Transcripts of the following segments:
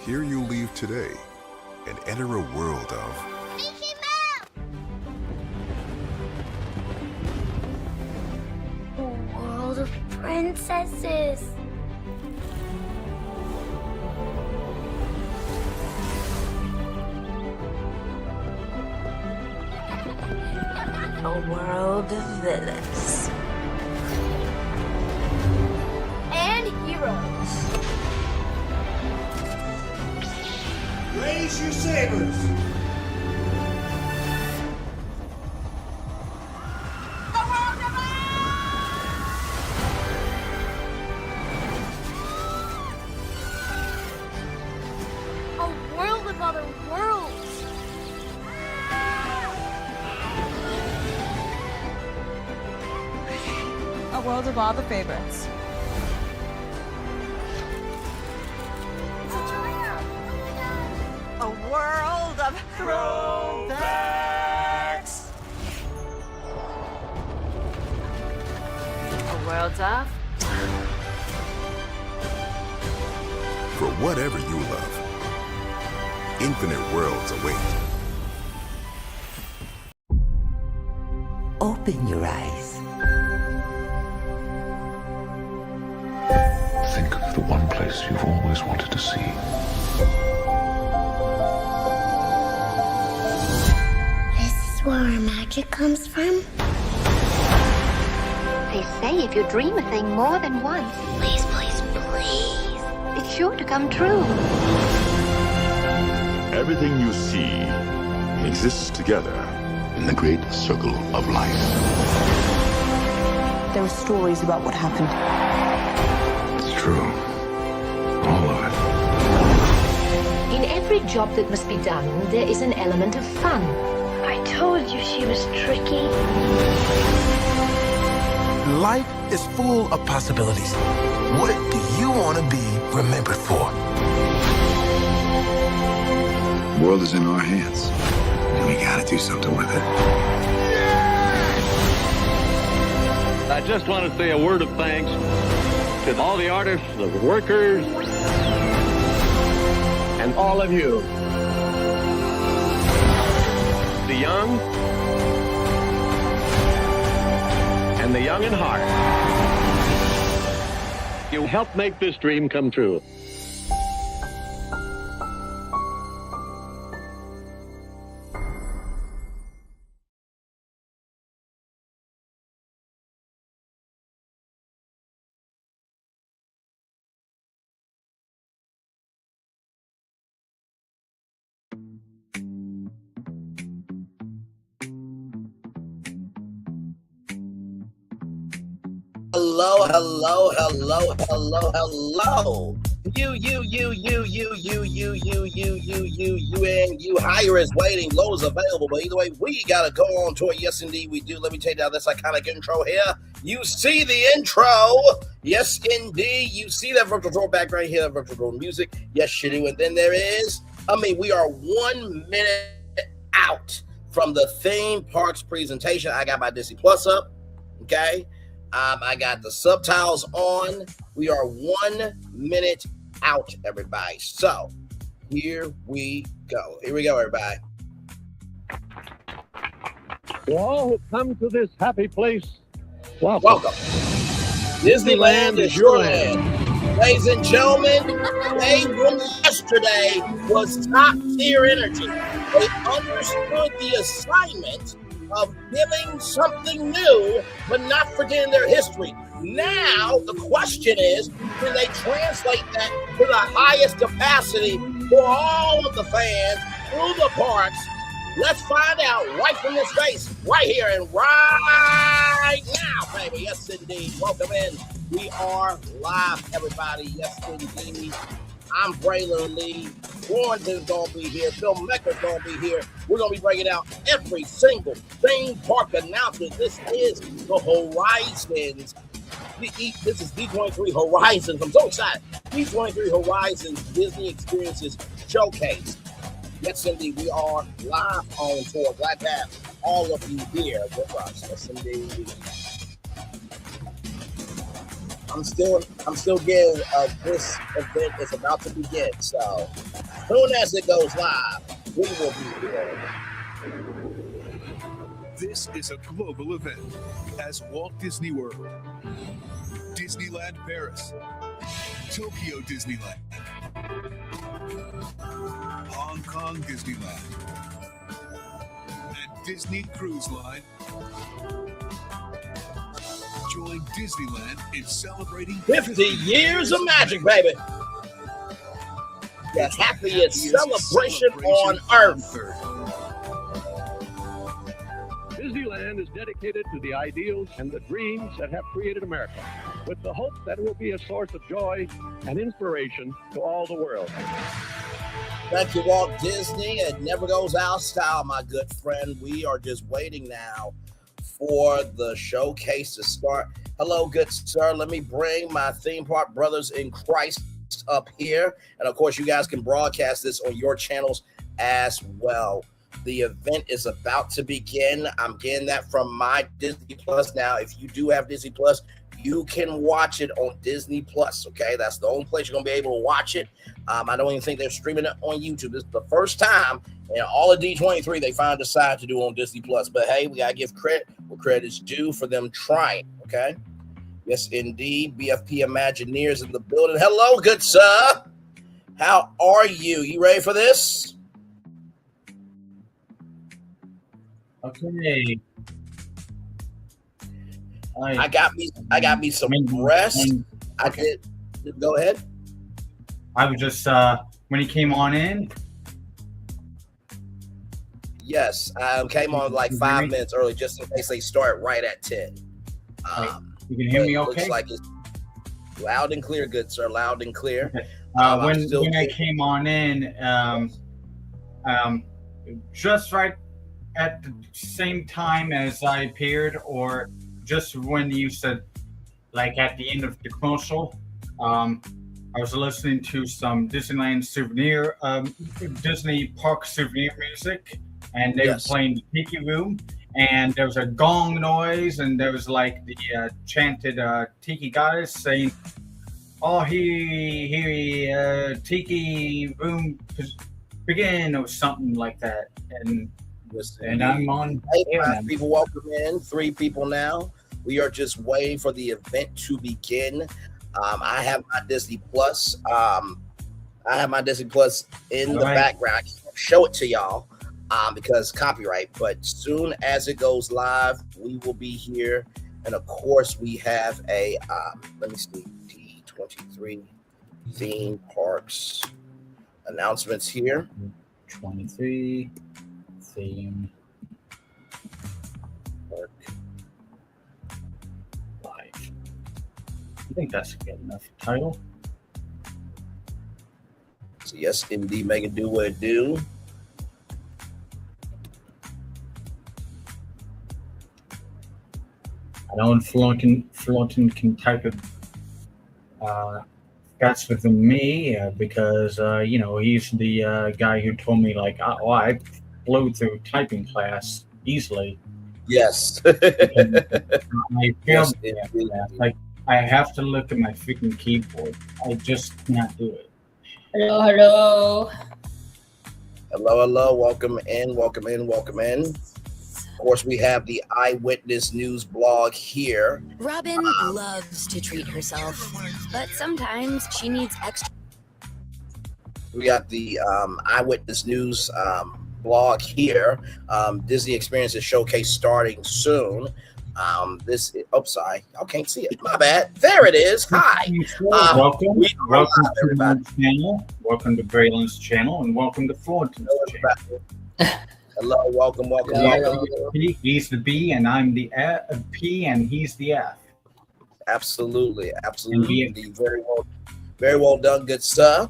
Here you leave today and enter a world of Mickey Mouse! A world of princesses. A world of villains. And heroes. Raise your sabers! A world of other worlds. A world of all the favorites. A world of throwbacks. A world of for whatever you love. Infinite worlds await. Open your eyes. Think of the one place you've always wanted to see. This is where our magic comes from. They say if you dream a thing more than once, Please, please, please. it's sure to come true. Everything you see exists together in the great circle of life. There were stories about what happened. It's true. All of it. In every job that must be done, there is an element of fun. I told you she was tricky. Life is full of possibilities. What do you want to be remembered for? The world is in our hands, and we gotta do something with it. I just want to say a word of thanks to all the artists, the workers, and all of you. The young and the young in heart. You helped make this dream come true. Hello, hello, hello, hello, hello. You hire is waiting, low is available, but either way, we gotta go on tour. Yes, indeed, we do. Let me take down this iconic intro here. You see the intro. Yes, indeed. You see that virtual tour background here, that virtual tour music. Yes, you do. And then there is, we are 1 minute out from the theme parks presentation. I got my Disney Plus up, okay? I got the subtitles on. We are 1 minute out, everybody. So here we go. Here we go, everybody. To all who come to this happy place, Welcome. Disneyland is your land. Ladies and gentlemen, they from yesterday was top tier energy. They understood the assignment of giving something new, but not forgetting their history. Now, the question is, can they translate that to the highest capacity for all of the fans through the parks? Let's find out right from this space, right here and right now, baby. Yes, indeed. Welcome in. We are live, everybody. Yes, indeed. I'm Braylon Lee. Warrenton's going to be here. Phil Mecker's going to be here. We're going to be breaking out every single theme park announcement. This is the Horizons. This is D23 Horizons. I'm so excited. D23 Horizons Disney Experiences Showcase. Yes, indeed. We are live on tour. Glad to have all of you here with us. Yes, indeed. I'm still getting this event is about to begin. So soon as it goes live, we will be here. This is a global event as Walt Disney World, Disneyland Paris, Tokyo Disneyland, Hong Kong Disneyland, and Disney Cruise Line join Disneyland in celebrating 50 years of magic, baby. The happiest celebration on earth. Disneyland is dedicated to the ideals and the dreams that have created America, with the hope that it will be a source of joy and inspiration to all the world. Thank you, Walt Disney. It never goes out of style, my good friend. We are just waiting now for the showcase to start. Hello, good sir. Let me bring my theme park brothers in Christ up here. And of course, you guys can broadcast this on your channels as well. The event is about to begin. I'm getting that from my Disney Plus. Now, if you do have Disney Plus, you can watch it on Disney Plus, okay? That's the only place you're going to be able to watch it. I don't even think they're streaming it on YouTube. This is the first time in all of D23 they finally decided to do it on Disney Plus. But hey, we got to give credit where credit is due for them trying, okay? Yes, indeed. BFP Imagineers in the building. Hello, good sir. How are you? You ready for this? Okay. I got me some rest. I did. Go ahead. I was just when he came on in. Yes, I came on like 5 minutes early just in case they start right at 10. You can hear me okay? Looks like it's loud and clear, good sir. Loud and clear. Okay. When I came on in, just right at the same time as I appeared, or just when you said, like at the end of the commercial, I was listening to some Disneyland souvenir, Disney park souvenir music, and they were playing the Tiki Room, and there was a gong noise, and there was like the chanted Tiki goddess saying, "Oh, here, Tiki Room begin," or something like that, and I'm on. Hey, 5 people welcome in, 3 people now. We are just waiting for the event to begin. I have my Disney Plus. I have my Disney Plus in the background. I can't show it to y'all because copyright. But soon as it goes live, we will be here. And of course, we have a let me see, D23 theme parks announcements here. 23 theme park live. I think that's a good enough title. So yes, indeed, make it do what it do. I know Fulton can type it faster than me because he's the guy who told me like, I flew through typing class easily. Yes. I failed like I have to look at my freaking keyboard. I just can't do it. Hello. Welcome in. Of course, we have the Eyewitness News blog here. Robin loves to treat herself, but sometimes she needs extra. We got the Eyewitness News blog here. Disney Experiences Showcase starting soon. Sorry, y'all can't see it. My bad. There it is. Hi. Welcome to my channel. Welcome to Braylon's channel, and welcome to Fulton's channel. Hello, welcome. He's the B, and I'm the P, and he's the F. Absolutely. Very well done, good sir.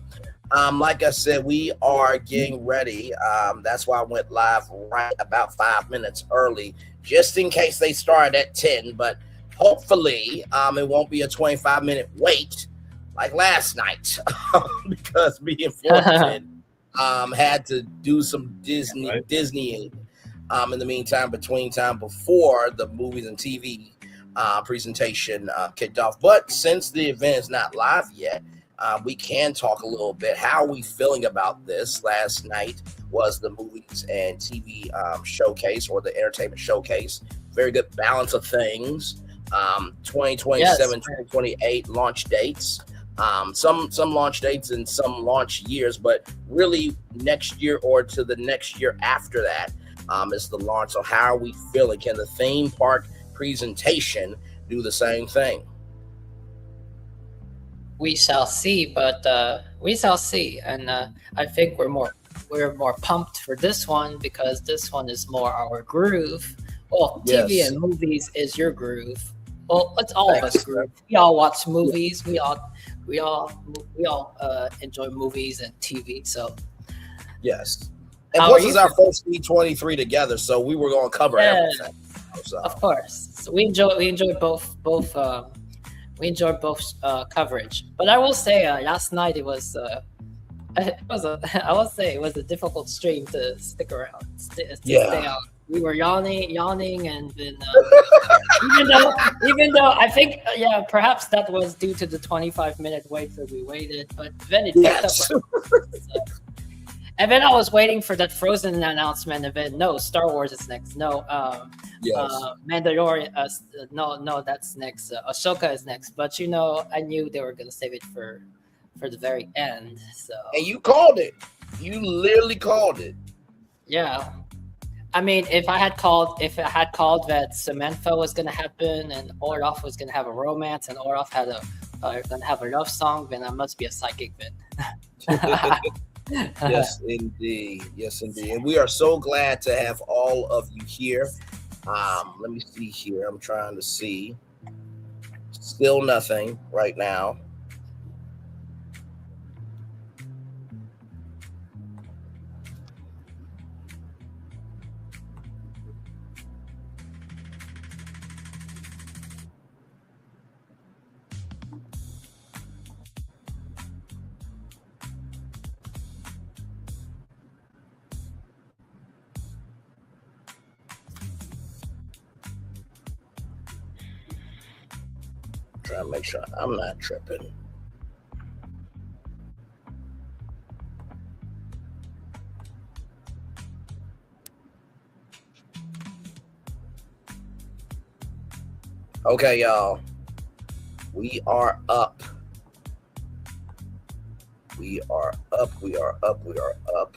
Like I said, we are getting ready. That's why I went live right about 5 minutes early, just in case they start at 10. But hopefully, it won't be a 25-minute wait like last night because me and Fulton had to do some Disneying in the meantime, between time before the movies and TV presentation kicked off. But since the event is not live yet, we can talk a little bit. How are we feeling about this? Last night was the movies and TV showcase, or the entertainment showcase. Very good balance of things. 2027, 2028 launch dates. Some launch dates and some launch years, but really next year or to the next year after that is the launch. So how are we feeling? Can the theme park presentation do the same thing? We shall see, but we shall see. And I think we're more pumped for this one because this one is more our groove. Well, TV and movies is your groove. Well, it's all of us groove. We all watch movies. We all enjoy movies and TV. So yes. And plus, it's our first D23 together, so we were going to cover everything. So. Of course, so we enjoy both coverage. But I will say, last night it was a difficult stream to stick around, stay out. We were yawning, and then even though I think perhaps that was due to the 25-minute wait that we waited, but then it picked up. So. And then I was waiting for that Frozen announcement, and then no, Star Wars is next. No, Mandalorian. No, that's next. Ahsoka is next. But I knew they were gonna save it for the very end. So. And you called it. You literally called it. Yeah. I mean, if I had called that Samantha was gonna happen and Olaf was gonna have a romance and Olaf had gonna have a love song, then I must be a psychic then. Yes, indeed. Yes, indeed. And we are so glad to have all of you here. Let me see here. I'm trying to see. Still nothing right now. Trying to make sure I'm not tripping. Okay, y'all. We are up. We are up. We are up. We are up.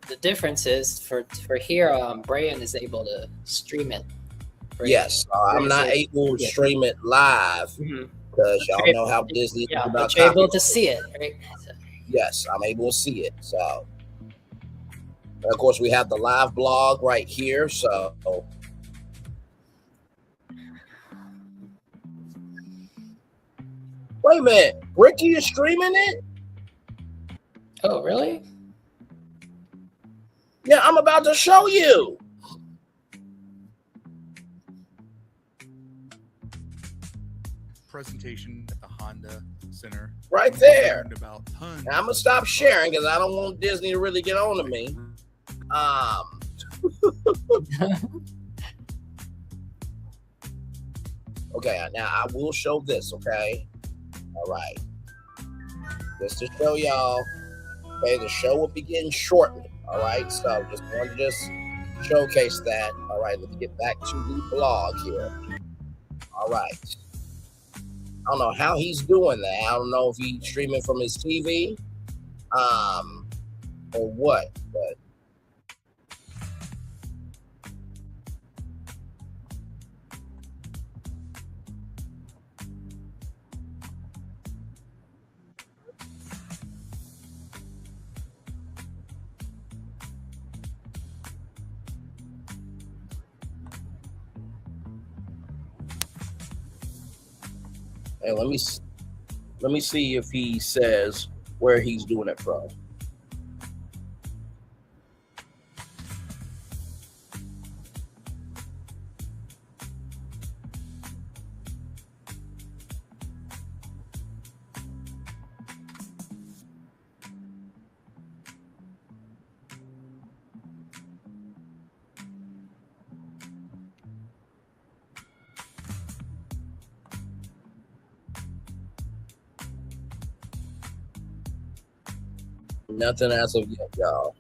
The difference is for here, Brian is able to stream it. Yes, I'm not able to stream it live because y'all know how Disney is about. But you're able to see it, right? Yes, I'm able to see it. So, and of course, we have the live blog right here. So, wait a minute, Ricky is streaming it? Oh, really? Yeah, I'm about to show you. Presentation at the Honda Center. Right there. Now, I'm gonna stop sharing because I don't want Disney to really get on to me. Okay, now I will show this. Okay, all right. Just to show y'all. Okay, the show will begin shortly. All right, so just wanted to showcase that. All right, let's get back to the blog here. All right. I don't know how he's doing that. I don't know if he's streaming from his TV, or what, but hey, let me see if he says where he's doing it from. Nothing as of yet, y'all.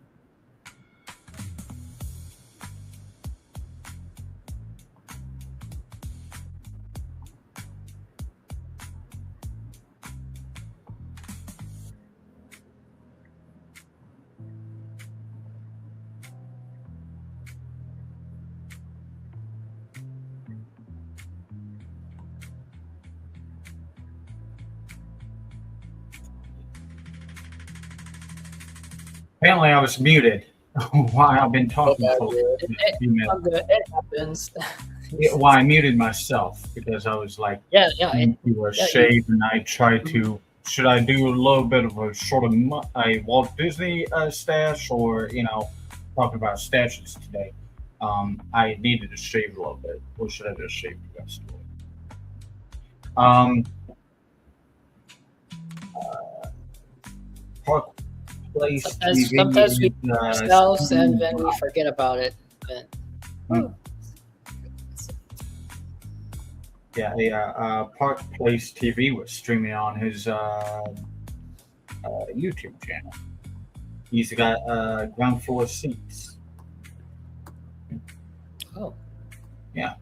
Apparently, I was muted while I've been talking. It happens. Well, I muted myself because I was like, you a shave, and I tried to. Should I do a little bit of a sort of a Walt Disney stash, or talking about stashes today? I needed to shave a little bit, or should I just shave the rest of it? Park Place TV sometimes we do ourselves and then we forget about it. Park Place TV was streaming on his YouTube channel. He's got ground floor seats. Oh. Yeah.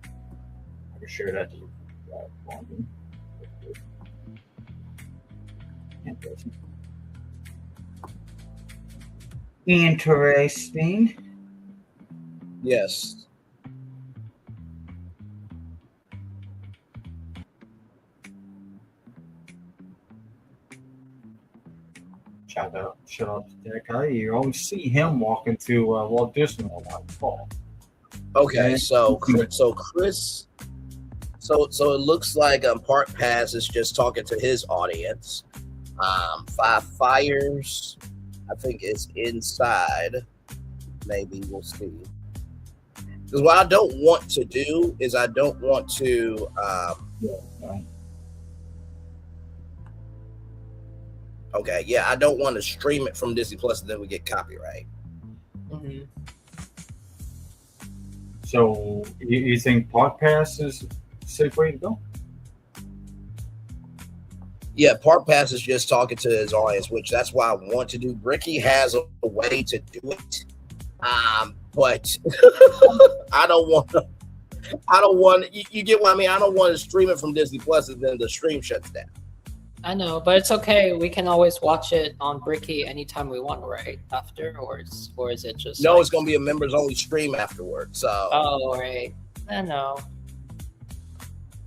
I can share that to you. Interesting. Yes. Shout out to that guy. You always see him walking through Walt Disney World by fall. Okay, so Chris, so it looks like Park Pass is just talking to his audience. Five Fires, I think, is inside. Maybe we'll see. Because what I don't want to do is I don't want to. Okay, yeah, I don't want to stream it from Disney Plus and then we get copyright. Mm-hmm. So you think Park Pass is a safe way to go? Yeah, Park Pass is just talking to his audience, which that's why I want to do. Bricky has a way to do it, but I don't want. You get what I mean? I don't want to stream it from Disney Plus and then the stream shuts down. I know, but it's okay. We can always watch it on Bricky anytime we want, right? After, or is it just? No, it's going to be a members only stream afterwards. So. Oh, right. I know.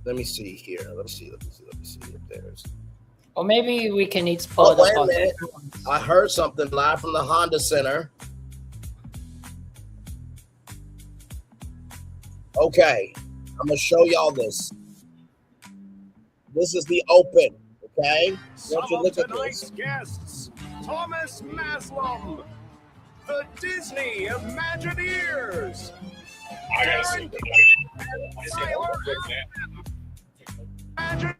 Let me see here. Let me see if there's. Or maybe we can each pull it up. Wait a minute. I heard something live from the Honda Center. Okay, I'm gonna show y'all this. This is the open. Okay, Some of tonight's guests: Thomas Maslum, the Disney Imagineers, Darren Imagineers,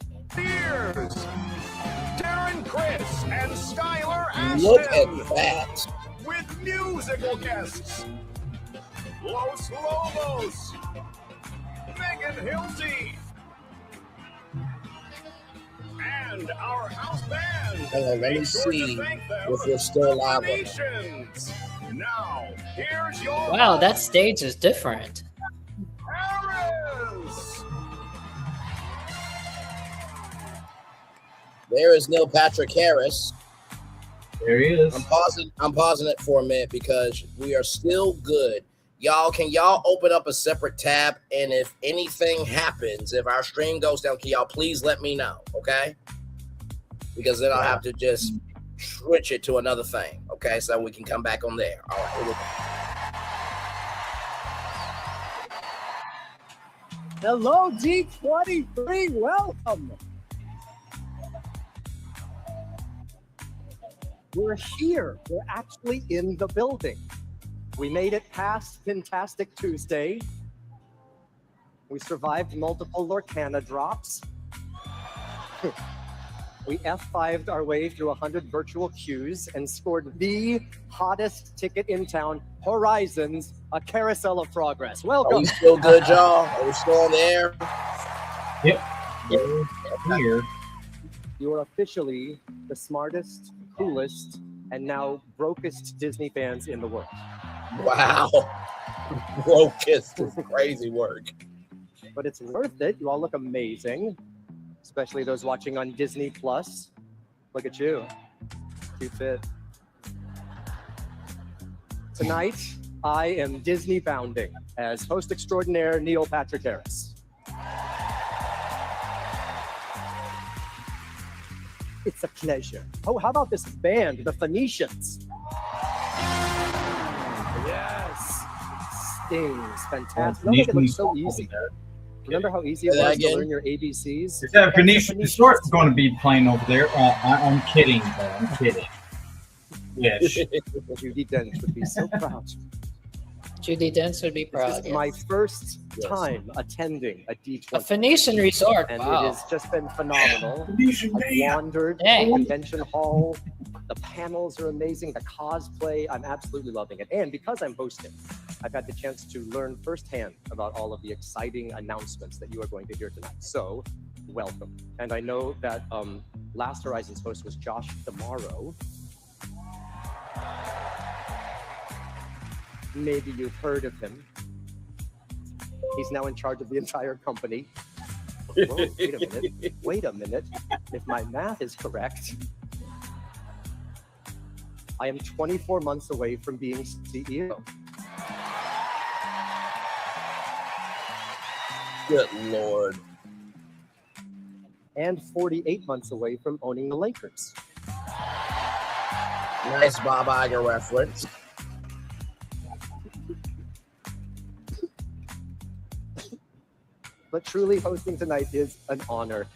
Darren Criss and Skylar Ashton. Look at that. With musical guests: Los Lobos, Megan Hilty, and our house band. Hang on, let me see if we're still live. Now, here's your Wow, that stage is different. Harris. There is Neil Patrick Harris. There he is. I'm pausing it for a minute because we are still good. Y'all, can y'all open up a separate tab? And if anything happens, if our stream goes down, can y'all please let me know, okay? Because then I'll have to just switch it to another thing, okay? So we can come back on there. All right, here we go. Hello, D23. Welcome. We're here. We're actually in the building. We made it past Fantastic Tuesday. We survived multiple Lorcana drops. We F5'd our way through 100 virtual queues and scored the hottest ticket in town, Horizons, a carousel of progress. Welcome. Are we still good, y'all? Are we still on the air? Yep. Here. You are officially the smartest, coolest, and now brokest Disney fans in the world. Wow. Brokest is crazy work. But it's worth it. You all look amazing, especially those watching on Disney Plus. Look at you. Cute fit. Tonight, I am Disney bounding as host extraordinaire Neil Patrick Harris. It's a pleasure. Oh, how about this band, the Phoenicians? Yes. Stings. Fantastic. Don't make it look so easy. Remember how easy it was to learn your ABCs? Yeah, Venetian Resort's going to be playing over there. I'm kidding, though. I'm kidding. Yes. Judy Dench would be so proud. Judy Dench would be proud. This is my first time attending a D23. A Phoenician resort. And wow. it has just been phenomenal. I've wandered Dang. the convention hall. The panels are amazing. The cosplay, I'm absolutely loving it. And because I'm hosting, I've had the chance to learn firsthand about all of the exciting announcements that you are going to hear tonight. So, welcome. And I know that Last Horizon's host was Josh Damaro. Maybe you've heard of him. He's now in charge of the entire company. Whoa, wait a minute. Wait a minute. If my math is correct, I am 24 months away from being CEO. Good Lord. And 48 months away from owning the Lakers. Nice Bob Iger reference. But truly hosting tonight is an honor,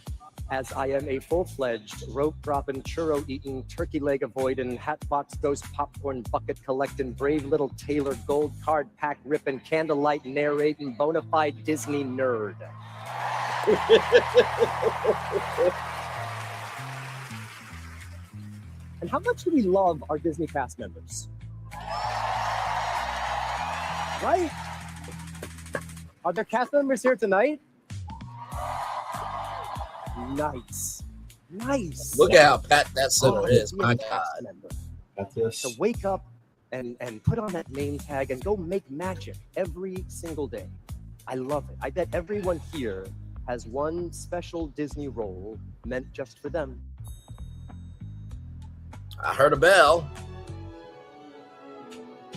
as I am a full-fledged rope-dropping, churro-eating, turkey leg avoiding, hatbox ghost popcorn bucket collecting, brave little Taylor gold card pack ripping, candlelight narrating, bona fide Disney nerd. And how much do we love our Disney cast members? Right? Are there cast members here tonight? Nice. Nice. Look at how packed that center is. My God. That's this. To wake up and put on that name tag and go make magic every single day. I love it. I bet everyone here has one special Disney role meant just for them. I heard a bell.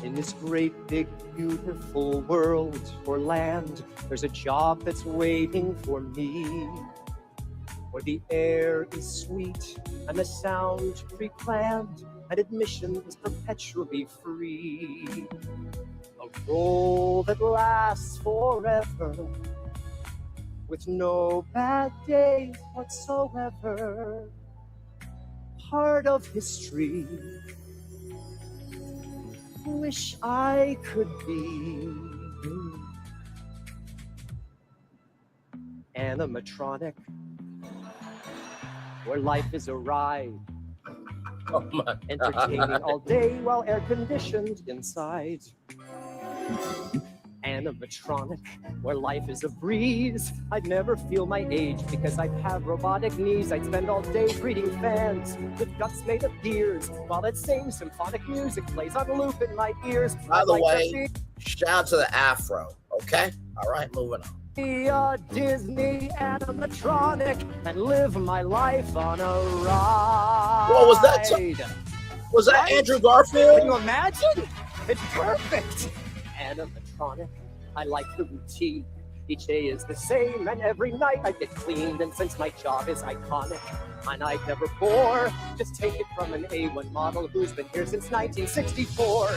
In this great, big, beautiful world or land, there's a job that's waiting for me. Where the air is sweet and the sound pre-planned and admission is perpetually free. A role that lasts forever with no bad days whatsoever. Part of history. Wish I could be animatronic, where life is a ride, entertaining all day while air conditioned inside. Animatronic, where life is a breeze. I'd never feel my age because I'd have robotic knees. I'd spend all day greeting fans with guts made of gears while that same symphonic music plays on loop in my ears. By the way, shout out to the Afro, okay? All right, moving on. Be a Disney animatronic and live my life on a ride. What was that? Was that Right? Andrew Garfield? Can you imagine? It's perfect. Animatronic. I like the routine. Each day is the same, and every night I get cleaned. And since my job is iconic, and I never bore, just take it from an A1 model who's been here since 1964.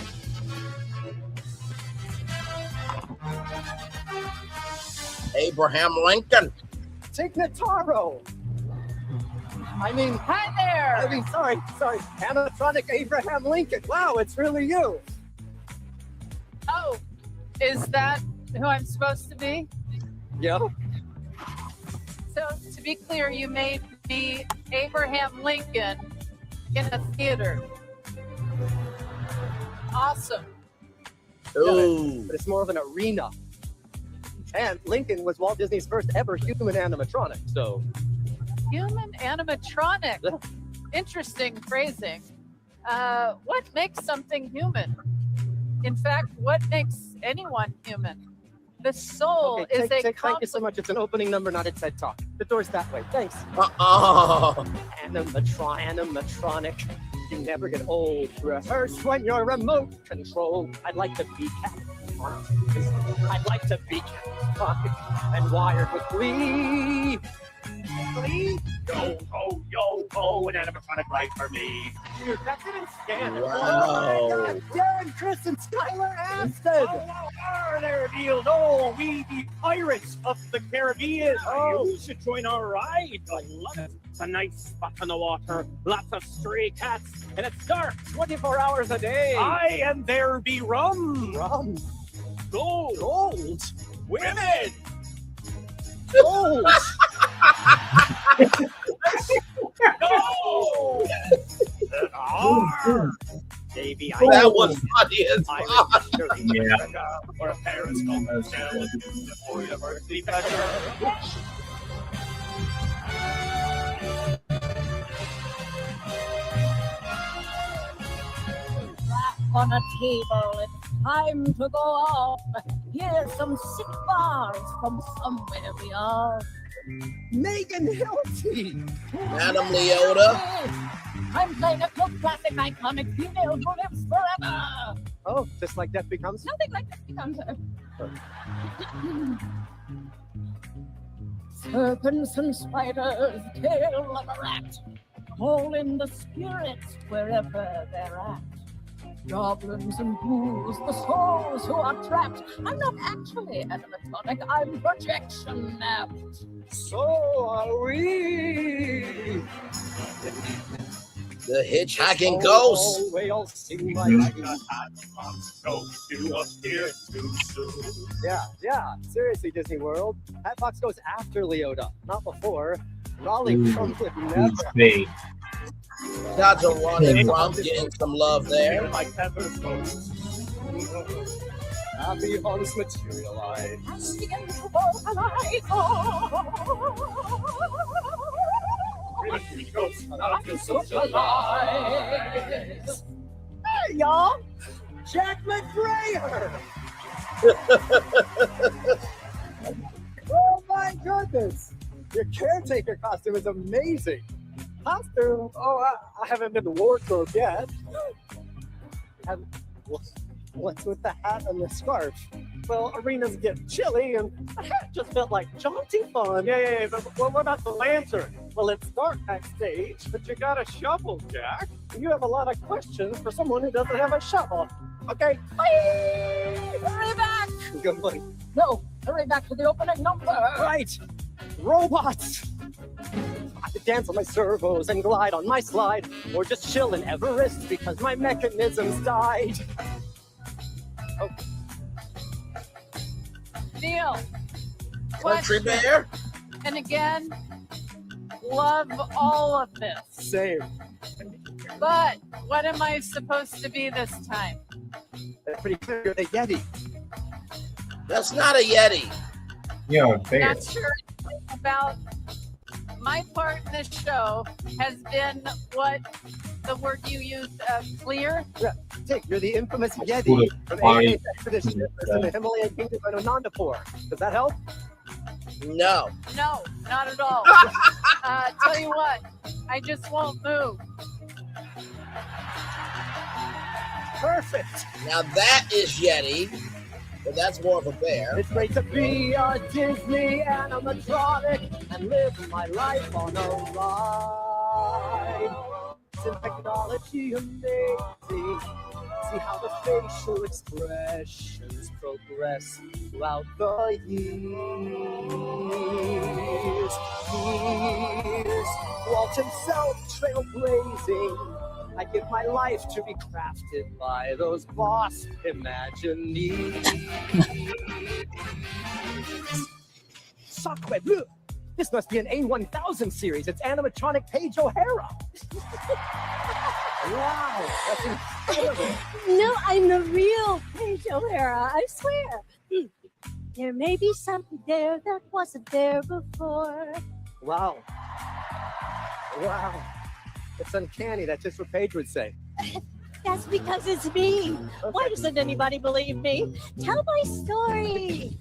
Abraham Lincoln. Take Nataro. I mean, Hi there. I mean, sorry. Animatronic Abraham Lincoln. Wow, it's really you. Oh, is that who I'm supposed to be? Yeah. So, to be clear, you made me Abraham Lincoln in a theater. Awesome. Ooh. But it's more of an arena. And Lincoln was Walt Disney's first ever human animatronic, so. Human animatronic. Interesting phrasing. What makes something human? In fact, what makes anyone human? The soul Okay, is thank you so much. It's an opening number, not a TED Talk. The door's that way. Thanks. Animatronic. You never get old. Rehearse when you're remote control. I'd like to be catatonic. I'd like to be catatonic and wired with glee. Glee? Yo, an animatronic life for me. Dude, that didn't stand. Wow. Oh my God, Darren, Chris, and Skylar Aston. Oh, there, Neil. Oh, we the pirates of the Caribbean. Oh, you should join our ride. I love it. It's a nice spot on the water. Lots of stray cats, and it's dark 24 hours a day. Aye, and there be rum. Rum. Gold. Gold. Women. Gold. No! Baby, That was funny as fuck. Yeah. Or a Paris hotel for university pleasure. On a table, it's time to go off. Here's some sick bars from somewhere beyond. Megan Hilty. Madam Leota. I'm playing a cult classic, iconic female who lives forever. Oh, just like Death Becomes? Nothing like that becomes her. Serpents and spiders, tail of a rat. Call in the spirits wherever they're at. Goblins and ghouls, the souls who are trapped. I'm not actually animatronic, I'm projection napped. So are we. The hitchhiking ghost. We'll sing my Yeah. Seriously, Disney World. Hatbox goes after Leota, not before. Raleigh Trump would never. Got to Ronnie Trump getting some love there. Happy Hunts materialize. Hey, y'all! Jack McGrayer! Oh my goodness! Your caretaker costume is amazing! Costume? Oh, I haven't been to wardrobe yet. What's with the hat and the scarf? Well, arenas get chilly, and the hat just felt like jaunty fun. Yeah, but what about the lantern? Well, it's dark backstage, but you got a shovel, Jack. You have a lot of questions for someone who doesn't have a shovel. Okay, bye! Hurry back! Good buddy. No, hurry back to the opening number! Right! Robots! I could dance on my servos and glide on my slide, or just chill in Everest because my mechanisms died. Oh. Neil. Country question. Bear. And again, love all of this. Same. But what am I supposed to be this time? That's pretty clear. The Yeti. That's not a Yeti. Yeah, Not sure about my part in this show has been what the word you used, clear. Yeah, Dick, you're the infamous Yeti from the Alien Expedition in the Himalayan kingdom of Anandapur. Does that help? No. No, not at all. Tell you what, I just won't move. Perfect. Now that is Yeti, but that's more of a bear. It's great to be a Disney animatronic and live my life on a ride. Isn't technology amazing? See how the facial expressions progress throughout the years. Walt himself trailblazing. I give my life to be crafted by those boss Imagineers. Shockwave, look! This must be an A1000 series. It's animatronic Paige O'Hara. Wow, that's incredible. No, I'm the real Paige O'Hara, I swear. There may be something there that wasn't there before. Wow. Wow. It's uncanny. That's just what Paige would say. That's because it's me. Why doesn't anybody believe me? Tell my story.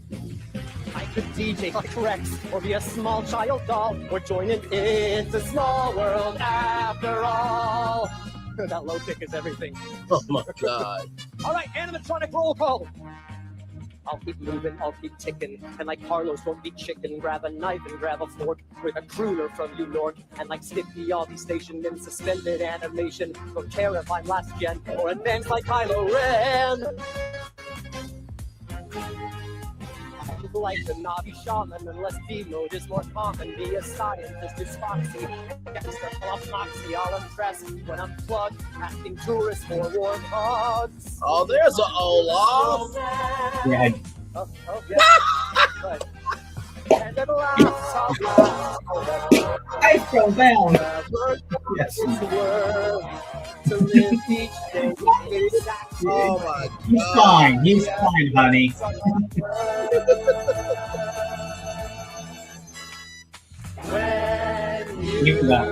I could DJ like Rex, or be a small child doll, or join in It's a Small World after all. That low kick is everything. Oh my God. All right, animatronic roll call. I'll keep moving, I'll keep ticking, and like Carlos won't be chicken, grab a knife and grab a fork with a crooner from New York, and like Skippy, I'll be stationed in suspended animation. Don't care if I'm last gen or advanced like Kylo Ren. Like the Navi shaman, unless B-mode is more common. Be a scientist is foxy, gangster full of moxie. I'll impress when I'm plugged, acting tourist for war hogs. Oh, there's an Olaf. Yeah. Oh, yeah. Right. And at last, I fell down. Yes. To live each day. Oh my God. He's fine. He's fine, honey. You got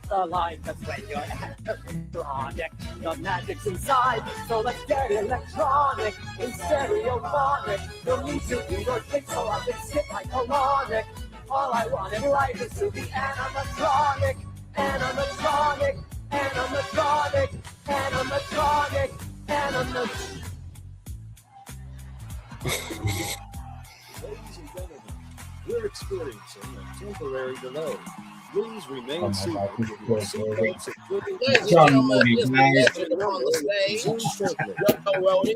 the line that's when you're electronic. The magic's inside, so let's get electronic and stereophonic. No need to eat or drink, so I can sit like colonic. All I want in life is to be animatronic, animatronic, animatronic, animatronic, animatronic. Ladies and gentlemen, we're experiencing a temporary delay. Please remain seated. Ladies and gentlemen, this legend on the stage. Yoko Rody.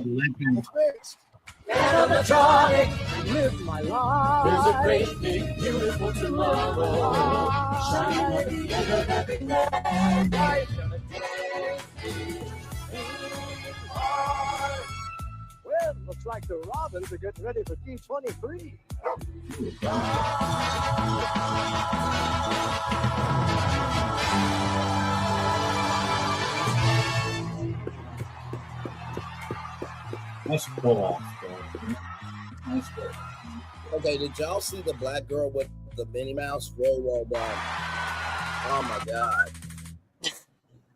Animatronic, live my life. There's a great big beautiful tomorrow. Shining at the end of every day. Well, looks like the Robins are getting ready for D23. Nice pull off. Nice pull. Okay, did y'all see the black girl with the Minnie Mouse? Very well done. Oh my God.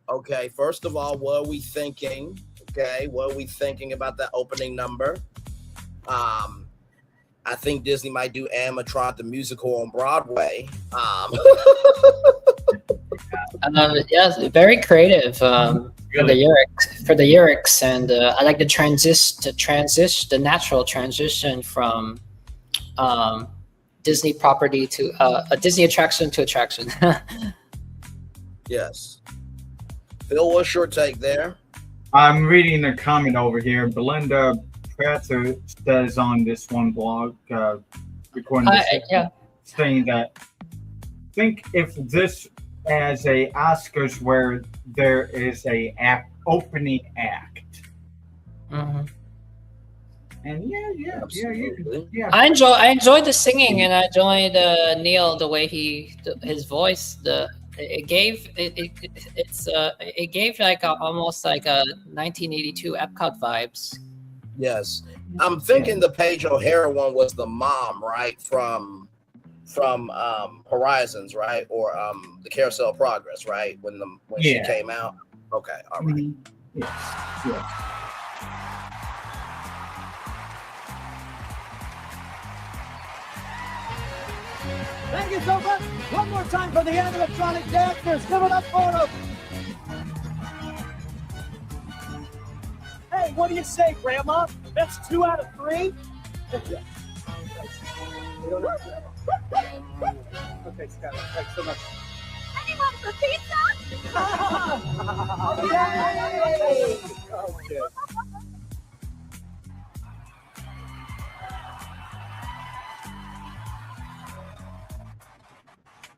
Okay, first of all, what are we thinking? Okay, what are we thinking about that opening number? I think Disney might do Animatronic the musical on Broadway. Yes, very creative for the lyrics, and I like the natural transition from Disney property to a Disney attraction to attraction. Yes. Phil, what's your take there? I'm reading a comment over here. Belinda Prater says on this one blog, recording this, saying that, think if this as a Oscars where there is a opening act. Mm-hmm. And yeah. I enjoyed the singing, and I enjoyed Neil, the way his voice, it gave like almost like a 1982 Epcot vibes. Yes, I'm thinking the Paige O'Hara one was the mom, right, from Horizons, right, or the Carousel of Progress, right, when she came out. Okay, all right. Mm-hmm. Yes. Thank you so much. One more time for the animatronic dancers. Give it up for them. Hey, what do you say, Grandma? That's 2 out of 3? Okay, Scott, thanks so much. Anyone for pizza? Yay! Okay.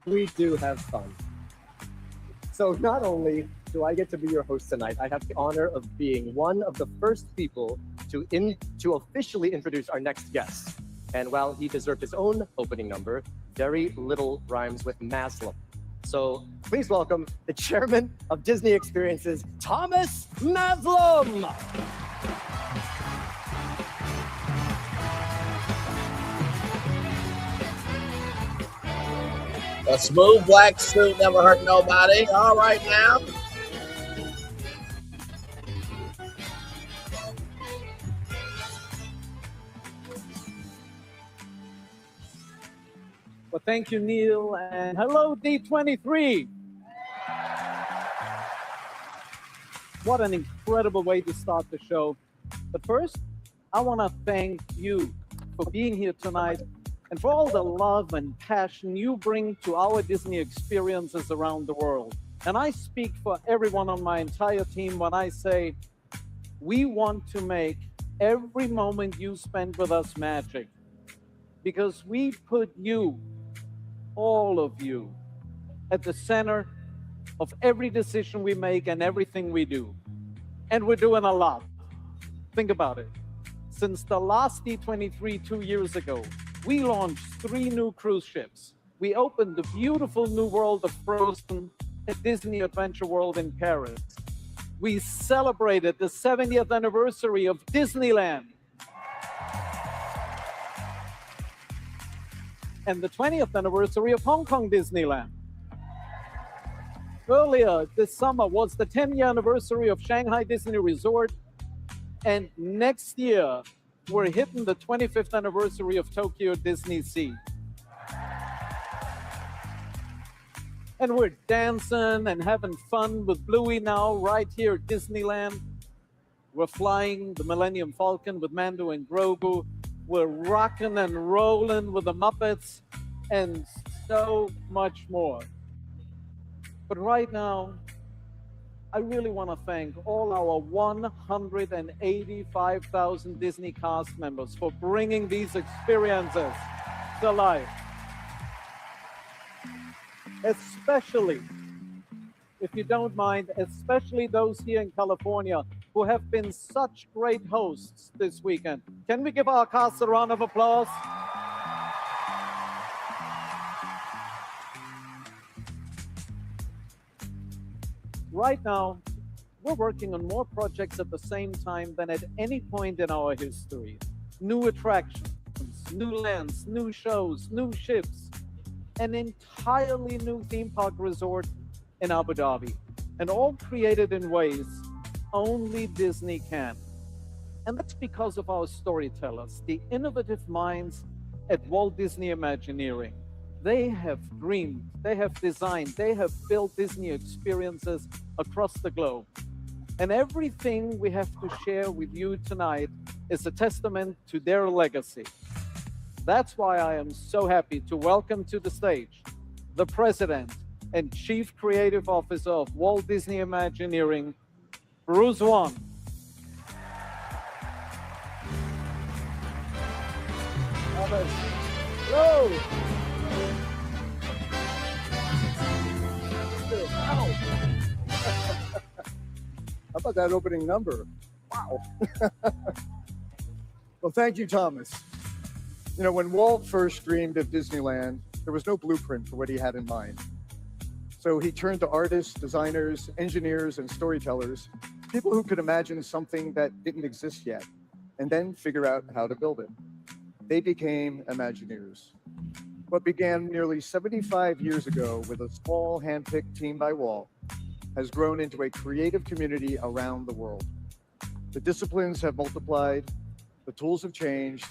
We do have fun. So not only do I get to be your host tonight, I have the honor of being one of the first people to officially introduce our next guest. And while he deserved his own opening number, very little rhymes with Maslam. So please welcome the chairman of Disney Experiences, Thomas Maslam. A smooth black suit never hurt nobody. All right now. Well, thank you, Neil, and hello, D23. What an incredible way to start the show. But first, I want to thank you for being here tonight and for all the love and passion you bring to our Disney experiences around the world. And I speak for everyone on my entire team when I say, we want to make every moment you spend with us magic, because we put you, all of you, at the center of every decision we make and everything we do. And we're doing a lot. Think about it. Since the last D23 2 years ago, we launched 3 new cruise ships. We opened the beautiful new world of Frozen at Disney Adventure World in Paris. We celebrated the 70th anniversary of Disneyland and the 20th anniversary of Hong Kong Disneyland. Earlier this summer was the 10th anniversary of Shanghai Disney Resort, and next year we're hitting the 25th anniversary of Tokyo Disney Sea. And we're dancing and having fun with Bluey now right here at Disneyland. We're flying the Millennium Falcon with Mando and Grogu. We're rocking and rolling with the Muppets and so much more. But right now, I really want to thank all our 185,000 Disney cast members for bringing these experiences to life. Especially, if you don't mind, especially those here in California who have been such great hosts this weekend. Can we give our cast a round of applause? Right now, we're working on more projects at the same time than at any point in our history. New attractions, new lands, new shows, new ships, an entirely new theme park resort in Abu Dhabi, and all created in ways only Disney can. And that's because of our storytellers, the innovative minds at Walt Disney Imagineering. They have dreamed, they have designed, they have built Disney experiences across the globe. And everything we have to share with you tonight is a testament to their legacy. That's why I am so happy to welcome to the stage the President and Chief Creative Officer of Walt Disney Imagineering, Bruce Wong. Hello. How about that opening number? Wow. Well, thank you, Thomas. You know, when Walt first dreamed of Disneyland, there was no blueprint for what he had in mind. So he turned to artists, designers, engineers, and storytellers, people who could imagine something that didn't exist yet, and then figure out how to build it. They became Imagineers. What began nearly 75 years ago with a small hand-picked team by Walt has grown into a creative community around the world. The disciplines have multiplied, the tools have changed,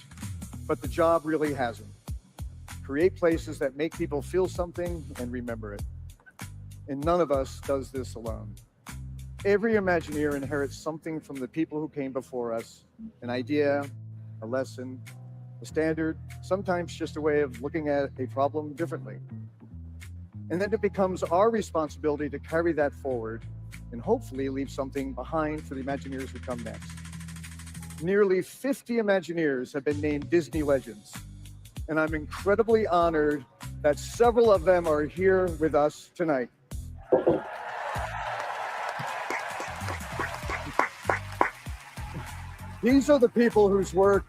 but the job really hasn't. Create places that make people feel something and remember it. And none of us does this alone. Every Imagineer inherits something from the people who came before us, an idea, a lesson, a standard, sometimes just a way of looking at a problem differently. And then it becomes our responsibility to carry that forward and hopefully leave something behind for the Imagineers who come next. Nearly 50 Imagineers have been named Disney Legends, and I'm incredibly honored that several of them are here with us tonight. These are the people whose work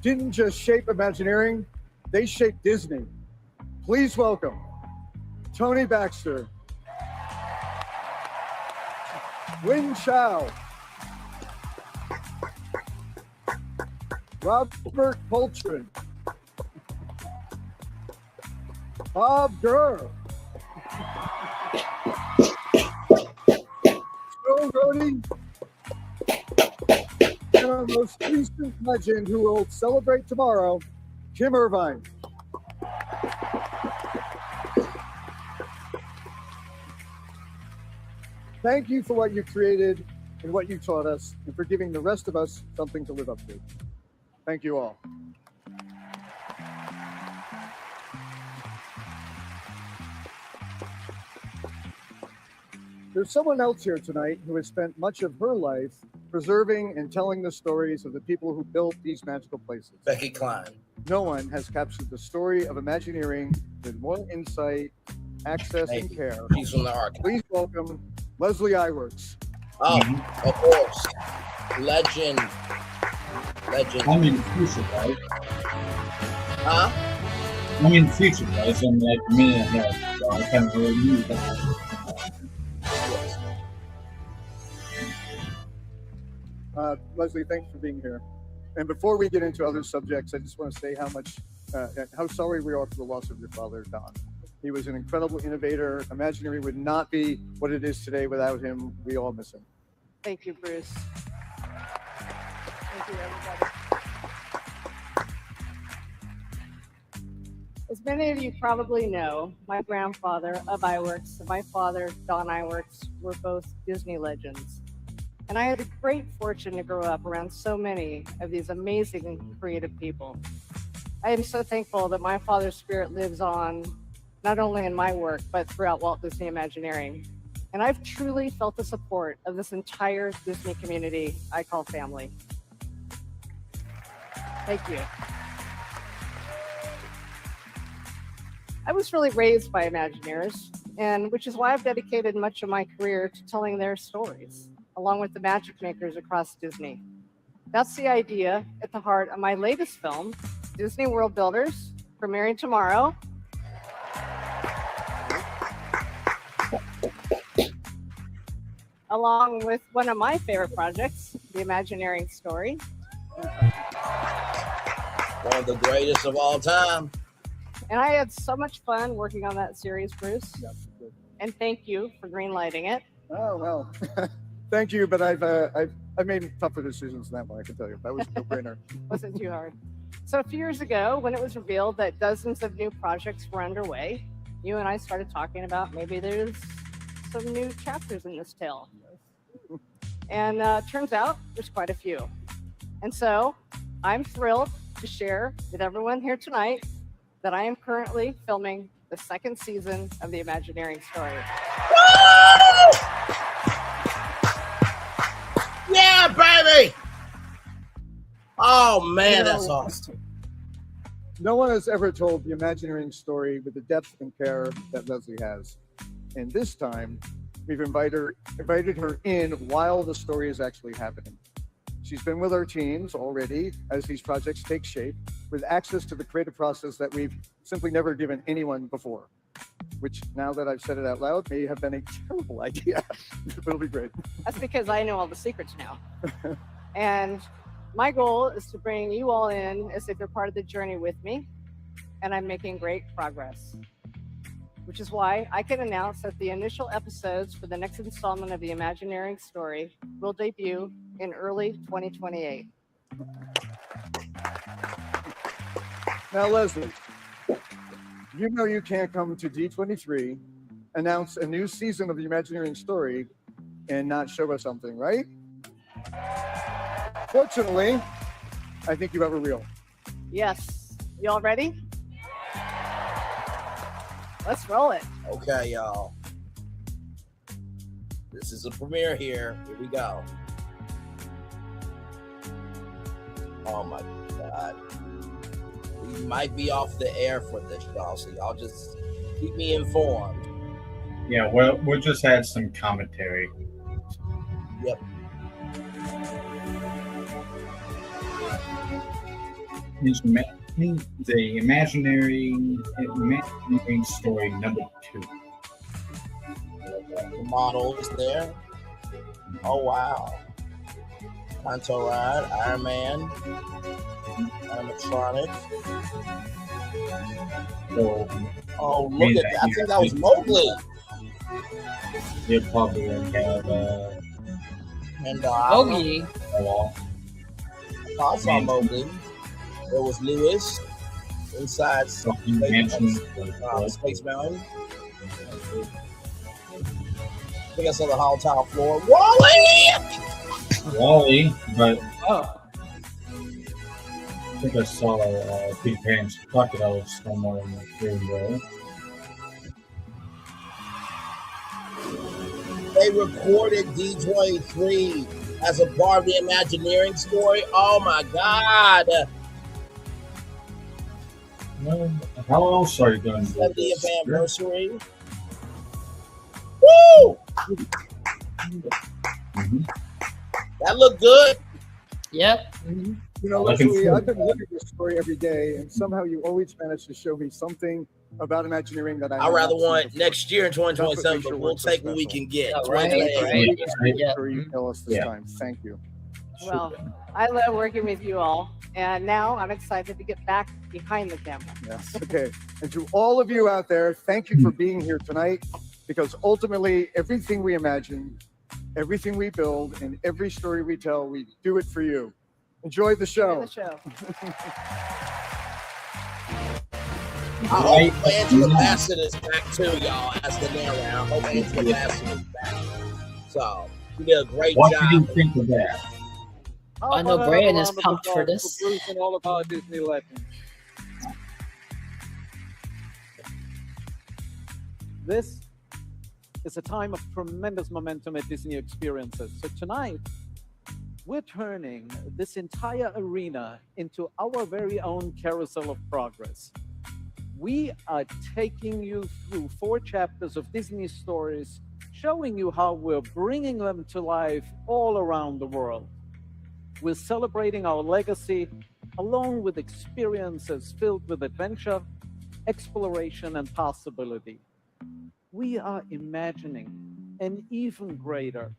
didn't just shape Imagineering, they shaped Disney. Please welcome Tony Baxter, Win Chow, Robert Coltrane, Bob Gurr, Brody. And our most recent legend who will celebrate tomorrow, Kim Irvine. Thank you for what you created and what you taught us, and for giving the rest of us something to live up to. Thank you all. There's someone else here tonight who has spent much of her life preserving and telling the stories of the people who built these magical places. Becky Klein. No one has captured the story of Imagineering with more insight, access, and care. She's from the archive. Please welcome Leslie Iwerks. Oh, of course. Legend. I'm in the future, right? Huh? I'm in the future, guys. I'm like a minute ahead, so I can't really use that. Leslie, thanks for being here. And before we get into other subjects, I just want to say how sorry we are for the loss of your father, Don. He was an incredible innovator. Imagineering would not be what it is today without him. We all miss him. Thank you, Bruce. Thank you, everybody. As many of you probably know, my grandfather of Iwerks and my father, Don Iwerks, were both Disney legends. And I had a great fortune to grow up around so many of these amazing creative people. I am so thankful that my father's spirit lives on, not only in my work, but throughout Walt Disney Imagineering. And I've truly felt the support of this entire Disney community I call family. Thank you. I was really raised by Imagineers, and which is why I've dedicated much of my career to telling their stories, along with the magic makers across Disney. That's the idea at the heart of my latest film, Disney World Builders, premiering tomorrow. Along with one of my favorite projects, the Imagineering story. One of the greatest of all time. And I had so much fun working on that series, Bruce. Yep. And thank you for greenlighting it. Oh, well, thank you, but I've made tougher decisions than that one, I can tell you. That was a no-brainer. Wasn't too hard. So a few years ago, when it was revealed that dozens of new projects were underway, you and I started talking about maybe there's some new chapters in this tale. And turns out there's quite a few. And so I'm thrilled to share with everyone here tonight that I am currently filming the second season of the Imagineering story. Yeah, baby! Oh, man, that's awesome. No one has ever told the Imagineering story with the depth and care that Leslie has. And this time, we've invited her in while the story is actually happening. She's been with our teams already as these projects take shape, with access to the creative process that we've simply never given anyone before, which, now that I've said it out loud, may have been a terrible idea, but it'll be great. That's because I know all the secrets now. And my goal is to bring you all in as if you're part of the journey with me, and I'm making great progress. Which is why I can announce that the initial episodes for the next installment of the Imagineering story will debut in early 2028. Now, Leslie, you know you can't come to D23, announce a new season of the Imagineering story, and not show us something, right? Fortunately, I think you have a reel. Yes. You all ready? Let's roll it. Okay, y'all. This is a premiere here. Here we go. Oh my God. We might be off the air for this, y'all, so y'all just keep me informed. Yeah, we'll just add some commentary. Yep. The Imagineering story number 2. The models there. Oh wow. Canto Ride, Iron Man, animatronic. Oh, look at that. I think that was Mowgli. They'll probably have And Mowgli. I saw Mowgli. There was Lewis inside Space Mountain. I think I saw the hotel floor. Wally, but Oh. I think I saw Big Pants Crocodile somewhere in the field there. They recorded D23 as a part of the Imagineering story. Oh my God. How else are you going to do 70th this? anniversary. Woo! That looked good. Yep. You know, Leslie, I've been looking at this story every day, and somehow you always manage to show me something about Imagineering that I rather want next year in 2027, but we'll take what we can get. Right. Yeah. You tell us this time. Thank you. Well, I love working with you all, and now I'm excited to get back behind the camera. Yes. Okay. And to all of you out there, thank you for being here tonight, because ultimately, everything we imagine, everything we build, and every story we tell, we do it for you. Enjoy the show. I hope Angela Bassett is back too, y'all, as the narrator. I hope Angela Bassett is back. So, you did a great What job. do you think of that? I know Brian is pumped for this. Bruce and all of our Disney legends. This is a time of tremendous momentum at Disney Experiences. So tonight, we're turning this entire arena into our very own carousel of progress. We are taking you through 4 chapters of Disney stories, showing you how we're bringing them to life all around the world. We're celebrating our legacy along with experiences filled with adventure, exploration, and possibility. We are imagining an even greater,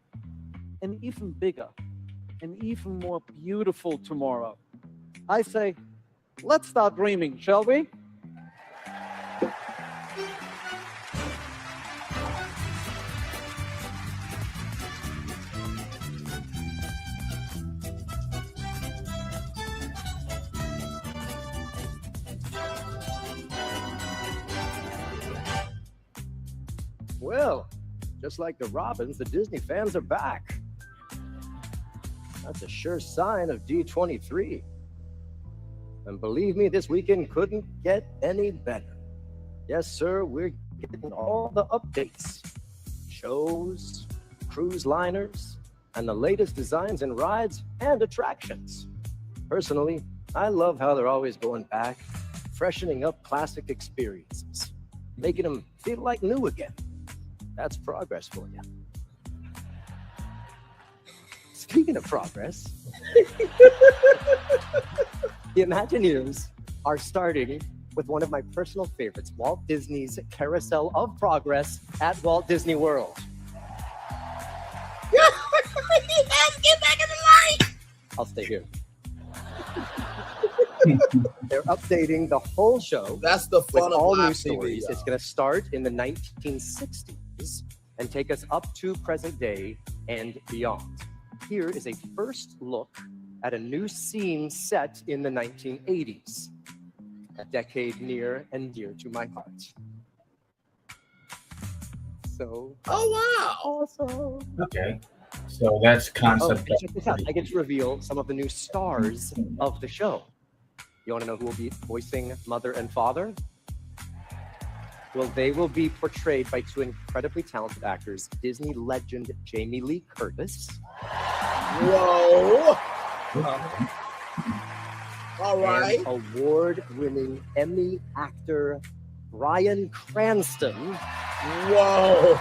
an even bigger, an even more beautiful tomorrow. I say, let's start dreaming, shall we? Well, just like the Robins, the Disney fans are back. That's a sure sign of D23. And believe me, this weekend couldn't get any better. Yes, sir, we're getting all the updates. Shows, cruise liners, and the latest designs in rides and attractions. Personally, I love how they're always going back, freshening up classic experiences, making them feel like new again. That's progress for you. Speaking of progress, the Imagineers are starting with one of my personal favorites, Walt Disney's Carousel of Progress at Walt Disney World. Get back in the light! I'll stay here. They're updating the whole show. That's the fun with of all live new TV, stories. y'all. It's going to start in the 1960s and take us up to present day and beyond. Here is a first look at a new scene set in the 1980s, a decade near and dear to my heart. So, oh wow, awesome. Okay, so that's concept. Oh, check this out. I get to reveal some of the new stars of the show. You want to know who will be voicing Mother and Father? Well, they will be portrayed by 2 incredibly talented actors, Disney legend Jamie Lee Curtis. Whoa! All right. And award-winning Emmy actor Bryan Cranston. Whoa!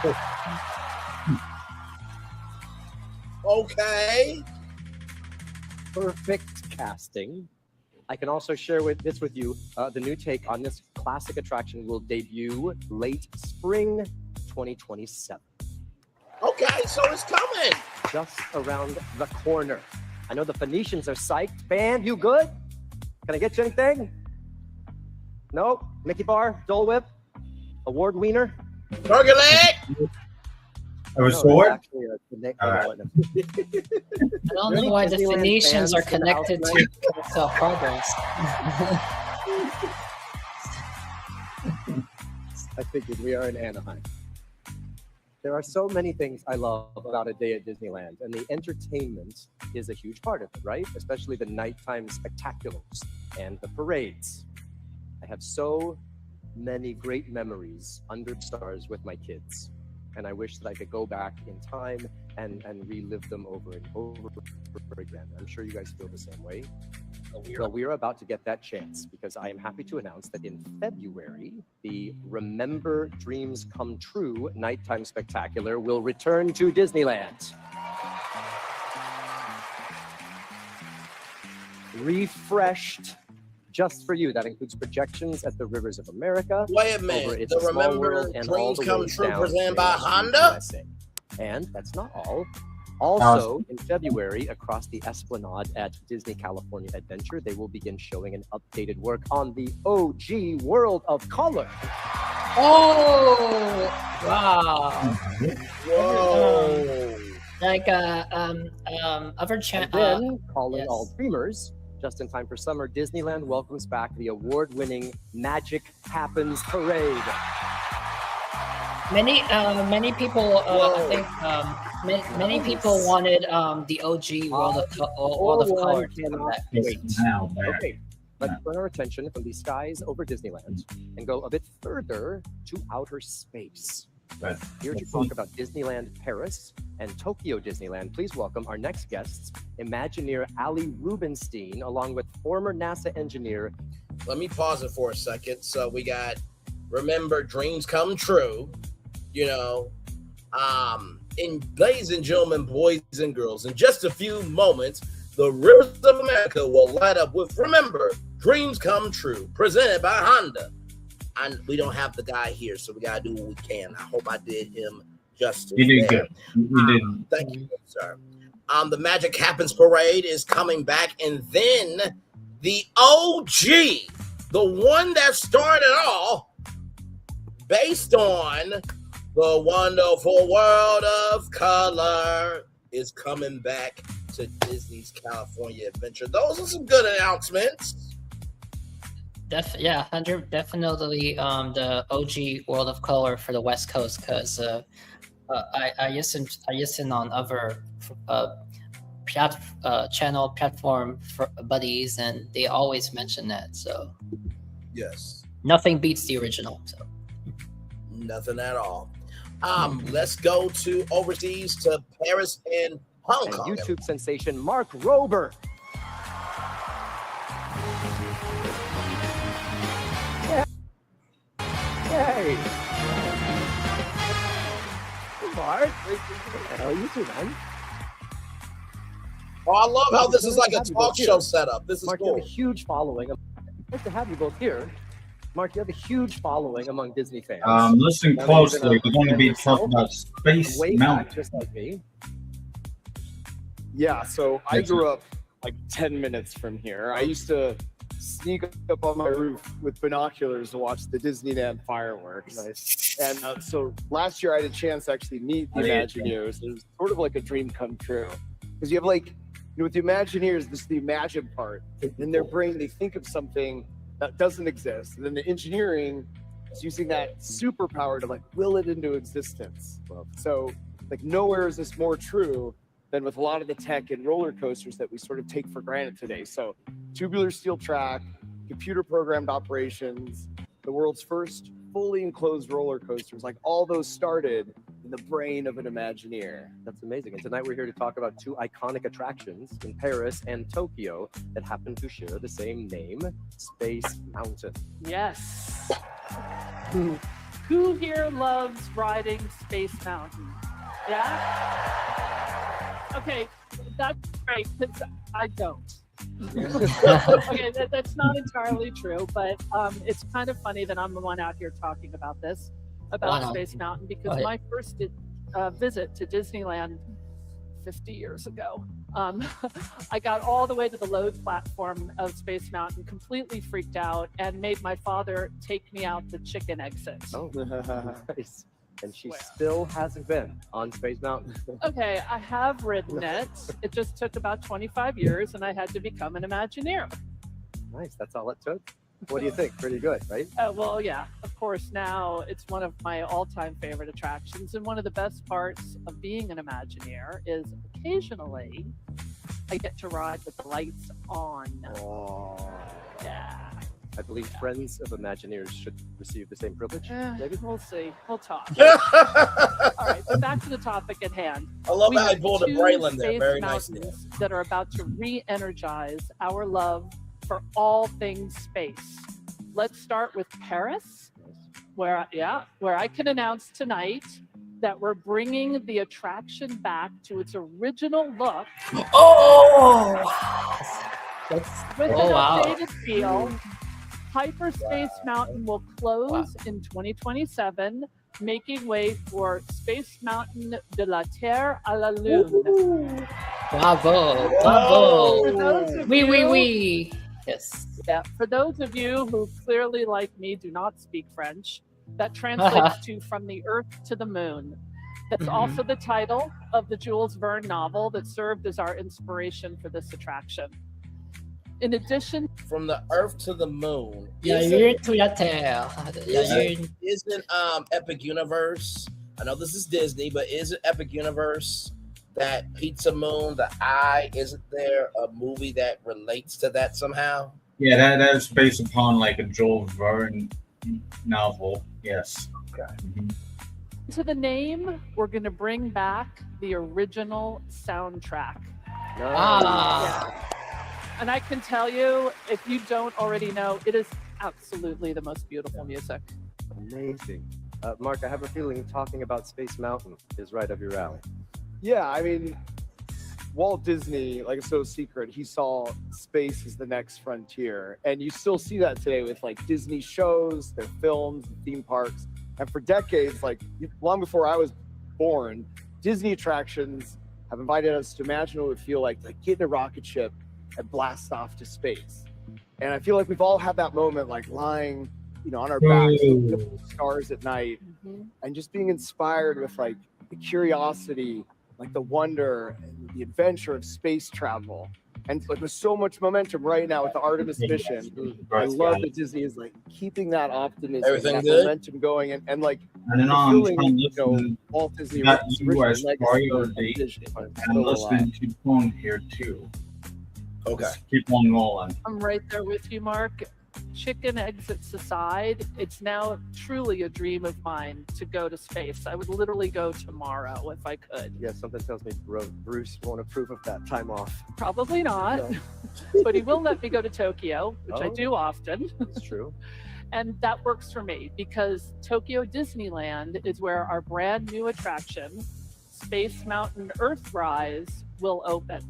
Okay. Perfect casting. I can also share this with you. The new take on this classic attraction will debut late spring 2027. Okay, so it's coming. Just around the corner. I know the Phoenicians are psyched. Band, you good? Can I get you anything? No? Mickey bar? Dole Whip? Award wiener? Burger leg? It was No, sword? it's actually a I don't know why the Phoenicians are connected to carousel progress. I figured we are in Anaheim. There are so many things I love about a day at Disneyland, and the entertainment is a huge part of it, right? Especially the nighttime spectaculars and the parades. I have so many great memories under stars with my kids, and I wish that I could go back in time and relive them over and over again. I'm sure you guys feel the same way. Well, we are about to get that chance because I am happy to announce that in February, the Remember Dreams Come True Nighttime Spectacular will return to Disneyland. Refreshed just for you. That includes projections at the Rivers of America. Wait a minute. It's The a Small Remember World, and all Dreams the Come way True down presented to by Main Street, Honda? USA. And that's not all. Also, in February, across the Esplanade at Disney California Adventure, they will begin showing an updated work on the OG World of Color. Oh, wow. Whoa. Like other channel. Then, calling all dreamers, just in time for summer, Disneyland welcomes back the award-winning Magic Happens Parade. Many people, I think, many people wanted the OG World of Color to come back. Okay, let's turn our attention from the skies over Disneyland and go a bit further to outer space. Here to talk about Disneyland Paris and Tokyo Disneyland, please welcome our next guests, Imagineer Ali Rubenstein, along with former NASA engineer. Let me pause it for a second. So we got Remember Dreams Come True, you know, and ladies and gentlemen, boys and girls, in just a few moments, the Rivers of America will light up with Remember Dreams Come True, presented by Honda. And we don't have the guy here, so we gotta do what we can. I hope I did him justice. You did good. You did. Thank you, sir. The Magic Happens Parade is coming back, and then the OG, the one that started all, based on the wonderful world of color, is coming back to Disney's California Adventure. Those are some good announcements. Definitely the OG World of Color for the West Coast, because I listen on other channel platform for buddies, and they always mention that. So yes, nothing beats the original. So nothing at all. Let's go to overseas to Paris and Hong Kong. And YouTube sensation Mark Rober. Hey, Mark. How you too, man? Oh, I love how this is like a talk show setup. This is Mark, cool. You have a huge following. Nice to have you both here. Mark, you have a huge following among Disney fans. Listen closely. We're going to be talking about Space Mountain. Just like me. Yeah, so I grew up like 10 minutes from here. I used to sneak up on my roof with binoculars to watch the Disneyland fireworks. Nice. And so last year I had a chance to actually meet the Imagineers. It was sort of like a dream come true. Because you have like, you know, with the Imagineers, this is the imagine part. In their brain, they think of something that doesn't exist. And then the engineering is using that superpower to like will it into existence. So like nowhere is this more true than with a lot of the tech and roller coasters that we sort of take for granted today. So tubular steel track, computer programmed operations, the world's first fully enclosed roller coasters, like all those started in the brain of an Imagineer. That's amazing. And tonight we're here to talk about two iconic attractions in Paris and Tokyo that happen to share the same name, Space Mountain. Yes. Who here loves riding Space Mountain? Yeah? Okay, that's great, because I don't. Okay, that's not entirely true, but it's kind of funny that I'm the one out here talking about this, about Space Mountain, because my first visit to Disneyland 50 years ago, I got all the way to the load platform of Space Mountain, completely freaked out, and made my father take me out the chicken exit. Oh, nice. and she still hasn't been on Space Mountain. Okay, I have ridden it. It just took about 25 years, and I had to become an Imagineer. Nice, that's all it took. What do you think? Pretty good, right? Well, yeah, of course, now it's one of my all-time favorite attractions, and one of the best parts of being an Imagineer is occasionally I get to ride with the lights on. Oh. Yeah. I believe friends of Imagineers should receive the same privilege. Maybe We'll see. We'll talk. All right, but back to the topic at hand. I love We how he have pulled a 2 Braylon there. space Very nice. mountains that are about to re-energize our love for all things space. Let's start with Paris, where I can announce tonight that we're bringing the attraction back to its original look. With an updated feel. Hyperspace Mountain will close in 2027, making way for Space Mountain de la Terre à la Lune. Bravo, For those bravo. of Oui, oui, you- oui. Yes. Yeah, for those of you who clearly, like me, do not speak French, that translates to From the Earth to the Moon. That's also the title of the Jules Verne novel that served as our inspiration for this attraction. In addition, From the Earth to the Moon. La Lune to la Terre. La Lune. Isn't Epic Universe? I know this is Disney, but isn't Epic Universe that Pizza Moon, the Eye? Isn't there a movie that relates to that somehow? Yeah, that is based upon like a Jules Verne novel. Yes. Okay. to the name, we're going to bring back the original soundtrack. Ah. Yeah. And I can tell you, if you don't already know, it is absolutely the most beautiful music. Amazing. Mark, I have a feeling talking about Space Mountain is right up your alley. Yeah, I mean, Walt Disney, like it's no secret, he saw space as the next frontier. And you still see that today with like Disney shows, their films, theme parks. And for decades, like long before I was born, Disney attractions have invited us to imagine what it would feel like to get in a rocket ship and blast off to space. And I feel like we've all had that moment, like lying, you know, on our backs, looking up at the stars at night, and just being inspired with like the curiosity, like the wonder, and the adventure of space travel. And like with so much momentum right now with the Artemis mission, I love that Disney is like keeping that optimism, Everything that good? momentum going, and like And then I'm fulfilling, trying to you know, listen Walt Disney not original you as legacy priority, of Disney. and Still alive. listening to Tone here too. Okay. Just keep on rolling. I'm right there with you, Mark. Chicken exits aside, it's now truly a dream of mine to go to space. I would literally go tomorrow if I could. Yeah, something tells me Bruce won't approve of that time off. Probably not, but he will let me go to Tokyo, which I Oh. do often. That's true. And that works for me because Tokyo Disneyland is where our brand new attraction, Space Mountain Earthrise, will open.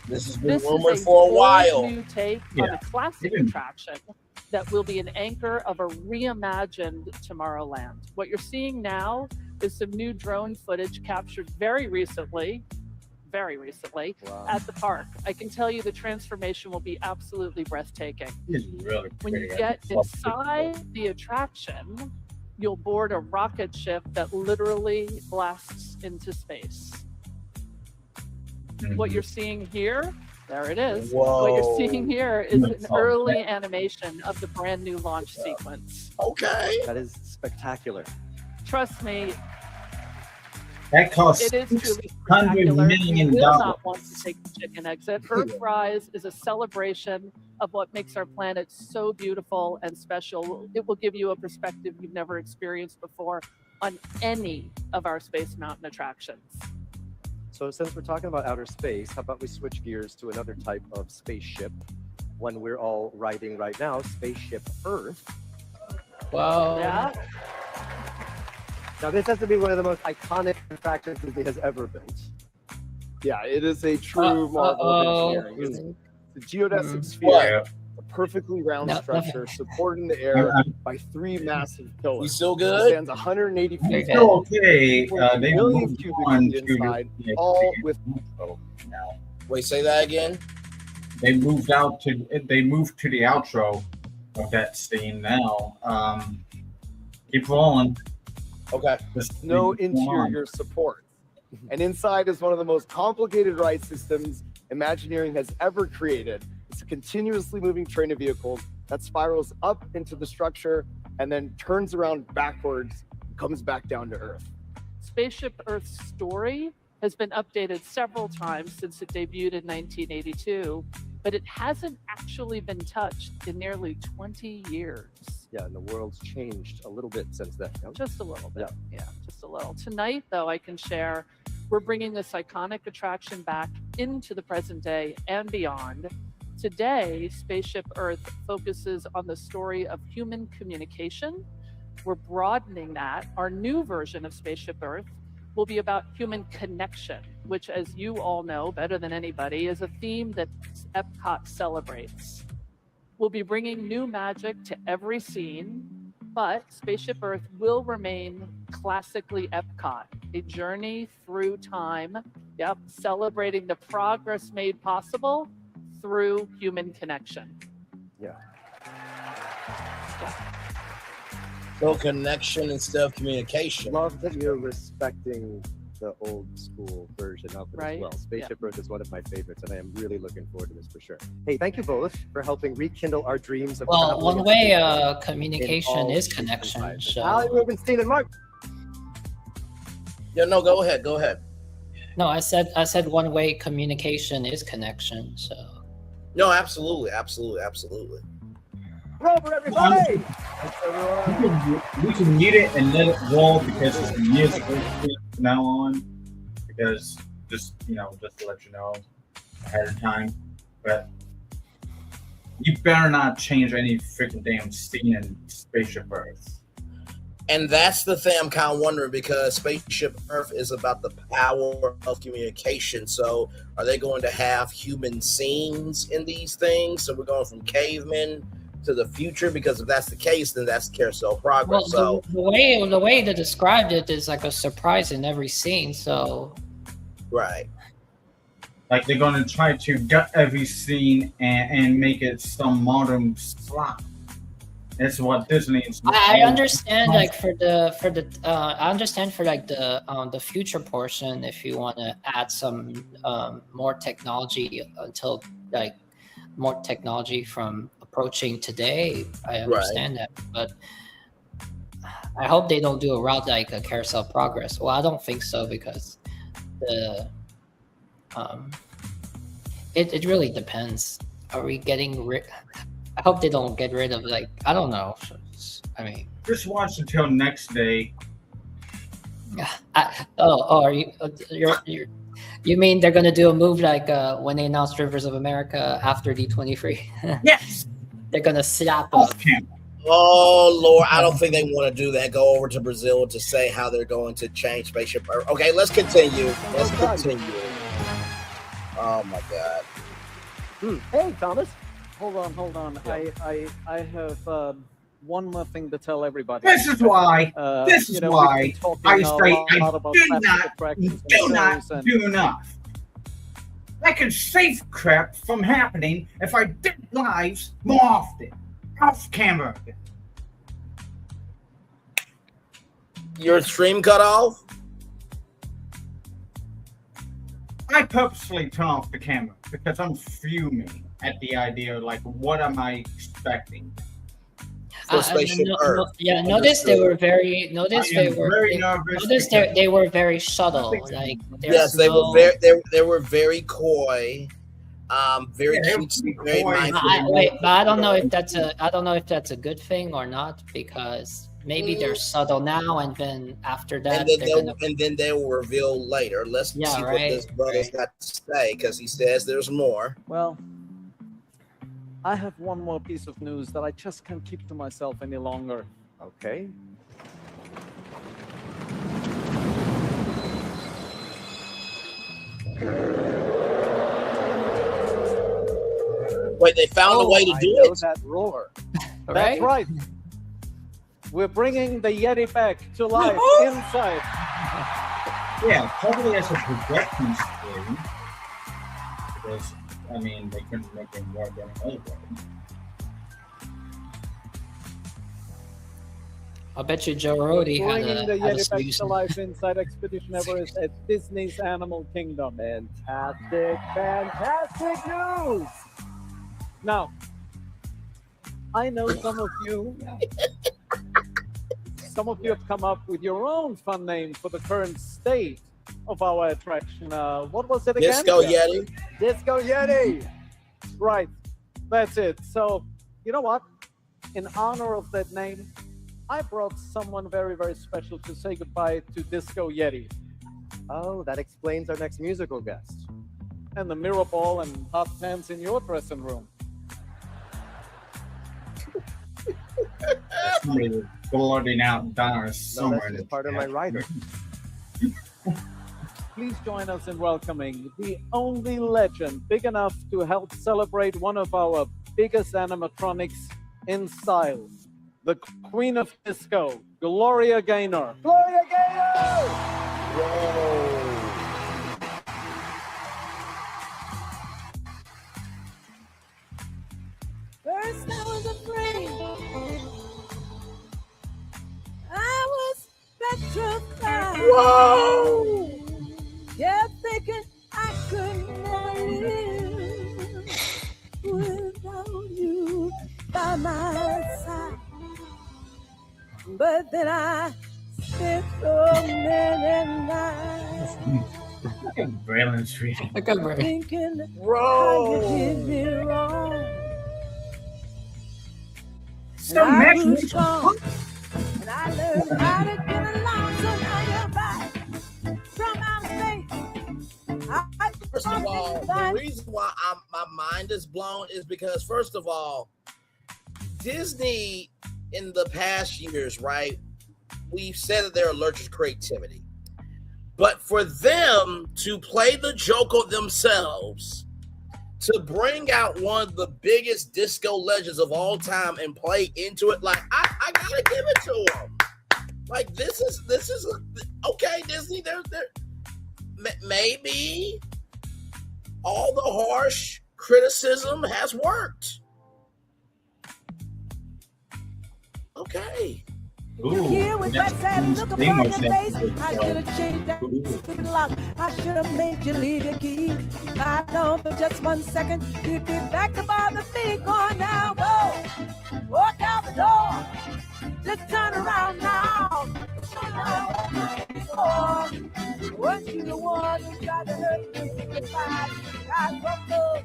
This has been This rumored is a for a bold while. new take on a classic attraction that will be an anchor of a reimagined Tomorrowland. What you're seeing now is some new drone footage captured very recently at the park. I can tell you the transformation will be absolutely breathtaking. It's really When you pretty. get I love it. inside the attraction, you'll board a rocket ship that literally blasts into space. What you're seeing here, there it is. What you're seeing here is an early animation of the brand new launch sequence. Okay. That is spectacular. Trust me, That costs it is truly $600 spectacular. million. You will not want to take the chicken exit. Earthrise is a celebration of what makes our planet so beautiful and special. It will give you a perspective you've never experienced before on any of our Space Mountain attractions. So since we're talking about outer space, how about we switch gears to another type of spaceship, one we're all riding right now, Spaceship Earth. Wow. Yeah. Now this has to be one of the most iconic attractions Disney has ever built. Yeah, it is a true marvel of engineering. It's a geodesic sphere, Yeah. a perfectly round No, structure supported in the air by three massive pillars. You still It good? stands 180 feet Okay. Still okay. They million moved cubic on feet to inside, the all with outro now. Wait, say that again. They moved out to. They moved to the outro of that scene now. Keep rolling. Okay. No interior support. And inside is one of the most complicated ride systems Imagineering has ever created. It's a continuously moving train of vehicles that spirals up into the structure and then turns around backwards and comes back down to Earth. Spaceship Earth's story has been updated several times since it debuted in 1982, but it hasn't actually been touched in nearly 20 years. Yeah, and the world's changed a little bit since then. No? Just a little bit. Yeah, just a little. Tonight, though, I can share we're bringing this iconic attraction back into the present day and beyond. Today, Spaceship Earth focuses on the story of human communication. We're broadening that. Our new version of Spaceship Earth will be about human connection, which, as you all know better than anybody, is a theme that Epcot celebrates. We'll be bringing new magic to every scene, but Spaceship Earth will remain classically Epcot, a journey through time, celebrating the progress made possible through human connection. Yeah. So connection instead of communication. Love that you're respecting the old school version of it as well. Spaceship Earth is one of my favorites, and I am really looking forward to this for sure. Hey, thank you both for helping rekindle our dreams of well, one way communication is connection. So. Ali Rubenstein and Mark. Yeah, no, go ahead. Go ahead. No, I said one way communication is connection. So. No, absolutely, absolutely, absolutely. Rover, everybody! We can mute it and let it roll because it's a musical from now on. Because just to let you know ahead of time. But you better not change any freaking damn scene in Spaceship Earth. And that's the thing I'm kind of wondering, because Spaceship Earth is about the power of communication. So are they going to have human scenes in these things? So we're going from cavemen to the future, because if that's the case, then that's carousel progress. Well, the way they described it is like a surprise in every scene. So, right, like they're going to try to gut every scene and make it some modern slot. That's what Disney is. I understand, like for the future portion, if you want to add some more technology until like more technology from approaching today, I understand that, but I hope they don't do a route like a carousel progress. Well, I don't think so, because the it really depends. Are we getting rid? I hope they don't get rid of, like, I don't know. I mean, just watch until next day. Are you mean they're gonna do a move like when they announced Rivers of America after D23? Yes. They're gonna slap up. Oh Lord, I don't think they want to do that. Go over to Brazil to say how they're going to change Spaceship Earth. Okay, let's continue. Let's continue. Oh my God. Hey, Thomas. Hold on. Yeah. I have one more thing to tell everybody. This is why. This is why I say I do not. That could save crap from happening if I did lives more often, off camera. Your stream cut off? I purposely turn off the camera because I'm fuming at the idea, like, what am I expecting? Notice they were very. Notice they were very subtle. Like, yes, they were very coy, very cutesy, very mindful. But I don't know if that's a good thing or not, because maybe they're subtle now, and then after that, and then they will reveal later. Let's see what this brother's got to say, because he says there's more. Well, I have one more piece of news that I just can't keep to myself any longer. Okay. Wait, they found a way to do it? That roar. That's right. We're bringing the Yeti back to life inside. Yeah, probably as a projection screen. Because, I mean, they couldn't make it work any other way. I bet you Joe Rody had Bringing the a Yeti back to solution. life inside Expedition Everest at Disney's Animal Kingdom. Fantastic news! Now, I know some of you have come up with your own fun name for the current state of our attraction. What was it again? Disco Yeti. Disco Yeti. Right. That's it. So, you know what? In honor of that name, I brought someone very, very special to say goodbye to Disco Yeti. Oh, that explains our next musical guest. And the mirror ball and hot pants in your dressing room. Blotting out Donna somewhere. That's just part of my rider. Please join us in welcoming the only legend big enough to help celebrate one of our biggest animatronics in style, the Queen of Disco, Gloria Gaynor. Gloria Gaynor! Whoa. First I was afraid. I was petrified. Whoa! Kept thinking I could never live without you by my side. But then I spent so many nights Braylon Street. thinking how you did me wrong. So And I much grew more. strong, and I learned how to get along. So now you're back from outer space. First of all, the reason why my mind is blown is because, first of all, Disney in the past years, right, we've said that they're allergic to creativity. But for them to play the joke on themselves, to bring out one of the biggest disco legends of all time and play into it, like, I gotta give it to them. Like, this is okay, Disney, they're maybe all the harsh criticism has worked. Okay. Here with that sad look upon your face, I should have changed that stupid lock. I should have made you leave your key. I know for just 1 second, you'd be back to bother me. Go on now, go. Walk out the door. Just turn around now. Weren't you the one who tried to hurt me? Goodbye. God from love.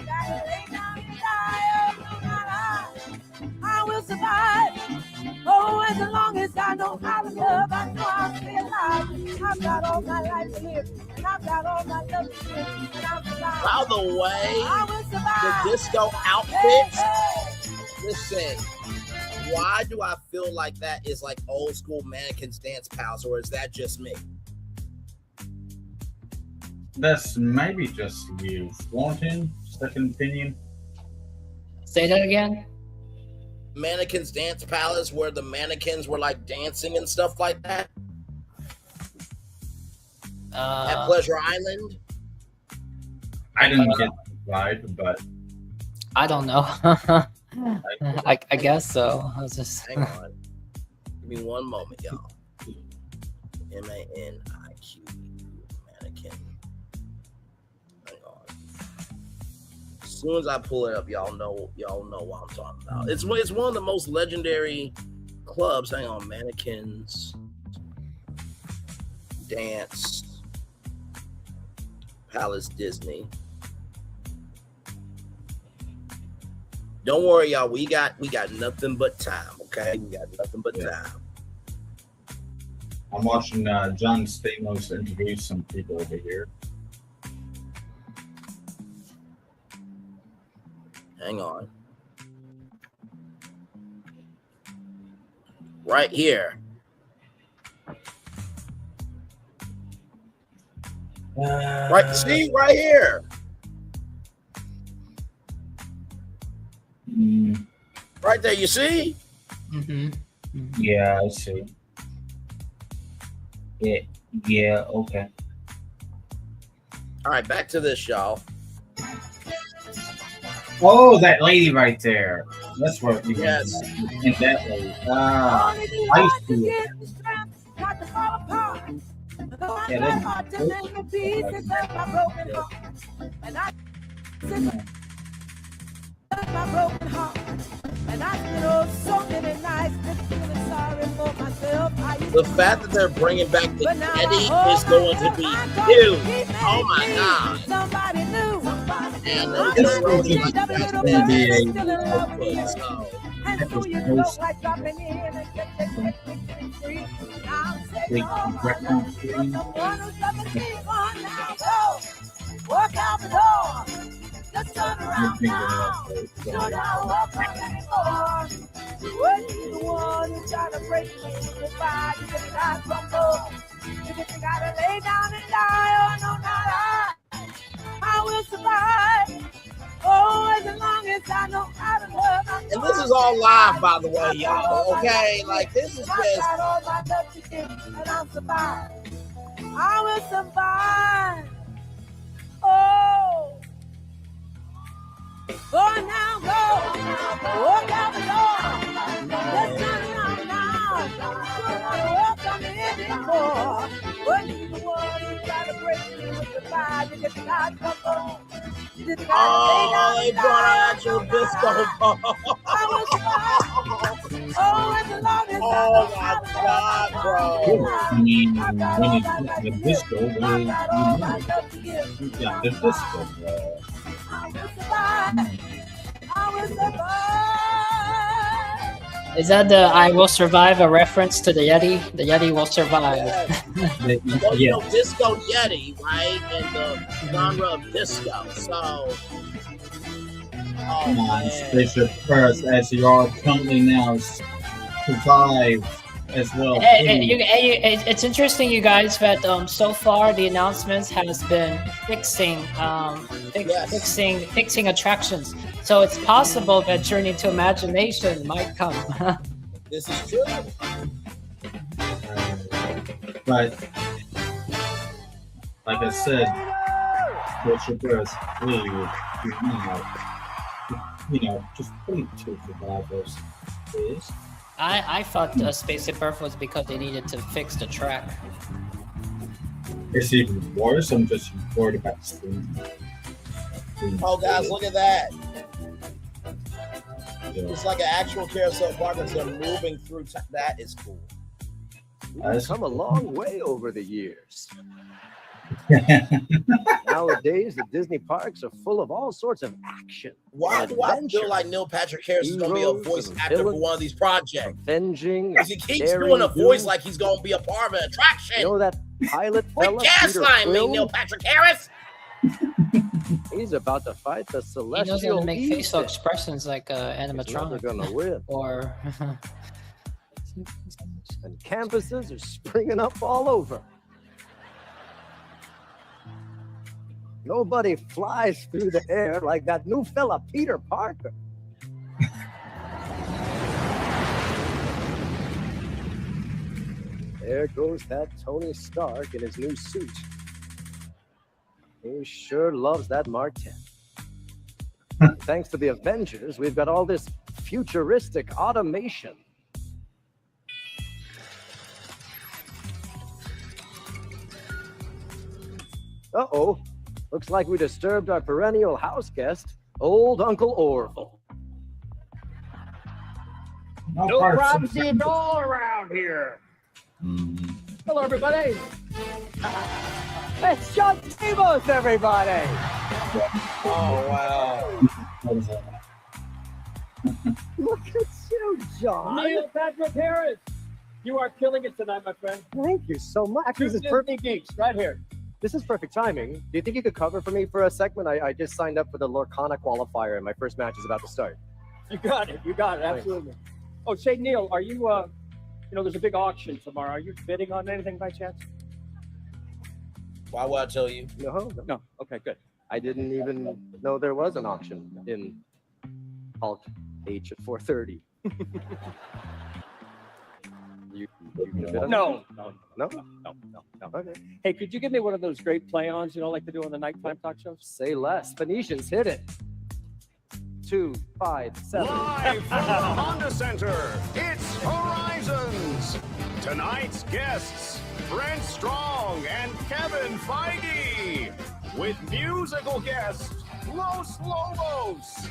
Gotta lay down and die. I will survive. Oh, as long as I know how to love, I know I'll stay alive. I've got all my life to live, and I've got all my love to live, and I'll survive. By the way, I will survive. the disco outfits, listen, why do I feel like that is like old school mannequins dance pals, or is that just me? That's maybe just you. Wanting second opinion. Say that again. Mannequins dance palace where the mannequins were like dancing and stuff like that at Pleasure Island. I didn't get the vibe, but I don't know. I guess so. I was just hang on. Give me one moment, y'all. MANIQ mannequin. Hang on. As soon as I pull it up, y'all know what I'm talking about. It's one of the most legendary clubs. Hang on, mannequins dance Palace Disney. Don't worry, y'all. We got nothing but time. Okay, we got nothing but time. I'm watching John Stamos interview some people over here. Hang on. Right here. Right, see, right here. Right there, you see? Mm-hmm. Yeah, I see. Yeah, okay. All right, back to this, y'all. Oh, that lady right there. That's what you Yes. in that way. I used to. Yeah, my broken heart. And I spent so many nights feeling sorry for myself. The fact that they're bringing back the Eddie is going to be huge. Oh my God. Somebody new. And it's going to be a and so you don't like dropping in and get free. I'll say, someone who's got the key on now. Go. Walk out the door. Just turn around now. Should I walk out anymore? When you're the one who's trying to break me goodbye, you get not crumble. You get you gotta lay down and die. Oh, no, not I will survive. Oh, as long as I know how to love. And this is all live, by the way, y'all. Okay, like this is just. And I'll survive. I will survive. Oh. Go now, go. Walk out the door. Let's turn around now. Don't want to welcome me anymore. When you're the one who tried to break me with the fire, you get the God come home. Oh, they brought out actual disco ball. Oh, as long as oh my God, bro. I mean, when you put the disco, you got the disco ball. Is that the "I Will Survive" a reference to the Yeti? The Yeti will survive. Well, you know, disco Yeti, right? In the genre of disco. So, Come on, Spaceship Earth, as you are currently now survive as well. It's interesting, you guys, that so far the announcements has been fixing attractions. So it's possible that Journey to Imagination might come. This is true. But like I said, Spaceship Earth really, just putting two survivors is. I thought Spaceship Earth was because they needed to fix the track. It's even worse. I'm just worried about the screen. Oh, guys, look at that. It's like an actual carousel park as they're moving through. That is cool. We've come a long way over the years. Nowadays, the Disney parks are full of all sorts of action. Why do I feel like Neil Patrick Harris is going to be a voice actor for one of these projects? Avenging, because he keeps doing a voice like he's going to be a part of an attraction. You know that pilot fella, gaslighting me, Neil Patrick Harris. He's about to fight the celestial. He knows how to make facial expressions like animatronic. He's never gonna win. Or and campuses are springing up all over. Nobody flies through the air like that new fella, Peter Parker. There goes that Tony Stark in his new suit. He sure loves that Mark 10. Thanks to the Avengers, we've got all this futuristic automation. Uh-oh. Looks like we disturbed our perennial house guest, old Uncle Orville. No privacy at all around here. Hello, everybody. It's John Stamos, everybody. Oh, wow. Look at you, John. Neil Patrick Harris. You are killing it tonight, my friend. Thank you so much. Actually, this is perfect geeks right here. This is perfect timing. Do you think you could cover for me for a segment? I just signed up for the Lorcana qualifier, and my first match is about to start. You got it. Absolutely. Oh, say, Neil, are you, there's a big auction tomorrow. Are you bidding on anything by chance? Why would I tell you? No. Okay, good. I didn't even know there was an auction in Hulk H at 4:30. No. Okay. Hey, could you give me one of those great play-ons, like they do on the nighttime talk shows? Say less. Phoenicians hit it. 257. Live from the Honda Center, it's Horizons. Tonight's guests, Brent Strong and Kevin Feige, with musical guest, Los Lobos.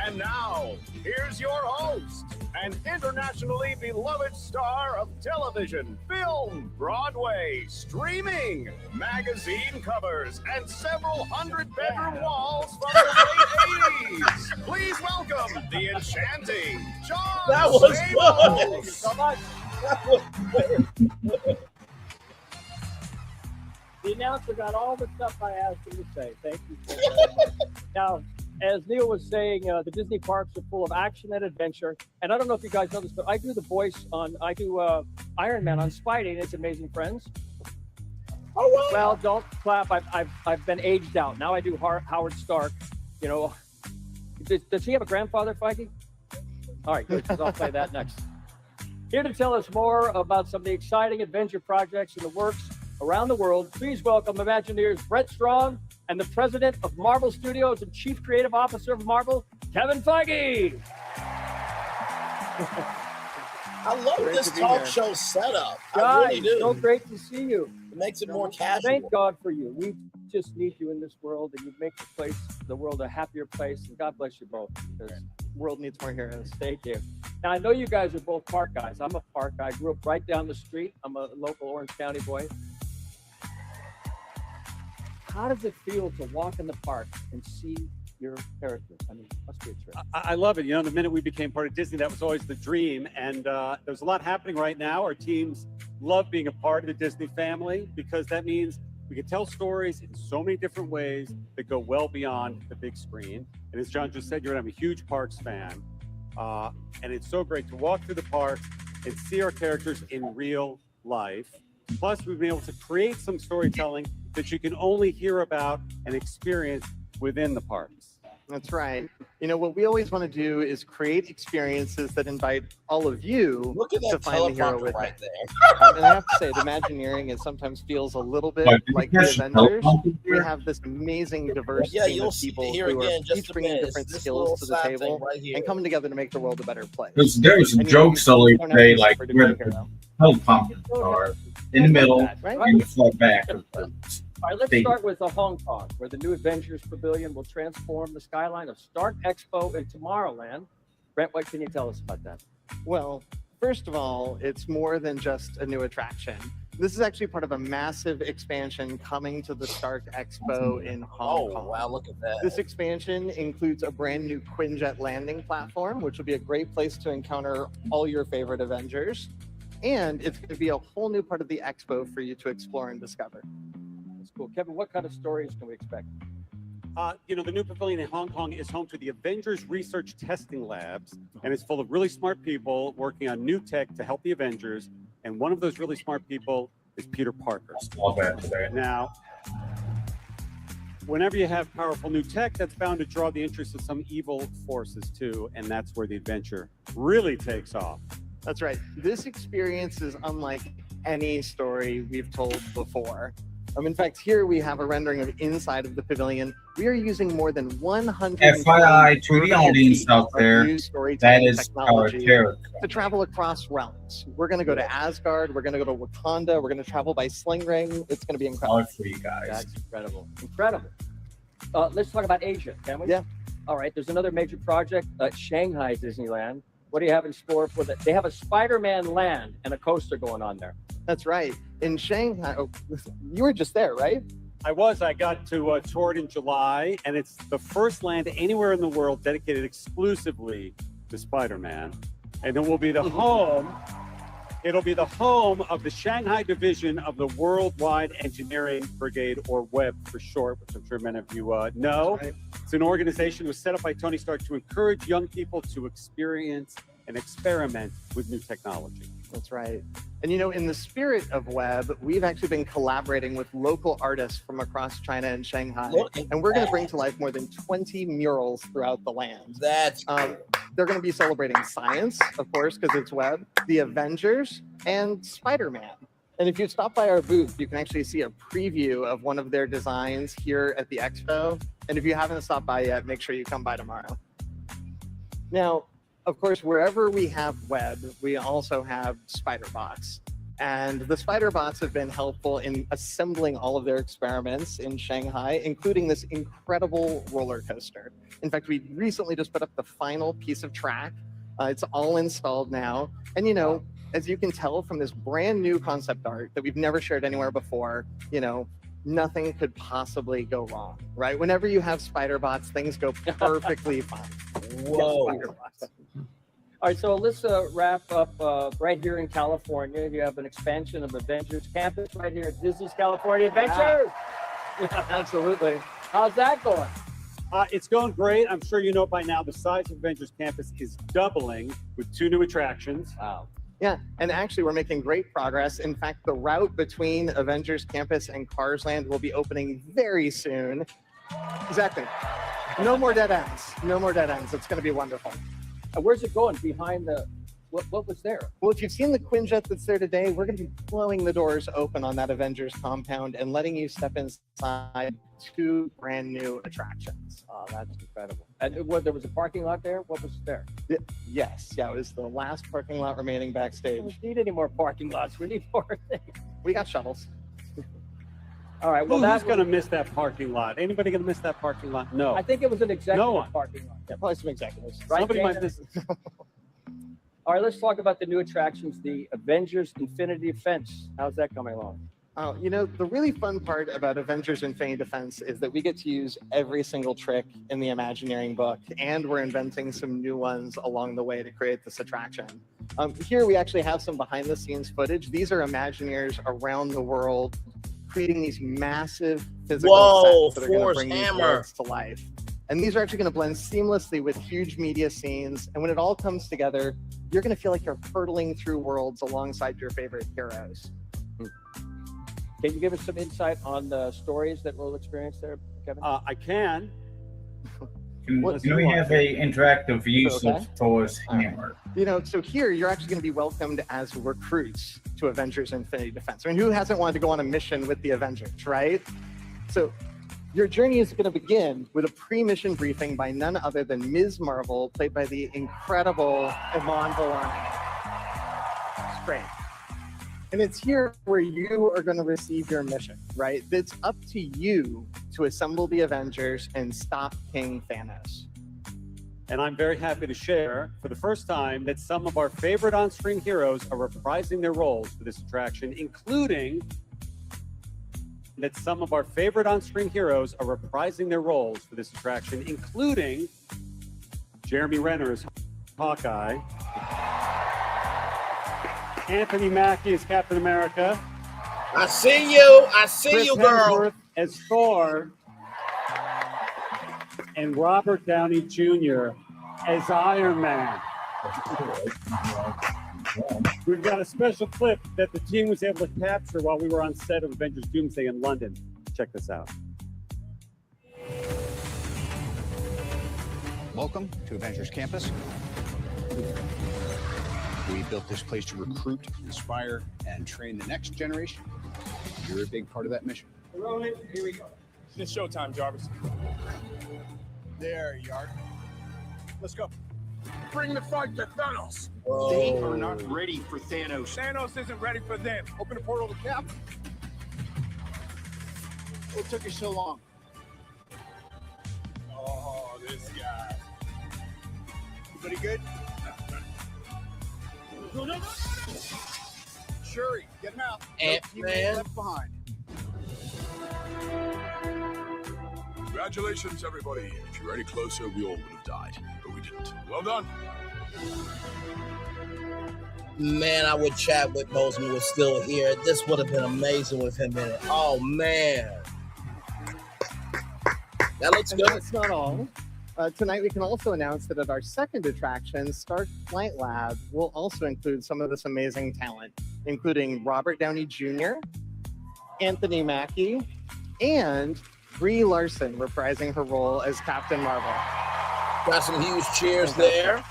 And now, here's your host, an internationally beloved star of television, film, Broadway, streaming, magazine covers, and several hundred-bedroom walls from the late 80s. Please welcome the enchanting John That was Stamos. good. Thank you so much. That was good. The announcer got all the stuff I asked him to say. Thank you so very much. Now, as Neil was saying, the Disney parks are full of action and adventure. And I don't know if you guys know this, but I do the voice I do Iron Man on Spidey and It's Amazing Friends. Oh, wow. Well, don't clap. I've been aged out. Now I do Howard Stark. You know, does he have a grandfather, Feige? All right, good, 'cause I'll play that next. Here to tell us more about some of the exciting adventure projects in the works around the world, please welcome Imagineers Brent Strong and the president of Marvel Studios and chief creative officer of Marvel, Kevin Feige. I love Great this to be talk here. show setup. I Guys, really do. so great to see you. It makes it more casual. Thank God for you. We just need you in this world, and you make the world a happier place. And God bless you both, because the world needs more heroes. Thank you. Now, I know you guys are both park guys. I'm a park guy. I grew up right down the street. I'm a local Orange County boy. How does it feel to walk in the park and see your characters? I mean, it must be a trip. I love it. You know, the minute we became part of Disney, that was always the dream. And there's a lot happening right now. Our teams love being a part of the Disney family because that means we can tell stories in so many different ways that go well beyond the big screen. And as John just said, I'm a huge parks fan. And it's so great to walk through the parks and see our characters in real life. Plus, we've been able to create some storytelling that you can only hear about and experience within the parks. That's right. You know, what we always want to do is create experiences that invite all of you Look at to that find the hero teleprompter with right me. there. And I have to say, the Imagineering sometimes feels a little bit Like, like yes, the Avengers. teleprompter. We have this amazing, diverse Yeah, team you'll of see people here who again are in just each a bringing minute. different This skills to the little side table thing right here. and coming together to make the world a better place. There's And you jokes don't always have to say be like super to where be a the hero. teleprompters are in the middle and the far back. All right, let's Thank start with Hong Kong, where the new Avengers Pavilion will transform the skyline of Stark Expo in Tomorrowland. Brent, what can you tell us about that? Well, first of all, it's more than just a new attraction. This is actually part of a massive expansion coming to the Stark Expo in Hong Kong. Wow, look at that. This expansion includes a brand new Quinjet landing platform, which will be a great place to encounter all your favorite Avengers. And it's going to be a whole new part of the expo for you to explore and discover. That's cool. Kevin, what kind of stories can we expect? The new pavilion in Hong Kong is home to the Avengers Research Testing Labs, and it's full of really smart people working on new tech to help the Avengers. And one of those really smart people is Peter Parker. Now, whenever you have powerful new tech, that's bound to draw the interest of some evil forces too, and that's where the adventure really takes off. That's right. This experience is unlike any story we've told before. In fact, here we have a rendering of inside of the pavilion. We are using more than 100 FYI to the audience out there, that is our character. to travel across realms. We're going to go to Asgard. We're going to go to Wakanda. We're going to travel by Sling Ring. It's going to be incredible. All for you guys. That's incredible. Incredible. Let's talk about Asia, can we? Yeah. All right. There's another major project at Shanghai Disneyland. What do you have in store for that? They have a Spider-Man land and a coaster going on there. That's right. In Shanghai, you were just there, right? I was. I got to tour it in July, and it's the first land anywhere in the world dedicated exclusively to Spider-Man. And it will be the home. It'll be the home of the Shanghai division of the Worldwide Engineering Brigade, or WEB for short, which I'm sure many of you know. Right. It's an organization that was set up by Tony Stark to encourage young people to experience and experiment with new technology. That's right. And in the spirit of Web, we've actually been collaborating with local artists from across China and Shanghai. And we're going to bring to life more than 20 murals throughout the land. That's cool. They're going to be celebrating science, of course, because it's Web, the Avengers, and Spider-Man. And if you stop by our booth, you can actually see a preview of one of their designs here at the expo. And if you haven't stopped by yet, make sure you come by tomorrow. Now, of course, wherever we have web, we also have spider bots. And the spider bots have been helpful in assembling all of their experiments in Shanghai, including this incredible roller coaster. In fact, we recently just put up the final piece of track. It's all installed now. And, you know, as you can tell from this brand new concept art that we've never shared anywhere before, you know, nothing could possibly go wrong, right? Whenever you have spider bots, things go perfectly fine. Whoa. Yes, spider bots. All right, so let's wrap up right here in California. You have an expansion of Avengers Campus right here at Disney's California Adventure. Absolutely. How's that going? It's going great. I'm sure you know by now the size of Avengers Campus is doubling with 2 new attractions. Wow. Yeah, and actually we're making great progress. In fact, the route between Avengers Campus and Cars Land will be opening very soon. Exactly. No more dead ends. No more dead ends. It's going to be wonderful. Where's it going? Behind the, what was there? Well, if you've seen the Quinjet that's there today, we're going to be blowing the doors open on that Avengers compound and letting you step inside 2 brand new attractions. Oh, that's incredible. And there was a parking lot there? What was there? Yes, yeah, it was the last parking lot remaining backstage. We don't need any more parking lots. We need more things. We got shuttles. All right, well, who's going to miss that parking lot? Anybody going to miss that parking lot? No. I think it was an executive No one. parking lot. Yeah, probably some executives. Right, Somebody Dana? might miss it. All right, let's talk about the new attractions, the Avengers Infinity Fence. How's that coming along? Oh, you know, the really fun part about Avengers Infinity Defense is that we get to use every single trick in the Imagineering book, and we're inventing some new ones along the way to create this attraction. Here we actually have some behind-the-scenes footage. These are Imagineers around the world creating these massive physical sets that are going to bring these worlds to life. And these are actually going to blend seamlessly with huge media scenes. And when it all comes together, you're going to feel like you're hurtling through worlds alongside your favorite heroes. Can you give us some insight on the stories that we'll experience there, Kevin? I can. Can we have a interactive use of Thor's hammer? You know, so here you're actually going to be welcomed as recruits to Avengers Infinity Defense. I mean, who hasn't wanted to go on a mission with the Avengers, right? So your journey is going to begin with a pre-mission briefing by none other than Ms. Marvel, played by the incredible Iman Vellani. It's great. And it's here where you are going to receive your mission, right? It's up to you to assemble the Avengers and stop King Thanos. And I'm very happy to share, for the first time, that some of our favorite on-screen heroes are reprising their roles for this attraction, including Jeremy Renner as Hawkeye, Anthony Mackie as Captain America. I see you. I see Chris you, girl. Hemsworth as Thor, and Robert Downey Jr. as Iron Man. We've got a special clip that the team was able to capture while we were on set of Avengers Doomsday in London. Check this out. Welcome to Avengers Campus. We built this place to recruit, inspire, and train the next generation. You're a big part of that mission. Rolling, here we go. It's showtime, Jarvis. There you are. Let's go. Bring the fight to Thanos. They are not ready for Thanos. Thanos isn't ready for them. Open the portal to Cap. What took you so long? Oh, this guy. Everybody good? Shuri, get him out. No teammate left behind. Congratulations, everybody. If you were any closer, we all would have died, but we didn't. Well done. Man, I would chat with Bozeman was still here. This would have been amazing with him in it. Oh, man. That looks good. That's not all. Tonight, we can also announce that at our second attraction, Stark Flight Lab will also include some of this amazing talent, including Robert Downey Jr., Anthony Mackie, and Brie Larson reprising her role as Captain Marvel. Got some huge cheers there.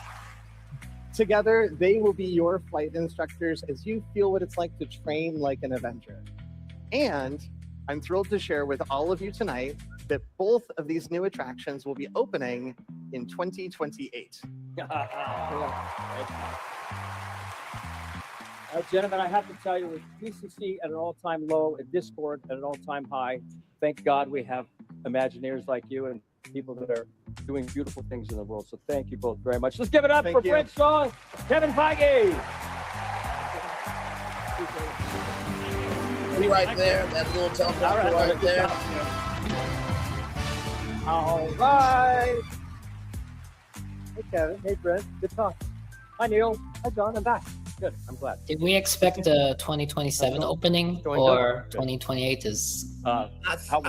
Together, they will be your flight instructors as you feel what it's like to train like an Avenger. And I'm thrilled to share with all of you tonight that both of these new attractions will be opening in 2028. Gentlemen, I have to tell you, with PCC at an all-time low and Discord at an all-time high, thank God we have Imagineers like you and people that are doing beautiful things in the world. So thank you both very much. Let's give it up for Brent Strong, Kevin Feige. Be right there. That little teleprompter right there. All right. Hey, Kevin. Hey, Brent. Good talk. Hi, Neil. Hi, John. I'm back. Good. I'm glad. Did we expect a 2027 opening or 2028 is? I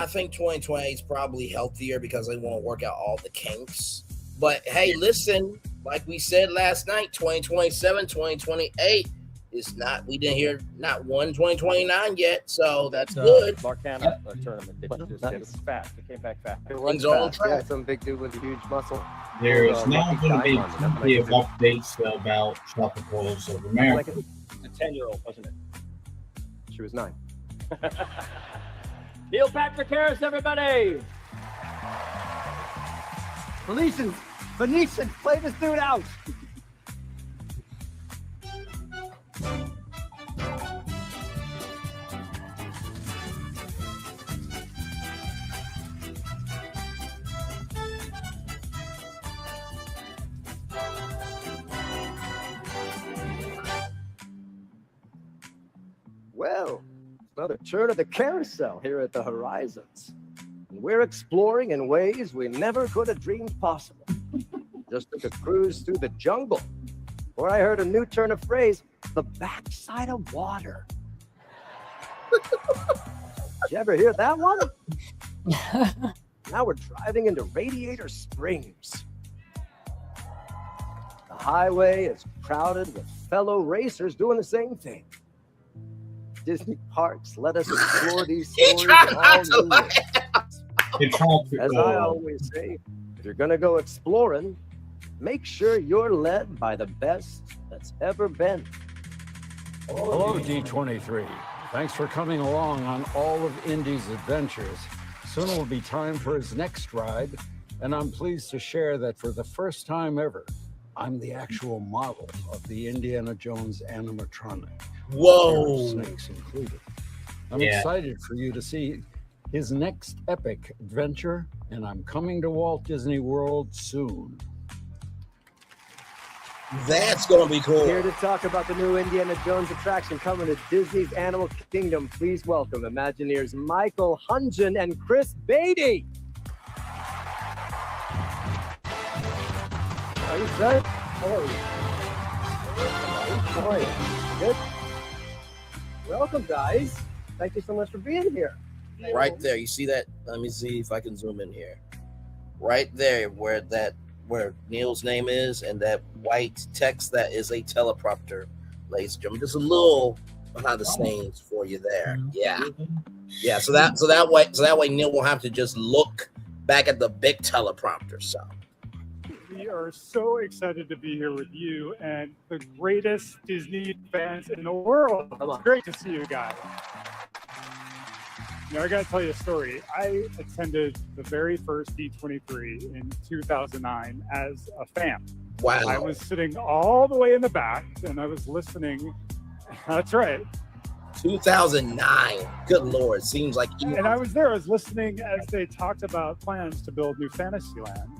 think 2028 is probably healthier because they want to work out all the kinks. But hey, listen, like we said last night, 2027, 2028 is not. We didn't hear not one 2029 yet, so that's good. Marcana tournament. It was fast. It came back fast. Things are on track. Yeah, some big dude with a huge muscle. There is now going to be plenty of updates about Tropicals of America. The 10-year-old, wasn't it? She was 9. Neil Patrick Harris, everybody. Venetians, play this dude out. Well, another turn of the carousel here at the Horizons. And we're exploring in ways we never could have dreamed possible. Just took a cruise through the jungle, where I heard a new turn of phrase, the backside of water. Did you ever hear that one? Now we're driving into Radiator Springs. The highway is crowded with fellow racers doing the same thing. Disney parks let us explore these stories in all new ways. As I always say, if you're gonna go exploring, make sure you're led by the best that's ever been. Hello, D23. Thanks for coming along on all of Indy's adventures. Soon it will be time for his next ride, and I'm pleased to share that for the first time ever, I'm the actual model of the Indiana Jones animatronic. Whoa! Snakes included. I'm excited for you to see his next epic adventure, and I'm coming to Walt Disney World soon. That's going to be cool. Here to talk about the new Indiana Jones attraction coming to Disney's Animal Kingdom, please welcome Imagineers Michael Hungen and Chris Beatty. Are you set? How are you? Good? Welcome, guys. Thank you so much for being here. Right there, you see that? Let me see if I can zoom in here. Right there, where Neil's name is, and that white text, that is a teleprompter, ladies and gentlemen. Just a little behind the scenes for you there. Yeah. So that way Neil will have to just look back at the big teleprompter. So we are so excited to be here with you and the greatest Disney fans in the world. It's great to see you guys. Now, I got to tell you a story. I attended the very first D23 in 2009 as a fan. Wow. I was sitting all the way in the back and I was listening. That's right. 2009. Good Lord. Seems like. And I was there. I was listening as they talked about plans to build New Fantasyland.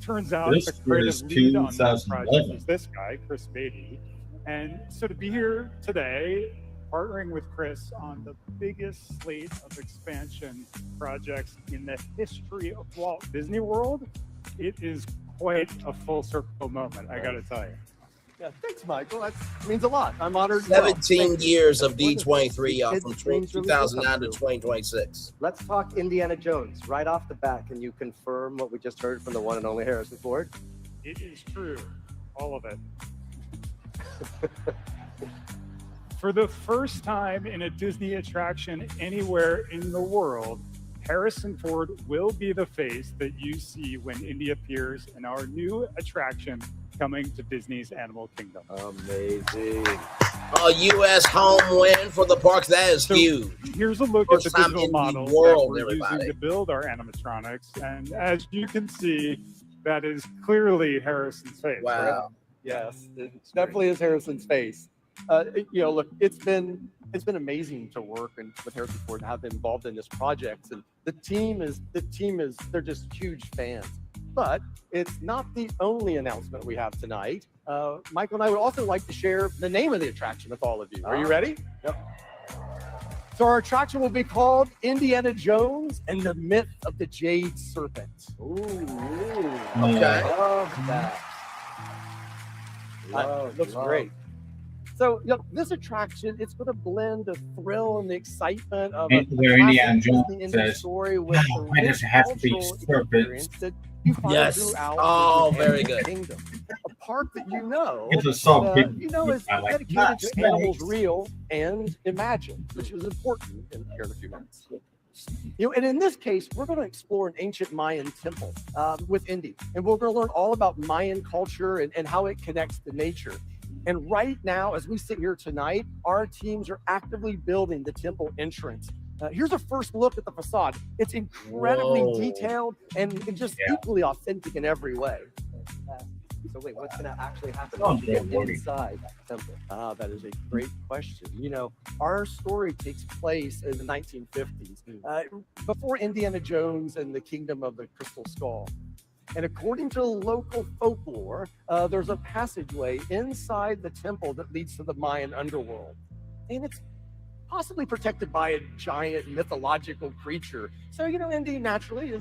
Turns out the creative lead on that project is this guy, Chris Beatty. And so to be here today, partnering with Chris on the biggest slate of expansion projects in the history of Walt Disney World, it is quite a full circle moment, I gotta tell you. Yeah, thanks, Michael. That means a lot. I'm honored. 17 years of D23 from 2009 to 2026. Let's talk Indiana Jones right off the bat. Can you confirm what we just heard from the one and only Harrison Ford? It is true, all of it. For the first time in a Disney attraction anywhere in the world, Harrison Ford will be the face that you see when Indy appears in our new attraction coming to Disney's Animal Kingdom. Amazing. A U.S. home win for the parks. That is huge. Here's a look First at the time digital in the models world, that we're using to build our animatronics. And as you can see, that is clearly Harrison's face. Wow. Right? Yes, it definitely is Harrison's face. Look, it's been amazing to work with Harrison Ford and have been involved in this project. And the team is they're just huge fans. But it's not the only announcement we have tonight. Michael and I would also like to share the name of the attraction with all of you. Are you ready? Yep. So our attraction will be called Indiana Jones and the Myth of the Jade Serpent. Ooh. Okay. Love that. Looks great. So, this attraction, it's going to blend the thrill and the excitement of a Where Indiana classic Jones Disney says, story with the why does it have to be cultural serpents? experience that you find Yes. throughout Oh, the very Animal good. Kingdom. A park that you know, It's a salt big- is I like dedicated that. to animals real and imagined, which is important here in a few minutes. And in this case, we're going to explore an ancient Mayan temple with Indy, and we're going to learn all about Mayan culture and how it connects to nature. And right now, as we sit here tonight, our teams are actively building the temple entrance. Here's a first look at the facade. It's incredibly Whoa. detailed and just equally authentic in every way. So wait, what's going to actually happen Oh, once you get good. inside the temple? That is a great question. Our story takes place in the 1950s, before Indiana Jones and the Kingdom of the Crystal Skull. And according to local folklore, there's a passageway inside the temple that leads to the Mayan underworld. And it's possibly protected by a giant mythological creature. So, Indy naturally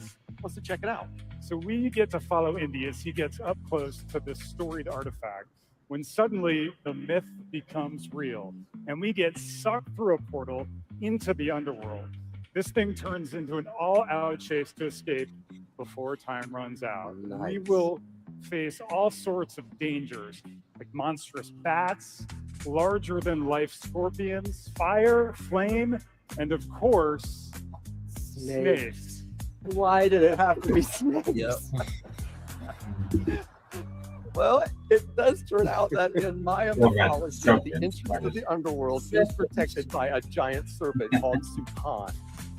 wants to check it out. So we get to follow Indy as he gets up close to this storied artifact when suddenly the myth becomes real and we get sucked through a portal into the underworld. This thing turns into an all-out chase to escape before time runs out. Nice. We will face all sorts of dangers like monstrous bats, larger than life scorpions, fire, flame, and of course, snakes. Why did it have to be snakes? Yep. Well, it does turn out that in Maya Well, mythology, that's the entrance to the underworld is protected by a giant serpent called Sukan.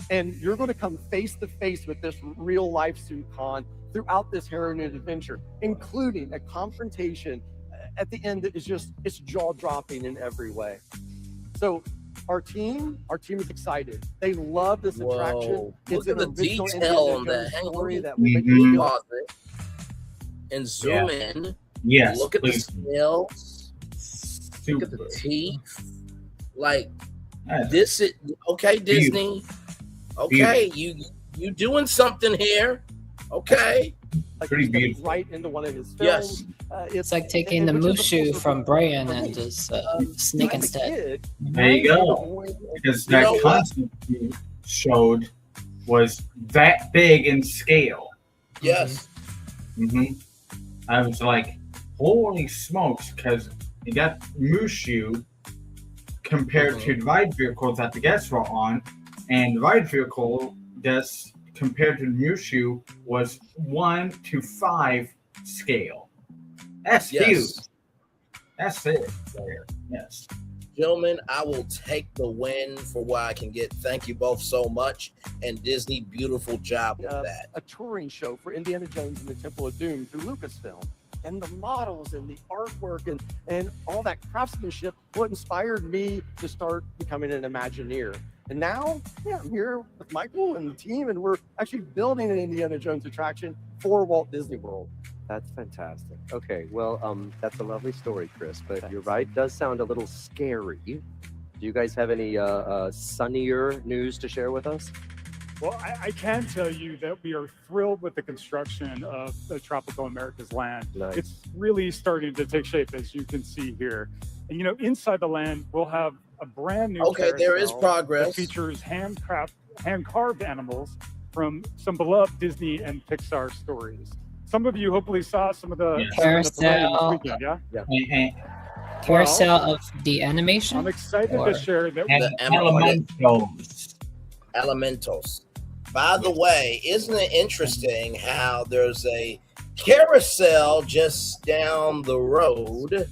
And you're going to come face to face with this real life Sukan throughout this harrowing adventure, including a confrontation at the end that is it's jaw-dropping in every way. So our team is excited. They love this attraction. Look It's at an the original detail Indiana on that. Jones Hang story on. that will make you feel Pause it. And zoom in. Yes, Look at please. the scales. Look at the teeth. Like this is okay, Disney. Okay, you doing something here. Okay. Pretty beautiful. Right into one of his films. Yes. It's like taking the Mushu from Brian and just snake instead. There you go. Because that concept you showed was that big in scale. Yes. Mm-hmm. I was like, holy smokes, because you got Mushu compared to the ride vehicles that the guests were on, and the ride vehicle that's compared to the Mushu was 1:5 scale. That's huge. That's it there. Yes. Gentlemen, I will take the win for what I can get. Thank you both so much. And Disney, beautiful job with that. A touring show for Indiana Jones and the Temple of Doom through Lucasfilm. And the models and the artwork and all that craftsmanship, what inspired me to start becoming an Imagineer. And now, I'm here with Michael and the team, and we're actually building an Indiana Jones attraction for Walt Disney World. That's fantastic. Okay, well, that's a lovely story, Chris, but your ride does sound a little scary. Do you guys have any sunnier news to share with us? Well, I can tell you that we are thrilled with the construction of the Tropical America's land. Nice. It's really starting to take shape, as you can see here. And inside the land, we'll have a brand new there is carousel progress. that features hand-carved animals from some beloved Disney and Pixar stories. Some of you hopefully saw some of the Carousel. this weekend, yeah? Carousel of the animation. I'm excited Or- to share that The Elementals. Elementals. By the way, isn't it interesting how there's a carousel just down the road?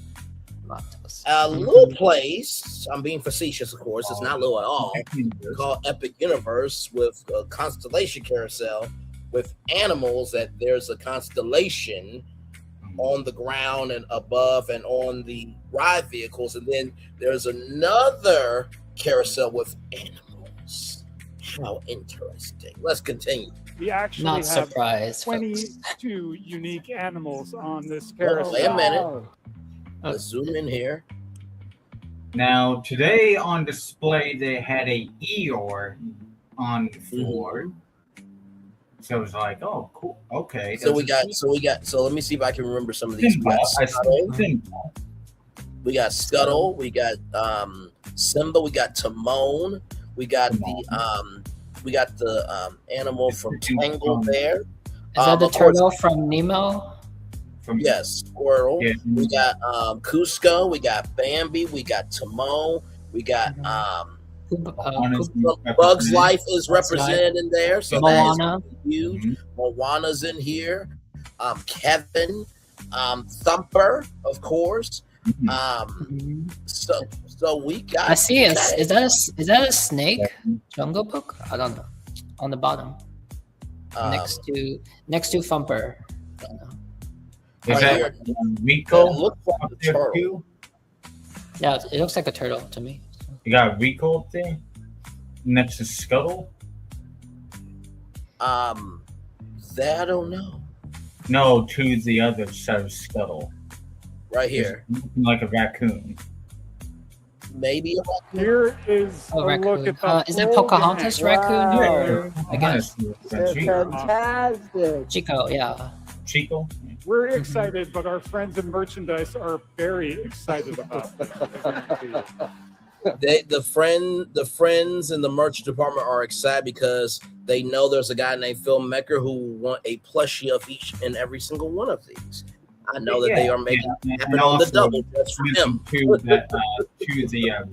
A little place, I'm being facetious, of course, it's not little at all, called Epic Universe, with a constellation carousel with animals that there's a constellation on the ground and above and on the ride vehicles. And then there's another carousel with animals. How interesting. Let's continue. We actually Not have surprised, 22 unique animals on this Oh, carousel. wait a minute. Let's zoom in here. Now, today on display, they had a Eeyore on the floor. So it was like, oh, cool. Okay. So let me see if I can remember some of these. We got Scuttle, we got Simba, we got Timon, we got the animal from Tangle there. Is that the of course, turtle from Nemo? Yes, Squirrel. Yeah. We got Cusco, we got Bambi, we got Timon, we got Bug's Life is represented in there, so Moana. that is huge. Moana's in here. Kevin, Thumper, of course. So we got. I see it. Is that a snake? Jungle Book? I don't know. On the bottom, next to Thumper. I don't know. Is that Rico? It looks like a turtle. Yeah, it looks like a turtle to me. You got Rico up there next to Scuttle. That I don't know. No, to the other side of Scuttle. Right here. It's looking like a raccoon. Maybe. Here is a look at the is that Pocahontas raccoon? Wow. I guess. That's Fantastic. Chico, yeah. Chico. We're excited, but our friends in merchandise are very excited about it. The friends in the merch department are excited because they know there's a guy named Phil Mecker who want a plushie of each and every single one of these. I know that they are making it happen on the double just for him. To the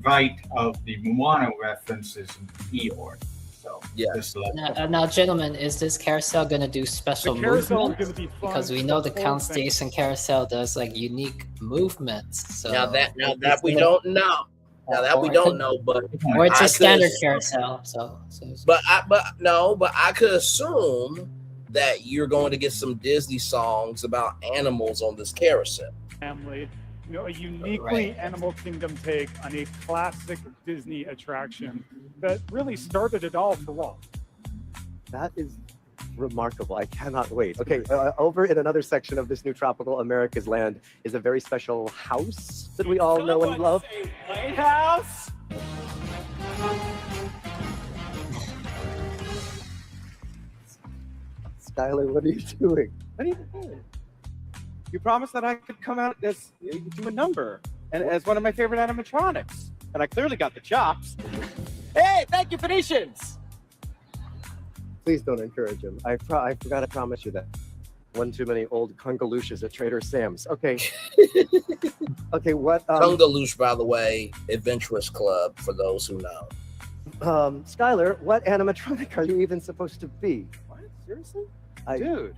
right of the Moana references Eeyore. So yeah. Now, gentlemen, is this carousel gonna do special The carousel is movements? gonna be fun Because we know the for the Count whole thing. Station carousel does like unique movements. So Now that we don't know. Now that we don't know, but or it's I a could standard assume- carousel. So But I could assume that you're going to get some Disney songs about animals on this carousel. Family, a uniquely Animal Kingdom take on a classic Disney attraction that really started it all for Walt. That is remarkable. I cannot wait. Okay, over in another section of this new tropical America's Land is a very special house that we all know and love. White House. Skylar, what are you doing? What are you doing? You promised that I could come out as do a number and as one of my favorite animatronics, and I clearly got the chops. Hey, thank you, Phoenicians. Please don't encourage him. I forgot to promise you that. One too many old congaluches at Trader Sam's. Okay. Okay, what? Congaloosh, by the way, Adventurous Club, for those who know. Skylar, what animatronic are you even supposed to be? What? Seriously? Dude,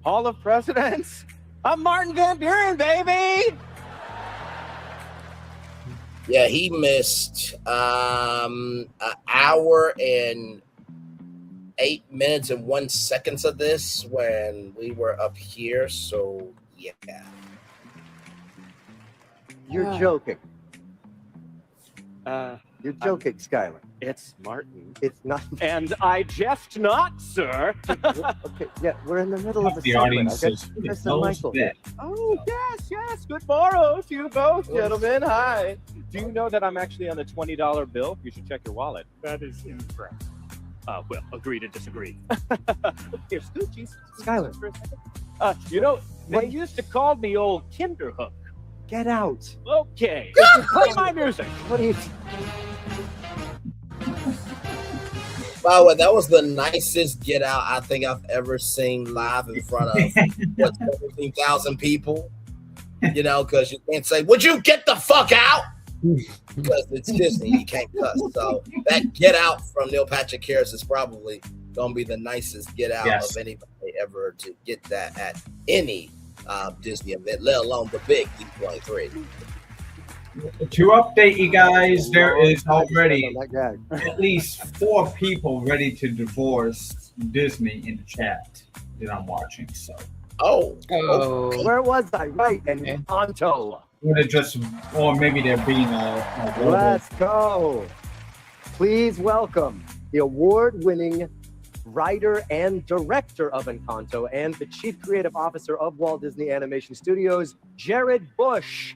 Hall of Presidents? I'm Martin Van Buren, baby! Yeah, he missed an hour and 8 minutes and 1 second of this when we were up here. So yeah, You're joking. You're joking, Skylar. It's Martin. It's not. And I jest not, sir. Okay, yeah, we're in the middle of a The segment. audience I've is got Chris and Michael. Oh, yes. Good morrow to you both, gentlemen. Hi. Do you know that I'm actually on a $20 bill? You should check your wallet. That is incorrect. Well, agree to disagree. Here, Scoochies. Skylar. They used to call me old Kinderhook. Get out. Okay. Play my music. What are you? by the way, that was the nicest get out I think I've ever seen live in front of 17,000 people. Because you can't say, "Would you get the fuck out?" because it's Disney. You can't cuss. So that get out from Neil Patrick Harris is probably going to be the nicest get out of anybody ever to get that at any Disney event, let alone the big D23. To update you guys, there is already at least 4 people ready to divorce Disney in the chat that I'm watching. So, Where was I? Right, and Anto. Or maybe they're being a Let's go. Please welcome the award-winning writer and director of Encanto and the chief creative officer of Walt Disney Animation Studios, Jared Bush.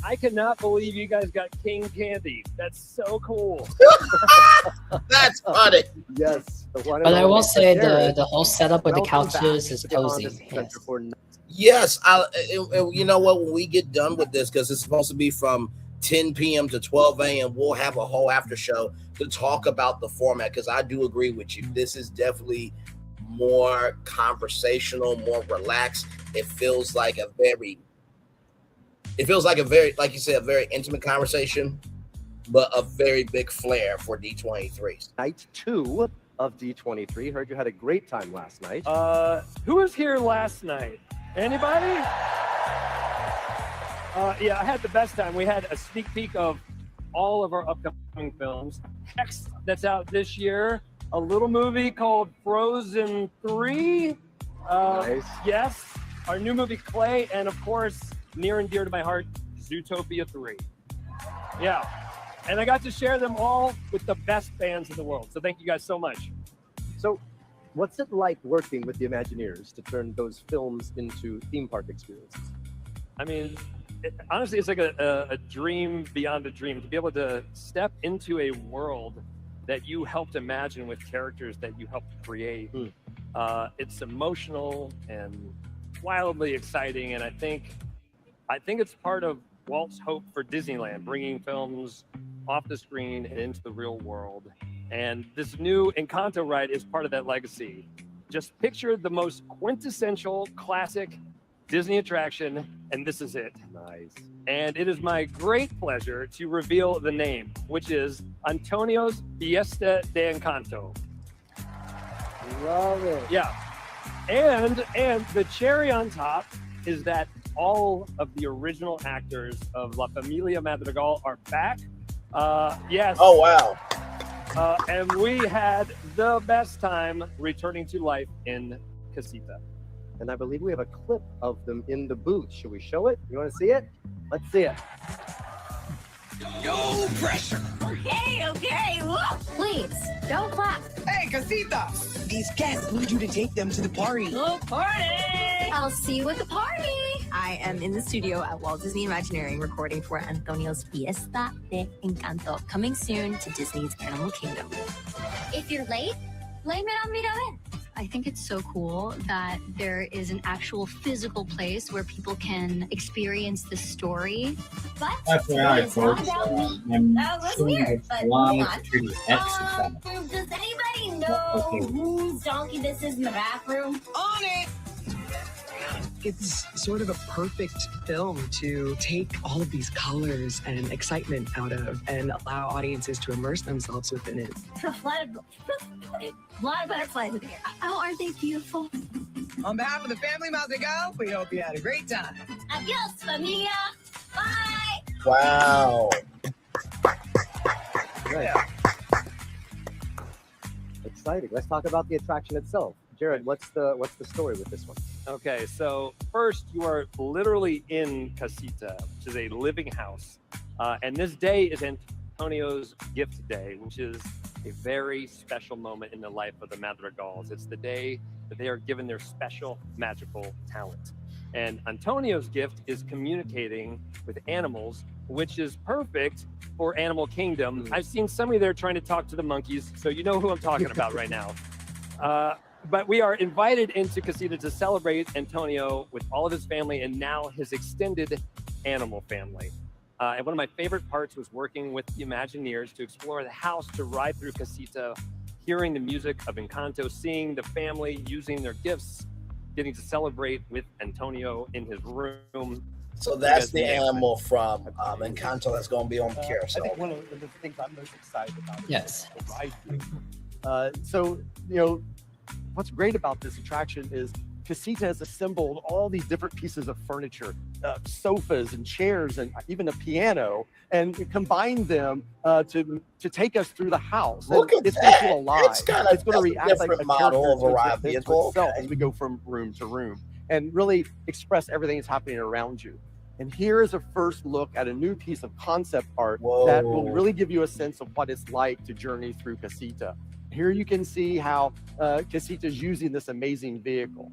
I cannot believe you guys got King Candy. That's so cool. That's funny. Yes. But I will say the whole setup with the couches is cozy. Yes, you know what? When we get done with this, because it's supposed to be from 10 p.m. to 12 a.m., we'll have a whole after show to talk about the format, because I do agree with you. This is definitely more conversational, more relaxed. It feels like a very, like you said, a very intimate conversation, but a very big flair for D23. Night 2 of D23. Heard you had a great time last night. Who was here last night? Anybody? Yeah, I had the best time. We had a sneak peek of all of our upcoming films. Next, that's out this year, a little movie called Frozen 3. Nice. Yes, our new movie Clay, and of course, near and dear to my heart, Zootopia 3. Yeah, and I got to share them all with the best fans in the world. So thank you guys so much. So, what's it like working with the Imagineers to turn those films into theme park experiences? I mean, honestly, it's like a dream beyond a dream to be able to step into a world that you helped imagine with characters that you helped create. It's emotional and wildly exciting, and I think it's part of Walt's hope for Disneyland, bringing films off the screen and into the real world. And this new Encanto ride is part of that legacy. Just picture the most quintessential classic Disney attraction, and this is it. Nice. And it is my great pleasure to reveal the name, which is Antonio's Fiesta de Encanto. Love it. Yeah. And the cherry on top is that all of the original actors of La Familia Madrigal are back. Yes. Oh, wow. And we had the best time returning to life in Casita. And I believe we have a clip of them in the booth. Should we show it? You want to see it? Let's see it. No pressure. Okay. Look, please, don't clap. Hey, Casita. These guests need you to take them to the party. Go party! I'll see you at the party. I am in the studio at Walt Disney Imagineering recording for Antonio's Fiesta de Encanto, coming soon to Disney's Animal Kingdom. If you're late, blame it on Mirabel. I think it's so cool that there is an actual physical place where people can experience the story. But FYI, it's not folks, about me. I'm That was showing weird, the but live hold on. to the exercise. Does anybody know whose donkey this is in the bathroom? On it. It's sort of a perfect film to take all of these colors and excitement out of and allow audiences to immerse themselves within it. A lot of butterflies in here. Oh, aren't they beautiful? On behalf of the family Madrigal, we hope you had a great time. Adios, familia. Bye. Wow. Yeah. Exciting. Let's talk about the attraction itself. Jared, what's the story with this one? Okay, so first you are literally in Casita, which is a living house. And this day is Antonio's gift day, which is a very special moment in the life of the Madrigals. It's the day that they are given their special magical talent. And Antonio's gift is communicating with animals, which is perfect for Animal Kingdom. I've seen somebody there trying to talk to the monkeys, so you know who I'm talking about right now. But we are invited into Casita to celebrate Antonio with all of his family and now his extended animal family. And one of my favorite parts was working with the Imagineers to explore the house, to ride through Casita, hearing the music of Encanto, seeing the family using their gifts, getting to celebrate with Antonio in his room. So that's the animal from Encanto that's going to be on the I carousel. think one of the things I'm most excited about is Yes. the ride vehicle. So, what's great about this attraction is Casita has assembled all these different pieces of furniture, sofas and chairs, and even a piano, and combined them to take us through the house. Look And at it's going to that. feel alive. It's kind of It's going to react like different a model character of a to ride existence vehicle. itself Okay. as we go from room to room, and really express everything that's happening around you. And here is a first look at a new piece of concept art that will really give you a sense of what it's like to journey through Casita. Here you can see how Casita is using this amazing vehicle.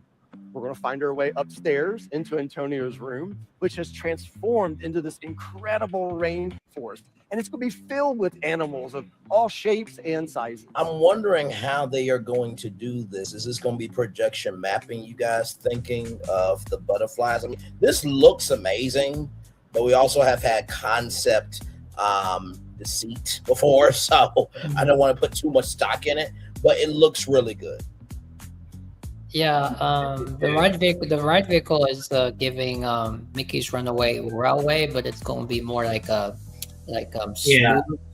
We're going to find our way upstairs into Antonio's room, which has transformed into this incredible rainforest. And it's going to be filled with animals of all shapes and sizes. I'm wondering how they are going to do this. Is this going to be projection mapping, you guys thinking of the butterflies? I mean, this looks amazing, but we also have had concept deceit before, so I don't want to put too much stock in it, but it looks really good. Yeah, the ride vehicle is giving Mickey's Runaway Railway, but it's going to be more like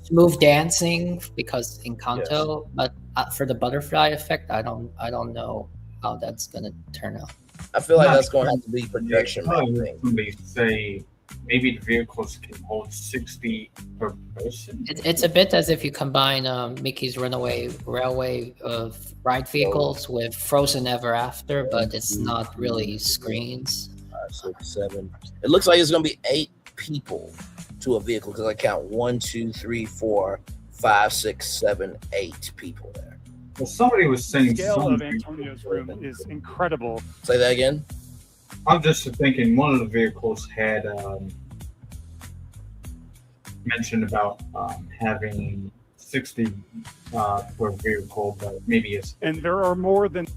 smooth dancing because Encanto. But for the butterfly effect, I don't know how that's going to turn out. I feel like that's going to have to be projection mapping. They say maybe the vehicles can hold 60 per person. It's a bit as if you combine Mickey's Runaway Railway of ride vehicles with Frozen Ever After, but it's not really screens. 5, 6, 7. It looks like it's going to be 8 people to a vehicle because I count 1, 2, 3, 4, 5, 6, 7, 8 people there. Well, somebody was saying The scale of something. Antonio's room is incredible. Say that again. I'm just thinking one of the vehicles had mentioned about having 60 per vehicle, but maybe it's. And there are more than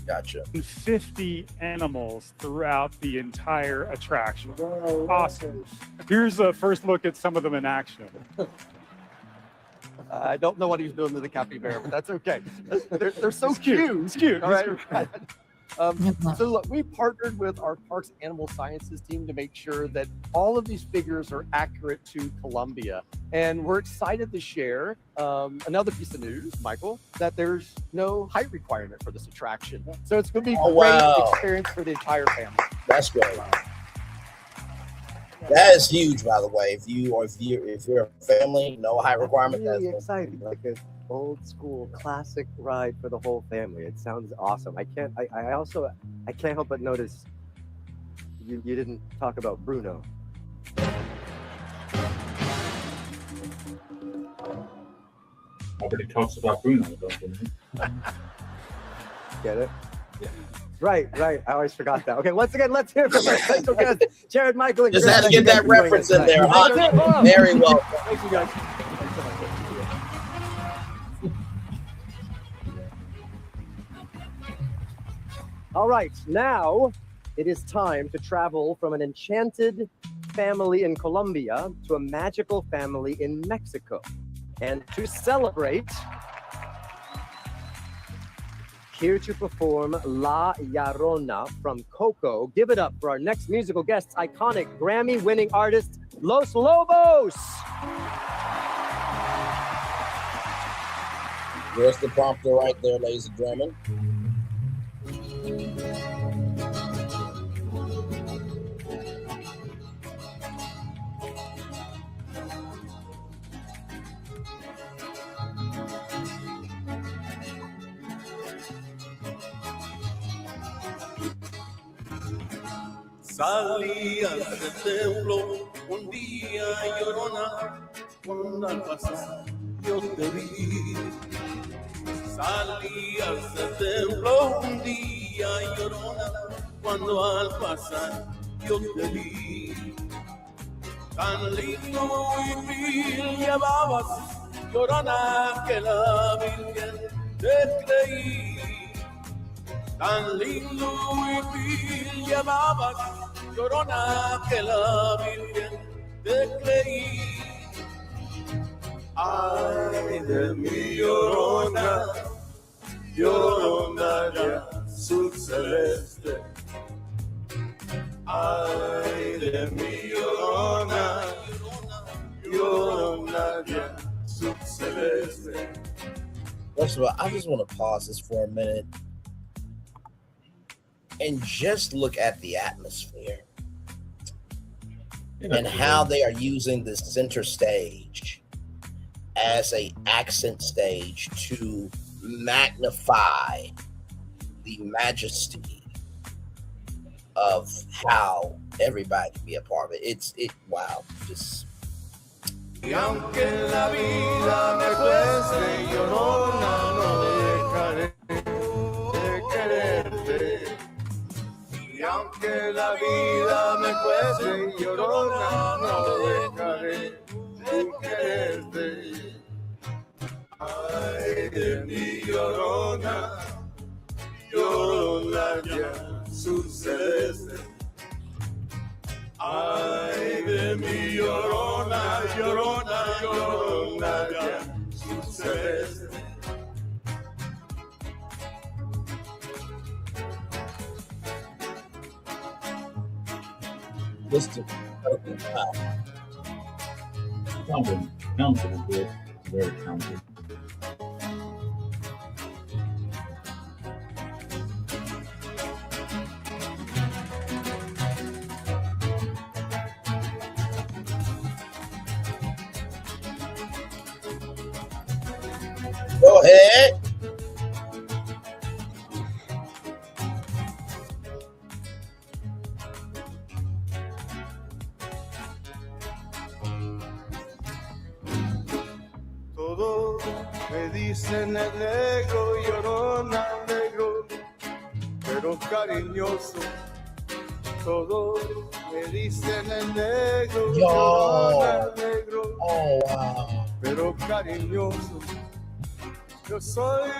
Gotcha. 50 animals throughout the entire attraction. Awesome. Here's a first look at some of them in action. I don't know what he's doing to the capybara, but that's okay. They're so cute. It's cute. All right. So look, we partnered with our Parks Animal Sciences team to make sure that all of these figures are accurate to Colombia. And we're excited to share another piece of news, Michael, that there's no height requirement for this attraction. So it's going to be a great experience for the entire family. That's great. That is huge, by the way. If you're a family, no height requirement. Really exciting, like an old school classic ride for the whole family. It sounds awesome. I can't help but notice you didn't talk about Bruno. Nobody talks about Bruno, don't they? Get it? Yeah. Right. I always forgot that. Okay, once again, let's hear from our special guest, Jared Michael. And Just Chris. had to Thank get you that guys for reference joining in us there, tonight. huh? Very well. Thank you, guys. All right, now it is time to travel from an enchanted family in Colombia to a magical family in Mexico. And to celebrate, here to perform La Llorona from Coco. Give it up for our next musical guests, iconic Grammy-winning artist, Los Lobos. There's the prompter right there, ladies and gentlemen. Salí al templo un día llorona, cuando al pasar yo te vi. Salí al templo un día llorona, cuando al pasar yo te vi. Tan lindo y vil llevabas, llorona, que la Virgen te creí. Tan lindo y vil llevabas, llorona, que la Virgen te creí. Ay de mi llorona, llorona de azul celeste. Ay de mi llorona, llorona de azul celeste. First of all, I just want to pause this for a minute and just look at the atmosphere and how they are using the center stage as an accent stage to magnify the majesty of how everybody can be a part of it. Wow, just. Y aunque la vida me cueste, llorona, no dejaré de quererte. Y aunque la vida me cueste, llorona, no dejaré de quererte. Ay de mi llorona, llorona de azul celeste. Ay de mi llorona, llorona, llorona de azul celeste. Mr. Counted a bit, very counted. Go ahead. Todos me dicen el negro, llorona, negro, pero cariñoso. Todos me dicen el negro, llorona, negro, pero cariñoso. Yo soy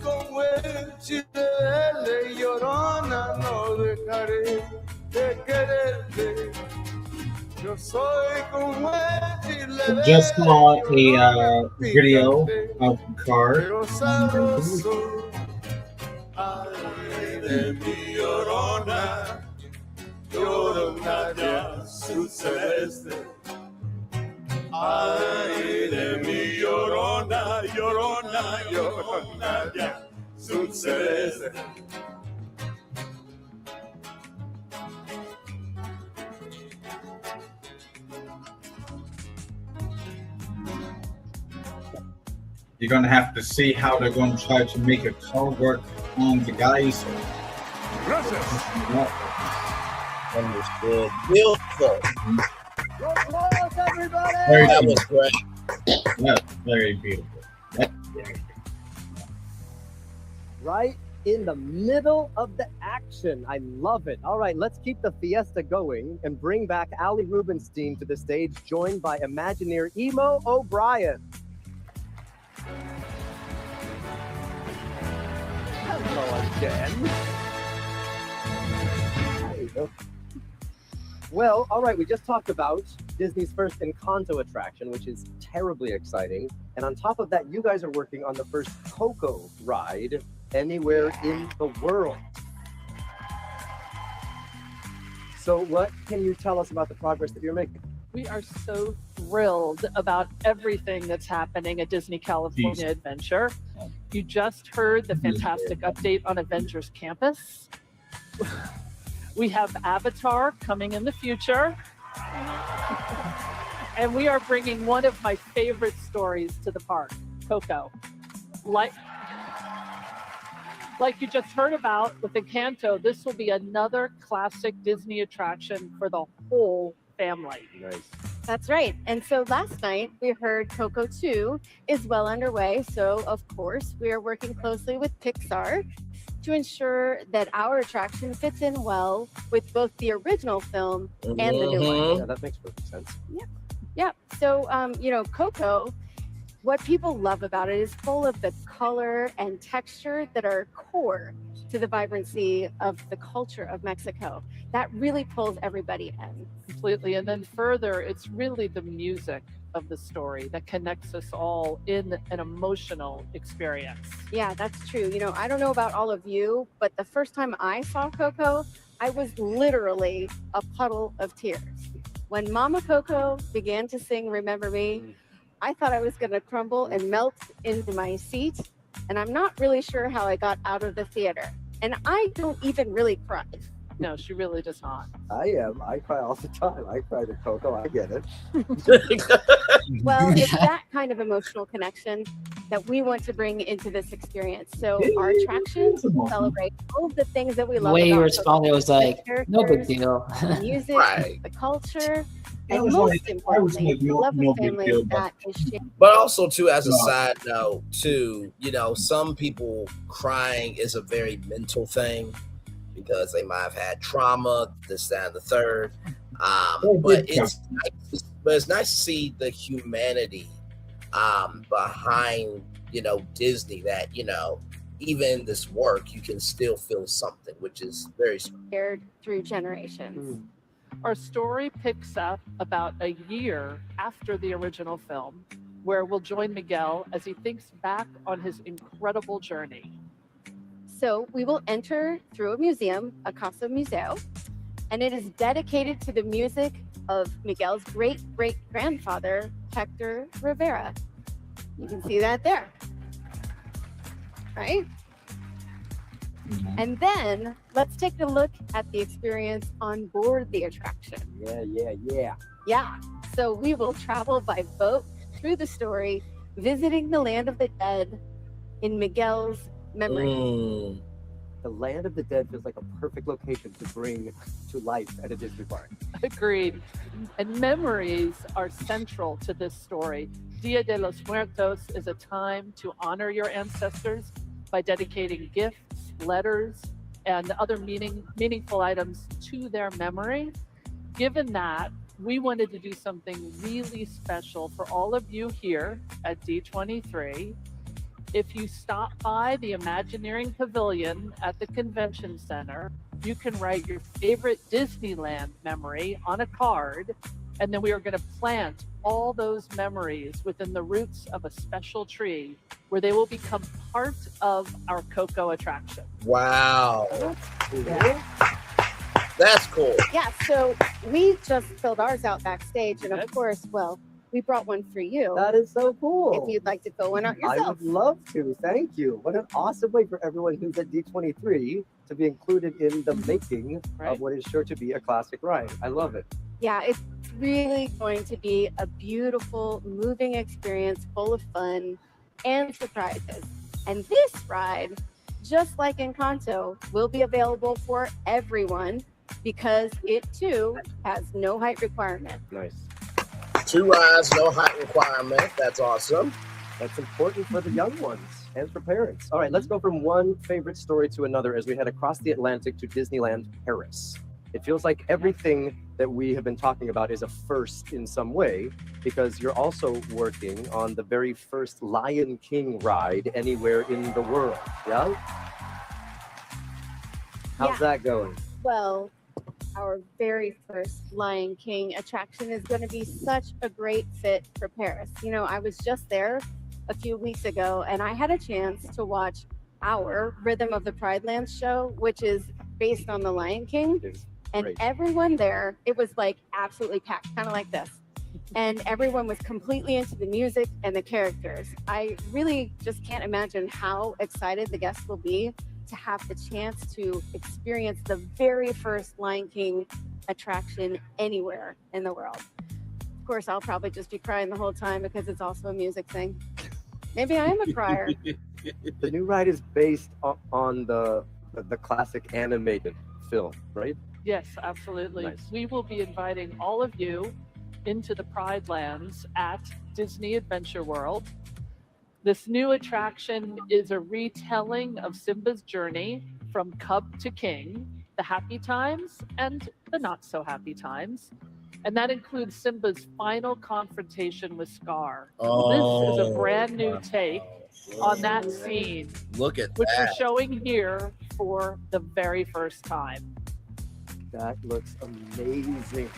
como el chile, llorona, no dejaré de quererte. Yo soy como el chile. Just saw a video of Car. Pero sabroso, ay de mi llorona, llorona de azul celeste. Ay de mi llorona, llorona, llorona de azul celeste. You're going to have to see how they're going to try to make a car work on the guys. Understood. Beautiful. Applause, everybody! Very That beautiful. was great. That's very beautiful. That's very beautiful. Right in the middle of the action. I love it. All right, let's keep the fiesta going and bring back Ali Rubenstein to the stage, joined by Imagineer Emo O'Brien. Hello again. There you go. Well, all right, we just talked about Disney's first Encanto attraction, which is terribly exciting. And on top of that, you guys are working on the first Coco ride anywhere in the world. So what can you tell us about the progress that you're making? We are so thrilled about everything that's happening at Disney California Adventure. You just heard the fantastic update on Avengers Campus. We have Avatar coming in the future. And we are bringing one of my favorite stories to the park, Coco. Like you just heard about with Encanto, this will be another classic Disney attraction for the whole family. Nice. That's right. And so last night we heard Coco 2 is well underway. So of course we are working closely with Pixar to ensure that our attraction fits in well with both the original film and the new one. Yeah, that makes perfect sense. Yeah. So, Coco what people love about it is full of the color and texture that are core to the vibrancy of the culture of Mexico. That really pulls everybody in. Completely. And then further, it's really the music of the story that connects us all in an emotional experience. Yeah, that's true. You know, I don't know about all of you, but the first time I saw Coco, I was literally a puddle of tears. When Mama Coco began to sing Remember Me, I thought I was going to crumble and melt into my seat. And I'm not really sure how I got out of the theater. And I don't even really cry. No, she really does not. I am. I cry all the time. I cry to Coco. I get it. Well, it's that kind of emotional connection that we want to bring into this experience. So our attractions celebrate all of the things that we love. Way you about responded Coco. was like, The no big characters, deal. the music, Right. the culture, It and was most like- importantly, the love no of big family deal, that is shared. But also, too, as a side note, too, you know, some people crying is a very mental thing because they might have had trauma, this, that, and the third. But it's nice to see the humanity behind, you know, Disney. That, you know, even this work, you can still feel something, which is very shared through generations. Our story picks up about a year after the original film, where we'll join Miguel as he thinks back on his incredible journey. So we will enter through a museum, a Casa Museo, and it is dedicated to the music of Miguel's great-great-grandfather, Hector Rivera. You can see that there, right? And then let's take a look at the experience on board the attraction. Yeah. Yeah, so we will travel by boat through the story, visiting the land of the dead in Miguel's memory. The land of the dead feels like a perfect location to bring to life at a Disney park. Agreed. And memories are central to this story. Dia de los Muertos is a time to honor your ancestors by dedicating gifts, letters, and other meaningful items to their memory. Given that, we wanted to do something really special for all of you here at D23. If you stop by the Imagineering Pavilion at the Convention Center, you can write your favorite Disneyland memory on a card, and then we are going to plant all those memories within the roots of a special tree where they will become part of our Coco attraction. Wow. Yeah. That's cool. Yeah, so we just filled ours out backstage, and of course, well, we brought one for you. That is so cool. If you'd like to fill one out I yourself. would love to. Thank you. What an awesome way for everyone who's at D23 to be included in the making of what is sure to be a classic ride. I love it. Yeah, it's really going to be a beautiful, moving experience full of fun and surprises. And this ride, just like Encanto, will be available for everyone because it too has no height requirement. Nice. 2 rides, no height requirement. That's awesome. That's important for the young ones and for parents. All right, let's go from one favorite story to another as we head across the Atlantic to Disneyland Paris. It feels like everything that we have been talking about is a first in some way because you're also working on the very first Lion King ride anywhere in the world. Yeah? How's that going? Well, our very first Lion King attraction is going to be such a great fit for Paris. You know, I was just there a few weeks ago and I had a chance to watch our Rhythm of the Pride Lands show, which is based on the Lion King. And great. everyone there, it was like absolutely packed, kind of like this. And everyone was completely into the music and the characters. I really just can't imagine how excited the guests will be to have the chance to experience the very first Lion King attraction anywhere in the world. Of course, I'll probably just be crying the whole time because it's also a music thing. Maybe I am a crier. The new ride is based on the classic animated film, right? Yes, absolutely. Nice. We will be inviting all of you into the Pride Lands at Disney Adventure World. This new attraction is a retelling of Simba's journey from cub to king, the happy times and the not so happy times. And that includes Simba's final confrontation with Scar. Oh, This is a brand new take on that scene, look at which we're that. showing here for the very first time. That looks amazing.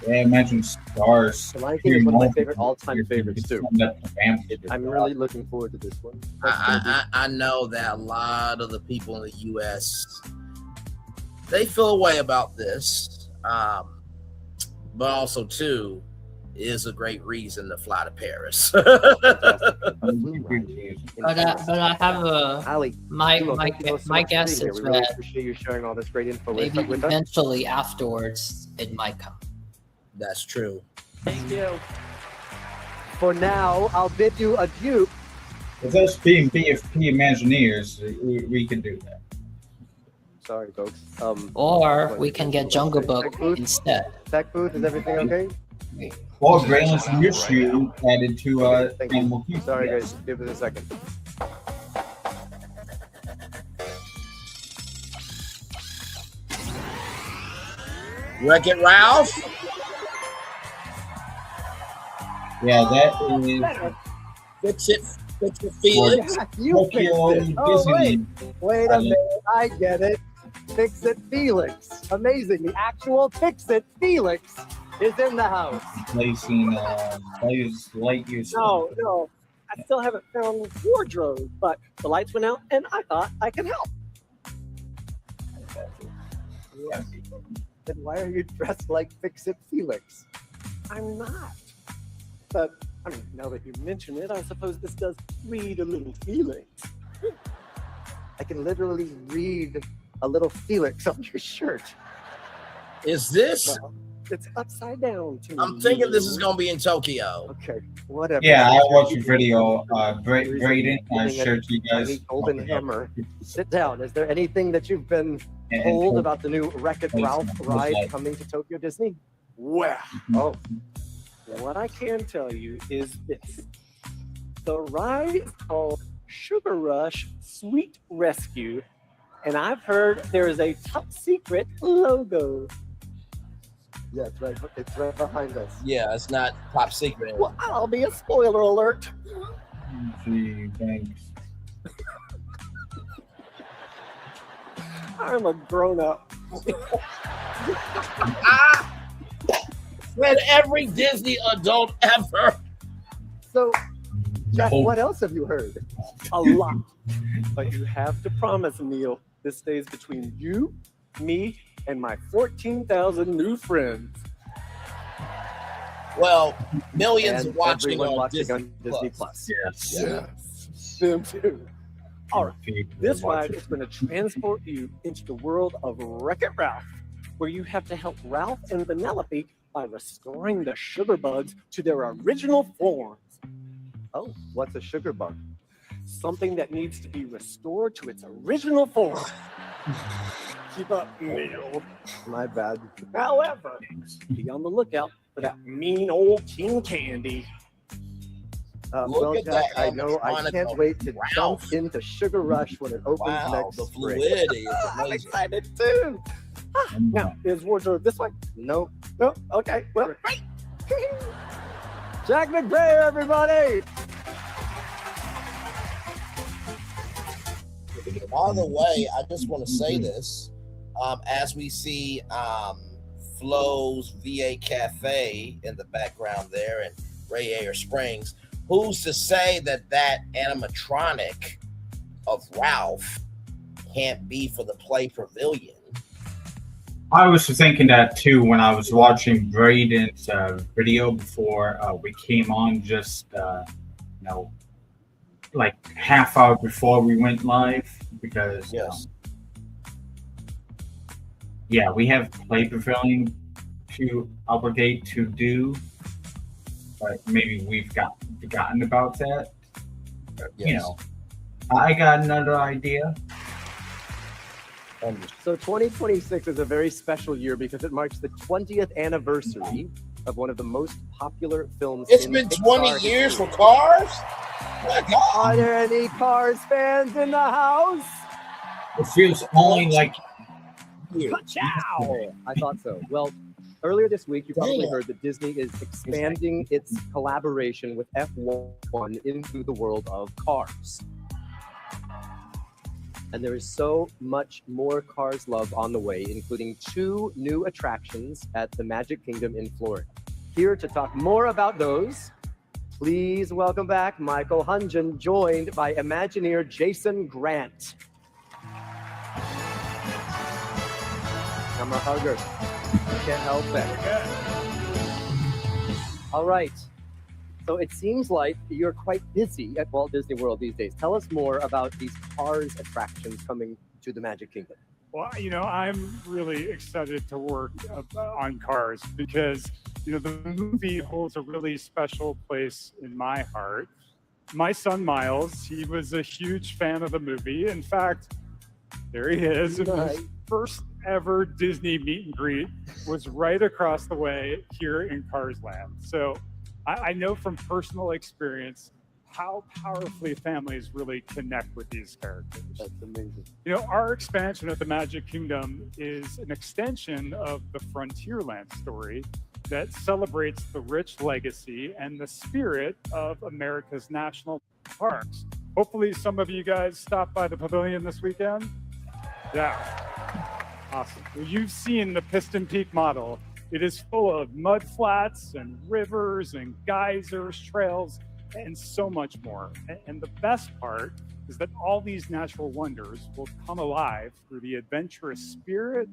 Yeah, imagine stars. The Lion King is one of my favorite all-time favorites too. I'm really looking forward to this one. I know that a lot of the people in the U.S. they feel a way about this, but also too is a great reason to fly to Paris. But I have a my guess is We really that appreciate you sharing all this great info maybe with us. eventually afterwards it might come. That's true. Thank you. For now, I'll bid you adieu. With us being BFP Imagineers, we can do that. Sorry, folks. Or we can get Jungle Book instead. Tech booth, is everything okay? Or Grayland's issue added to Animal Kingdom. Sorry, guys. Give it a second. Wreck-It Ralph. Yeah, that is. Fix it, Felix. You fixed it. Oh, wait. Disney. Wait a minute. I get it. Fix It Felix. Amazing. The actual Fix It Felix is in the house. Placing Buzz Lightyear's. No. I still haven't found the wardrobe, but the lights went out and I thought I could help. Then why are you dressed like Fix It Felix? I'm not. But, I mean, now that you mention it, I suppose this does read a little Felix. I can literally read a little Felix on your shirt. Is this? Well, it's upside down to I'm thinking this is gonna be in Tokyo. Okay, whatever. Yeah, I watched a video. Braden, I shared to you guys. Golden Hammer. Sit down. Is there anything that you've been told about the new Wreck-It Ralph ride coming to Tokyo Disney? Well, Oh, what I can tell you is this. The ride is called Sugar Rush Sweet Rescue, and I've heard there is a top secret logo. yeah, it's right behind us. Yeah, it's not top secret. Well, I'll be a spoiler alert. Gee, thanks. I'm a grown-up. Than every Disney adult ever. So, Jack, what else have you heard? A lot. But you have to promise, Neil, this stays between you, me, and my 14,000 new friends. Well, millions And watching everyone on watching Disney, on Disney Plus. Yes. Yes. Them too. All right. This ride is going to transport you into the world of Wreck-It Ralph, where you have to help Ralph and Vanellope by restoring the sugar bugs to their original forms. Oh, what's a sugar bug? Something that needs to be restored to its original form. Keep up, Neil. My bad. However, be on the lookout for that mean old King Candy. Well, at Jack, that I know I animatronic can't of wait to Ralph. jump into Sugar Rush when it opens Wow, next the spring. fluidity is I'm amazing. excited too. Now, is wardrobe this way? Nope. No? Okay, well, great. Jack McBrayer, everybody! By the way, I just want to say this. As we see Flo's VA Cafe in the background there and Ray Air Springs, who's to say that that animatronic of Ralph can't be for the Play Pavilion? I was thinking that too when I was watching Braden's video before we came on, just like half hour before we went live, because Yes. yeah, we have Play Pavilion to obligate to do, but maybe we've forgotten about that. But, you Yes. know, I got another idea. So 2026 is a very special year because it marks the 20th anniversary of one of the most popular films. It's in been Pixar 20 years for history. Cars? My God. Are there any Cars fans in the house? It feels only like Ciao! I thought so. Well, Earlier this week, you probably heard that Disney is expanding its collaboration with F1 into the world of cars. And there is so much more Cars love on the way, including 2 new attractions at the Magic Kingdom in Florida. Here to talk more about those, please welcome back Michael Hunjan, joined by Imagineer Jason Grant. I'm a hugger. Can't help it. All right. So it seems like you're quite busy at Walt Disney World these days. Tell us more about these Cars attractions coming to the Magic Kingdom. Well, I'm really excited to work on Cars because, the movie holds a really special place in my heart. My son, Miles, he was a huge fan of the movie. In fact, there he is. His first ever Disney meet and greet was right across the way here in Cars Land. So I know from personal experience how powerfully families really connect with these characters. That's amazing. Our expansion of the Magic Kingdom is an extension of the Frontierland story that celebrates the rich legacy and the spirit of America's national parks. Hopefully some of you guys stopped by the pavilion this weekend. Yeah, awesome. Well, you've seen the Piston Peak model. It is full of mud flats and rivers and geysers, trails, and so much more. And the best part is that all these natural wonders will come alive through the adventurous spirit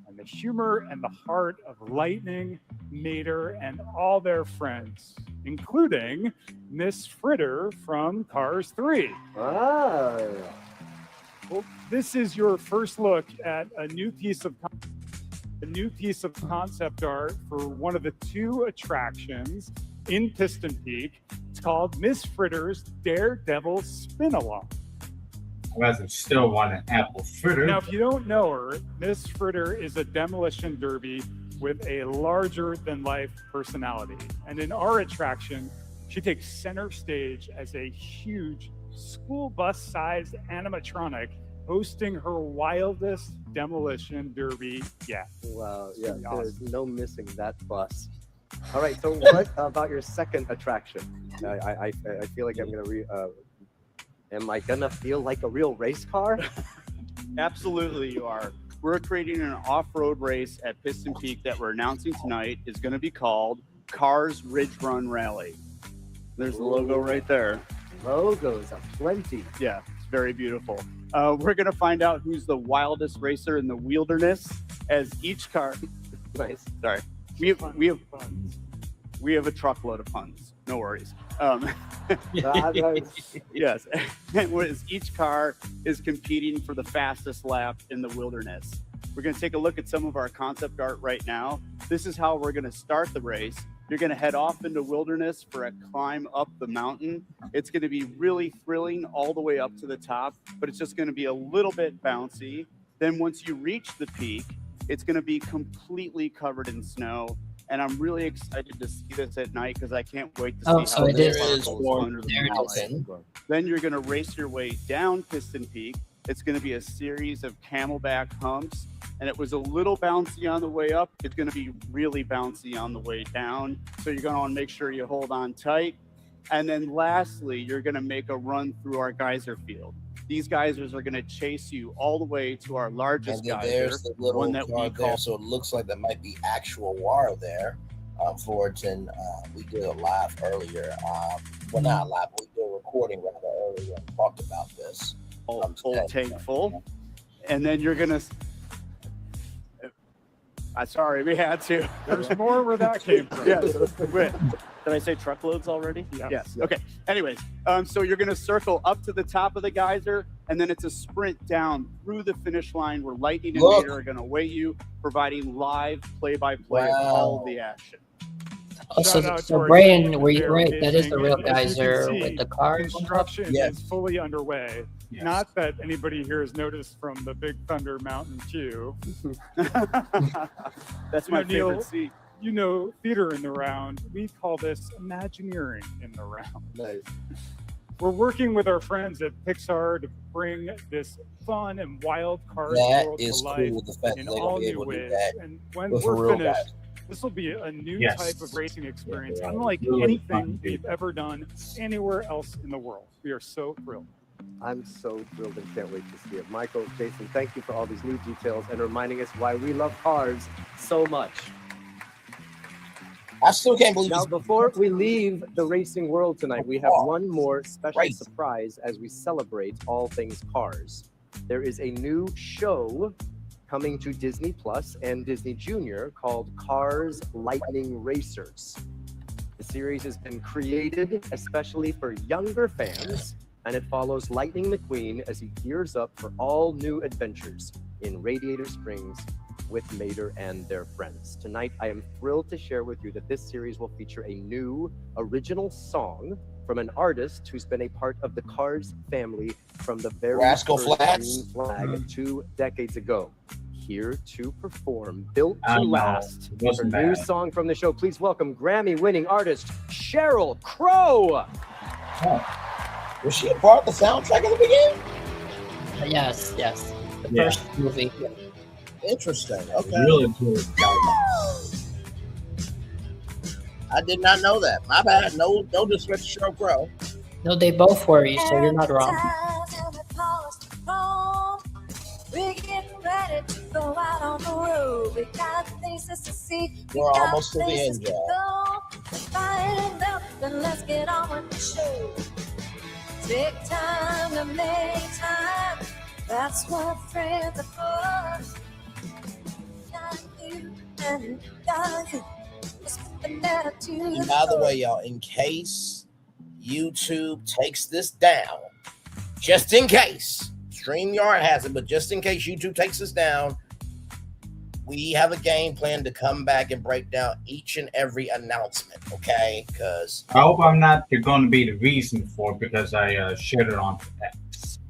and the humor and the heart of Lightning, Mater, and all their friends, including Miss Fritter from Cars 3. Ah. Well, this is your first look at a new piece of concept art for one of the 2 attractions in Piston Peak. It's called Miss Fritter's Daredevil Spin-Along. I still want an apple fritter. Now, if you don't know her, Miss Fritter is a demolition derby with a larger-than-life personality. And in our attraction, she takes center stage as a huge school bus-sized animatronic hosting her wildest demolition derby yet. Wow, yeah, there's no missing that bus. All right, so what about your second attraction? I feel like am I gonna feel like a real race car? Absolutely, you are. We're creating an off-road race at Piston Peak that we're announcing tonight is going to be called Cars Ridge Run Rally. There's the logo right there. Logos aplenty. Yeah, it's very beautiful. We're going to find out who's the wildest racer in the wilderness as each car. Nice. Sorry. We have a truckload of puns. No worries. Yes. As each car is competing for the fastest lap in the wilderness. We're going to take a look at some of our concept art right now. This is how we're going to start the race. You're going to head off into wilderness for a climb up the mountain. It's going to be really thrilling all the way up to the top, but it's just going to be a little bit bouncy. Then once you reach the peak, it's going to be completely covered in snow. And I'm really excited to see this at night because I can't wait to see how it sparkles under the mountain. Then you're going to race your way down Piston Peak. It's going to be a series of camelback humps. And it was a little bouncy on the way up. It's going to be really bouncy on the way down. So you're going to want to make sure you hold on tight. And then lastly, you're going to make a run through our geyser field. These geysers are going to chase you all the way to our largest geyser, there's the little one that we there, call. so it looks like there might be actual water there. Fullerton, we did a live earlier. Well, not live, but we did a recording rather earlier and talked about this. Old tank full. And then you're going to. Sorry, we had to. There's more where that came from. Yes. Did I say truckloads already? Yes. Okay. Anyways, so you're going to circle up to the top of the geyser, and then it's a sprint down through the finish line where Lightning and Mater are going to weigh you, providing live play-by-play of all of the action. So Brian, were you right? That is the real geyser with the cars. Construction is fully underway. Yes. Not that anybody here has noticed from the Big Thunder Mountain queue. That's my favorite seat. You know, theater in the round. We call this Imagineering in the round. Nice. We're working with our friends at Pixar to bring this fun and wild Cars that world is to life cool. The fact in that all be new able to ways. do that And when with we're real finished, guys. This will be a new Yes. type of racing experience, Yeah, unlike really anything fun. we've ever done anywhere else in the world. We are so thrilled. I'm so thrilled and can't wait to see it. Michael, Jason, thank you for all these new details and reminding us why we love cars so much. I still can't believe Now, before we leave the racing world tonight, we have one more special surprise as we celebrate all things cars. There is a new show coming to Disney Plus and Disney Junior called Cars Lightning Racers. The series has been created especially for younger fans, and it follows Lightning McQueen as he gears up for all new adventures in Radiator Springs with Mater and their friends. Tonight, I am thrilled to share with you that this series will feature a new original song from an artist who's been a part of the Cars family from the very Rascal first Flatts? Green Flag 2 decades ago. Here to perform Built to Last, It wasn't her new bad. song from the show. Please welcome Grammy-winning artist Sheryl Crow. Was she a part of the soundtrack at the beginning? Yes, yes. The Yeah. first movie. Interesting. Okay. Really cool. I did not know that. My bad. No disrespect to Sheryl Crow. No, they both were, so you're not wrong. We're getting ready to go out on the road. We got places to see. We're almost to the end, y'all. Find out, then let's get on with the show. Take time to make time. That's what friends are for. Got you and got you. Let's put the letter to And the by the floor. way, y'all, in case YouTube takes this down, just in case, StreamYard has it, but just in case YouTube takes us down, we have a game plan to come back and break down each and every announcement, okay? Because I hope I'm not going to be the reason for it because I shared it on X.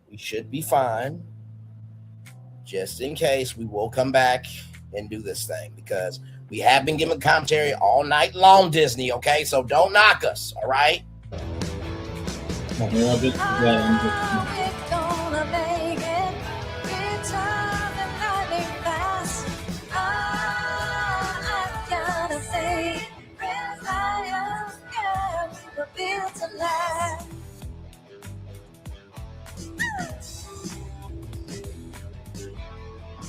we should be fine. Just in case, we will come back and do this thing because we have been giving commentary all night long, Disney, okay? So don't knock us, all right? Gonna make it. Good time and lightning fast. I gotta say, Resilience, yeah, we were built to last.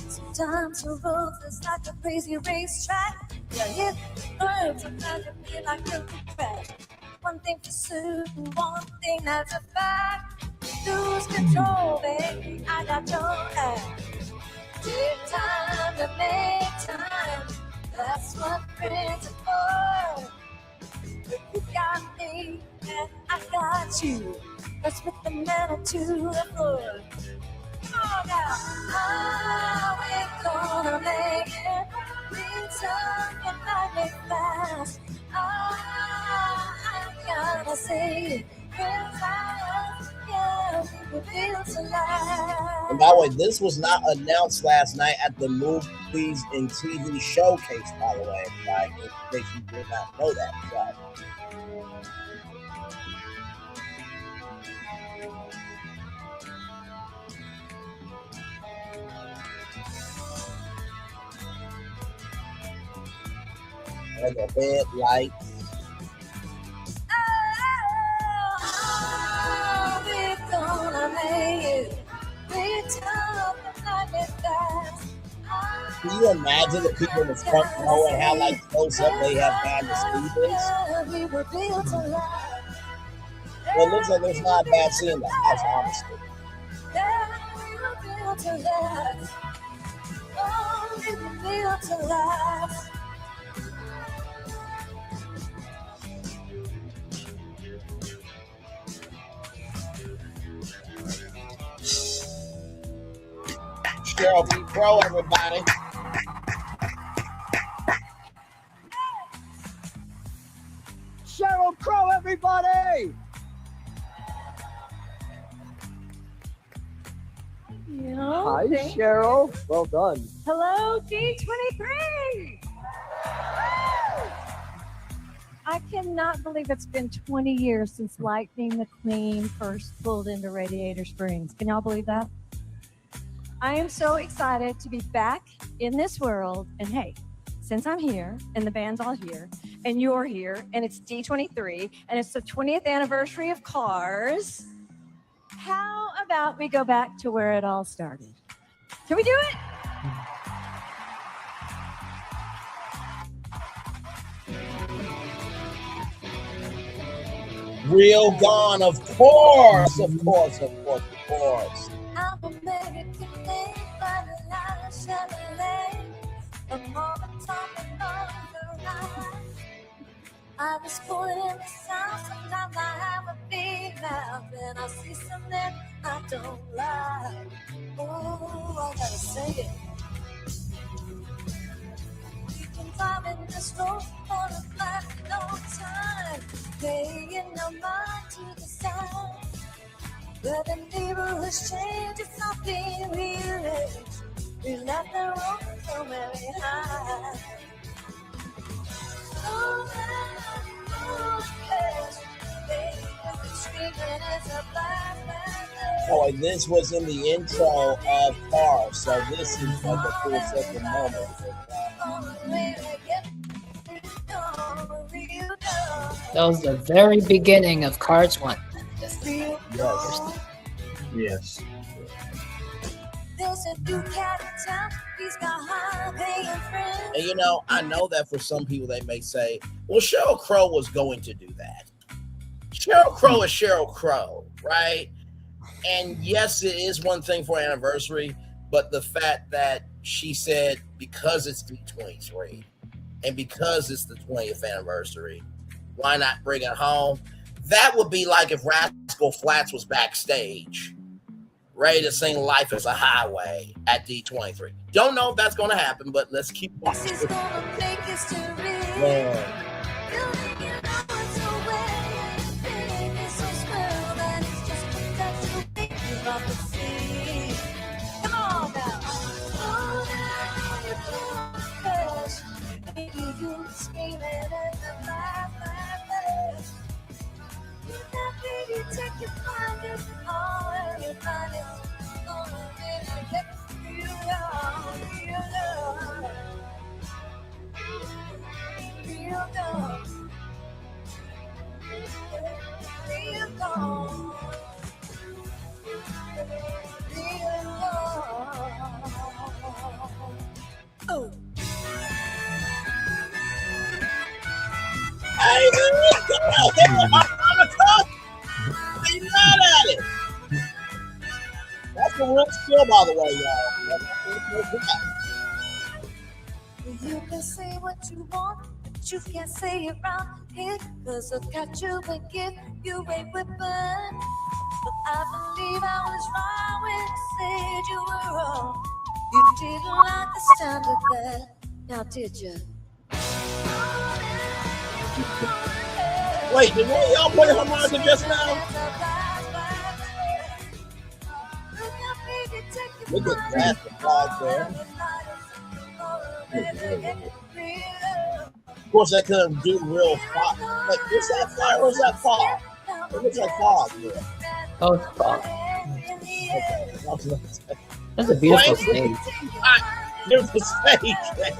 Sometimes the road is like a crazy racetrack. You hit curves and now you feel like you're crash. One thing for certain, one thing that's a fact. Lose control, baby, I got your ass. Take time to make time. That's what friends are for. You got me and I got you. Let's put the matter to the floor. Come on now. How we gonna make it? Reach up and I make fast. I gotta say, yeah, we were built to last. And by the way, this was not announced last night at the Movies and TV Showcase, by the way, like, in case you did not know that. Right? And the headlights. Oh, we're gonna make it. Reach up and I make fast. Can you imagine the people in the front row and how like close up they have had the speakers? We were built to last. Well, it looks like there's not a bad scene in the house, honestly. We were built to last. Oh, we were built to last. Sheryl P. Crow, everybody. Sheryl Crow, everybody! Hi, Sheryl. Well done. Hello, D23. I cannot believe it's been 20 years since Lightning McQueen first pulled into Radiator Springs. Can y'all believe that? I am so excited to be back in this world. And hey, since I'm here and the band's all here and you're here and it's D23 and it's the 20th anniversary of Cars, how about we go back to where it all started? Can we do it? Real Gone, of course, of course, of course, of course. I'm American made by the light of Chevrolet. I'm all the top and on the ride. I was born in the South, sometimes I have a big mouth, and I see something I don't like. Oh, I gotta say it. You can drive in this road for a flat no time, paying your mind to the side. But the neighborhood's changed, it's not being rearranged. We left the road so very high. Boy, this was in the intro of Cars, so this is like a full second moment. That was the very beginning of Cars 1. Yes. And you know, I know that for some people they may say, well, Sheryl Crow was going to do that. Sheryl Crow is Sheryl Crow, right? And yes, it is one thing for anniversary, but the fact that she said because it's D23 and because it's the 20th anniversary, why not bring it home? That would be like if Rascal Flatts was backstage ready to sing Life is a Highway at D23. Don't know if that's going to happen, but let's keep watching. Yeah. Come on now. You screaming in the night. You take your mind and all and you find it. Gonna really get you down, you down. Real gone. Real gone. Real gone. Oh. Hey, man, come on, I'm a cook. Be mad at it. That's a real skill, by the way, y'all. You can say what you want, but you can't say it around here. Cause I've got you and give you a weapon. But I believe I was wrong when I said you were wrong. You didn't like the sound of that, now did you? Wait, did one of y'all play harmonica just now? Look at that, the fog there. Of course, that couldn't do real fog. Like, is that fire or is that fog? It looks like fog here. Oh, it's fog. Okay. That's a beautiful stage. Beautiful stage there.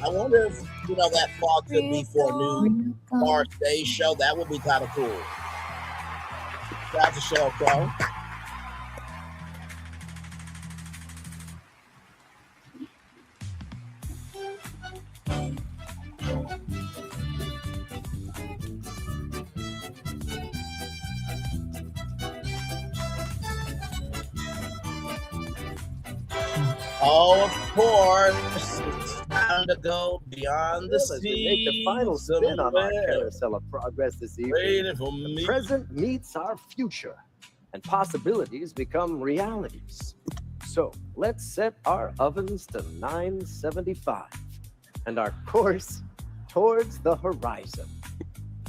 I wonder if, you know, that fog could be for a new Car Stage show. That would be kind of cool. Shout out to Sheryl Crow. Oh, of course. It's time to go beyond the As we make the final spin on our carousel of progress this evening, the present meets our future, and possibilities become realities. So let's set our ovens to 975 and our course towards the horizon.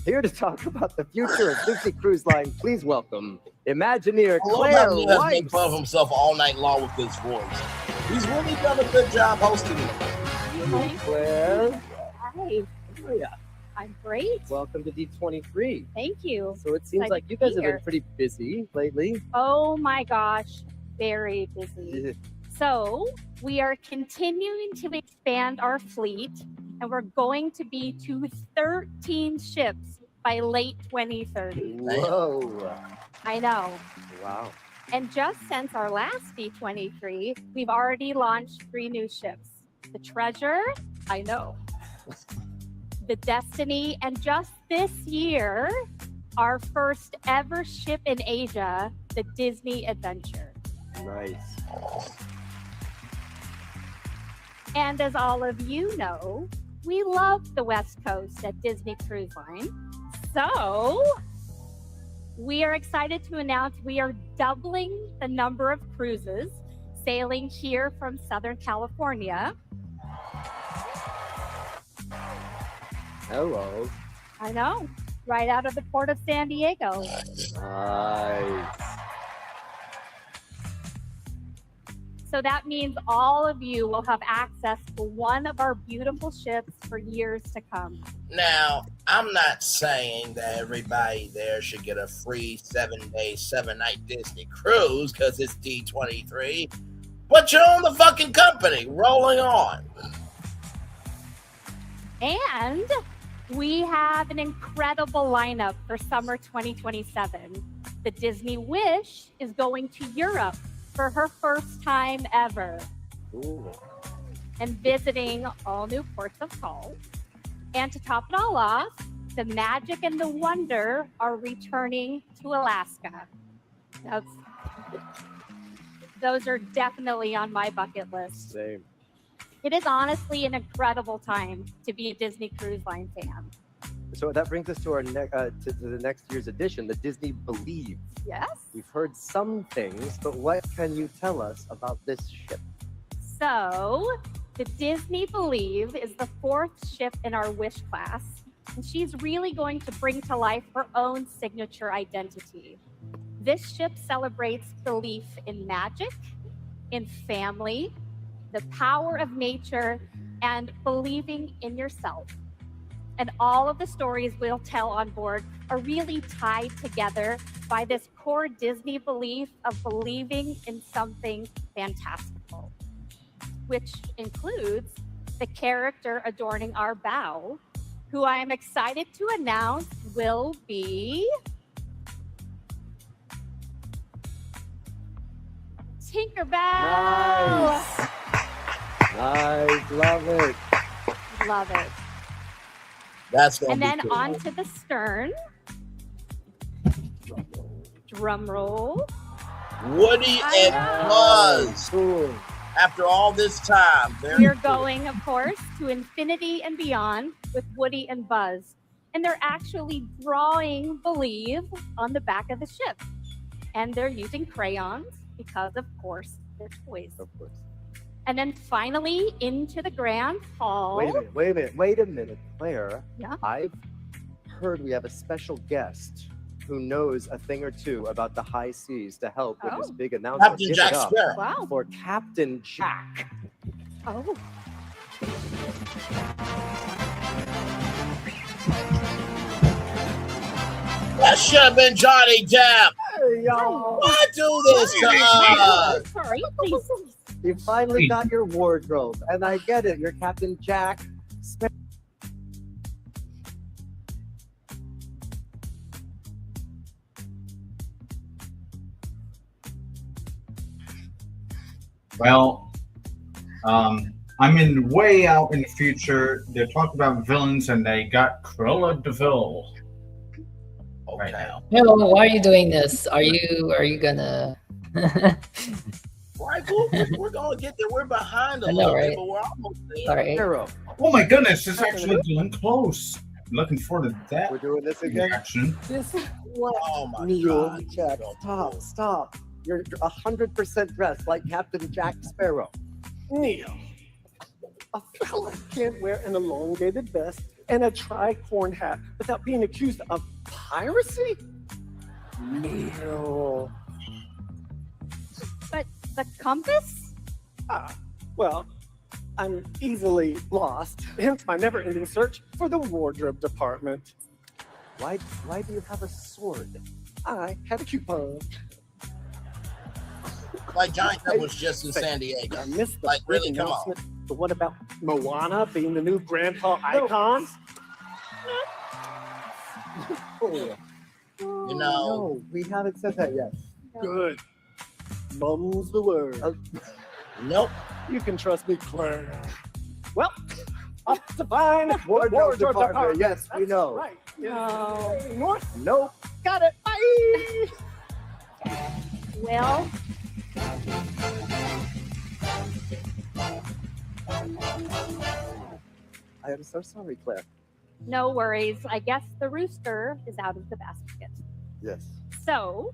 Here to talk about the future of Disney Cruise Line, please welcome Imagineer I love Claire how Neil has made Weiss. fun of himself all night long with his voice. He's really done a good job hosting it. Claire, Hi, I'm great. welcome to D23. Thank you. So it seems Excited like to you guys be have here. been pretty busy lately. Oh my gosh, very busy. So we are continuing to expand our fleet, and we're going to be to 13 ships by late 2030. Whoa. I know. Wow. And just since our last D23, we've already launched 3 new ships. The Treasure, I know. The Destiny, and just this year, our first ever ship in Asia, the Disney Adventure. Nice. And as all of you know, we love the West Coast at Disney Cruise Line. So we are excited to announce we are doubling the number of cruises sailing here from Southern California. Hello. I know, right out of the port of San Diego. Nice. So that means all of you will have access to one of our beautiful ships for years to come. Now, I'm not saying that everybody there should get a free 7-day, 7-night Disney cruise because it's D23, but you own the fucking company. Rolling on. And we have an incredible lineup for summer 2027. The Disney Wish is going to Europe for her first time ever. Ooh. And visiting all new ports of call. And to top it all off, the Magic and the Wonder are returning to Alaska. Those are definitely on my bucket list. Same. It is honestly an incredible time to be a Disney Cruise Line fan. So that brings us to our to the next year's edition, the Disney Believe. Yes. We've heard some things, but what can you tell us about this ship? So, the Disney Believe is the 4th ship in our Wish class, and she's really going to bring to life her own signature identity. This ship celebrates belief in magic, in family, the power of nature, and believing in yourself. And all of the stories we'll tell on board are really tied together by this core Disney belief of believing in something fantastical, which includes the character adorning our bow, who I am excited to announce will be Tinkerbell. Nice, love it. Love it. That's gonna And be then cool. onto the stern. Drum roll. Woody and Buzz. Cool. After all this time, We're going, of course, to infinity and beyond with Woody and Buzz. And they're actually drawing Believe on the back of the ship. And they're using crayons because, of course, they're toys. Of course. And then finally into the grand hall. Wait a minute, Claire. Yeah? I've heard we have a special guest who knows a thing or two about the high seas to help with this big announcement. Captain Give Jack it up Sparrow. Wow. for Captain Jack. Oh. That should have been Johnny Depp. Hey, y'all. Why do this to us? Sorry, please. You finally got your wardrobe, and I get it. You're Captain Jack Sparrow. Well, I'm in way out in the future. They're talking about villains, and they got Cruella de Vil right now. No, why are you doing this? Are you gonna? Right, cool. We're gonna get there. We're behind a I know, little right? bit, but we're almost there. Sorry. Oh my goodness, it's actually getting close. Looking forward to that. We're doing this again. Action. This is what Oh my Neil, God. Jack, stop. You're 100% dressed like Captain Jack Sparrow. Neil. A fella can't wear an elongated vest and a tricorn hat without being accused of piracy? No. But the compass? Well, I'm easily lost, hence my never-ending search for the wardrobe department. Why do you have a sword? I had a coupon. Like Johnny Depp was just in San Diego. I missed the Like, really, big come on. announcement. But what about Moana being the new grandpa icon? Oh, You know, no, we haven't said that yet. Good. Mum's the word. Nope. You can trust me, Claire. Well, up to find Wardrobe department. Yes, we That's know. Right. No. North. Nope. Got it. Bye. Well, I am so sorry, Claire. no worries. I guess the rooster is out of the basket. Yes. So,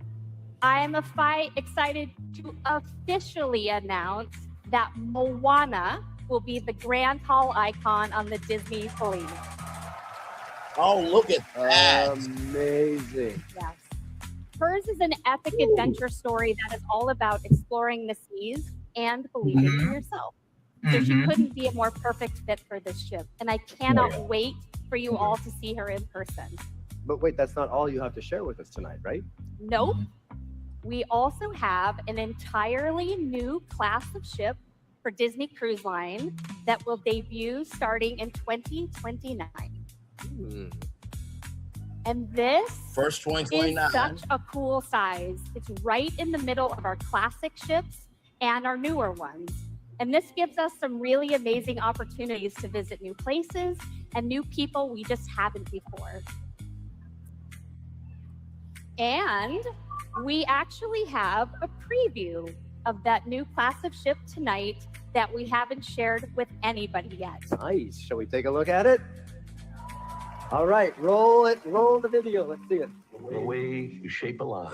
I'm excited to officially announce that Moana will be the Grand Hall icon on the Disney fleet. oh, look at that. Amazing. Yes. Hers is an epic adventure story that is all about exploring the seas and believing in yourself. So she couldn't be a more perfect fit for this ship. And I cannot wait for you all to see her in person. But wait, that's not all you have to share with us tonight, right? Nope. We also have an entirely new class of ship for Disney Cruise Line that will debut starting in 2029. And this First is 2029. such a cool size. It's right in the middle of our classic ships and our newer ones. And this gives us some really amazing opportunities to visit new places and new people we just haven't before. And we actually have a preview of that new class of ship tonight that we haven't shared with anybody yet. Nice. Shall we take a look at it? All right, roll it. Roll the video. Let's see it. The way you shape a line.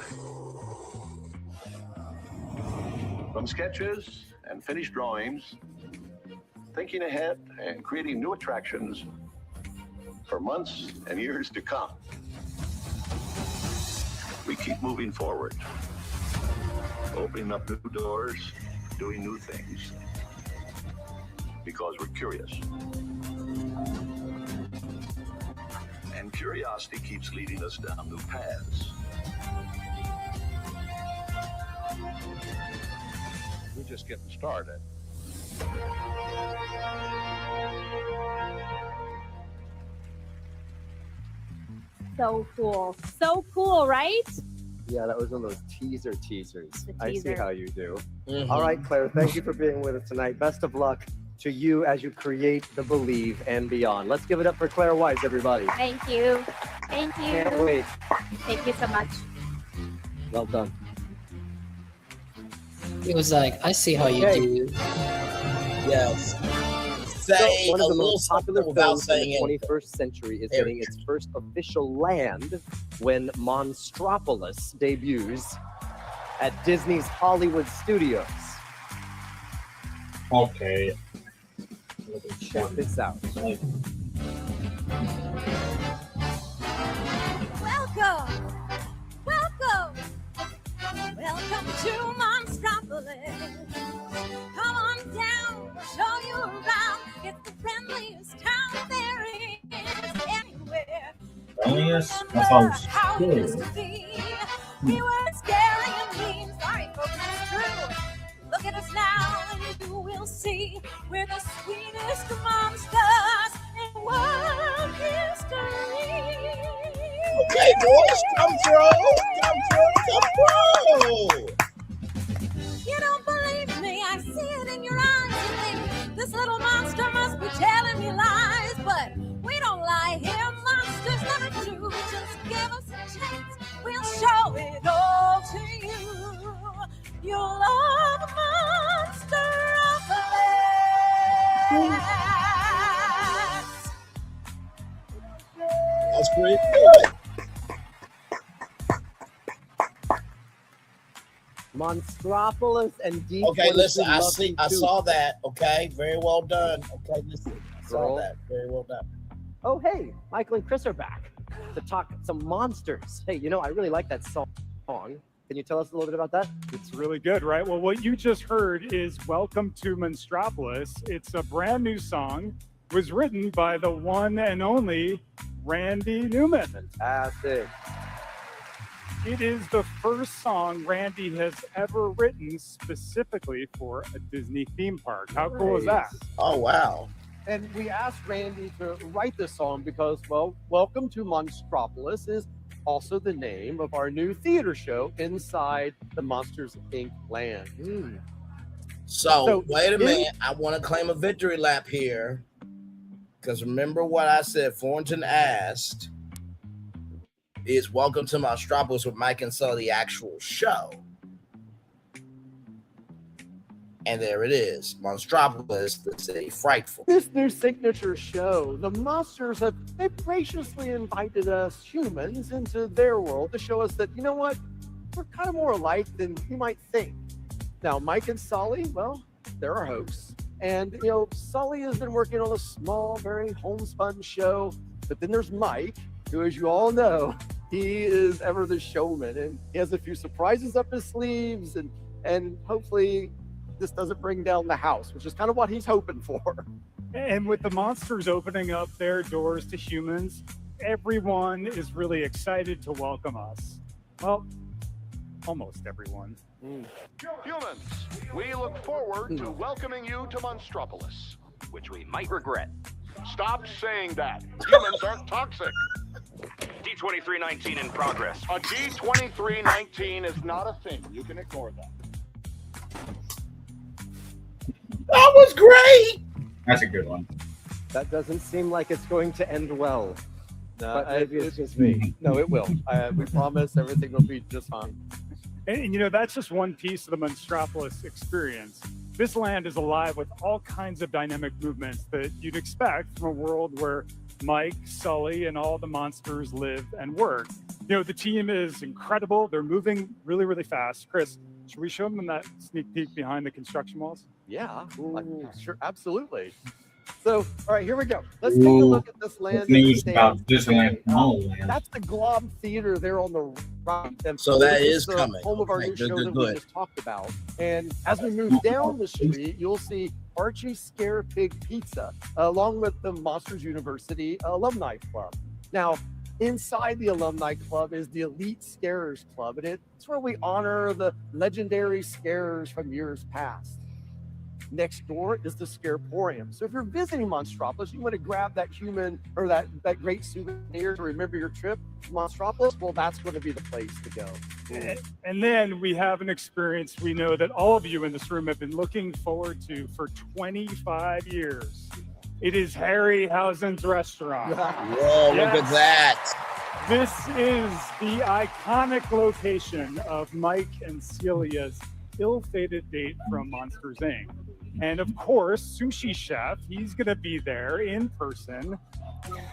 From sketches and finished drawings, thinking ahead and creating new attractions for months and years to come. We keep moving forward, opening up new doors, doing new things, because we're curious. And curiosity keeps leading us down new paths. We're just getting started. So cool. So cool, right? Yeah, that was one of those teasers. The I see teaser. how you do. Mhm. All right, Claire, thank you for being with us tonight. Best of luck to you as you create the Believe and beyond. Let's give it up for Claire Wise, everybody. Thank you. Thank you. Can't wait. Thank you so much. Well done. He was like, I see how you Okay. do. Yes. So, Say one a of the little most popular something without films in saying the anything. 21st century is There getting its first official land when Monstropolis debuts at Disney's Hollywood Studios. Okay. Check this out. Welcome, welcome, welcome to Monstropolis. Come on down, we'll show you around. It's the friendliest town there is anywhere. Friendliest? That sounds How it used cool. to be. We were scary and mean. Sorry, folks, it's true. Look at us now, and you will see we're the sweetest monsters in world history. Okay, boys, come through. You don't believe me, I see it in your eyes. You think this little monster must be telling me lies, but we don't lie here. Monsters never do. Just give us a chance, we'll show it all to you. You'll love Monstropolis. That's pretty good. Monstropolis and D23. Okay, listen, I love you too. saw that. Okay, very well done. Okay, listen, I saw Girl. that. Very well done. Oh, hey, Michael and Chris are back to talk some monsters. Hey, I really like that song. Can you tell us a little bit about that? It's really good, right? Well, what you just heard is Welcome to Monstropolis. It's a brand new song. It was written by the one and only Randy Newman. Fantastic. It is the first song Randy has ever written specifically for a Disney theme park. How cool is that? Oh, wow. And we asked Randy to write this song because, well, Welcome to Monstropolis is also the name of our new theater show inside the Monsters, Inc. land. So wait a minute. I want to claim a victory lap here. Because remember what I said, Thornton asked, is Welcome to Monstropolis with Mike and Sully, the actual show. And there it is, Monstropolis, the city frightful. This new signature show, the monsters they've graciously invited us humans into their world to show us that, you know what, we're kind of more alike than you might think. Now, Mike and Sully, well, they're our hosts. And, Sully has been working on a small, very homespun show. But then there's Mike, who, as you all know, he is ever the showman. And he has a few surprises up his sleeves. And hopefully this doesn't bring down the house, which is kind of what he's hoping for. And with the monsters opening up their doors to humans, everyone is really excited to welcome us. Well, almost everyone. Humans, we look forward to welcoming you to Monstropolis, which we might regret. Stop saying that. Humans aren't toxic. D2319 in progress. A D2319 is not a thing. You can ignore that. That was great. That's a good one. That doesn't seem like it's going to end well. No, But maybe it's just me. No, it will. We promise everything will be just fine. And that's just one piece of the Monstropolis experience. This land is alive with all kinds of dynamic movements that you'd expect from a world where Mike, Sully, and all the monsters live and work. The team is incredible. They're moving really, really fast. Chris, should we show them that sneak peek behind the construction walls? Yeah, sure, absolutely. So, all right, here we go. Let's take a look at this land. News about Disneyland Mall. That's the Glob Theater there on the right. And So that this is the coming. home of our Okay, new good, show good, that we good. just talked about. And as we move down the street, you'll see Archie Scare Pig Pizza, along with the Monsters University Alumni Club. Now, inside the Alumni Club is the Elite Scarers Club, and it's where we honor the legendary scarers from years past. Next door is the Scareporium. So if you're visiting Monstropolis, you want to grab that human or that great souvenir to remember your trip to Monstropolis, well, that's going to be the place to go. And then we have an experience we know that all of you in this room have been looking forward to for 25 years. It is Harryhausen's restaurant. Whoa, look at that. This is the iconic location of Mike and Celia's ill-fated date from Monsters, Inc. And of course, Sushi Chef, he's going to be there in person.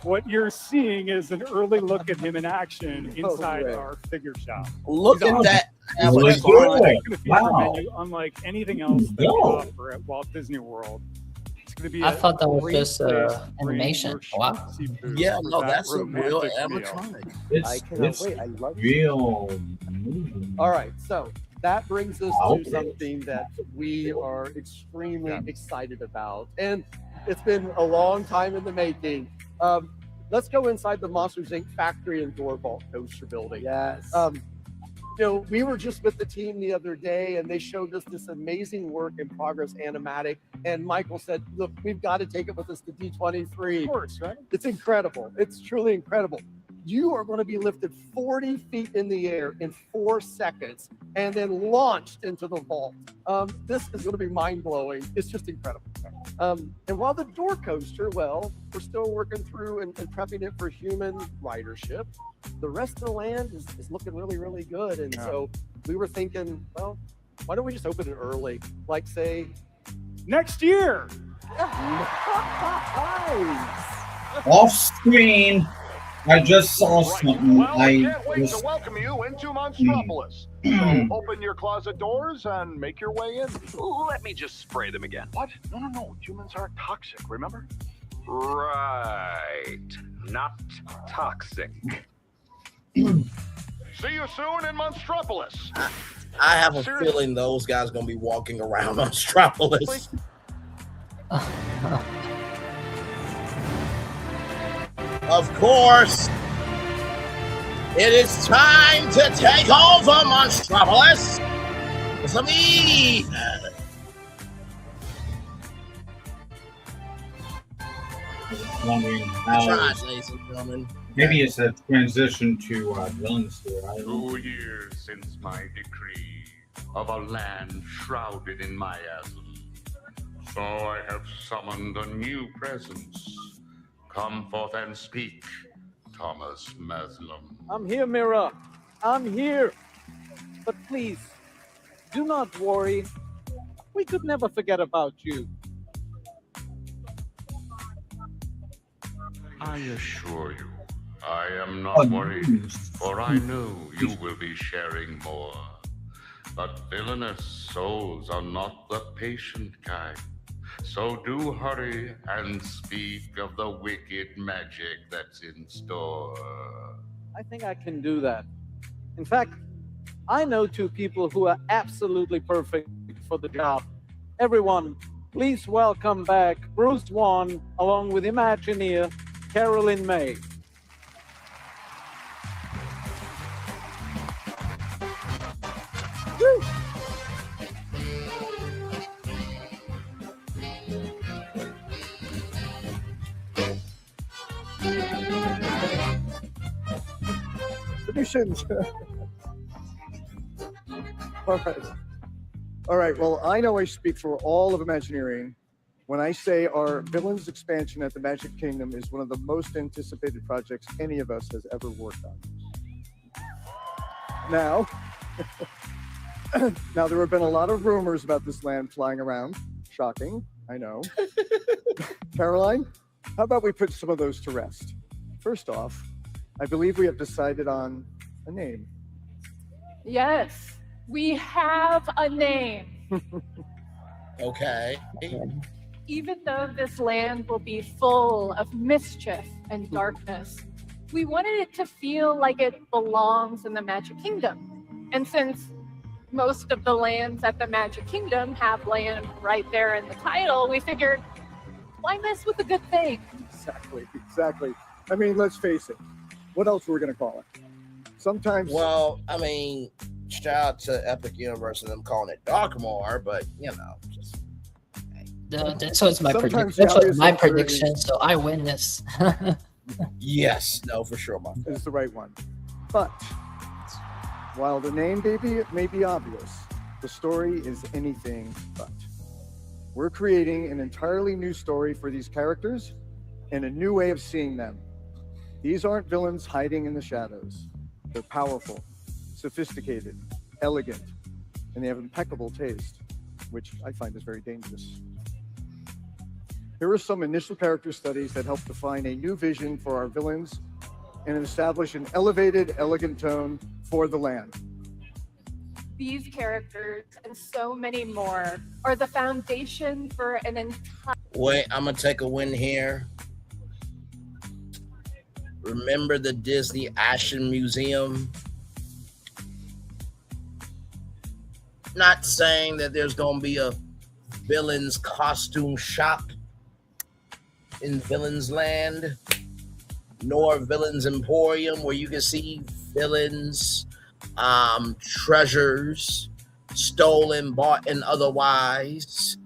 What you're seeing is an early look at him in action inside our figure shop. Look at that. It's Look going good. to feature a menu unlike anything else that we offer at Walt Disney World. It's going to be I thought that was just animation. Wow. Yeah, no, that that's a real romantic meal. animatronic. I cannot wait. I love it. Real. All right, so that brings us Okay. to something that we are extremely excited about. And it's been a long time in the making. Let's go inside the Monsters, Inc. factory and door vault coaster building. Yes. We were just with the team the other day and they showed us this amazing work in progress animatic. And Michael said, look, we've got to take it with us to D23. Of course, right? It's incredible. It's truly incredible. You are going to be lifted 40 feet in the air in 4 seconds and then launched into the vault. This is going to be mind-blowing. It's just incredible. And while the door coaster, well, we're still working through and prepping it for human ridership, the rest of the land is looking really, really good. And so we were thinking, well, why don't we just open it early? Like, say, next year. Nice. Off screen. I just saw something. Well, I I can't wait just to welcome you into Monstropolis. So open your closet doors and make your way in. Let me just spray them again. What? No. Humans aren't toxic, remember? Right. Not toxic. See you soon in Monstropolis. I have a feeling those guys are gonna be walking around Monstropolis. Of course, it is time to take over Monstropolis. It's me. wondering That's how right, ladies and gentlemen. maybe it's a transition to villains here. I don't know. 2 years since my decree of a land shrouded in miasm. So I have summoned a new presence. Come forth and speak, Thomas Maslam. I'm here, Mira. I'm here. But please, do not worry. We could never forget about you. I assure you, I am not worried, for I know you will be sharing more. But villainous souls are not the patient kind. So do hurry and speak of the wicked magic that's in store. I think I can do that. In fact, I know two people who are absolutely perfect for the job. Everyone, please welcome back Bruce Wan along with Imagineer Carolyn May. Woo! Solutions. All right. Well, I know I speak for all of Imagineering when I say our villains expansion at the Magic Kingdom is one of the most anticipated projects any of us has ever worked on. Now, there have been a lot of rumors about this land flying around. Shocking, I know. Caroline, how about we put some of those to rest? First off, I believe we have decided on a name. Yes, we have a name. Okay. Even though this land will be full of mischief and darkness, we wanted it to feel like it belongs in the Magic Kingdom. And since most of the lands at the Magic Kingdom have land right there in the title, we figured, why mess with a good thing? Exactly. I mean, let's face it. What else were we going to call it? Sometimes. Well, I mean, shout out to Epic Universe and them calling it Darkmoor, but you know, just. That's what's my prediction. That's what my prediction. So I win this. Yes, no, for sure, my friend. It's the right one. But while the name may be obvious, the story is anything but. We're creating an entirely new story for these characters and a new way of seeing them. These aren't villains hiding in the shadows. They're powerful, sophisticated, elegant, and they have impeccable taste, which I find is very dangerous. Here are some initial character studies that help define a new vision for our villains and establish an elevated, elegant tone for the land. These characters and so many more are the foundation for an entire... Wait, I'm gonna take a win here. Remember the Disney Action Museum? Not saying that there's gonna be a villains costume shop in Villains Land, nor Villains Emporium, where you can see villains, treasures, stolen, bought, and otherwise,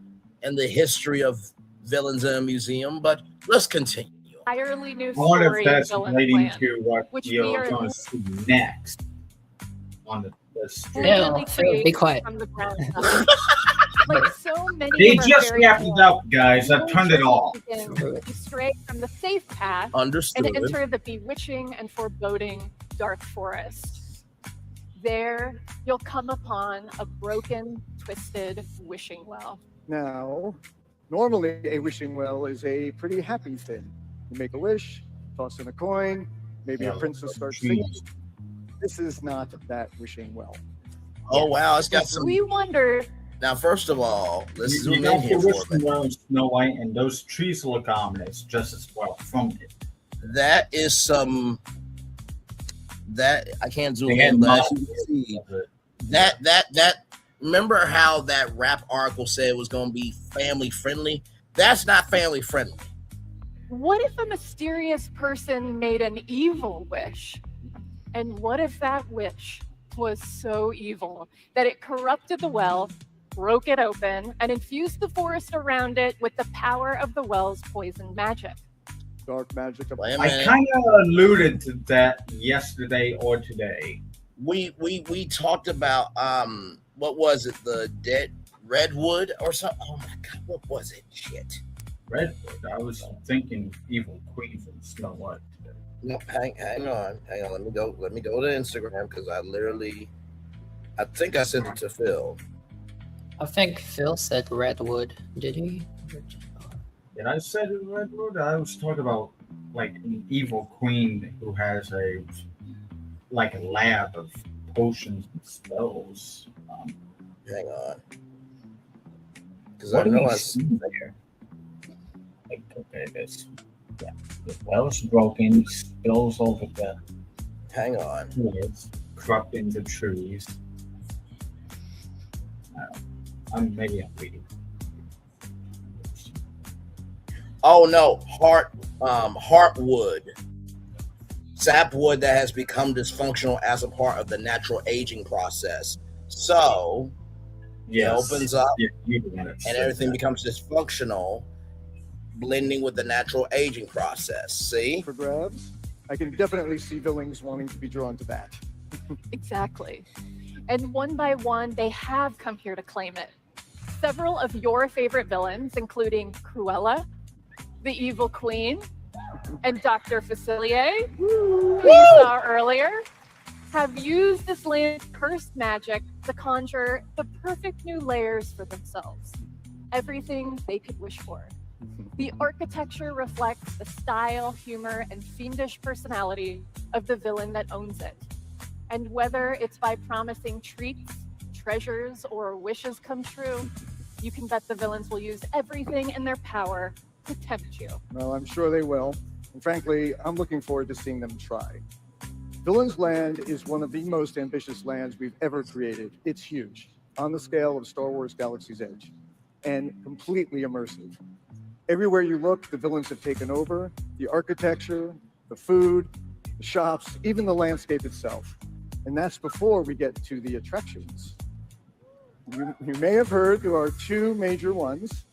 and the history of villains in a museum. But let's continue. Entirely new I wonder story if that's of Villains relating Land, to what which you're we are going to see next on the stream. really Phil, be creating quiet. from the ground up. Like so many They of our just fairy wrapped it tales, up, guys. I've turned it off. begin to stray from the safe path Understood. and enter the bewitching and foreboding dark forest. There, you'll come upon a broken, twisted wishing well. Now, normally a wishing well is a pretty happy thing. You make a wish, toss in a coin, maybe a princess starts singing. This is not that wishing well. Oh wow, it's got some. We wonder. Now, first of all, let's You zoom in got here the for a wishing minute. well Snow White, and those trees look ominous just as well from it. That is some. That I can't zoom They had in, but as you mountains can see, of it. that. Remember how that rap article said it was going to be family friendly? That's not family friendly. What if a mysterious person made an evil wish? And what if that wish was so evil that it corrupted the well, broke it open, and infused the forest around it with the power of the well's poison magic? Dark magic. I kind of alluded to that yesterday or today. We talked about what was it, the dead redwood or something? Oh my god, what was it? Shit. Redwood. I was thinking Evil Queen from Snow White. No, hang on. Let me go to Instagram because I think I sent it to Phil. I think Phil said Redwood. Did he? Did I say Redwood? I was talking about like an evil queen who has a lab of potions and spells. Hang on. Because I know I see there. Like, okay, this. Yeah. The well's broken, spills over the. Hang on. It's corrupting the trees. Maybe I'm reading. Oh no, heartwood. Sapwood that has become dysfunctional as a part of the natural aging process. So it opens up and everything becomes dysfunctional, blending with the natural aging process. See? For grabs, I can definitely see villains wanting to be drawn to that. Exactly. And one by one, they have come here to claim it. Several of your favorite villains, including Cruella, the Evil Queen, and Dr. Facilier, who you saw earlier, have used this land's cursed magic to conjure the perfect new layers for themselves. Everything they could wish for. The architecture reflects the style, humor, and fiendish personality of the villain that owns it. And whether it's by promising treats, treasures, or wishes come true, you can bet the villains will use everything in their power to tempt you. Well, I'm sure they will. And frankly, I'm looking forward to seeing them try. Villain's Land is one of the most ambitious lands we've ever created. It's huge, on the scale of Star Wars Galaxy's Edge, and completely immersive. Everywhere you look, the villains have taken over. The architecture, the food, the shops, even the landscape itself. And that's before we get to the attractions. You may have heard there are two major ones.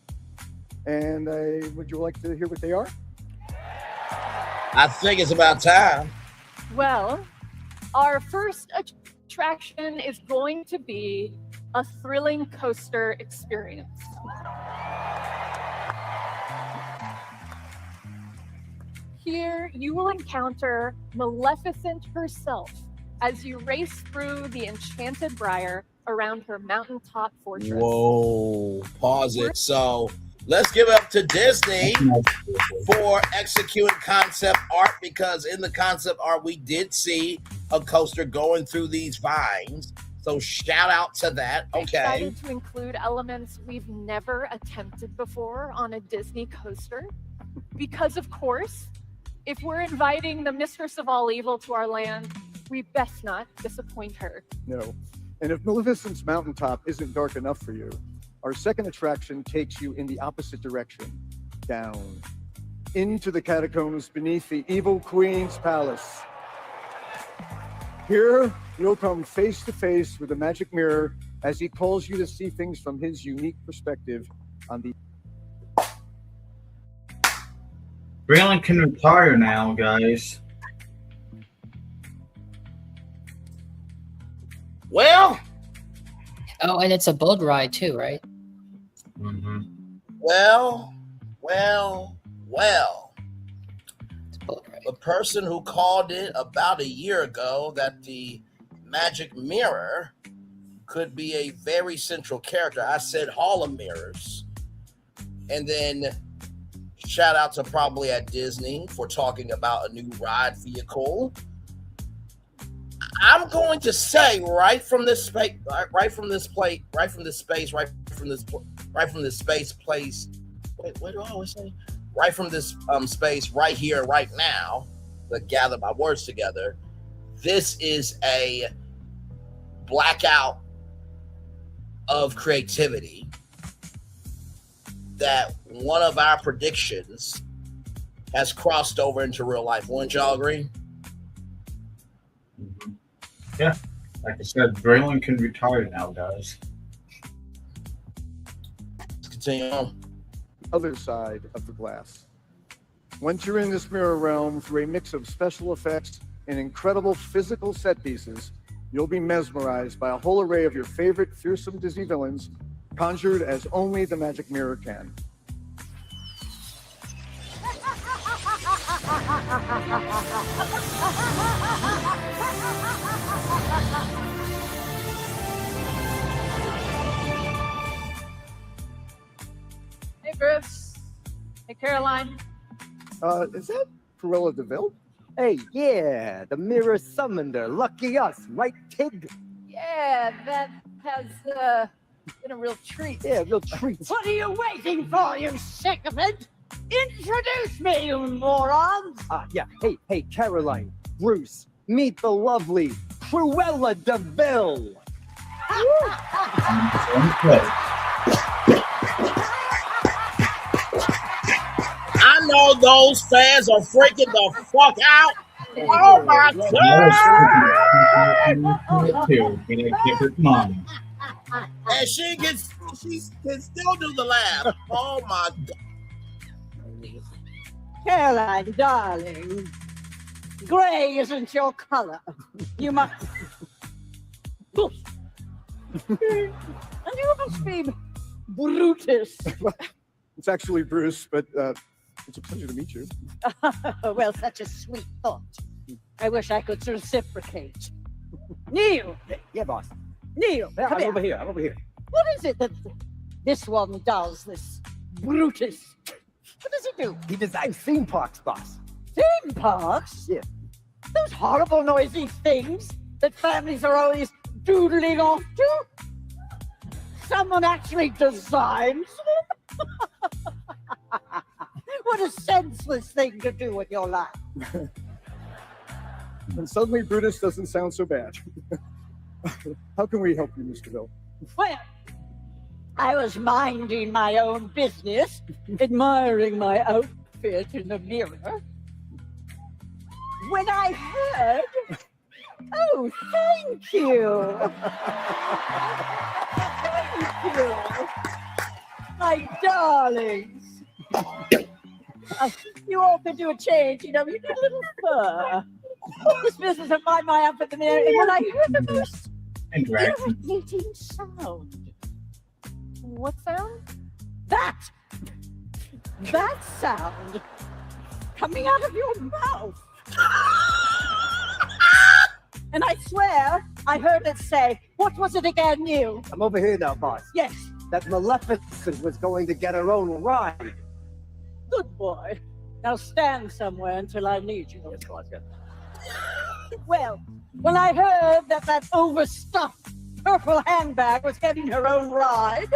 And would you like to hear what they are? I think it's about time. Well, our first attraction is going to be a thrilling coaster experience. Here, you will encounter Maleficent herself as you race through the Enchanted Briar around her mountaintop fortress. Whoa, pause it. So let's give it up to Disney for executing concept art, because in the concept art, we did see a coaster going through these vines. So shout out to that. Okay. Excited to include elements we've never attempted before on a Disney coaster. Because of course, if we're inviting the mistress of all evil to our land, we best not disappoint her. No. And if Maleficent's mountaintop isn't dark enough for you, our second attraction takes you in the opposite direction, down, into the catacombs beneath the Evil Queen's palace. Here, you'll come face to face with the magic mirror as he calls you to see things from his unique perspective on the... Braylon can retire now, guys. Well. Oh, and it's a boat ride too, right? Mm-hmm. Well. The person who called it about a year ago that the magic mirror could be a very central character. I said Hall of Mirrors. And then shout out to Probably at Disney for talking about a new ride vehicle. I'm going to say right from this space, right from this place. Wait, what do I always say? Right from this space, right here, right now, to gather my words together. This is a blackout of creativity that one of our predictions has crossed over into real life. Wouldn't y'all agree? Yeah, like I said, Braylon can retire now, guys. Let's continue on. Other side of the glass. Once you're in this mirror realm through a mix of special effects and incredible physical set pieces, you'll be mesmerized by a whole array of your favorite fearsome Disney villains, conjured as only the magic mirror can. Hey, Bruce. Hey, Caroline. Is that Cruella DeVille? Hey, yeah, the mirror summoned her. Lucky us, right, Tig? Yeah, that has been a real treat. Yeah, real treat. What are you waiting for, you sycophant? Introduce me, you morons! Yeah. Hey, Caroline, Bruce, meet the lovely Cruella DeVille. I know those fans are freaking the fuck out. Oh my god! And she can still do the laugh. Oh my god! Caroline, darling, gray isn't your color. You must. And you must be Brutus. It's actually Bruce, but it's a pleasure to meet you. Well, such a sweet thought. I wish I could reciprocate. Neil! Yeah, boss. Neil, Yeah, come I'm here. over here. I'm over here. What is it that this one does, this Brutus? What does he do? He designs theme parks, boss. Theme parks? Yeah. Those horrible noisy things that families are always doodling off to? Someone actually designs them? What a senseless thing to do with your life. And suddenly Brutus doesn't sound so bad. How can we help you, Mr. Bill? Well, I was minding my own business, admiring my outfit in the mirror, when I heard, oh, thank you. Thank you. My darlings. You all could do a change, you know, you need a little fur. This business of my outfit in the mirror, and when I heard the most irritating sound. What sound? That sound coming out of your mouth. And I swear I heard it say, what was it again, you? I'm over here now, boss. Yes. That Maleficent was going to get her own ride. Good boy. Now stand somewhere until I need you. Yes, boss, yeah. Well, when I heard that overstuffed purple handbag was getting her own ride,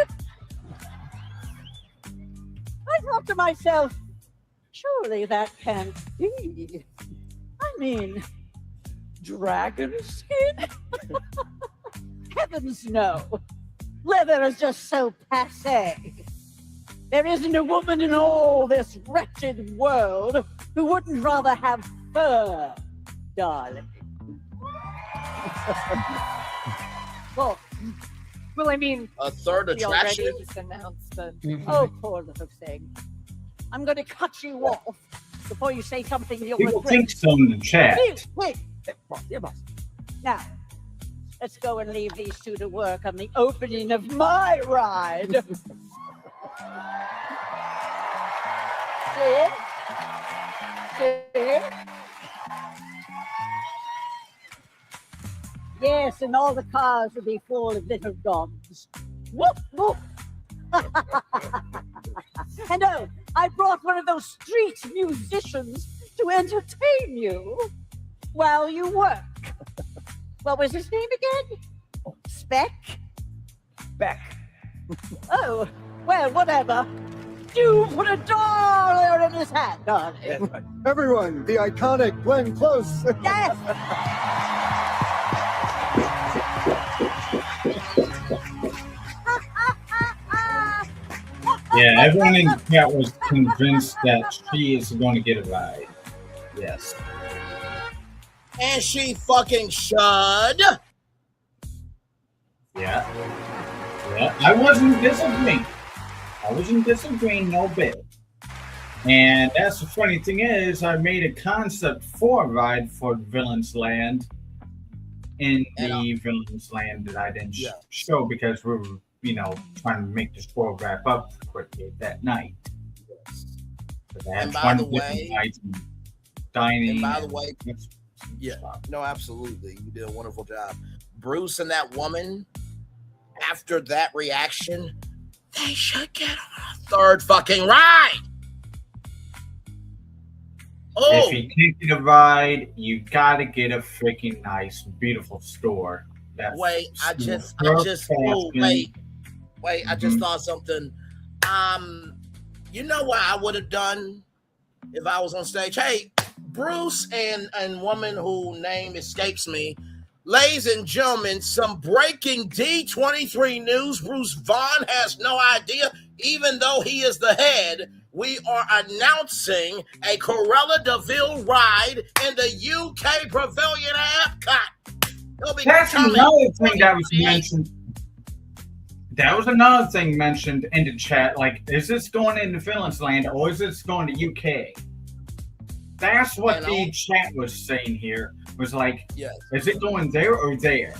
I thought to myself, surely that can't be. I mean, dragon skin? Heavens no. Leather is just so passé. There isn't a woman in all this wretched world who wouldn't rather have fur, darling. Well, I mean, a third we already attraction. just announced the. Oh, poor little thing. I'm going to cut you off before you say something you'll People regret. think so in the chat. Wait. Yeah, boss. Now, let's go and leave these two to work on the opening of my ride. See? Yes, and all the cars will be full of little dogs. Whoop, whoop. And oh, I brought one of those street musicians to entertain you while you work. What was his name again? Speck? Beck. Oh, well, whatever. You put a dollar in his hat, darling. Everyone, the iconic Glenn Close. Yes. Yeah, everyone in the chat was convinced that she is going to get a ride. Yes. And she fucking should. Yeah. Yeah. I wasn't disagreeing no bit. And that's the funny thing is, I made a concept for a ride for Villain's Land in the Villain's Land that I didn't show because we were, trying to make this tour wrap up quickly that night. But I had 20 different nights and dining. And by the way, no, absolutely. You did a wonderful job. Bruce and that woman, after that reaction, they should get on a third fucking ride. If you can't get a ride, you gotta get a freaking nice, beautiful store. Wait, I just thought something. You know what I would have done if I was on stage? Hey, Bruce and woman whose name escapes me, ladies and gentlemen, some breaking D23 news. Bruce Vaughn has no idea, even though he is the head. We are announcing a Cruella de Vil ride in the UK Pavilion at Epcot. That's another thing that was mentioned. That was another thing mentioned in the chat. Like, is this going into Villain's Land or is this going to UK? That's what the chat was saying here. Was like, is it going there or there?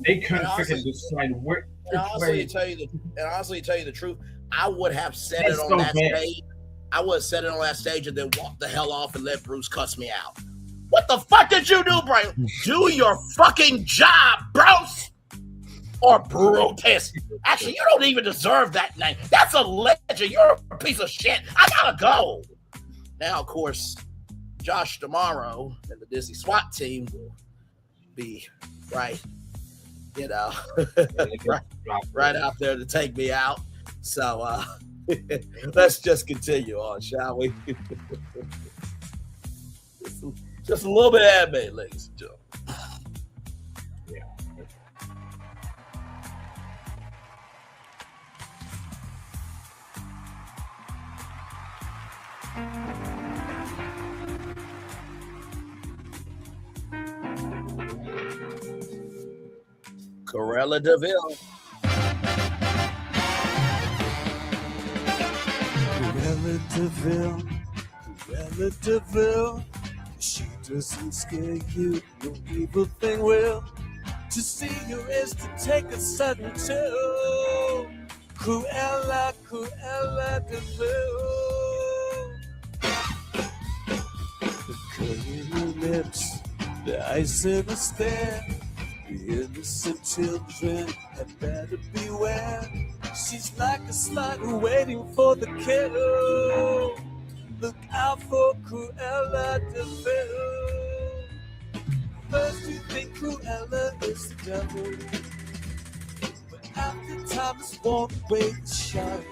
They couldn't figure decide where. And honestly, tell you the truth, I would have said it on that stage. I would have said it on that stage and then walked the hell off and let Bruce cuss me out. What the fuck did you do, Brian? Do your fucking job, Bruce! Or Brutus. Actually, you don't even deserve that name. That's a legend. You're a piece of shit. I gotta go. Now, of course, Josh tomorrow and the Disney SWAT team will be right out there to take me out. So let's just continue on, shall we? Just a little bit of admin, ladies and gentlemen. Cruella de Vil. Cruella de Vil, Cruella de Vil. She doesn't scare you, no evil thing will. To see her is to take a sudden chill. Cruella, Cruella de Vil. The curl in her lips, the ice in her stare. The innocent children had better beware. She's like a slider waiting for the kill. Look out for Cruella de Vil. First you think Cruella is the devil, but after time has worn away the shine,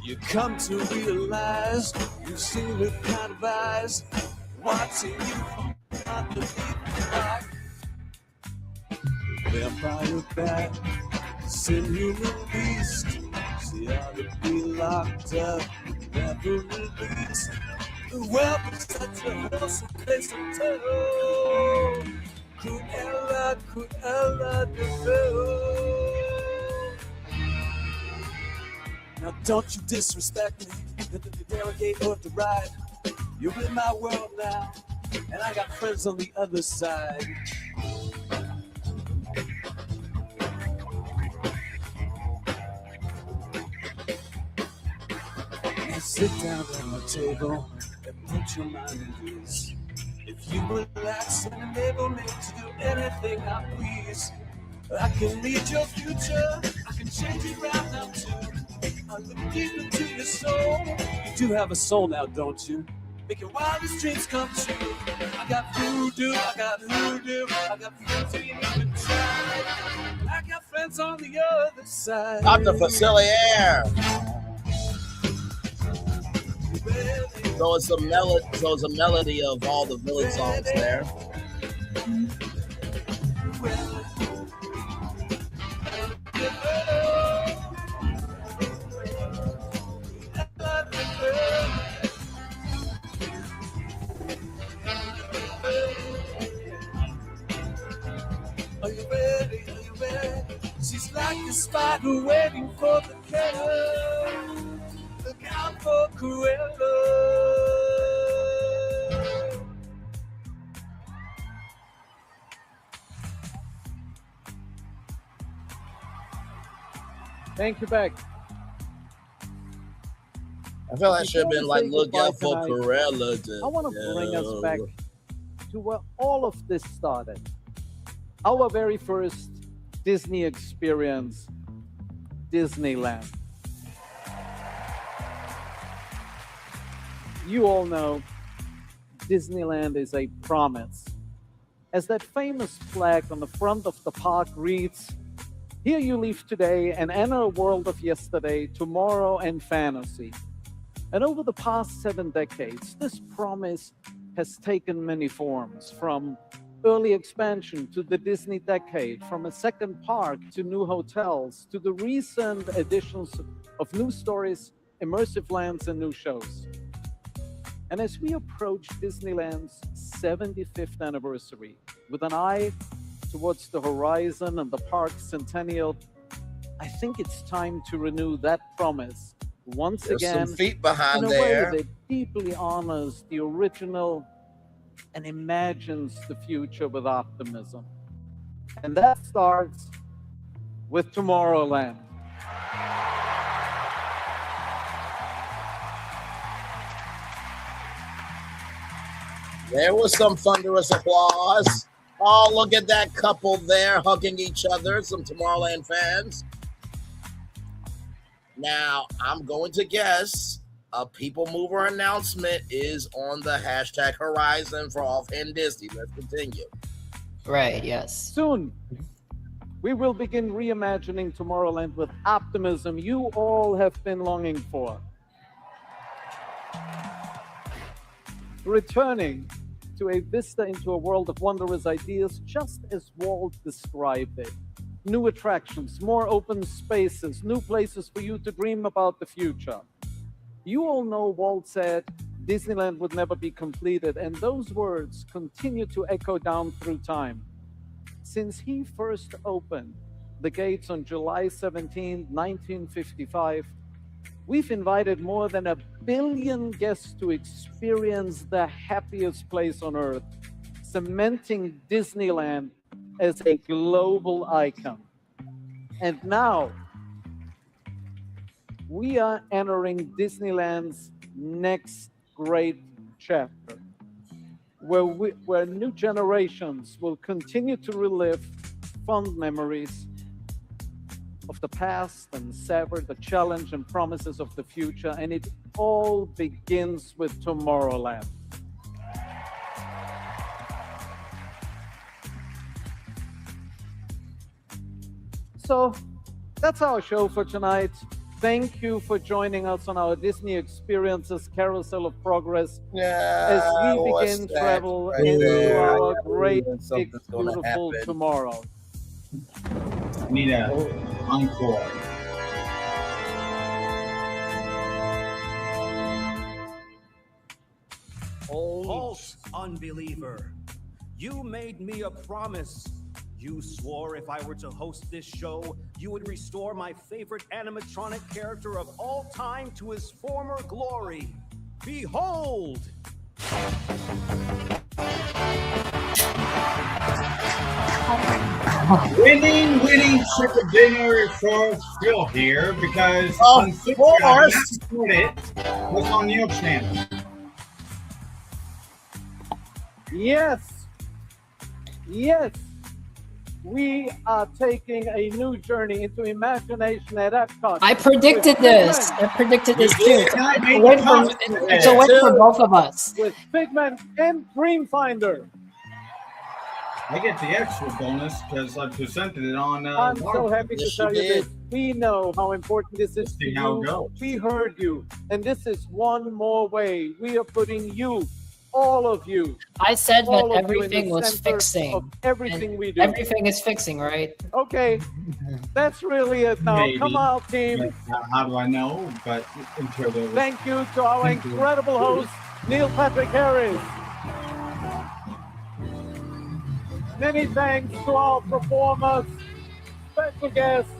you come to realize you've seen her kind of eyes watching you from underneath the rock. Vampire bat, inhuman beast. She ought to be locked up, never released. The world was such a wholesome place to tell. Cruella, Cruella de Vil. Now don't you disrespect me, to derogate or deride. You're in my world now, and I got friends on the other side. Sit down at my table and put your mind at ease. If you relax and enable me to do anything I please, I can read your future, I can change it right now too. I look deep into your soul. You do have a soul now, don't you? Make your wildest dreams come true. I got voodoo, I got hoodoo, I got friends who you even try. I got friends on the other side. Dr. Facilier. So it's a melody of all the village songs there. Are you ready? Are you ready? She's like a spider waiting for the killer. Look out for Cruella. Thank you, Beck. I feel like I should have been like, look goodbye out for tonight, Corella. I want to bring us back to where all of this started. Our very first Disney experience, Disneyland. You all know Disneyland is a promise. As that famous flag on the front of the park reads, "Here you leave today and enter a world of yesterday, tomorrow, and fantasy." And over the past 7 decades, this promise has taken many forms, from early expansion to the Disney decade, from a second park to new hotels, to the recent additions of new stories, immersive lands, and new shows. And as we approach Disneyland's 75th anniversary, with an eye towards the horizon and the park's centennial, I think it's time to renew that promise once There's again some feet behind in a there. way that deeply honors the original and imagines the future with optimism. And that starts with Tomorrowland. There was some thunderous applause. Oh, look at that couple there hugging each other, some Tomorrowland fans. Now, I'm going to guess a People Mover announcement is on the hashtag horizon for Offhand Disney. Let's continue. Right, yes. Soon, we will begin reimagining Tomorrowland with optimism you all have been longing for. Returning to a vista into a world of wondrous ideas, just as Walt described it. New attractions, more open spaces, new places for you to dream about the future. You all know Walt said Disneyland would never be completed, and those words continue to echo down through time. Since he first opened the gates on July 17, 1955, we've invited more than 1 billion guests to experience the happiest place on earth, cementing Disneyland as a global icon. And now, we are entering Disneyland's next great chapter, where new generations will continue to relive fond memories of the past and savor the challenge and promises of the future. And it all begins with Tomorrowland. So that's our show for tonight. Thank you for joining us on our Disney Experiences Carousel of Progress as we begin travel into our great, big, beautiful tomorrow. Need a encore. False unbeliever. You made me a promise. You swore if I were to host this show, you would restore my favorite animatronic character of all time to his former glory. Behold! Winning chicken dinner for Phil here because of course it was on your channel. Yes. we are taking a new journey into imagination at Epcot. I predicted this. I predicted this too. It's a win for both of us. With Figment and Dreamfinder. I get the extra bonus because I presented it on. I'm so happy to tell you this. We know how important this is to how it you. goes. We heard you. And this is one more way. We are putting you, all of you. I said that all of you in everything the was center fixing. of everything we do. Everything is fixing, right? Okay, that's really it now. Maybe. Come out, team. How do I know? But until there was... Thank you to our Thank you. incredible host, Neil Patrick Harris. Many thanks to our performers, special guests.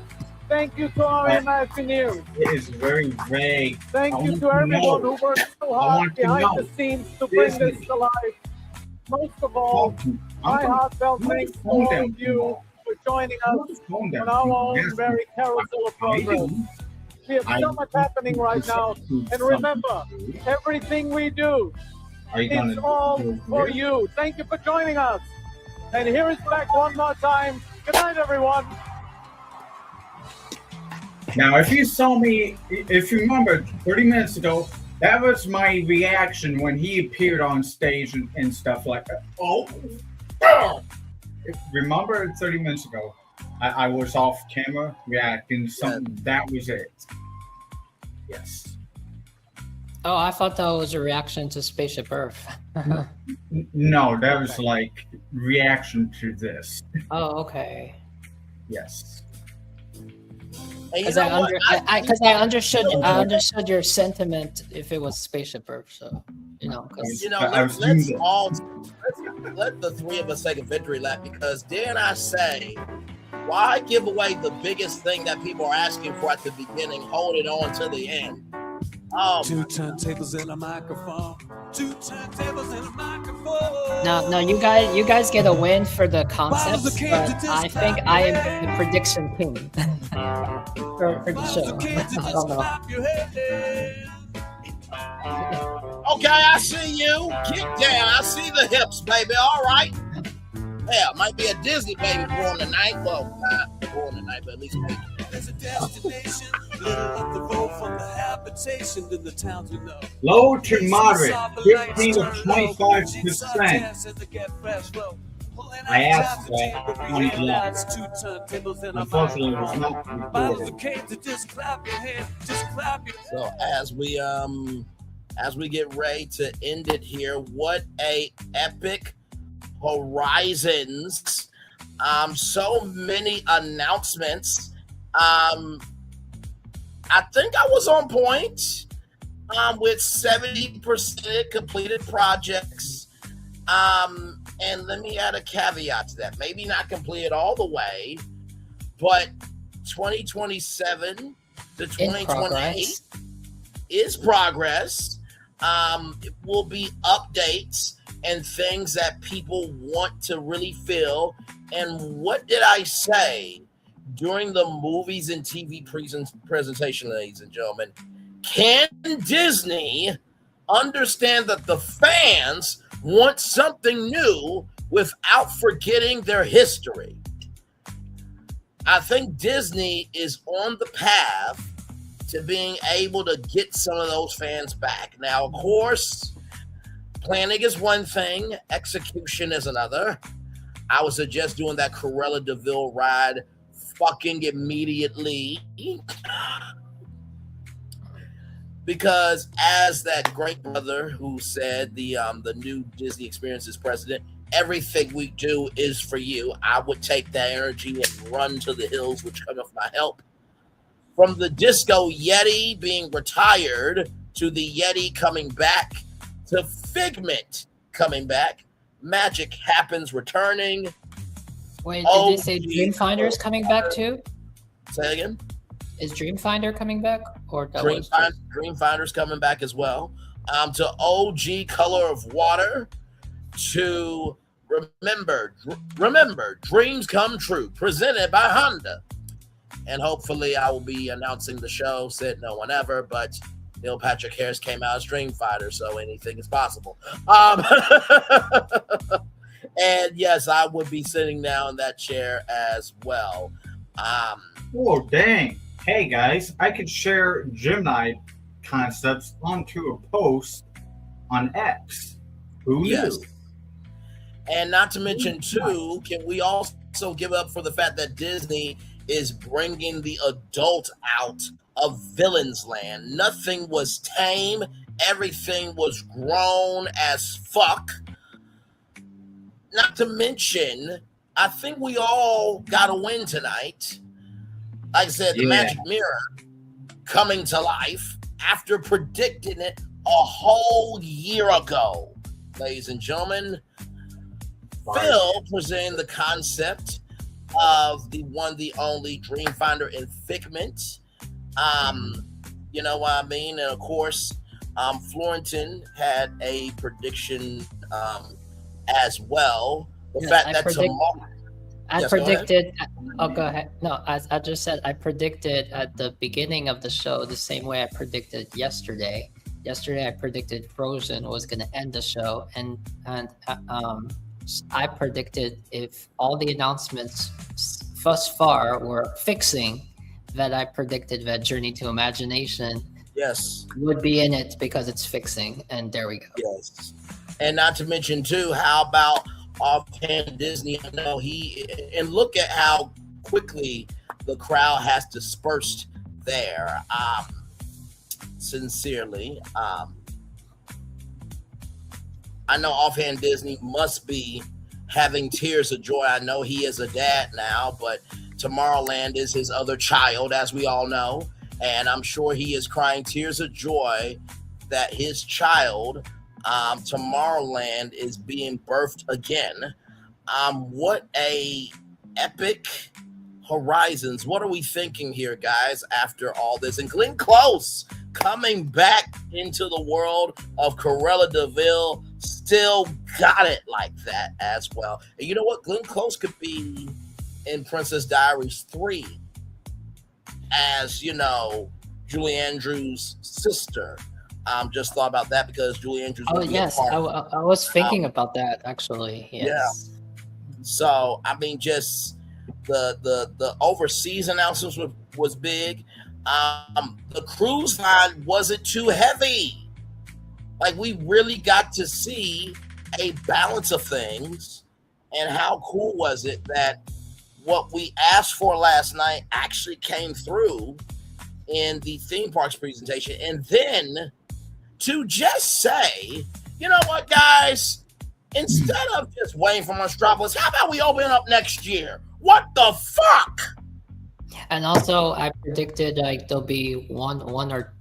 Thank you to our Imagineers. It is very vague. Thank you want to everyone know. who worked so I hard want to behind know. the scenes to bring Disney. this to life. Most of all, my heartfelt thanks to all of you for joining us on our own very carousel of progress. We have so much happening right now. And remember, everything we do is all for you. Thank you for joining us. And here is back one more time. Good night, everyone. Now, if you saw me, if you remember 30 minutes ago, that was my reaction when he appeared on stage and stuff like that. Oh. Remember 30 minutes ago, I was off camera reacting to something. That was it. Yes. Oh, I thought that was a reaction to Spaceship Earth. No, that was like reaction to this. Oh, okay. Yes. Because I understood your sentiment if it was Spaceship Earth. So because let the three of us take a victory lap, because dare I say, why give away the biggest thing that people are asking for at the beginning, hold it on to the end? Two turntables and a microphone. Two turntables and a microphone. No, you guys get a win for the concept, but I think I am the prediction king for the show. I don't know. Okay, I see you. Get down. I see the hips, baby. All right. Yeah, might be a Disney baby born tonight. Well, not born tonight, but at least maybe. There's a destination, little up the road from the habitation to the towns we know. Low to moderate, 15 to 25%. I asked that on the left. Unfortunately, it was not recorded. So as we get ready to end it here, what a epic Horizons. So many announcements. I think I was on point with 70% completed projects. And let me add a caveat to that. Maybe not completed all the way, but 2027 to 2028 is progress. It will be updates and things that people want to really feel. And what did I say during the movies and TV presentation, ladies and gentlemen? Can Disney understand that the fans want something new without forgetting their history? I think Disney is on the path to being able to get some of those fans back. Now, of course, planning is one thing, execution is another. I would suggest doing that Cruella de Vil ride fucking immediately. Because as that great brother who said the new Disney Experiences president, everything we do is for you. I would take that energy and run to the hills which come with my help. From the Disco Yeti being retired to the Yeti coming back to Figment coming back, Magic Happens returning. Wait, did they say Dreamfinder is coming back too? Say again? Is Dreamfinder coming back? Or Dreamfinder's coming back as well. To OG Color of Water, to Remember, Dreams Come True, presented by Honda. And hopefully I will be announcing the show, said no one ever, but Neil Patrick Harris came out as Dreamfinder, so anything is possible. And yes, I would be sitting down in that chair as well. Oh, dang. Hey, guys, I could share Gemini concepts onto a post on X. Who knew? And not to mention, too, can we also give up for the fact that Disney is bringing the adult out of Villains Land? Nothing was tame. Everything was grown as fuck. Not to mention, I think we all got a win tonight. Like I said, the Magic Mirror coming to life after predicting it a whole year ago. Ladies and gentlemen, Phil presented the concept of the one, the only Dreamfinder and Figment. You know what I mean? And of course, Florentin had a prediction as well. The fact that tomorrow. I predicted. Oh, go ahead. No, as I just said, I predicted at the beginning of the show the same way I predicted yesterday. Yesterday, I predicted Frozen was going to end the show, and I predicted if all the announcements thus far were fixing, that I predicted that Journey to Imagination would be in it because it's fixing, and there we go. Yes, and not to mention too, how about offhand Disney? I know and look at how quickly the crowd has dispersed there. Sincerely, I know offhand Disney must be having tears of joy. I know he is a dad now, but Tomorrowland is his other child, as we all know, and I'm sure he is crying tears of joy that his child, Tomorrowland, is being birthed again. What a epic horizons. What are we thinking here, guys, after all this? And Glenn Close coming back into the world of Cruella de Vil, still got it like that as well. And you know what? Glenn Close could be in Princess Diaries 3 as, you know, Julie Andrews' sister. Just thought about that because Julie Andrews. Oh, yes. I was thinking about that, actually. Yes. Yeah. So, I mean, just the overseas announcements was big. The cruise line wasn't too heavy. Like, we really got to see a balance of things. And how cool was it that what we asked for last night actually came through in the theme parks presentation? And then to just say, you know what, guys, instead of just waiting for Monstropolis, how about we open up next year? What the fuck? And also, I predicted like there'll be one or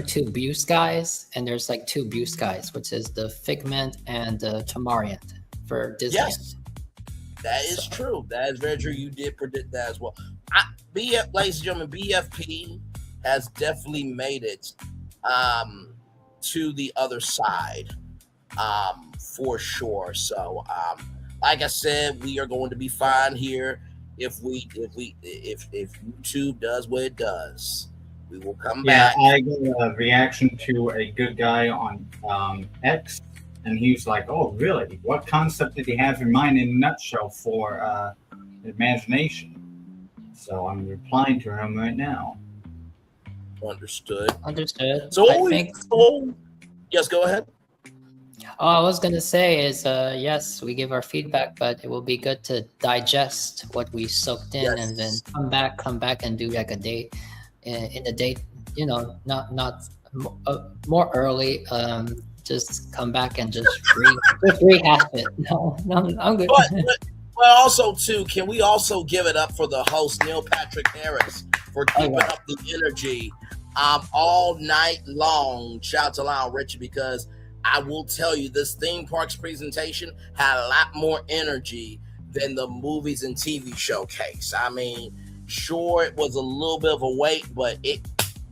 two Buse guys, and there's like two Buse guys, which is the Figment and the Tomorrowland for Disney. Yes, that is true. That is very true. You did predict that as well. Ladies and gentlemen, BFP has definitely made it to the other side for sure. So, like I said, we are going to be fine here. If YouTube does what it does, we will come back. Yeah, I got a reaction to a good guy on X, and he was like, "Oh, really? What concept did he have in mind in a nutshell for Imagination?" So I'm replying to him right now. Understood. So yes, go ahead. All I was going to say is, yes, we give our feedback, but it will be good to digest what we soaked in and then come back and do like a date in the date, you know, not more early. Just come back and just rehash it. No, I'm good. But also, too, can we also give it up for the host, Neil Patrick Harris, for keeping up the energy all night long. Shout out to Lionel Richie, because I will tell you, this theme parks presentation had a lot more energy than the movies and TV showcase. I mean, sure, it was a little bit of a wait, but it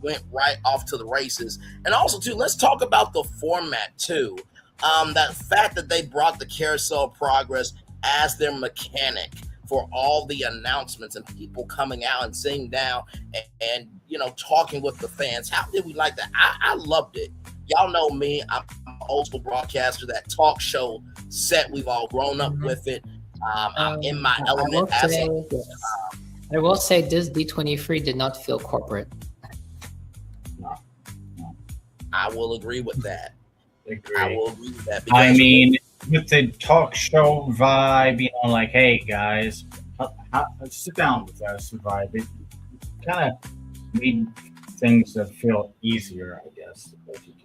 went right off to the races. And also, too, let's talk about the format, too. That fact that they brought the Carousel of Progress as their mechanic for all the announcements and people coming out and sitting down and you know, talking with the fans. How did we like that? I loved it. Y'all know me. I'm an old school broadcaster. That talk show set. We've all grown up with it. I'm in my I will element as say, I will say this D23 did not feel corporate. I will agree with that. Agree. I will agree with that. I mean, with the talk show vibe, you know, like, hey guys, sit down with us vibe. It kind of made things that feel easier, I guess.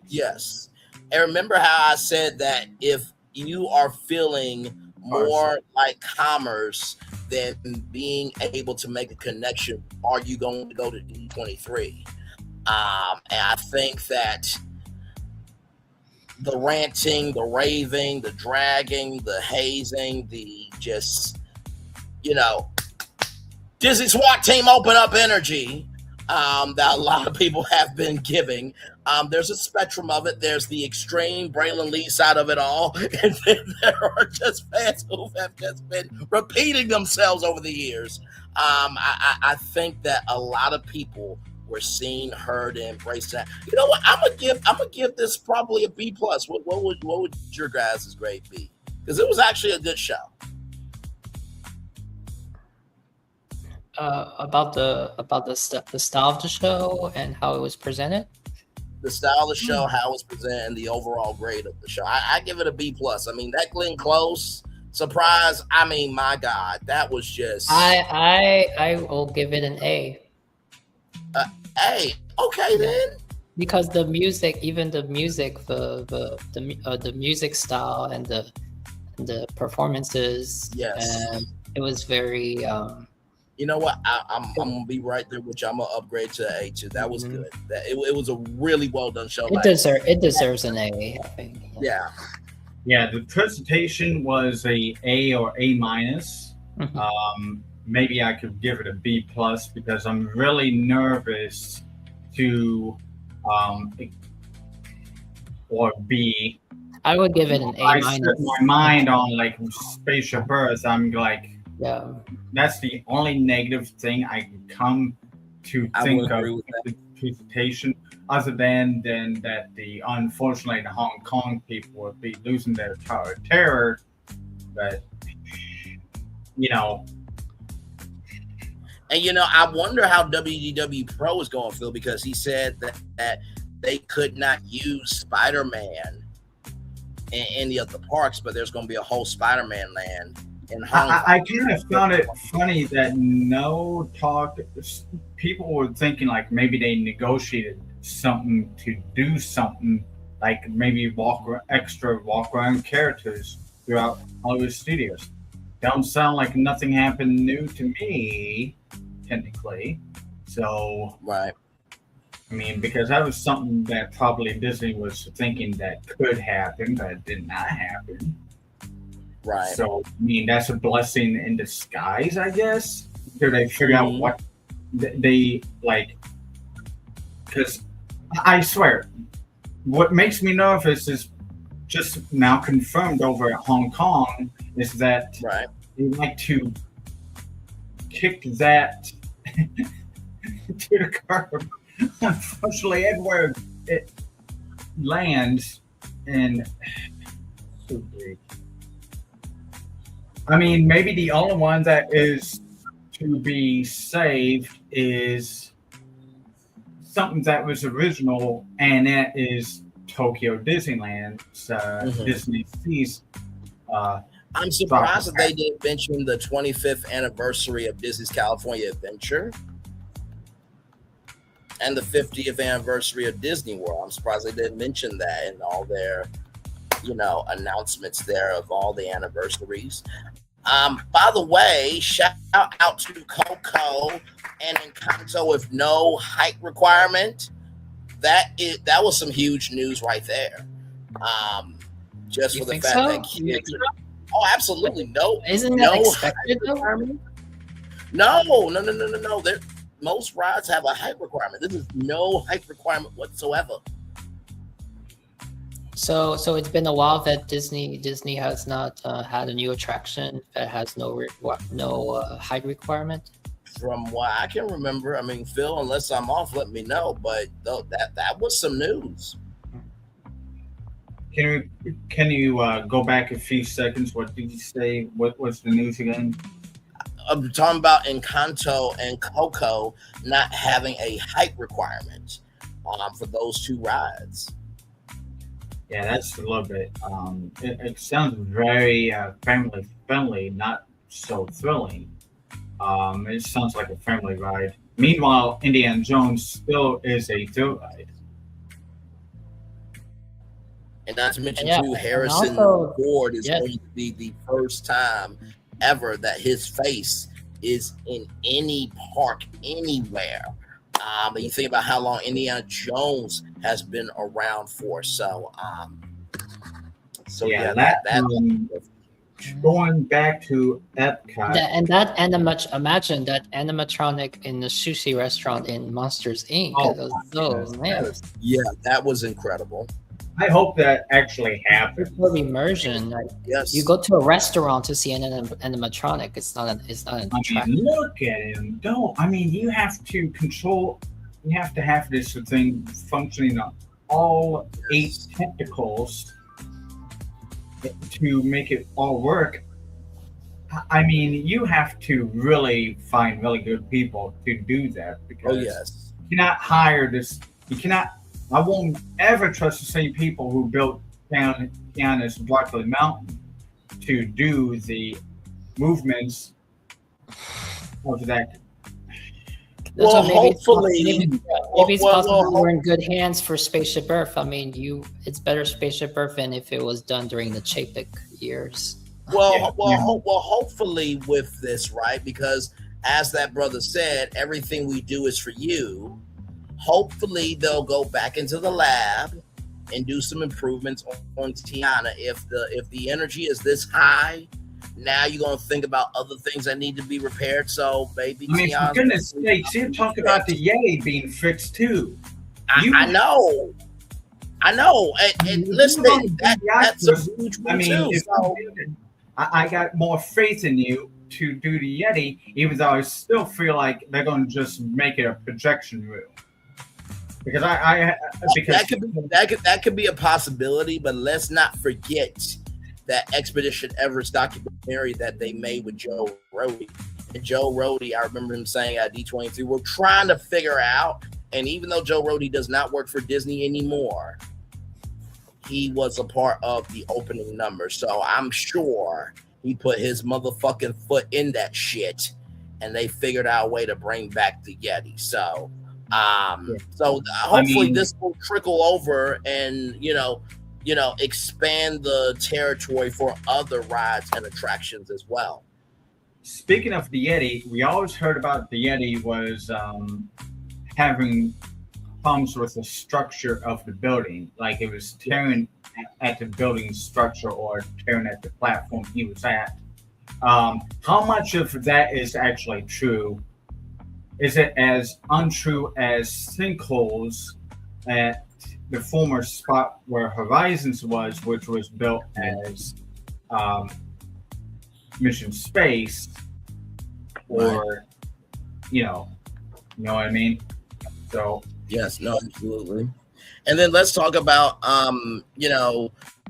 Yes. And remember how I said that if you are feeling more like commerce than being able to make a connection, are you going to go to D23? And I think that the ranting, the raving, the dragging, the hazing, the just, you know, Disney SWAT team open up energy that a lot of people have been giving. There's a spectrum of it. There's the extreme Braylon Lee side of it all. And then there are just fans who have just been repeating themselves over the years. I think that a lot of people were seen, heard, and embraced that. You know what? I'm gonna give this probably a B+. What would your guys' grade be? Because it was actually a good show. About the style of the show and how it was presented. The style of the show, how it's presented, and the overall grade of the show. I give it a B+. I mean, that Glenn Close surprise. I mean, my God, that was just. I will give it an A. A. Okay then. Because the music, even the music, the music style and the performances. Yes. And it was very. You know what? I'm gonna be right there, which I'm gonna upgrade to an A too. That was good. That it was a really well done show. It deserves an A, I think. Yeah. Yeah, the presentation was a or A-. Maybe I could give it a B+ because I'm really nervous to or B. I would give it an A-. I set my mind on like Spaceship Earth. I'm like, yeah, that's the only negative thing I can come to think of with the presentation, other than that unfortunately the Hong Kong people would be losing their Tower of Terror. But you know. And, you know, I wonder how WDW Pro is going to feel, because he said that they could not use Spider-Man in any of the parks, but there's going to be a whole Spider-Man land in Hong Kong. I kind of found it funny that no talk, people were thinking like maybe they negotiated something to do something, like maybe extra walk-around characters throughout Hollywood studios. Don't sound like nothing happened new to me, technically. So, right. I mean, because that was something that probably Disney was thinking that could happen, but it did not happen. Right. So, I mean, that's a blessing in disguise, I guess. Until they figure out what they like. Because I swear, what makes me nervous is just now confirmed over at Hong Kong is that they like to kick that to the curb. Unfortunately, everywhere it lands, and so big. I mean, maybe the only one that is to be saved is something that was original, and that is Tokyo Disneyland's Disney Seas. I'm surprised that they didn't mention the 25th anniversary of Disney's California Adventure and the 50th anniversary of Disney World. I'm surprised they didn't mention that in all their, you know, announcements there of all the anniversaries. By the way, shout out to Coco and Encanto with no height requirement. That was some huge news right there. Just for the fact that kids are, oh, absolutely no. Isn't that expected though? No. Most rides have a height requirement. This is no height requirement whatsoever. So it's been a while that Disney has not had a new attraction that has no height requirement. From what I can remember, I mean, Phil, unless I'm off, let me know. But that was some news. Can you go back a few seconds? What did you say? What was the news again? I'm talking about Encanto and Coco not having a height requirement for those two rides. Yeah, that's a little bit. It sounds very family friendly, not so thrilling. It sounds like a family ride. Meanwhile, Indiana Jones still is a thrill ride. And not to mention, Yeah, too, and Harrison also- Ford is yes. going to be the first time ever that his face is in any park anywhere. And you think about how long Indiana Jones has been around for. So yeah, that going back to Epcot. Imagine that animatronic in the sushi restaurant in Monsters Inc. That was incredible. I hope that actually happens. For immersion, yes. You go to a restaurant to see an animatronic. It's not an attraction. Look at him. Don't. I mean, you have to control. You have to have this thing functioning on all 8 tentacles to make it all work. I mean, you have to really find really good people to do that because you cannot hire this. You cannot. I won't ever trust the same people who built Keanu's Broccoli Mountain to do the movements of that. Well, hopefully, maybe it's possible we're in good hands for Spaceship Earth. I mean, it's better Spaceship Earth than if it was done during the Chapek years. Hopefully with this, right? Because as that brother said, everything we do is for you. Hopefully they'll go back into the lab and do some improvements on Tiana. If the energy is this high, now you're gonna think about other things that need to be repaired. So baby, I mean, for goodness sakes, you talk about the Yeti being fixed too. I know. And listen, that's a huge one too. I got more faith in you to do the Yeti, even though I still feel like they're going to just make it a projection room. Because that could be a possibility, but let's not forget that Expedition Everest documentary that they made with Joe Rohde. And Joe Rohde, I remember him saying at D23, we're trying to figure out, and even though Joe Rohde does not work for Disney anymore, he was a part of the opening number. So I'm sure he put his motherfucking foot in that shit, and they figured out a way to bring back the Yeti. So hopefully this will trickle over and expand the territory for other rides and attractions as well. Speaking of the Yeti, we always heard about the Yeti was having problems with the structure of the building, like it was tearing at the building structure or tearing at the platform he was at. How much of that is actually true? Is it as untrue as sinkholes at the former spot where Horizons was, which was built as Mission Space, or you know what I mean? So yes, no, absolutely. And then let's talk about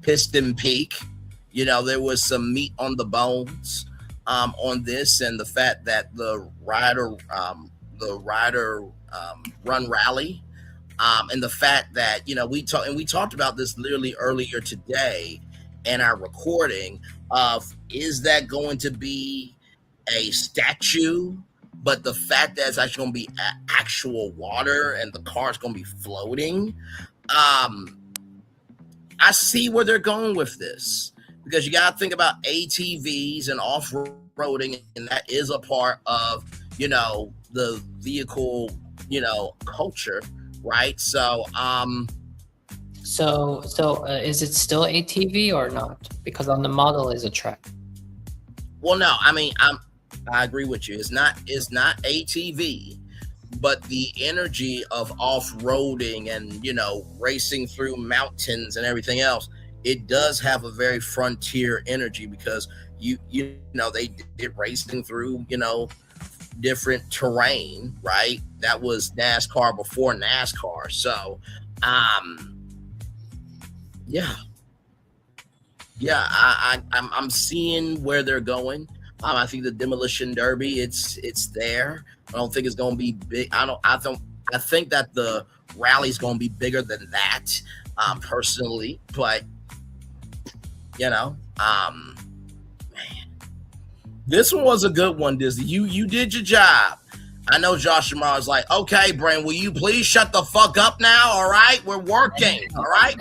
Piston Peak. There was some meat on the bones on this, and the fact that the rider run rally, and the fact that we talked about this literally earlier today in our recording of, is that going to be a statue, but the fact that it's actually going to be actual water and the car's going to be floating. I see where they're going with this, because you got to think about ATVs and off-roading, and that is a part of the vehicle culture, right? So is it still ATV or not? Because on the model is a track. Well, no, I mean I agree with you. It's not ATV, but the energy of off-roading and racing through mountains and everything else, it does have a very frontier energy, because they did racing through different terrain, right? That was NASCAR before NASCAR. So yeah, Yeah, I'm seeing where they're going. I think the Demolition Derby, it's there. I don't think it's gonna be big. I think that the rally's gonna be bigger than that, personally. But you know, this one was a good one, Disney. You did your job. I know Josh Shamar was like, okay, Brain, will you please shut the fuck up now? All right, we're working. All right.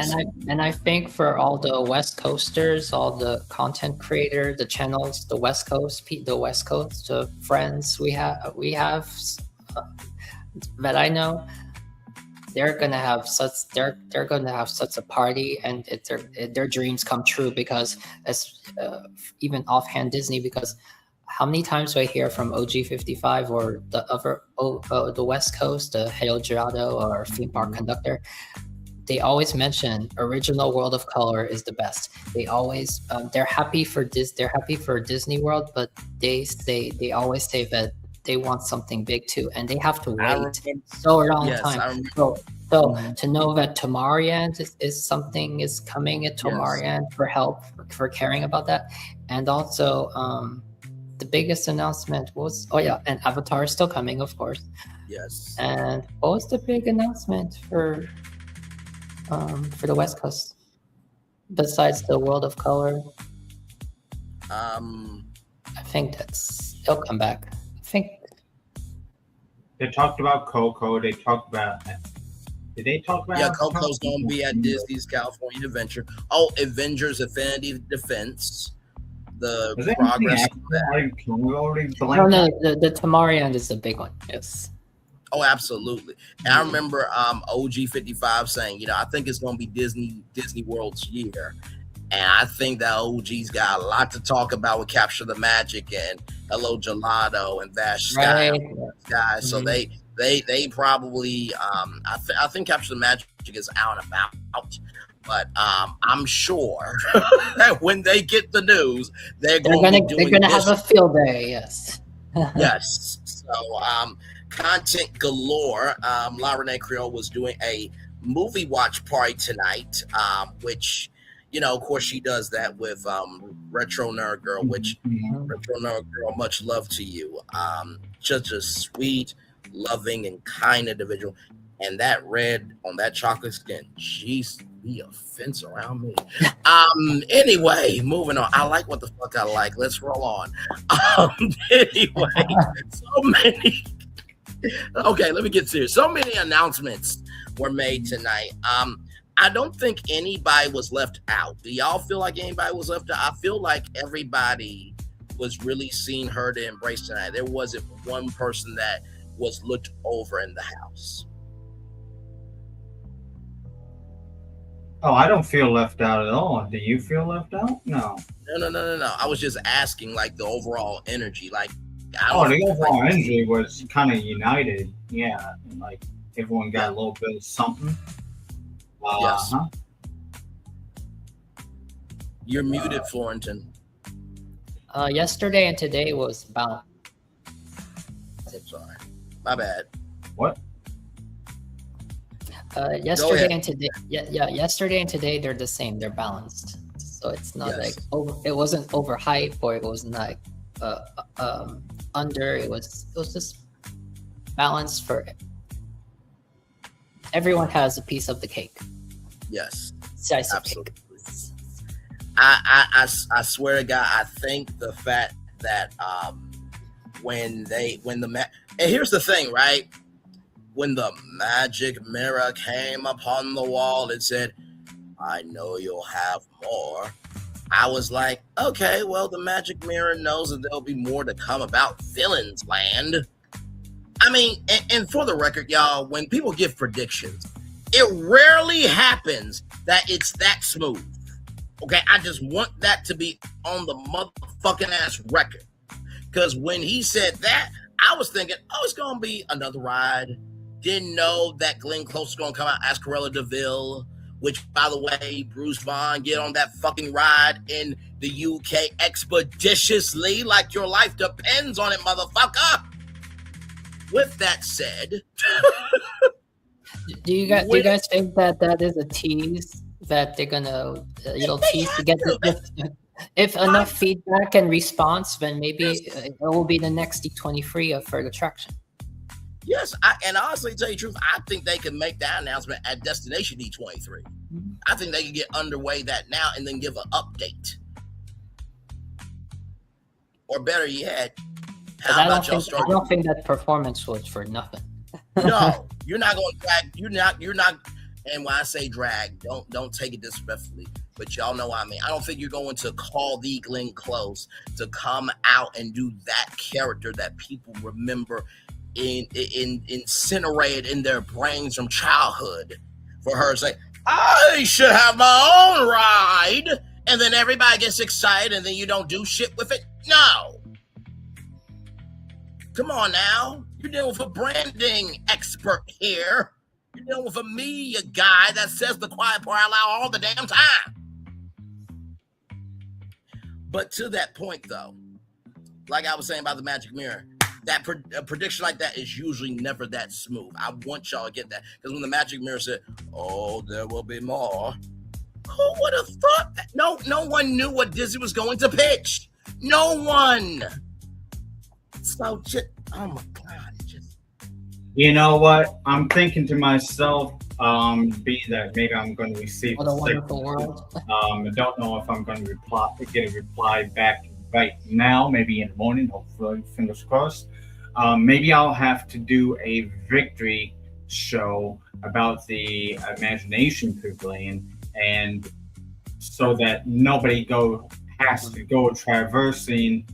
And I think for all the West Coasters, all the content creator, the channels, the West Coast, the friends we have that I know, they're gonna have such a party, and their dreams come true, because as even offhand Disney, because how many times do I hear from OG55 or the other the West Coast, the Hail Girado or theme park conductor? They always mention original World of Color is the best. They always they're happy for Disney World, but they always say that they want something big too, and they have to wait so long time. So to know that Tomorrowland is coming at Tomorrowland for help for caring about that, and also the biggest announcement was and Avatar is still coming, of course. Yes. And what was the big announcement for the West Coast besides the World of Color? I think it'll come back. I think they talked about Coco. They talked about. Did they talk about? Yeah, Coco's gonna be at Disney's California Adventure. Oh, Avengers: Affinity Defense. The progress. The Tomorrowland is the big one. Yes. Oh, absolutely. And I remember OG55 saying, I think it's going to be Disney World's year. And I think that OG's got a lot to talk about with Capture the Magic and Hello Gelato and Vash Sky. Right. So they probably, I think Capture the Magic is out and about. But I'm sure that when they get the news, they're gonna have a field day. Yes. Yes. So content galore. La Renee Creole was doing a movie watch party tonight, which, of course, she does that with Retro Nerd Girl, which Retro Nerd Girl, much love to you. Just a sweet, loving, and kind individual. And that red on that chocolate skin, she's be a fence around me. Anyway, moving on. I like what the fuck I like. Let's roll on. Anyway, so many. Okay, let me get serious. So many announcements were made tonight. I don't think anybody was left out. Do y'all feel like anybody was left out? I feel like everybody was really seen, heard, and embraced tonight. There wasn't one person that was looked over in the house. Oh, I don't feel left out at all. Do you feel left out? No. No. I was just asking, like, the overall energy. Like, the overall energy was kind of united. Yeah, like everyone got a little bit of something. Yes. You're muted, Florentin. Yesterday and today was balanced. I'm sorry. My bad. What? Yesterday and today, yesterday and today they're the same. They're balanced. So it's not like it wasn't overhyped, or it wasn't like under. It was just balanced for everyone has a piece of the cake. Yes, absolutely. I swear to God, I think the fact that and here's the thing, right? When the magic mirror came upon the wall and said, "I know you'll have more," I was like, okay, well, the magic mirror knows that there'll be more to come about Villains Land. I mean, and for the record, y'all, when people give predictions, it rarely happens that it's that smooth. Okay, I just want that to be on the motherfucking ass record. Because when he said that, I was thinking, it's going to be another ride. Didn't know that Glenn Close was going to come out as Cruella DeVille, which, by the way, Bruce Vaughn, get on that fucking ride in the UK expeditiously like your life depends on it, motherfucker. With that said... Do you guys think that is a tease that they're gonna tease to get if enough feedback and response, then maybe it will be the next D23 for the attraction. Yes, and honestly, to tell you the truth, I think they can make that announcement at Destination D23. I think they can get underway that now and then give an update. Or better yet, how about y'all start? I don't think that performance was for nothing. No, you're not going to drag. You're not. And when I say drag, don't take it disrespectfully, but y'all know what I mean. I don't think you're going to call the Glenn Close to come out and do that character that people remember incinerated in their brains from childhood. For her to say, I should have my own ride, and then everybody gets excited, and then you don't do shit with it. No. Come on now. You're dealing with a branding expert here. You're dealing with a media guy that says the quiet part out loud all the damn time. But to that point, though, like I was saying about the magic mirror, that a prediction like that is usually never that smooth. I want y'all to get that. Because when the magic mirror said, oh, there will be more, who would have thought that? No one knew what Disney was going to pitch. No one. So just, oh my God. You know what? I'm thinking to myself, be that maybe I'm going to receive What a wonderful world. I don't know if I'm going to get a reply back right now, maybe in the morning, hopefully, fingers crossed. Maybe I'll have to do a victory show about the Imagination Pavilion, and so that nobody has to go traversing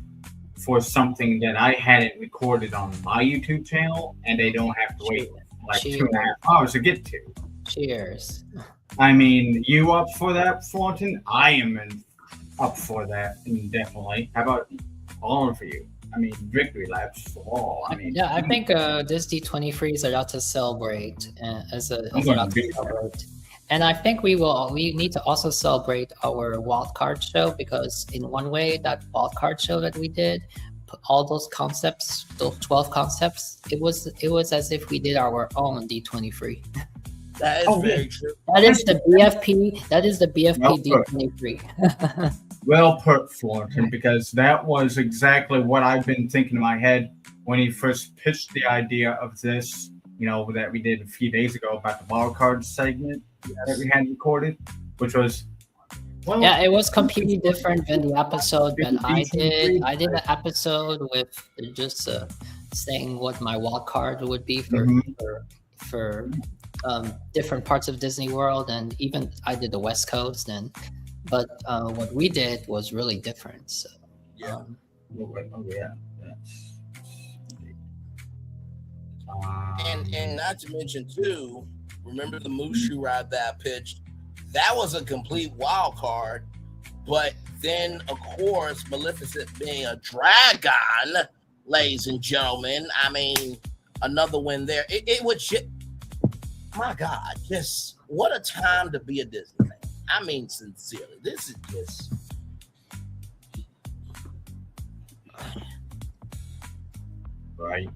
for something that I hadn't recorded on my YouTube channel, and they don't have to wait like 2.5 hours to get to. Cheers. I mean, you up for that, Thornton? I am up for that, definitely. How about all of you? I mean, victory laps for all. I mean, yeah, I think this D23 is allowed to celebrate And I think we need to also celebrate our wild card show, because in one way, that wild card show that we did, all those concepts, those 12 concepts, it was as if we did our own D23. That is very true. That is the BFP. That is the BFP D23. Well put, Thornton, because that was exactly what I've been thinking in my head when he first pitched the idea of this, that we did a few days ago about the wild card segment that we had recorded, which was, yeah, it was completely different than the episode that I did. I did an episode with just saying what my wild card would be for different parts of Disney World, and even I did the West Coast. But what we did was really different. So yeah, and not to mention too, remember the Moose Shoe ride that I pitched? That was a complete wild card. But then, of course, Maleficent being a dragon, ladies and gentlemen, I mean, another win there. It was just, my God, just what a time to be a Disney fan. I mean, sincerely, this is just. Right.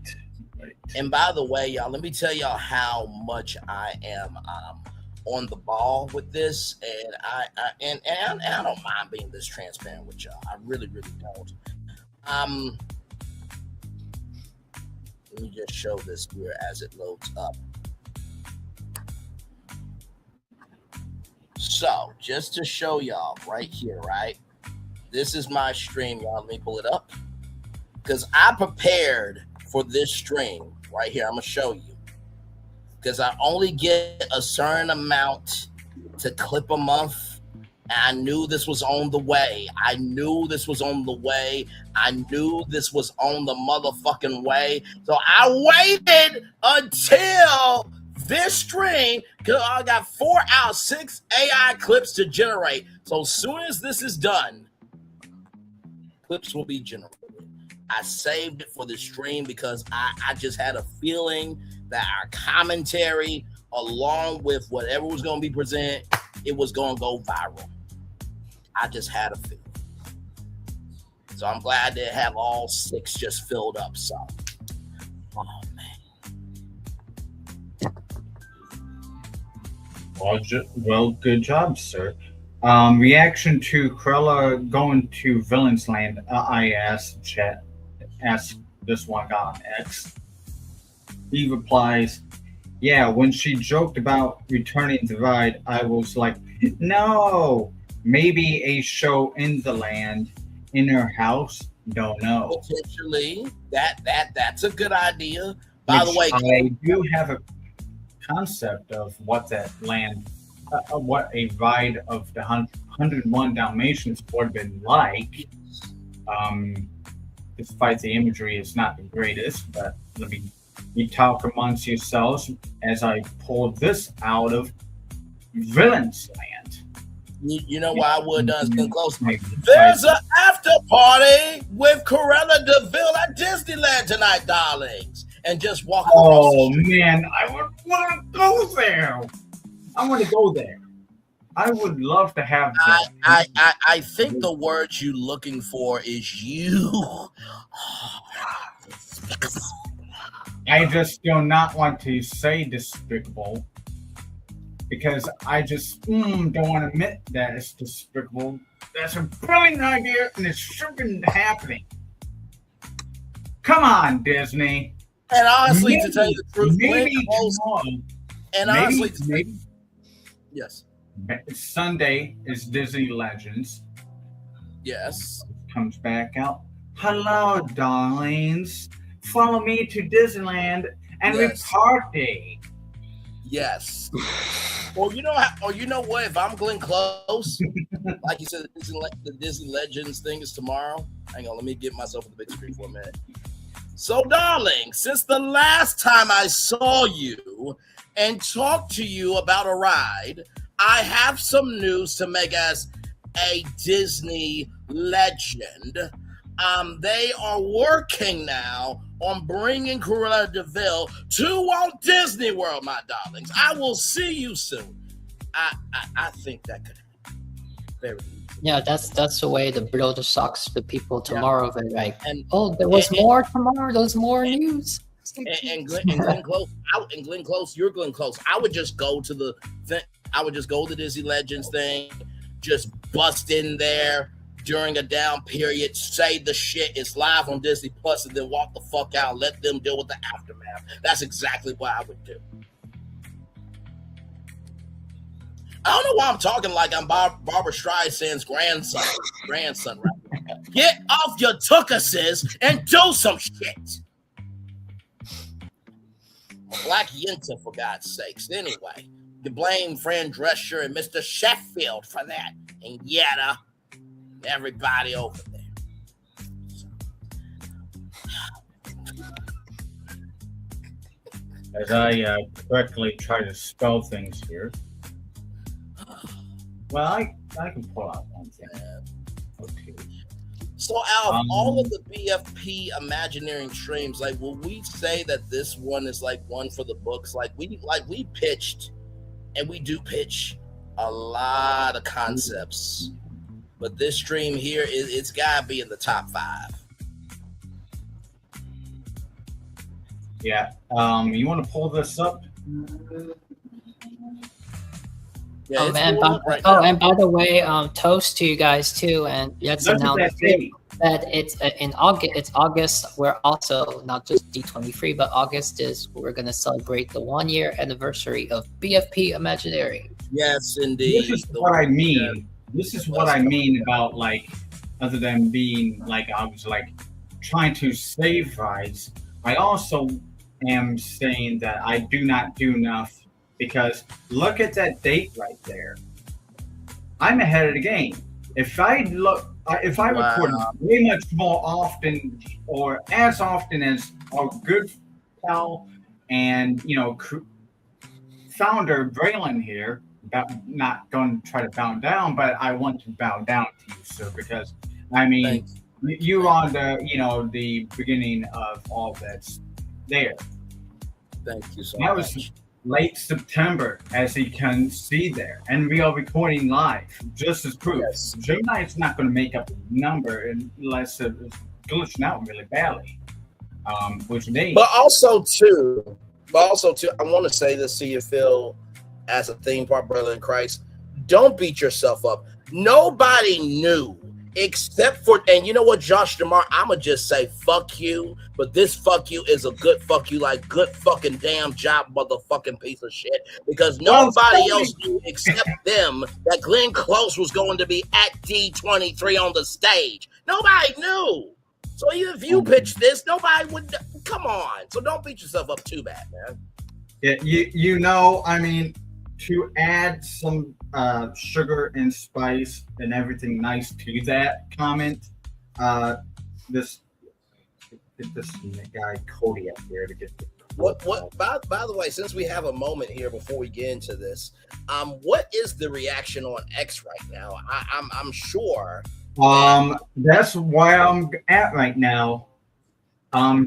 And by the way, y'all, let me tell y'all how much I am on the ball with this, and I don't mind being this transparent with y'all. I really, really don't. Let me just show this here as it loads up. So, just to show y'all right here, right? This is my stream, y'all. Let me pull it up. Because I prepared for this stream right here. I'm going to show you. Because I only get a certain amount to clip a month. And I knew this was on the way. I knew this was on the way. I knew this was on the motherfucking way. So I waited until this stream, because I got 4 out of 6 AI clips to generate. So as soon as this is done, clips will be generated. I saved it for the stream because I just had a feeling that our commentary, along with whatever was going to be presented, it was going to go viral. I just had a feeling. So I'm glad to have all 6 just filled up. So, oh man. Well, good job, sir. Reaction to Cruella going to Villain's Land. I asked chat. Ask this one guy on X. He replies, "Yeah, when she joked about returning the ride, I was like, no, maybe a show in the land, in her house. Don't know." Potentially, that's a good idea. By the way, I do have a concept of what that land, what a ride of the 101 Dalmatians would have been like. Despite the imagery is not the greatest, but let me you talk amongst yourselves as I pull this out of Villain's Land. You know why I would have done close. There's an after party with Cruella DeVille at Disneyland tonight, darlings. And just walk across. Oh man, I would want to go there. I want to go there. I would love to have that. I think the word you're looking for is you. I just do not want to say despicable because I just don't want to admit that it's despicable. That's a brilliant idea and it shouldn't be happening. Come on, Disney. And honestly, to tell you the truth, maybe yes. Sunday is Disney Legends. Yes. Comes back out. Hello, darlings. Follow me to Disneyland and we party. Yes. Or you know what? If I'm Glenn Close, like you said, the Disney Legends thing is tomorrow. Hang on, let me get myself on the big screen for a minute. So, darling, since the last time I saw you and talked to you about a ride, I have some news to make as a Disney legend. They are working now on bringing Cruella DeVille to Walt Disney World, my darlings. I will see you soon. I think that could happen. Very easy. Yeah, that's the way to blow the socks to people tomorrow. Yeah. They're like, there was and, more tomorrow. There's more news. And Glenn Close, you're Glenn Close. I would just go to the thing. I would just go to the Disney Legends thing, just bust in there during a down period, say the shit is live on Disney Plus, and then walk the fuck out. Let them deal with the aftermath. That's exactly what I would do. I don't know why I'm talking like I'm Barbara Streisand's grandson right now. Get off your tuckuses and do some shit. Black Yinta, for God's sakes. Anyway, you blame Fran Drescher and Mr. Sheffield for that. And Yetta, everybody over there. As I correctly try to spell things here. Well, I can pull out one thing. Okay. So out of all of the BFP Imagineering streams, like, will we say that this one is like one for the books? Like we pitched, and we do pitch a lot of concepts, but this stream here it's gotta be in the top 5. Yeah. You want to pull this up? Yeah, and by the way, toast to you guys too, and let's announce that it's in August. It's August. We're also not just D23, but August is we're going to celebrate the 1-year anniversary of BFP Imagineering. Yes, indeed. This is what I mean. This is what I mean about, like, other than being like I was like trying to save rides. I also am saying that I do not do enough. Because look at that date right there. I'm ahead of the game. If I record way much more often, or as often as our good pal and founder Braylon here, not going to try to bow down, but I want to bow down to you, sir, because I mean, thanks. You're on the beginning of all that's there. Thank you so much. Was late September, as you can see there, and we are recording live, just as proof. Yes. Gemini is not going to make up a number unless it's glitching out really badly, which they. But also too, I want to say this to you, Phil. as a theme park brother in Christ, don't beat yourself up. Nobody knew except for, and you know what, Josh DeMar, I'ma just say fuck you, but this fuck you is a good fuck you, like good fucking damn job, motherfucking piece of shit, because nobody else knew except them that Glenn Close was going to be at D23 on the stage. Nobody knew. So even if you pitched this, nobody would. Come on. So don't beat yourself up too bad, man. Yeah, you know, I mean, to add some sugar and spice and everything nice to that comment, this guy Cody up here to get the By the way, since we have a moment here before we get into this, what is the reaction on X right now? I'm sure. That's where I'm at right now.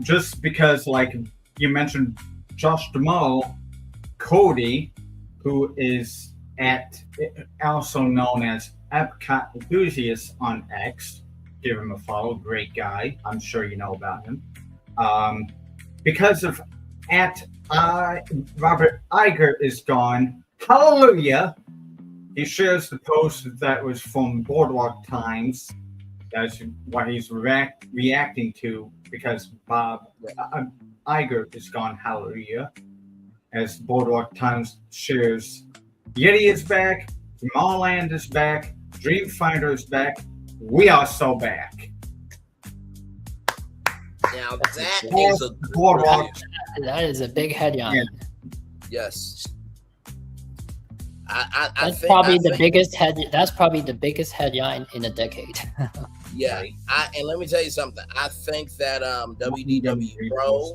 Just because, like you mentioned, Josh DeMo, Cody, who is also known as Epcot Enthusiast on X. Give him a follow. Great guy. I'm sure you know about him. Because of Robert Iger is gone. Hallelujah. He shares the post that was from Boardwalk Times. That's what he's reacting to, because Bob Iger is gone. Hallelujah. As Boardwalk Times shares, Yeti is back, Tomorrowland is back, Dreamfinder is back, we are so back. Now that is a Boardwalk. That is a big headline. Yeah. Yes. That's probably the biggest headline in a decade. Yeah, and let me tell you something. I think that WDW Pro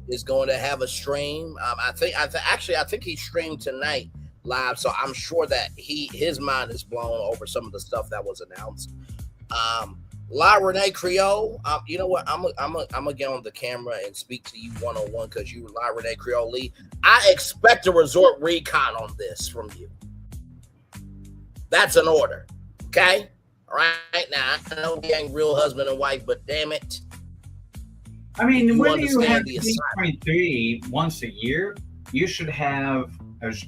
is going to have a stream. I think he streamed tonight live, so I'm sure that his mind is blown over some of the stuff that was announced. La Renee Creole, you know what? I'm gonna get on the camera and speak to you one-on-one, because you La Renee Creole Lee. I expect a resort recon on this from you. That's an order, okay? All right, now I know we ain't real husband and wife, but damn it. I mean, when you have D23 once a year, you should have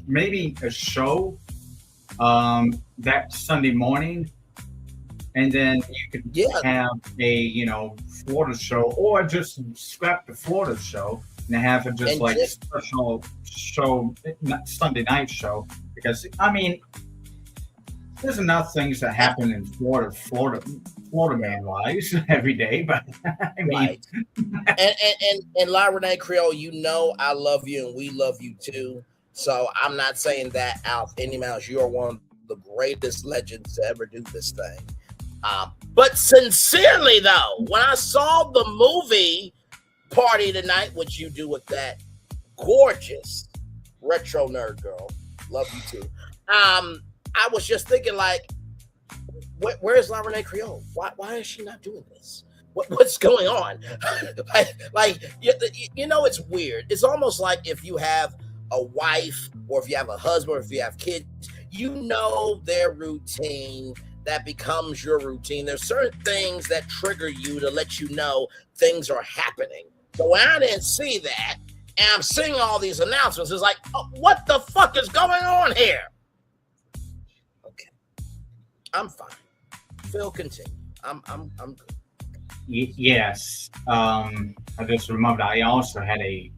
maybe a show that Sunday morning, and then you could have a Florida show, or just scrap the Florida show and have it just like special show, Sunday night show. Because I mean, there's enough things that happen in Florida man wise every day, but I mean, right. and La Renee Creole, I love you and we love you too. So I'm not saying that out any mouth. You are one of the greatest legends to ever do this thing. But sincerely though, when I saw the movie Party Tonight, which you do with that gorgeous retro nerd girl, love you too. I was just thinking, like, where is La Renee Creole? Why is she not doing this? What's going on? It's weird. It's almost like if you have a wife, or if you have a husband, or if you have kids, their routine that becomes your routine. There's certain things that trigger you to let you know things are happening. So when I didn't see that, and I'm seeing all these announcements, it's like, what the fuck is going on here? I'm fine. Phil, continue. I'm good. Yes. I just remembered I also had a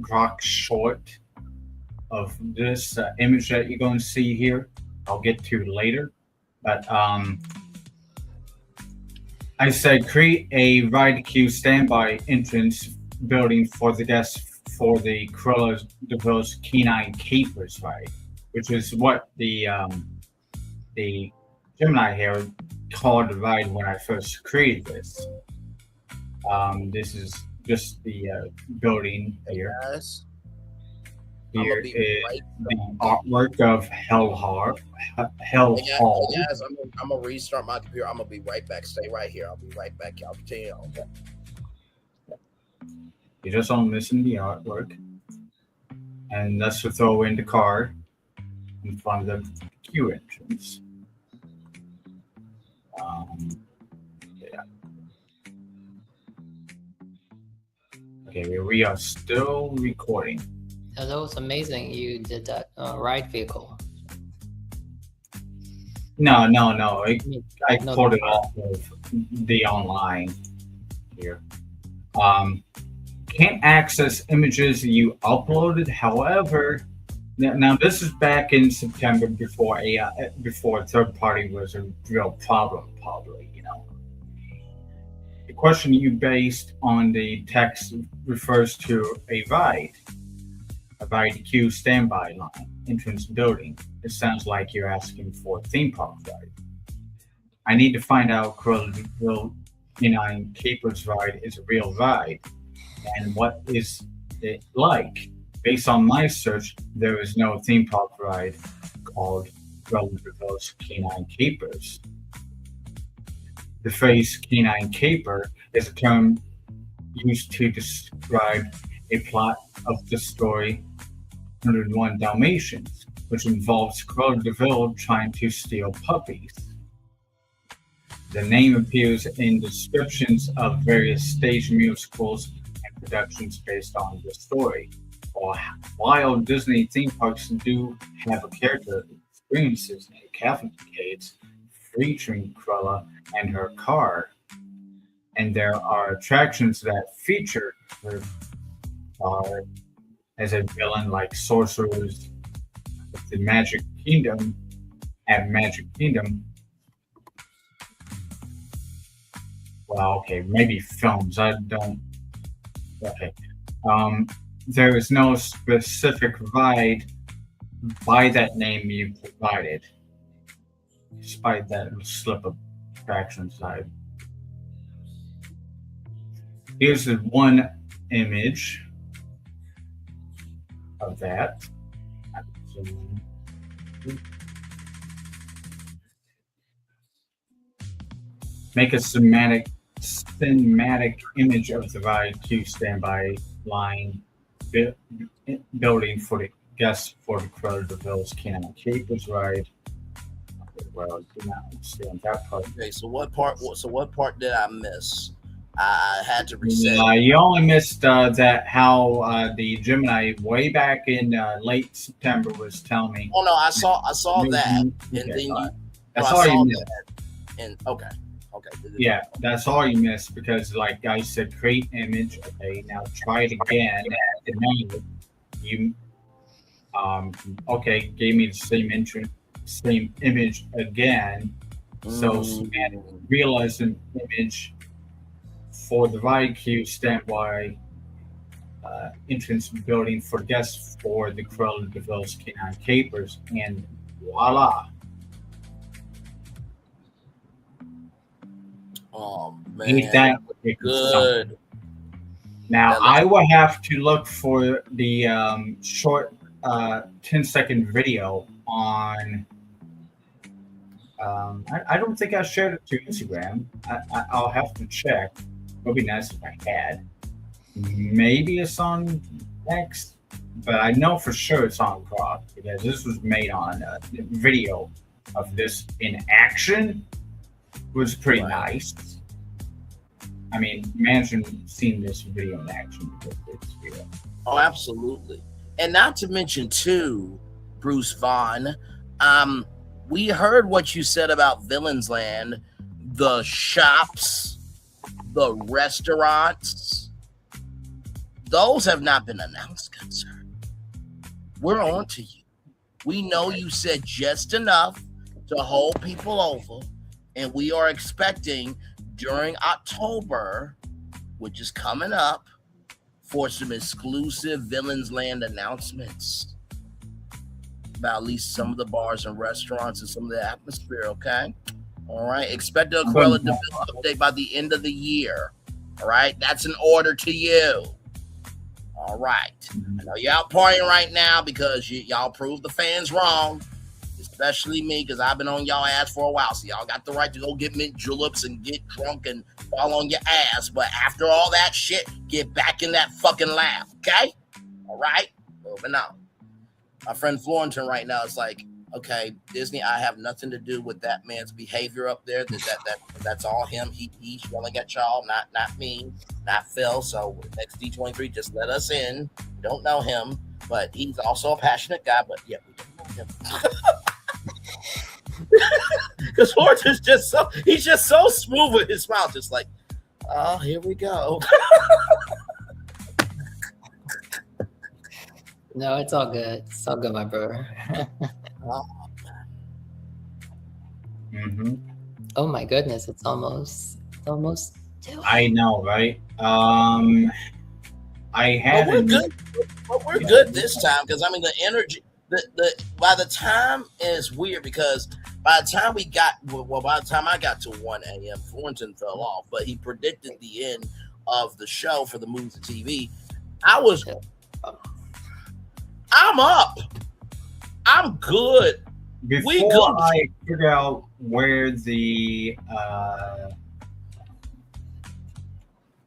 Grok short of this image that you're going to see here. I'll get to later. But I said create a ride queue standby entrance building for the guests for the Cruella de Vil's Canine Capers ride, which is what the Gemini here called the ride when I first created this. This is just the building here. Yes. Here is the artwork of Hell Hall. Hey guys, I'm gonna restart my computer. I'm gonna be right back. Stay right here. I'll be right back. I'll continue. Okay. You just don't listen to the artwork, and that's to throw in the car in front of the queue entrance. Yeah. Okay, we are still recording. That was amazing. You did that ride vehicle. No. I pulled it off of the online here. Can't access images you uploaded. However, now this is back in September before third party was a real problem, probably. The question you based on the text refers to a VIDE queue standby line, entrance building. It sounds like you're asking for a theme park ride. I need to find out Cruella Canine Capers ride is a real ride, and what is it like? Based on my search, there is no theme park ride called Cruella Canine Capers. The phrase canine caper is a term used to describe a plot of the story 101 Dalmatians, which involves Cruella de Vil trying to steal puppies. The name appears in descriptions of various stage musicals and productions based on the story. While Disney theme parks do have a character experiences and cavalcades featuring Cruella and her car, and there are attractions that feature her car as a villain, like Sorcerers of the Magic Kingdom at Magic Kingdom. Well, okay, maybe films. I don't. Okay. There is no specific ride by that name you provided, despite that slip of attraction side. Here's the one image of that. Make a cinematic image of the ride queue standby line building for the guests for the Cruella de Vil's Canine Capers ride. Well, I did not understand that part. Okay, so what part did I miss? I had to reset. You only missed that how the Gemini way back in late September was telling me. Oh no, I saw that, and then that's all you missed. And okay. Yeah, that's all you missed because, like I said, create image. Okay, now try it again. And then you, okay, gave me the same image again. So semantic realism image for the ride queue standby entrance building for guests for the Cruella de Vil's Canine Capers, and voila. Oh man, Ain't that good? Now I will have to look for the short 10-second video on. I don't think I shared it to Instagram. I'll have to check. It would be nice if I had. Maybe it's on X, but I know for sure it's on Grok because this was made on video of this in action. Was pretty nice. I mean, imagine seeing this video in action because it's real. Oh, absolutely. And not to mention too, Bruce Vaughn, we heard what you said about Villains Land, the shops, the restaurants. Those have not been announced, good sir. We're on to you. We know you said just enough to hold people over. And we are expecting during October, which is coming up, for some exclusive Villains Land announcements about at least some of the bars and restaurants and some of the atmosphere, okay? All right. Expect a Cruella de Vil update by the end of the year. All right. That's an order to you. All right. I know you're out partying right now because y'all proved the fans wrong. Especially me, because I've been on y'all ass for a while. So y'all got the right to go get mint juleps and get drunk and fall on your ass. But after all that shit, get back in that fucking lab, okay? All right? Moving on. My friend Florentin right now is like, okay, Disney, I have nothing to do with that man's behavior up there. That's all him. He's yelling at y'all, not me, not Phil. So next D23, just let us in. We don't know him. but he's also a passionate guy. But yeah, we didn't move him. Because Horton is he's just so smooth with his smile, just like, oh, here we go. No, it's all good. It's all good, my brother. Mm-hmm. Oh my goodness, it's almost 2. I know, right? I had. But we're good. But we're good this time because I mean the energy. The by the time is weird because by the time by the time I got to 1 a.m., Thornton fell off, but he predicted the end of the show for the movies and TV. I'm up. I'm good. Before I figure out where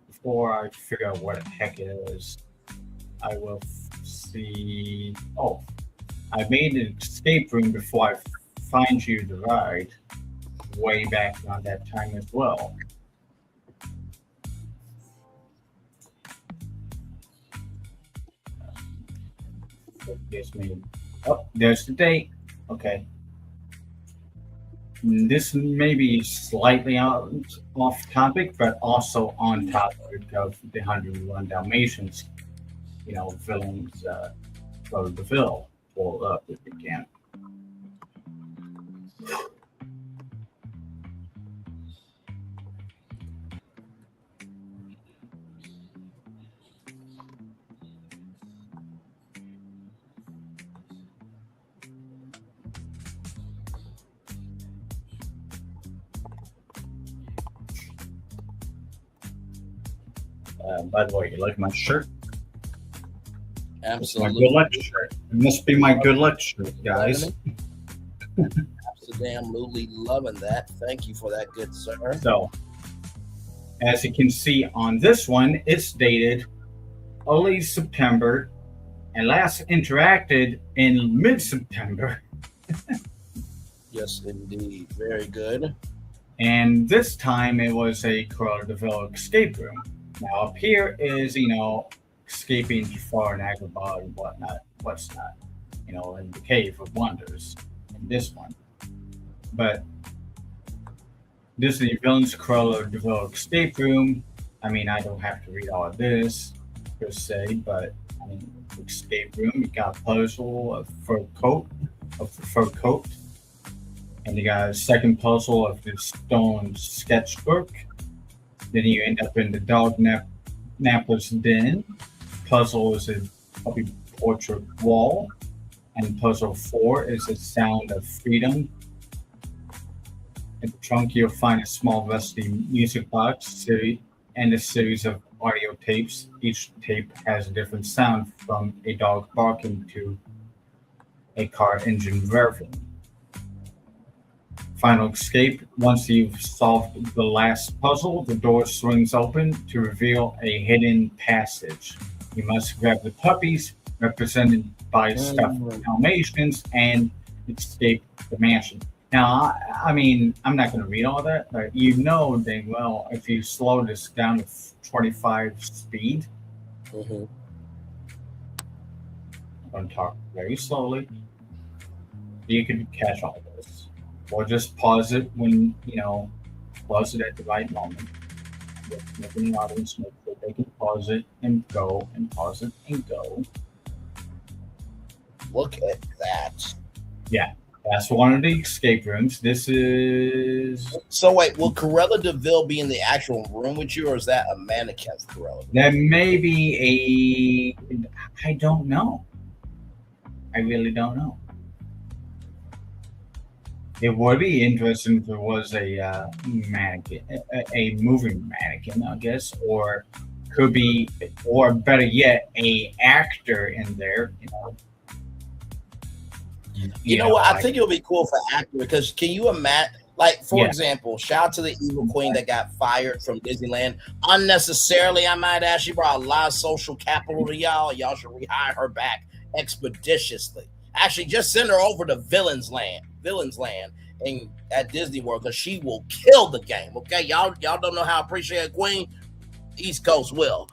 before I figure out what the heck it is, I will see. Oh, I made an escape room before I find you the ride way back on that time as well. Gives me. Oh, there's the date. Okay. This may be slightly off topic, but also on topic of the 101 Dalmatians, villains, of the film. Pull up if you can. By the way, you like my shirt? Absolutely. My good luck shirt. It must be my good luck shirt, guys. Absolutely loving that. Thank you for that, good sir. So, as you can see on this one, it's dated early September and last interacted in mid-September. Yes, indeed. Very good. And this time it was a Cruella de Vil escape room. Now up here is, escaping Jafar and Agrabah and what's not, in the Cave of Wonders in this one. But Disney Villains Cruella de Vil escape room, I mean, I don't have to read all of this per se, but I mean, escape room, you got a puzzle of the fur coat, and you got a second puzzle of the stone sketchbook. Then you end up in the dog napper's den. Puzzle is a puppy portrait wall. And puzzle 4 is a sound of freedom. In the trunk, you'll find a small rusty music box and a series of audio tapes. Each tape has a different sound, from a dog barking to a car engine revving. Final escape. Once you've solved the last puzzle, the door swings open to reveal a hidden passage. You must grab the puppies, represented by stuffed Dalmatians, and escape the mansion. Now, I mean, I'm not going to read all that, but dang well, if you slow this down to 25 speed, I'm going to talk very slowly, you can catch all this. Or just pause it when, pause it at the right moment. Making the audience know that they can pause it and go, and pause it and go. Look at that. Yeah, that's one of the escape rooms. This is... So wait, will Cruella de Vil be in the actual room with you, or is that a mannequin of Cruella? That may be I don't know. I really don't know. It would be interesting if there was a mannequin, a moving mannequin, I guess, or could be, or better yet, a actor in there. You know what? I think it would be cool for actor, because can you imagine? Like, for example, shout out to the evil queen that got fired from Disneyland unnecessarily. I might add, she brought a lot of social capital to y'all. Y'all should rehire her back expeditiously. Actually, just send her over to Villains Land and at Disney World, because she will kill the game. Okay, y'all don't know how to appreciate a queen. East Coast will.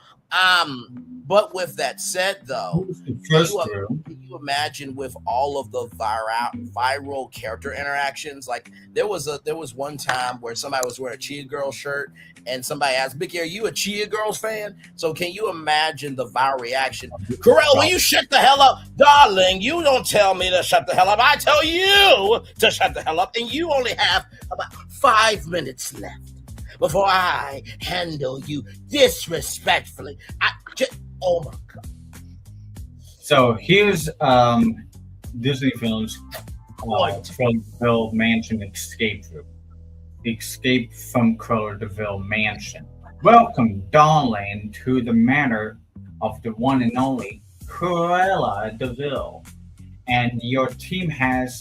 But with that said, though, can you imagine with all of the viral character interactions? Like there was one time where somebody was wearing a Chia Girl shirt, and somebody asked, "Mickey, are you a Chia Girls fan?" So can you imagine the viral reaction? Corell, will you shut the hell up, darling? You don't tell me to shut the hell up. I tell you to shut the hell up, and you only have about 5 minutes left before I handle you disrespectfully. Oh my God. So here's Disney Films Cruella Mansion Escape Room. Escape from Cruella DeVille Mansion. Welcome, Dawnland, to the manor of the one and only Cruella DeVille. And your team have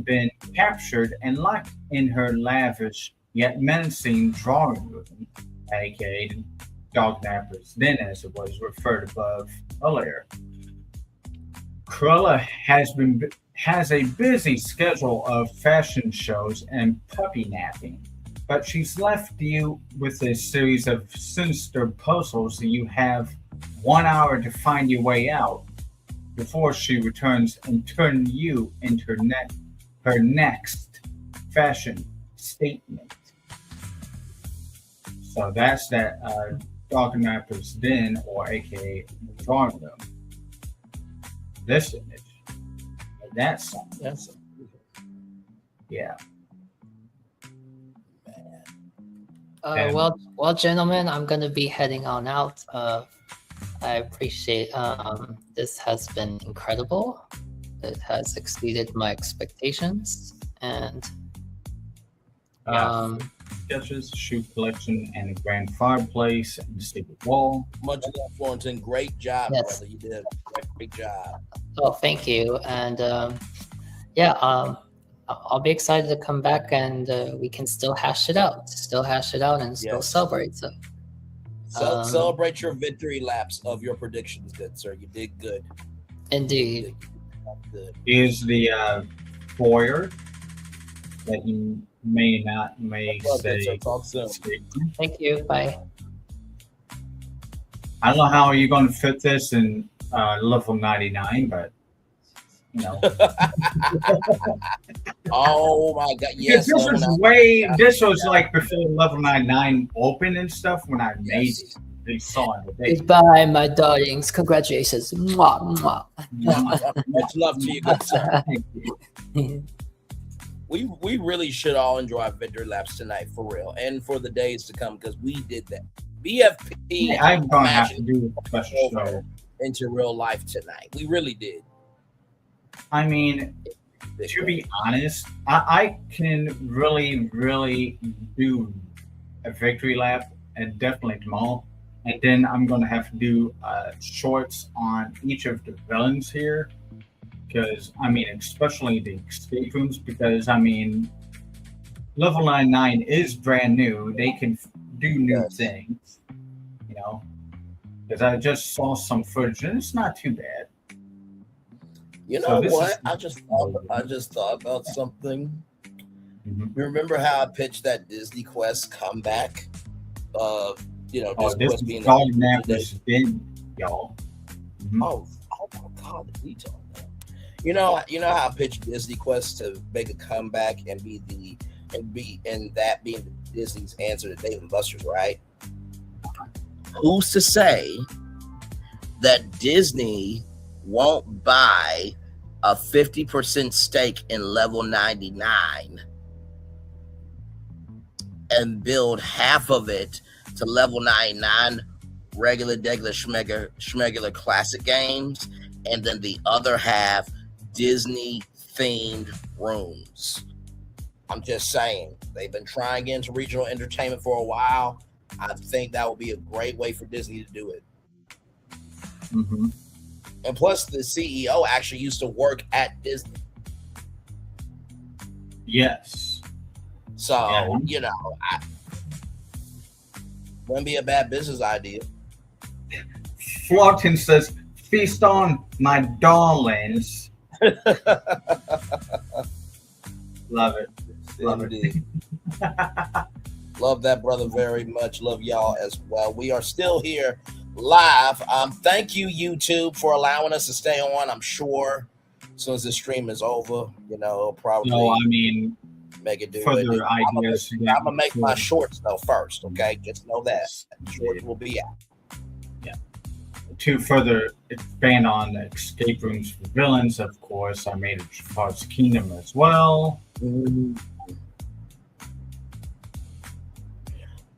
been captured and locked in her lavish yet menacing drawing room, aka Dog Napper's Den, as it was referred above earlier. Cruella has a busy schedule of fashion shows and puppy napping, but she's left you with a series of sinister puzzles that you have 1 hour to find your way out before she returns and turn you into her next fashion statement. So that's that Dog Napper's Den, or aka the drawing room. This image. That's something. That's yeah. Well, gentlemen, I'm gonna be heading on out. I appreciate this has been incredible. It has exceeded my expectations, and sketches, shoe collection, and a grand fireplace and a secret wall. Much love, Florentine. Great job, Yes. brother. You did a great job. oh, thank you. And I'll be excited to come back, and we can still hash it out, and still Yes. celebrate. So, Celebrate your victory laps of your predictions, good sir. You did good. Indeed. Good. Here's the foyer that you may say. Talk soon. Thank you. Bye. I don't know how you're going to fit this in level 99, but you know. Oh my God! Yes, this was like before level 99 open and stuff when I made it. They saw it. Goodbye, my darlings. Congratulations. Mwah, mwah. Much love to you, good sir. We really should all enjoy our victory laps tonight, for real, and for the days to come, because we did that. BFP. I'm going to have to do a special show into real life tonight. We really did. I mean, to be honest, I can really do a victory lap, and definitely tomorrow. And then I'm going to have to do shorts on each of the villains here. Because, I mean, especially the escape rooms, because, I mean, level 99 is brand new. They can do new things, you know. Because I just saw some footage, and it's not too bad. You know what? I just thought about something. Mm-hmm. You remember how I pitched that Disney Quest comeback? Disney this Quest being Dog Napper's Den, y'all. Mm-hmm. Oh my God, the detail. You know how I pitched Disney Quest to make a comeback and being Disney's answer to Dave & Buster's, right? Who's to say that Disney won't buy a 50% stake in level 99 and build half of it to level 99 regular schmegular classic games, and then the other half Disney themed rooms? I'm just saying, they've been trying into regional entertainment for a while. I think that would be a great way for Disney to do it. Mm-hmm. And plus, the CEO actually used to work at Disney. Yes. So, wouldn't be a bad business idea. Florton says, feast on my darlings. Love it. Indeed. Love that, brother, very much. Love y'all as well. We are still here live. Thank you, YouTube, for allowing us to stay on. I'm sure as soon as the stream is over, it'll probably make it do further it. I'm ideas. gonna make my shorts though first, okay? Just know that shorts will be out. Yeah. To further expand on escape rooms for villains, of course, I made a Jafar's Kingdom as well.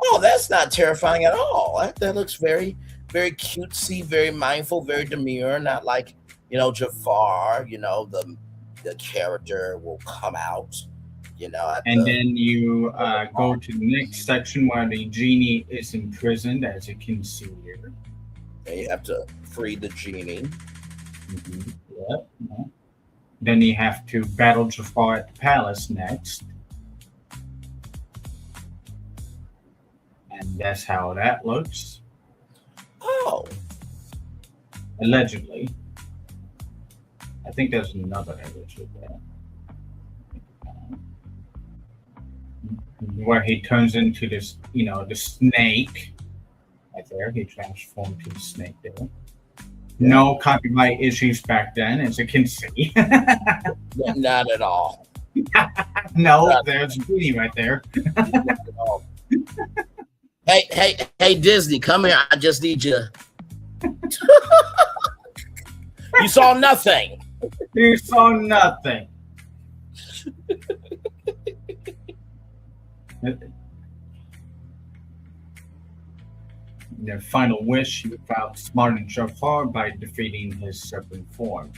Oh, that's not terrifying at all. That looks very, very cutesy, very mindful, very demure. Not like Jafar. The character will come out. And then you go to the next section where the genie is imprisoned, as you can see here. And you have to free the genie. Yep. Then you have to battle Jafar at the palace next. And that's how that looks. Oh. Allegedly. I think there's another image of that. Where he turns into this, the snake. Right there. He transformed to the snake there. Yeah. No copyright issues back then, as you can see. Not at all. No, there's Genie right there. Not at all. Hey, Disney, come here. I just need you. You saw nothing. You saw nothing. The final wish, he found smartened Jafar by defeating his serpent form.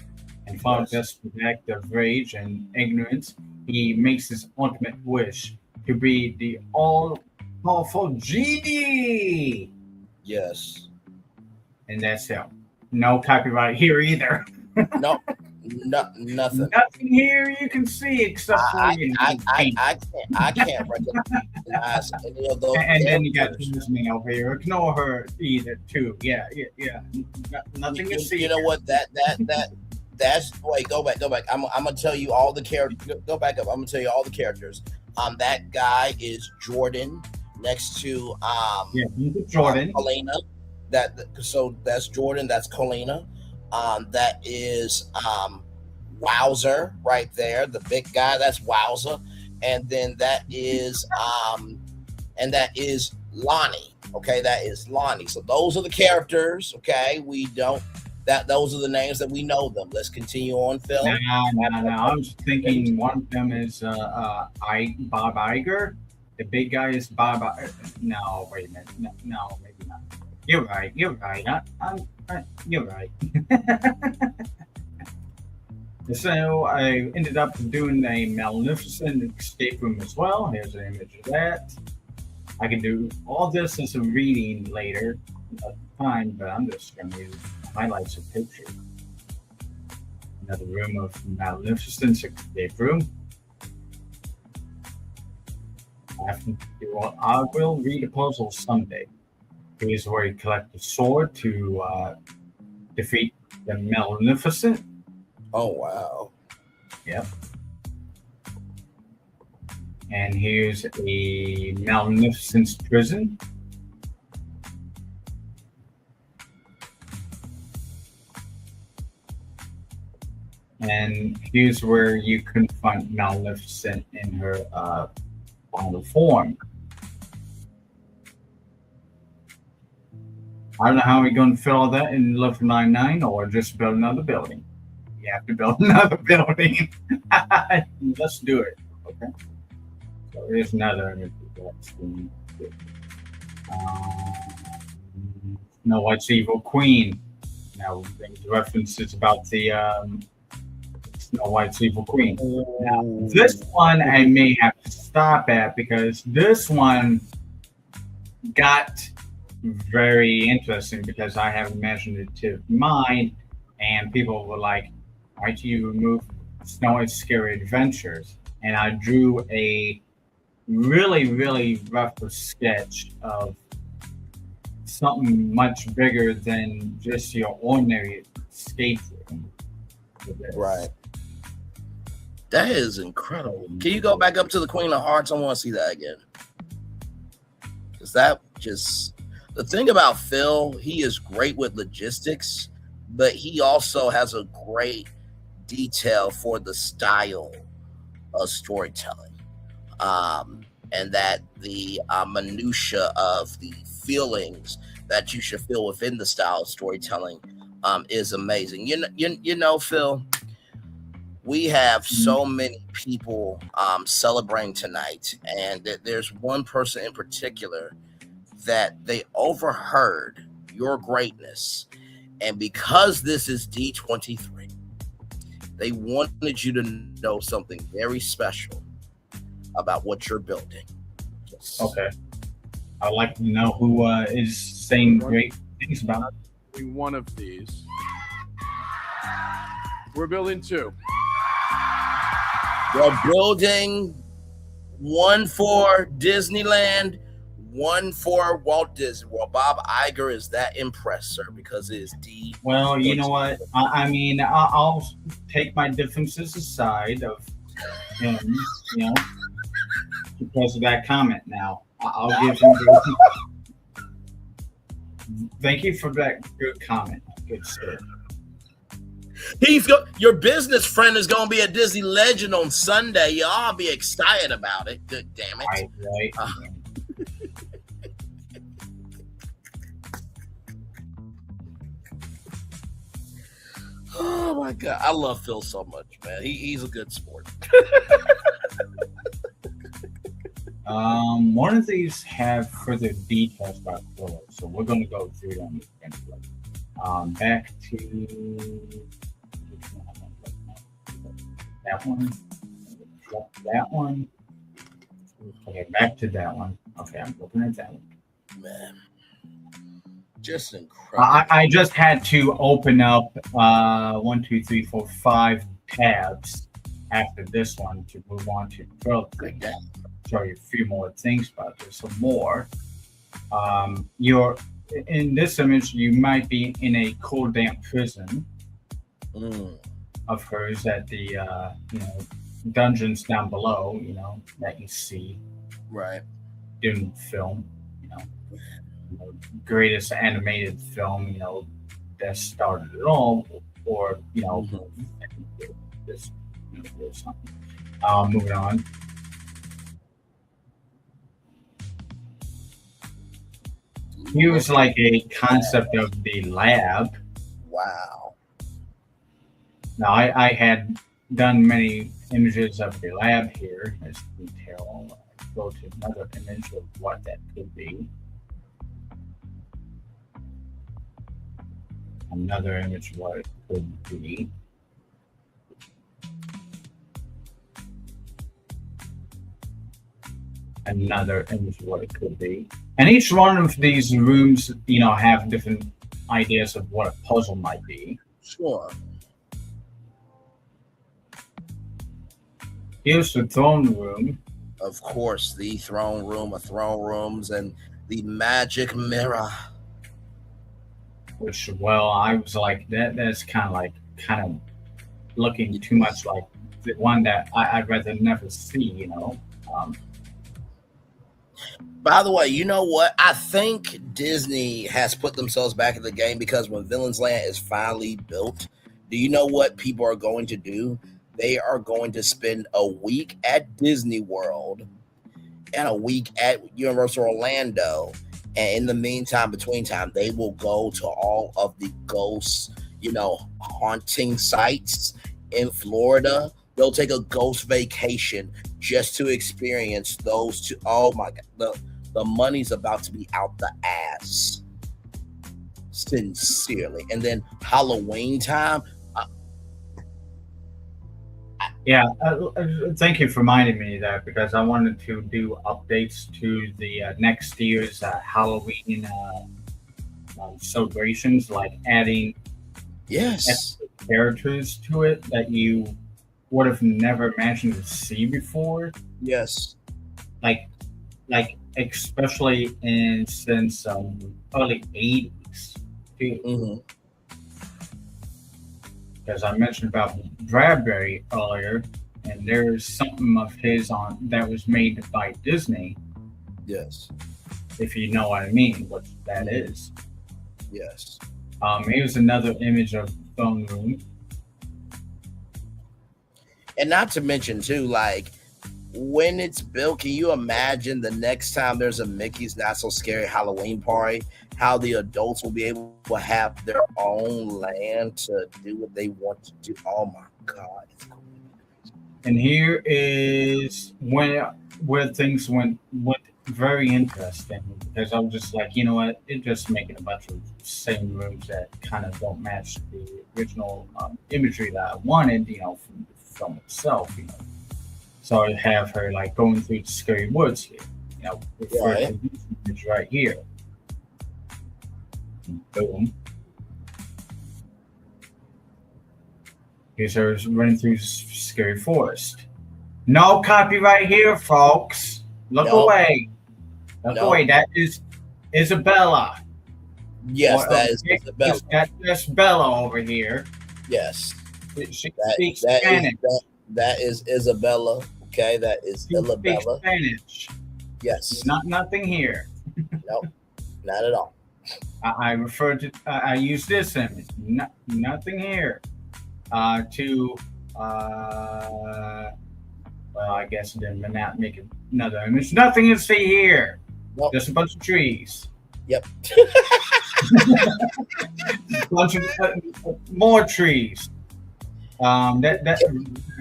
And following this act of rage and ignorance, he makes his ultimate wish to be the all-powerful genie. Yes. And that's it. No copyright here either. No, nothing. Nothing here you can see except for I can't recognize any of those. And then you got Disney over here. Ignore her either too. Yeah. Nothing to see. You know what? That's wait. Go back. I'm gonna tell you all the characters. Go back up. I'm gonna tell you all the characters. That guy is Jordan next to Jordan. Kalina. So that's Jordan. That's Kalina. That is Wowzer right there, the big guy. That's Wowzer, and then that is Lonnie. Okay, that is Lonnie. So those are the characters. Okay, those are the names that we know them. Let's continue on, Phil. No. I was thinking one of them is Bob Iger. The big guy is Bob. No, wait a minute. No, maybe not. You're right. You're right. So I ended up doing a magnificent escape room as well. Here's an image of that. I can do all this as a reading later at the time, but I'm just going to use highlights of pictures. Another room of magnificent escape room. I will read a puzzle someday. Here's where you collect the sword to defeat the Maleficent. Oh, wow. Yep. And here's a Maleficent's prison. And here's where you confront Maleficent in her final form. I don't know how we're going to fill all that in Level 99 or just build another building. You have to build another building. Let's do it. Okay. So here's another image of that. Snow White's Evil Queen. Now, the references about the Snow White's Evil Queen. Now, this one I may have to stop at because this one got very interesting because I have imaginative mind and people were like, why do you remove Snow White's Scary Adventures? And I drew a really, really rough sketch of something much bigger than just your ordinary escape room. Right. That is incredible. Can you go back up to the Queen of Hearts? I want to see that again. that just the thing about Phil, he is great with logistics, but he also has a great detail for the style of storytelling. And that the minutia of the feelings that you should feel within the style of storytelling is amazing. You know, Phil, we have so many people celebrating tonight, and there's one person in particular that they overheard your greatness, and because this is D23, they wanted you to know something very special about what you're building. Okay. I'd like to know who is saying great things about it. One of these. We're building 2. We're building one for Disneyland, one for Walt Disney World. Bob Iger is that impressed, sir, because it is D. Well, you know what? I mean, I'll take my differences aside of him, you know, because of that comment. Now, I'll give him. Thank you for that good comment. Good sir. Your business friend is going to be a Disney legend on Sunday. Y'all be excited about it. Good damn it. Right. Oh my God, I love Phil so much, man. He's a good sport. One of these have further details about Phil, so we're going to go through them. Back to that one. That one. Okay, back to that one. Okay, I'm looking at that one. Man, just incredible. I just had to open up 1, 2, 3, 4, 5 tabs after this one to move on to further things. Show you a few more things about this. Some more. You're in this image. You might be in a cold, damp prison of hers at the dungeons down below. You know that you see right in film. You know, greatest animated film. You know that started it all, or this. Something. Moving on. Here's like a concept of the lab. Wow. Now, I had done many images of the lab here as detail. I'll go to another image of what that could be. Another image of what it could be. Another image of what it could be. And each one of these rooms, have different ideas of what a puzzle might be. Sure. Here's the throne room. Of course, the throne room of throne rooms and the magic mirror. Which, well, I was like, that's kind of looking too much like the one that I'd rather never see, By the way, you know what? I think Disney has put themselves back in the game because when Villains Land is finally built, do you know what people are going to do? They are going to spend a week at Disney World and a week at Universal Orlando. And in the meantime, between time, they will go to all of the ghost, haunting sites in Florida. They'll take a ghost vacation just to experience those two. Oh my God. The money's about to be out the ass. Sincerely. And then Halloween time. Thank you for reminding me of that because I wanted to do updates to the next year's Halloween celebrations, like adding characters to it that you would have never imagined to see before. Yes. Like especially since early 80s too. Because I mentioned about Bradbury earlier, and there's something of his on that was made by Disney. Yes. if you know what I mean, what that is. Yes. Here's another image of phone room. And not to mention too, like when it's built, can you imagine the next time there's a Mickey's Not So Scary Halloween party, how the adults will be able to have their own land to do what they want to do? Oh my God. And here is where things went very interesting, because I was just like, you know what, it's just making a bunch of same rooms that kind of don't match the original imagery that I wanted, you know, from the film itself, you know. So I have her like going through the scary woods here, you know, Right. to this image right here. Boom. Here's her running through scary forest. No copyright here, folks. Look No. away. Look No. away. That is Isabella. Yes, that is Isabella. That's Bella over here. Yes. She That, speaks that Spanish. is that is Isabella. Okay, that is She speaks Isabella. Spanish. Yes. Nothing here. No, not at all. I refer to. I use this image. Nothing here. Well, I guess then not make another image. Nothing is here. Nope. Just a bunch of trees. Yep. Bunch of more trees. That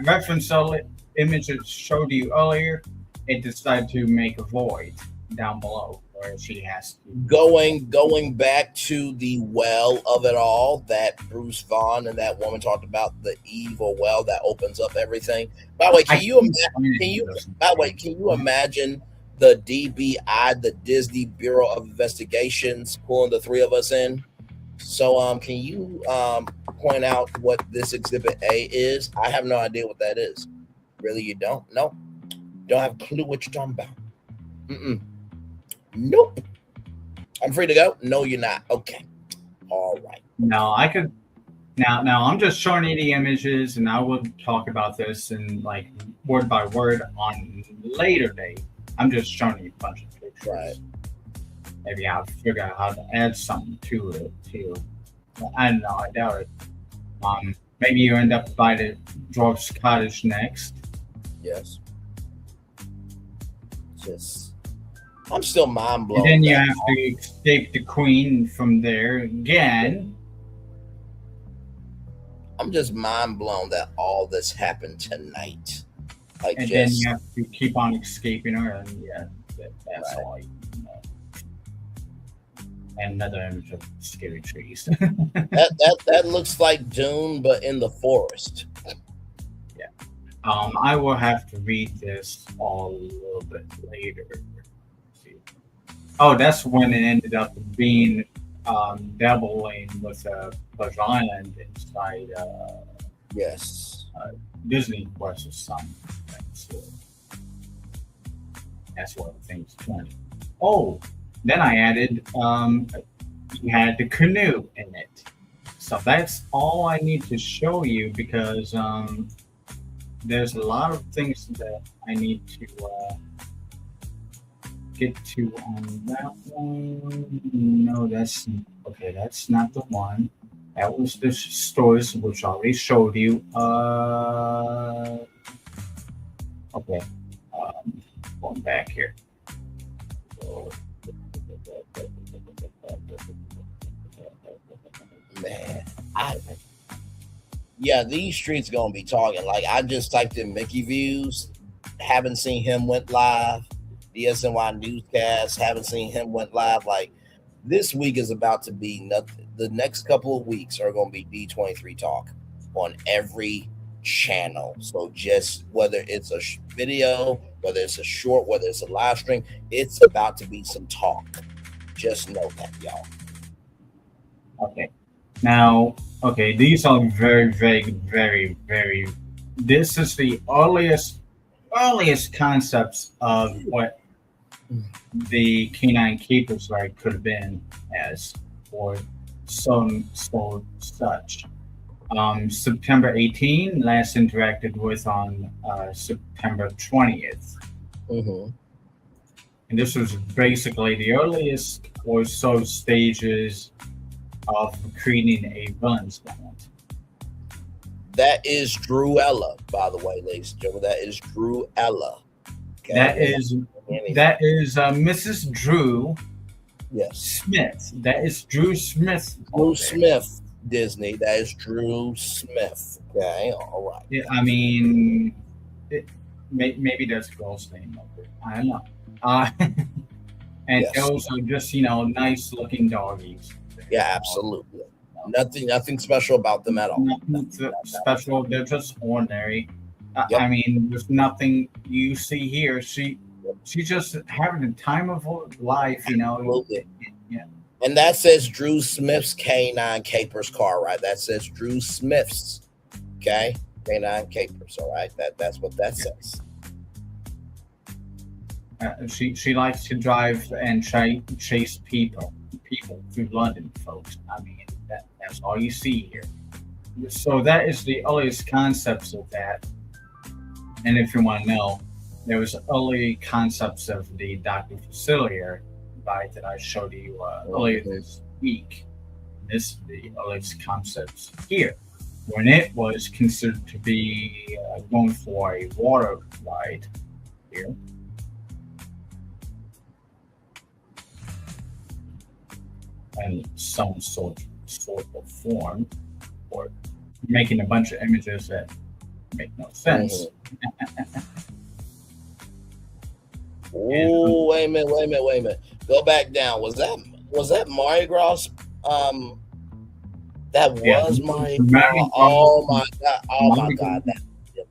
reference image that showed you earlier, it decided to make a void down below where she has to. Going back to the well of it all that Bruce Vaughn and that woman talked about, the evil well that opens up everything. By the way, can you imagine the DBI, the Disney Bureau of Investigations, pulling the three of us in? So can you point out what this Exhibit A is? I have no idea what that is. Really, you don't? No. Don't have a clue what you're talking about. Nope. I'm free to go? No, you're not. Okay. All right. No, I could. Now I'm just showing you the images, and I will talk about this in like word by word on later date. I'm just showing you a bunch of pictures. Right. Maybe I'll figure out how to add something to it too. I don't know. I doubt it. Maybe you end up by the Dwarf's Cottage next. Yes. I'm still mind blown. And then you have to escape the Queen from there again. I'm just mind blown that all this happened tonight. Like, And then you have to keep on escaping her, and that's all. And another image of scary trees. that looks like Dune, but in the forest. Yeah. I will have to read this all a little bit later. Oh, that's when it ended up being doubling with Pleasure Island inside. Yes. Disney was something. That's what things went. Oh, then I added. You had the canoe in it. So that's all I need to show you, because there's a lot of things that I need to get to on that one. No, that's okay. That's not the one. That was the stories which I already showed you. Okay. Going back here. Man, these streets gonna be talking. Like, I just typed in Mickey Views, haven't seen him went live. DSNY newscast, haven't seen him went live. Like, this week is about to be nothing. The next couple of weeks are gonna be D23 talk on every channel. So just whether it's a video, whether it's a short, whether it's a live stream, it's about to be some talk. Just know that, y'all. Okay. Now, okay, these are very vague, very, very. This is the earliest concepts of what the Canine Keepers right could have been as, or such. September 18, last interacted with on September 20th. And this was basically the earliest or so stages of creating a villain's land. That is Druella, by the way, ladies and gentlemen. That is Druella. Okay? That is Mrs. Drew Smith. That is Drew Smith. Drew Smith, Disney. That is Drew Smith. Okay, all right. Yeah, I mean, maybe that's a girl's name. I don't know. And those are just, nice looking doggies. Yeah, absolutely. Nothing special about them at all. Nothing special. They're just ordinary. I mean, there's nothing you see here. She's just having the time of her life, Absolutely. Yeah. And that says Drew Smith's Canine Capers car, right? That says Drew Smith's, okay? Canine Capers, all right? That's what that says. She likes to drive and chase people through London, folks. I mean, that's all you see here. So that is the earliest concepts of that. And if you want to know, there was early concepts of the Dr. Facilier ride that I showed you earlier this week. This is the earliest concepts here, when it was considered to be going for a water ride here. And some sort of form, or making a bunch of images that make no sense. Oh, wait a minute. Go back down. Was that Mardi Gras? That was Mardi Gras. Oh my God. That's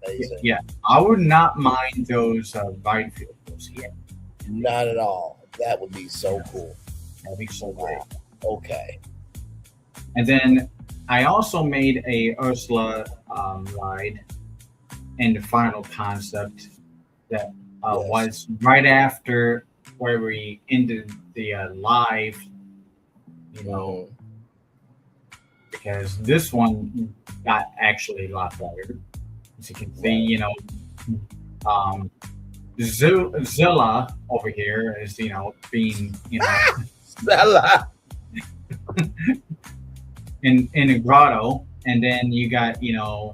amazing. Yeah, I would not mind those ride vehicles here. Not at all. That would be so cool. That'd be so great. Okay. And then I also made a Ursula ride in the final concept that was right after where we ended the live, because this one got actually a lot better. As you can see, Zilla over here is, being, Zilla. in a grotto, and then you got the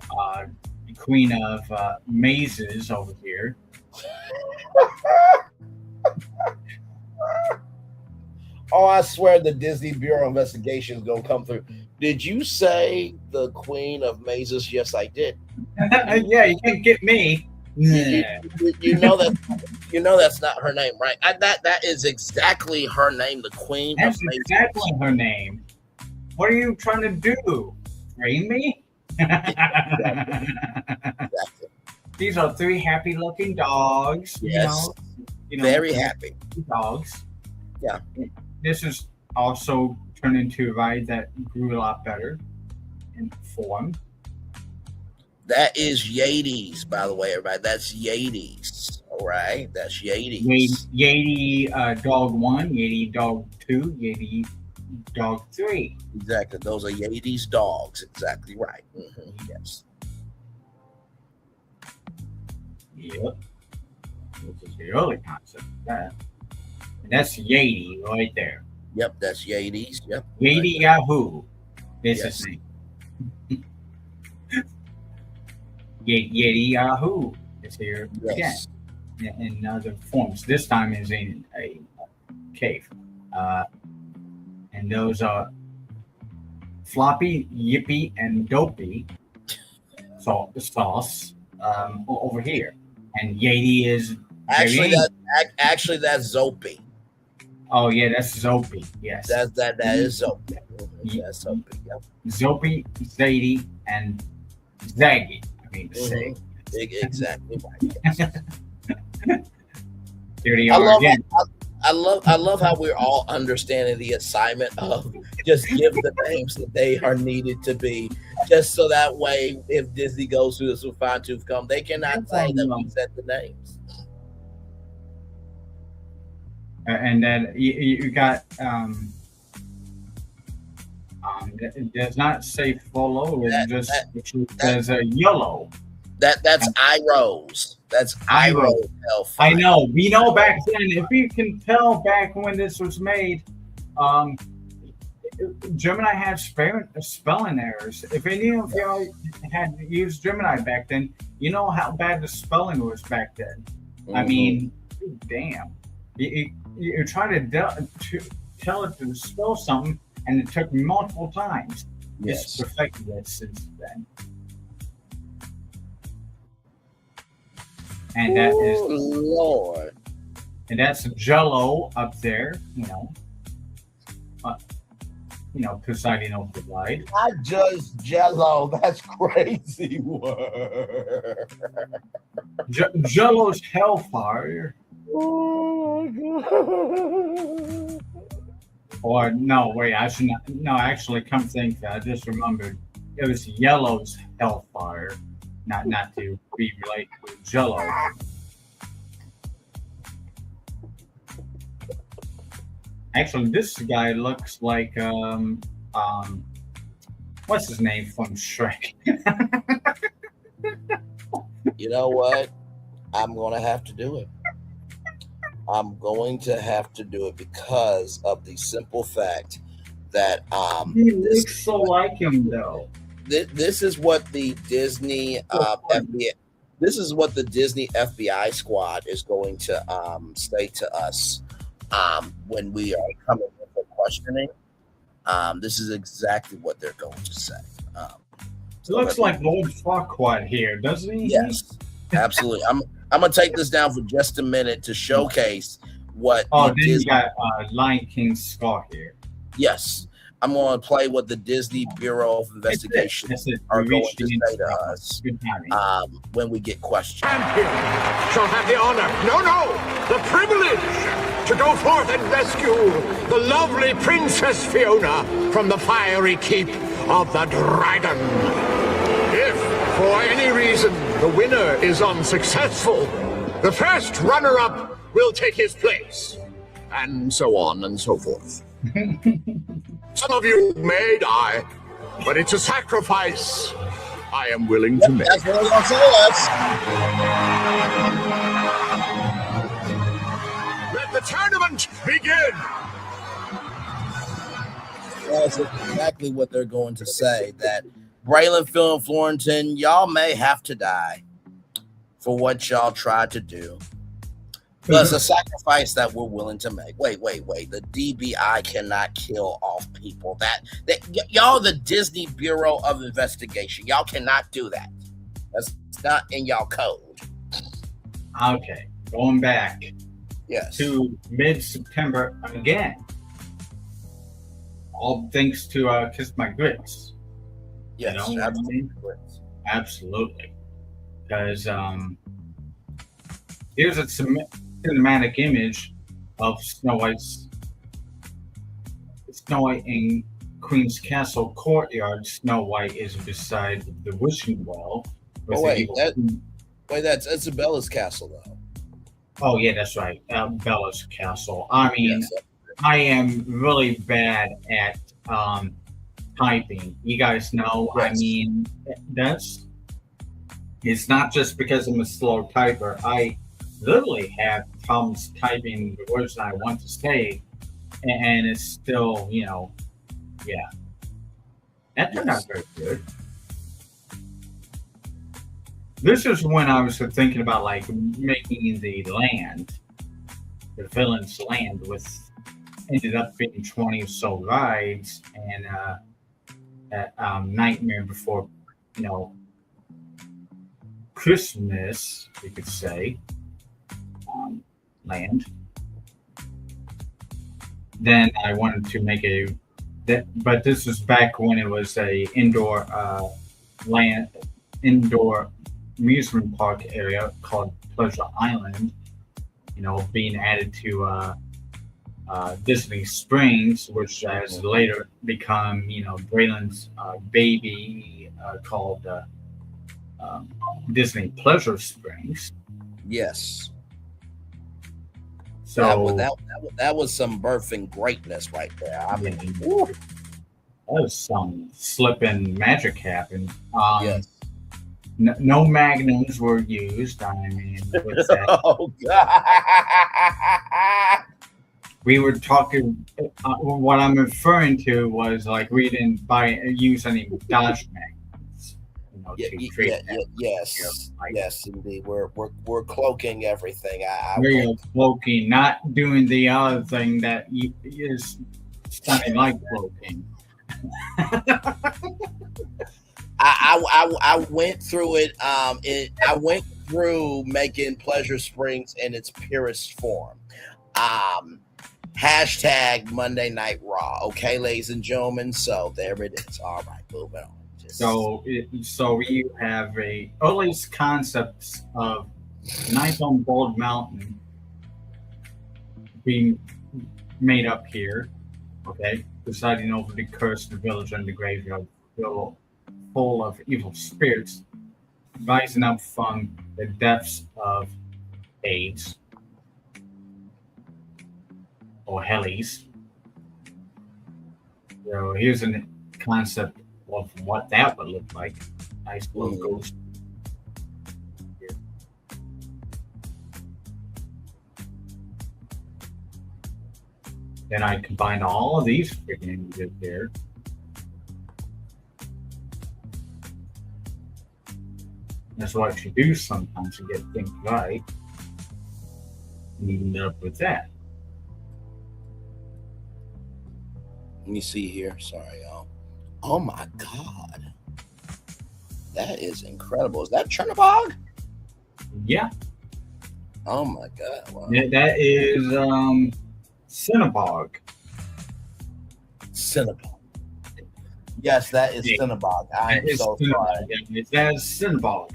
Queen of Mazes over here. Oh, I swear the Disney Bureau investigation is gonna come through. Did you say the Queen of Mazes? Yes, I did. Yeah, you can't get me. You know that's not her name, right? That is exactly her name, the Queen That's of Mazes. exactly her name. What are you trying to do? Frame me? Exactly. These are three happy-looking dogs. Yes. Very happy dogs. Yeah. This is also turned into a ride that grew a lot better in form. That is Yetis, by the way, everybody. That's Yetis. All right. That's Yetis. Yeti dog 1, Yeti dog 2, Yeti dog 3. Exactly. Those are Yetis dogs. Exactly right. Mm-hmm. Yes. Yep. This is the early concept of that. And that's Yeti right there. Yep, that's Yetis. Yep. Yeti right. Yahoo is Yes. his name. Yeti Yahoo is here Yes. again in other forms. This time is in a cave. And those are Floppy, Yippy, and Dopey sauce over here. And Yeti is Actually, that's Zopi. Oh yeah, that's Zopi. Yes. That is Zopi. That's Zopi. Yep. Zopi, Zadie, and Zaggy. I mean to say. Exactly right. Yes. Here they are again. I love how we're all understanding the assignment of just give the names that they are needed to be, just so that way if Disney goes through this with fine tooth comb, they cannot say that we said the names. And then you got it does not say follow, it just says yellow. That's iRose. That's iRose Hellfire. I know. We know back then. If you can tell, back when this was made, Gemini had spelling errors. If any of y'all had used Gemini back then, you know how bad the spelling was back then. I mean, damn. You try to tell it to spell something, and it took multiple times. It's perfected it since then. And that is Lord. And that's Jello up there, presiding over the ride. Not just Jello. That's crazy word. Jello's Hellfire. Oh my God. Or no, wait, I should not. No, actually, come think that I just remembered it was Yellow's Hellfire, not to be related to Jello. Actually, this guy looks like what's his name from Shrek? You know what? I'm gonna have to do it. I'm going to have to do it because of the simple fact that he looks so like him though. This is what the Disney FBI. This is what the Disney FBI squad is going to say to us when we are coming in for questioning. This is exactly what they're going to say. It looks like Lord Farquaad here, doesn't he? Yes, absolutely. I'm gonna take this down for just a minute to showcase what. Oh, then you got Lion King Scar here. Yes, I'm going to play what the Disney Bureau of Investigation are going to say to us when we get questioned. Shall have the honor, no, the privilege to go forth and rescue the lovely Princess Fiona from the fiery keep of the dragon. If, for any reason, the winner is unsuccessful, the first runner-up will take his place, and so on and so forth. Some of you may die, but it's a sacrifice I am willing to make. That's what they're going to tell us. Let the tournament begin. That's exactly what they're going to say. That Braylon, Phil, and Florentin, y'all may have to die for what y'all tried to do. But it's a sacrifice that we're willing to make. Wait. The DBI cannot kill off people. That y'all, the Disney Bureau of Investigation, y'all cannot do that. That's not in y'all code. Okay, going back. Yes. To mid-September again. All thanks to Kiss My Grits. Yes, you know absolutely. Absolutely. Because here's a cinematic image of Snow White in Queen's Castle courtyard. Snow White is beside the wishing well. That's Isabella's castle, though. Oh yeah, that's right, Bella's castle. I mean, yes, I am really bad at typing. You guys know. Yes. I mean, it's not just because I'm a slow typer. I literally have problems typing the words that I want to say, and it's still, that turned out very good. This is when I was thinking about making the villain's land, ended up being 20 or so rides, and Nightmare Before, Christmas, you could say, land. Then I wanted to make but this was back when it was a indoor amusement park area called Pleasure Island, being added to Disney Springs, which has later become, Braylon's baby called Disney Pleasure Springs. Yes. So that was some birthing greatness right there. I mean, that was some slipping magic happened. Yes. No magnums were used. I mean, what's that? Oh God! We were talking. What I'm referring to was like we didn't use any Dodge magnums. You know, to treat that. Yes, indeed. We're cloaking everything. We're cloaking, not doing the other thing that is sounding like cloaking. I went through it. I went through making Pleasure Springs in its purest form. Hashtag Monday Night Raw. Okay, ladies and gentlemen. So there it is. All right, moving on. So you have a earliest concepts of Night on Bald Mountain being made up here. Okay, presiding over the cursed village and the graveyard full of evil spirits rising up from the depths of AIDS or Hellies. So here's a concept of what that would look like. Nice little ghost. Here. Then I combine all of these freaking images here. That's what you do sometimes to get things right. And you end up with that. Let me see here. Sorry, y'all. Oh my God. That is incredible. Is that Chernobog? Yeah. Oh my God. Wow. Yeah, that is Cinnabog. Cinnabog. Yes, that is Cinnabog. I'm so sorry. That is Cinnabog.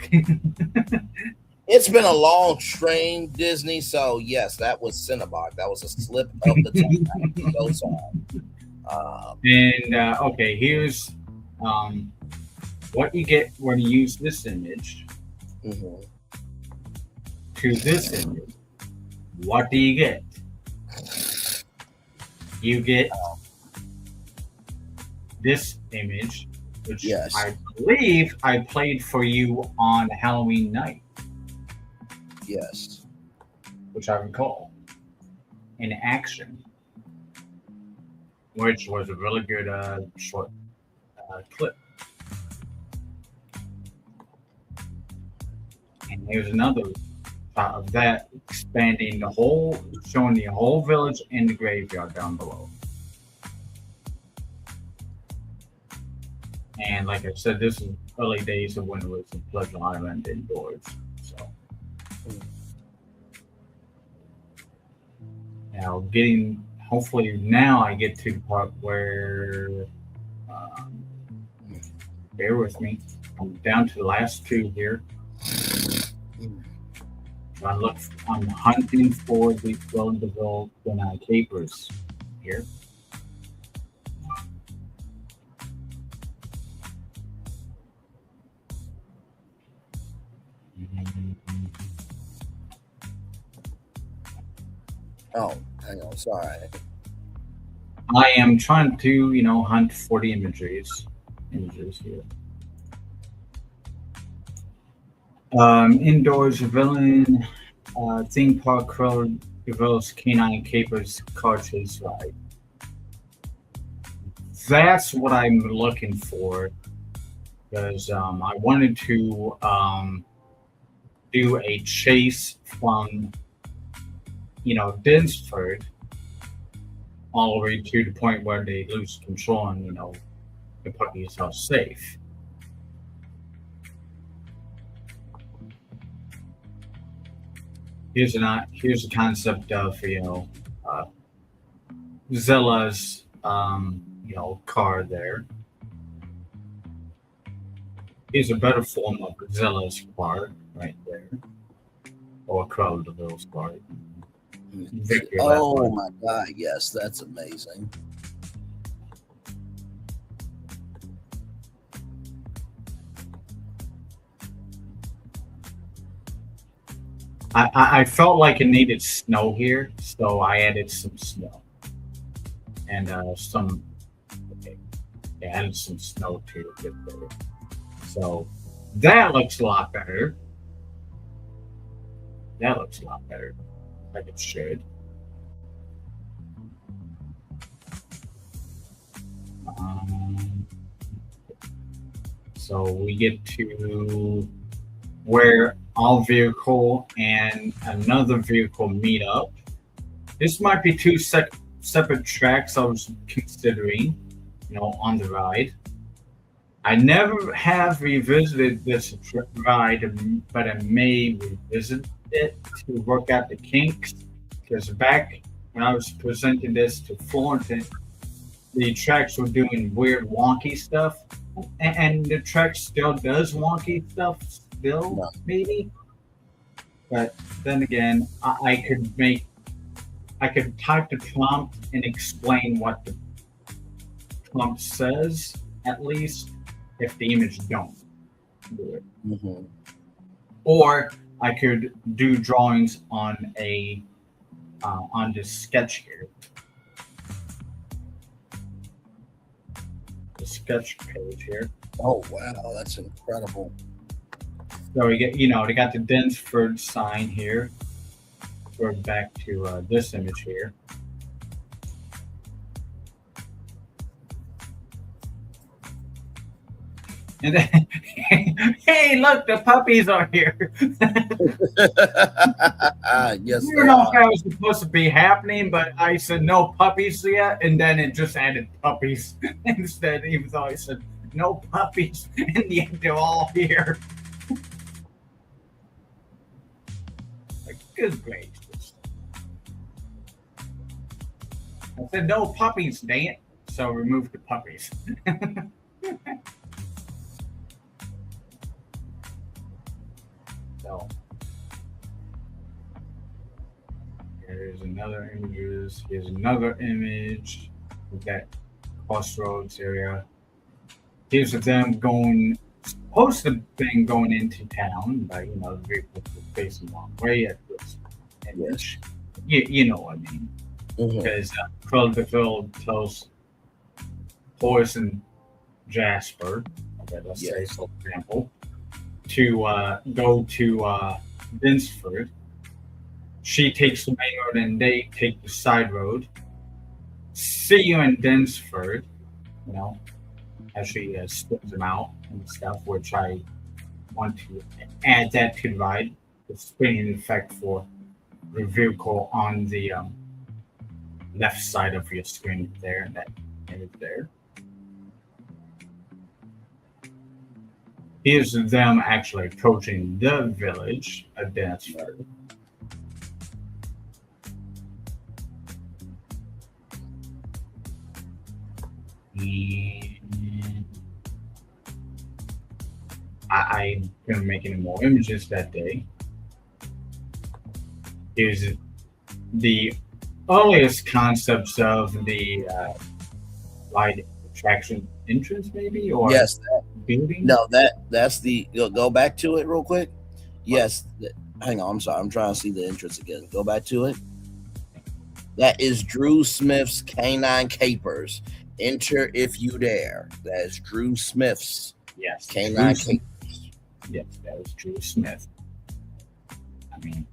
It's been a long train, Disney. So yes, that was Cinnabog. That was a slip of the tongue. I'm so sorry. Okay, here's what you get when you use this image to this image. What do you get? You get this image, which I believe I played for you on Halloween night. Yes. Which I recall in action, which was a really good short clip. And here's another shot of that, expanding the whole, showing the whole village and the graveyard down below. And like I said, this is early days of when it was in Pleasure Island indoors. So now hopefully now I get to the part where, bear with me, I'm down to the last two here. I'm hunting for the well-developed capers here. Oh, hang on, sorry. I am trying to, hunt for the images here. Indoors, villain, theme park crowd develops canine capers car chase ride. That's what I'm looking for, because I wanted to do a chase from Dinsford all the way to the point where they lose control and the puppies are safe. Here's a concept of Zilla's car there. Here's a better form of Zilla's car right there, or Crow DeVille's car. Victor, oh my God! Yes, that's amazing. I felt like it needed snow here, so I added some snow and added some snow to it there. So That looks a lot better. That looks a lot better, like it should. So we get to where our vehicle and another vehicle meet up. This might be two separate tracks I was considering, on the ride. I never have revisited this ride, but I may revisit it to work out the kinks. Because back when I was presenting this to Florence, the tracks were doing weird wonky stuff, and the track still does wonky stuff still, maybe. But then again, I could type the prompt and explain what the prompt says, at least, if the image don't do it. Mm-hmm. Or I could do drawings on this sketch here. The sketch page here. Oh wow, that's incredible. So we get, they got the Densford sign here. We're back to this image here. And then, hey, look, the puppies are here. Yes, I don't know if that was supposed to be happening, but I said no puppies yet, and then it just added puppies instead, even though I said no puppies, and yet they're all here. Like, good gracious. I said no puppies, dang it. So remove the puppies. So here's another image. Here's another image of that crossroads area. Here's them supposed to have been going into town, but the vehicles were facing the wrong way at this image. You know what I mean? Because Crowderfield tells Horace and Jasper, let's say, for example, to go to Dinsford. She takes the main road and they take the side road. See you in Dinsford, as she spins them out and stuff, which I want to add that to the ride. The spinning effect for the vehicle on the left side of your screen there, that image there. Here's them actually approaching the village of Dansford. I'm going to make any more images that day. Here's the earliest concepts of the ride attraction entrance, maybe? Or yes. Building? No, that's the. Go back to it real quick. Yes. Hang on. I'm sorry. I'm trying to see the entrance again. Go back to it. That is Drew Smith's Canine Capers. Enter if you dare. That is Drew Smith's Canine Capers. Yes, that is Drew Smith. I mean,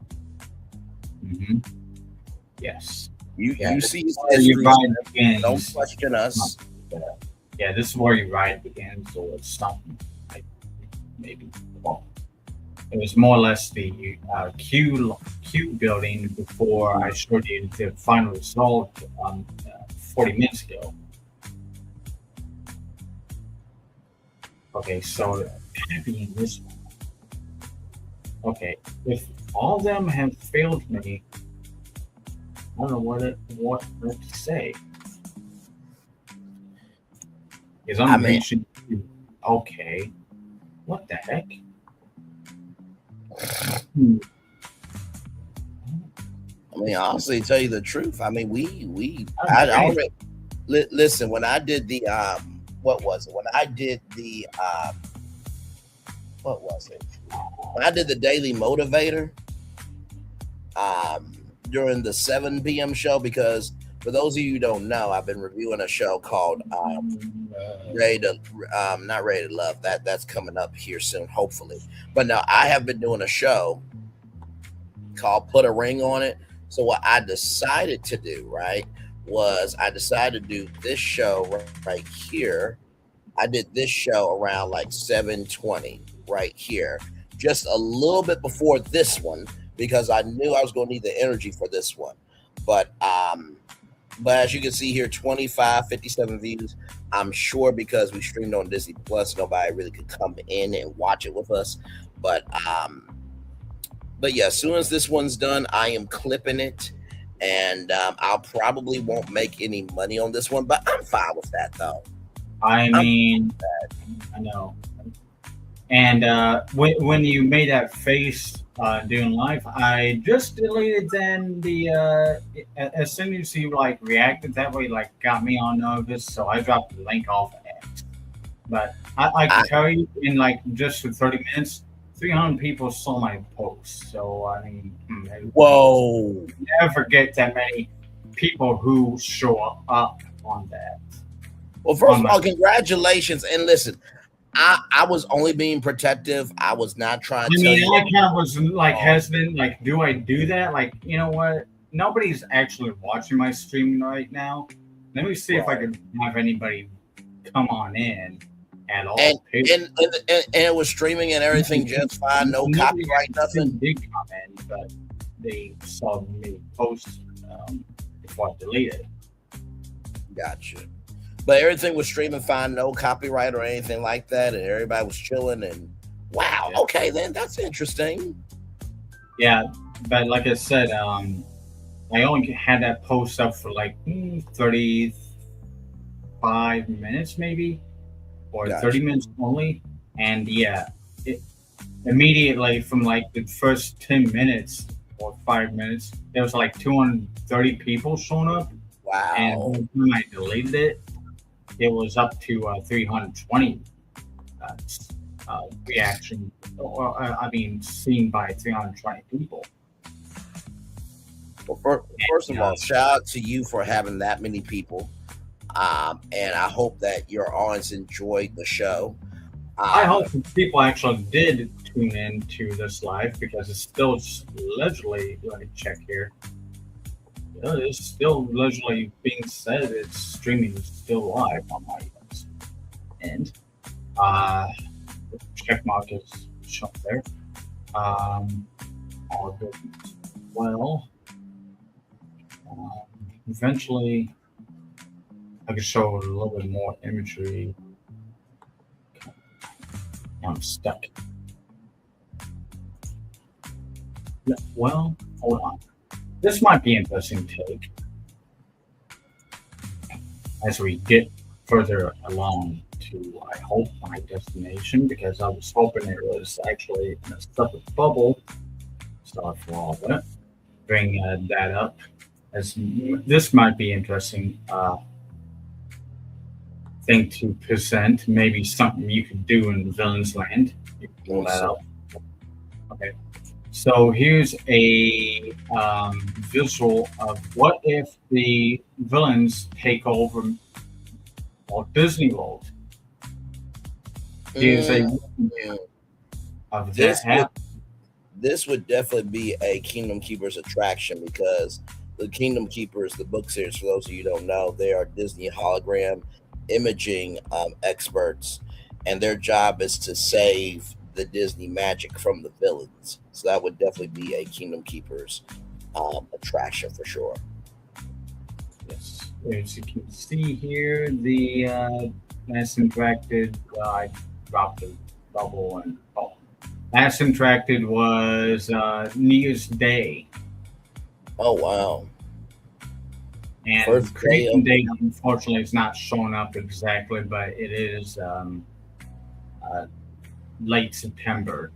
yes. You see, you ride again. Don't question us. Yeah, this is where you ride again, so it's something like maybe. Well, it was more or less the Q building before I showed you the final result 40 minutes ago. Okay, so it can't be in this one. Okay, if all of them have failed me, I don't know what to say. Because I'm mentioning, okay, what the heck? I mean, honestly, to tell you the truth, I mean, I already listen. When I did the what was it? When I did the what was it? When I did the Daily Motivator during the 7 p.m. show, because For those of you who don't know, I've been reviewing a show called not Ready to Love. That's coming up here soon, hopefully. But now I have been doing a show called Put a Ring on It. So what I decided to do, right, was I decided to do this show right here. I did this show around like 7:20 right here, just a little bit before this one, because I knew I was going to need the energy for this one. But as you can see here, 57 views. I'm sure because we streamed on Disney Plus, nobody really could come in and watch it with us. But yeah, as soon as this one's done, I am clipping it, and I'll probably won't make any money on this one, but I'm fine with that though. I mean, I know. And when you made that face doing live, I just deleted then as soon as you like reacted that way, like got me on notice, so I dropped the link off of it. But I can tell you in like just for 30 minutes, 300 people saw my post. So I mean, whoa! Never get that many people who show up on that. Well, first of all, congratulations. And listen, I was only being protective. I was not trying to tell you. I kind of was like hesitant. Like, do I do that? Like, you know what? Nobody's actually watching my stream right now. Let me see if I can have anybody come on in at all. And it was streaming and everything just fine. No copyright, nothing. Big comment, but they saw me post before I deleted. Gotcha. But everything was streaming fine, no copyright or anything like that, and everybody was chilling. And wow, okay, then that's interesting. Yeah, but like I said, I only had that post up for like 35 minutes, maybe, or 30 minutes only. And yeah, it immediately from like the first 10 minutes or 5 minutes, there was like 230 people showing up. Wow! And when I deleted it, it was up to 320 reaction, seen by 320 people. Well, first of all, shout out to you for having that many people, and I hope that your audience enjoyed the show. I hope people actually did tune in to this live, because it's still allegedly. Let me check here. It's still allegedly being said it's streaming still live on my end. Check mark is shown there. All good. Well, eventually I can show a little bit more imagery. I'm stuck. Yeah, well, hold on. This might be interesting to take as we get further along to, I hope, my destination, because I was hoping it was actually in a separate bubble. Sorry for all that. Bring that up, as this might be interesting thing to present. Maybe something you could do in Villain's Land. You can pull that up. Okay. So here's a visual of what if the villains take over Walt Disney World. Here's a of that. This would definitely be a Kingdom Keepers attraction, because the Kingdom Keepers, the book series, for those of you who don't know, they are Disney hologram imaging experts, and their job is to save the Disney magic from the villains. So that would definitely be a Kingdom Keepers attraction for sure. Yes, as you can see here, the last interacted, I dropped the bubble, and last interacted was New Year's Day. Oh wow! And First creation date, unfortunately, is not showing up exactly, but it is late September.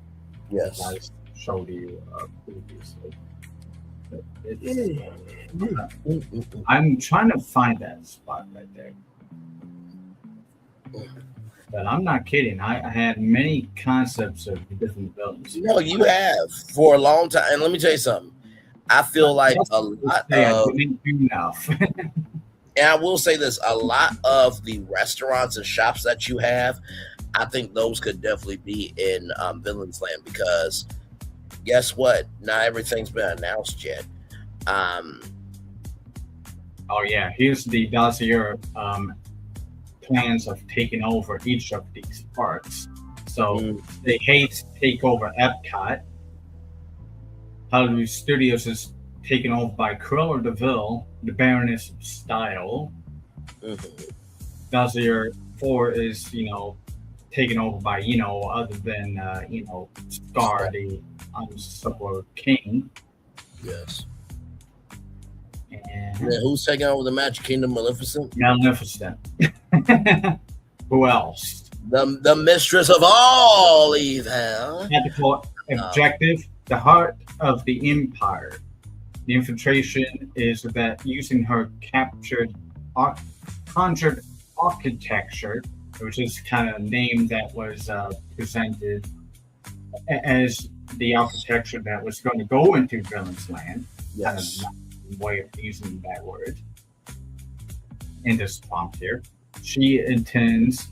Yes, I showed you previously. I'm trying to find that spot right there, but I'm not kidding. I had many concepts of different buildings. No, you have for a long time. And let me tell you something. I feel like a lot of, didn't do enough. and I will say this, a lot of the restaurants and shops that you have, I think those could definitely be in Villain's Land, because guess what? Not everything's been announced yet. Oh yeah, here's the dossier plans of taking over each of these parks. So they hate take over Epcot. Hollywood Studios is taken over by Cruella de Vil, the Baroness of Style. Dossier 4 is, taken over by, other than, Scar, the Unsubword King. Yes. And then who's taking over the Magic Kingdom? Maleficent? Maleficent. Who else? The mistress of all evil. Tactical objective, the heart of the empire. The infiltration is that using her conjured architecture, which is kind of a name that was presented as the architecture that was going to go into Villain's Land. Yes. Kind of way of using that word in this prompt here. She intends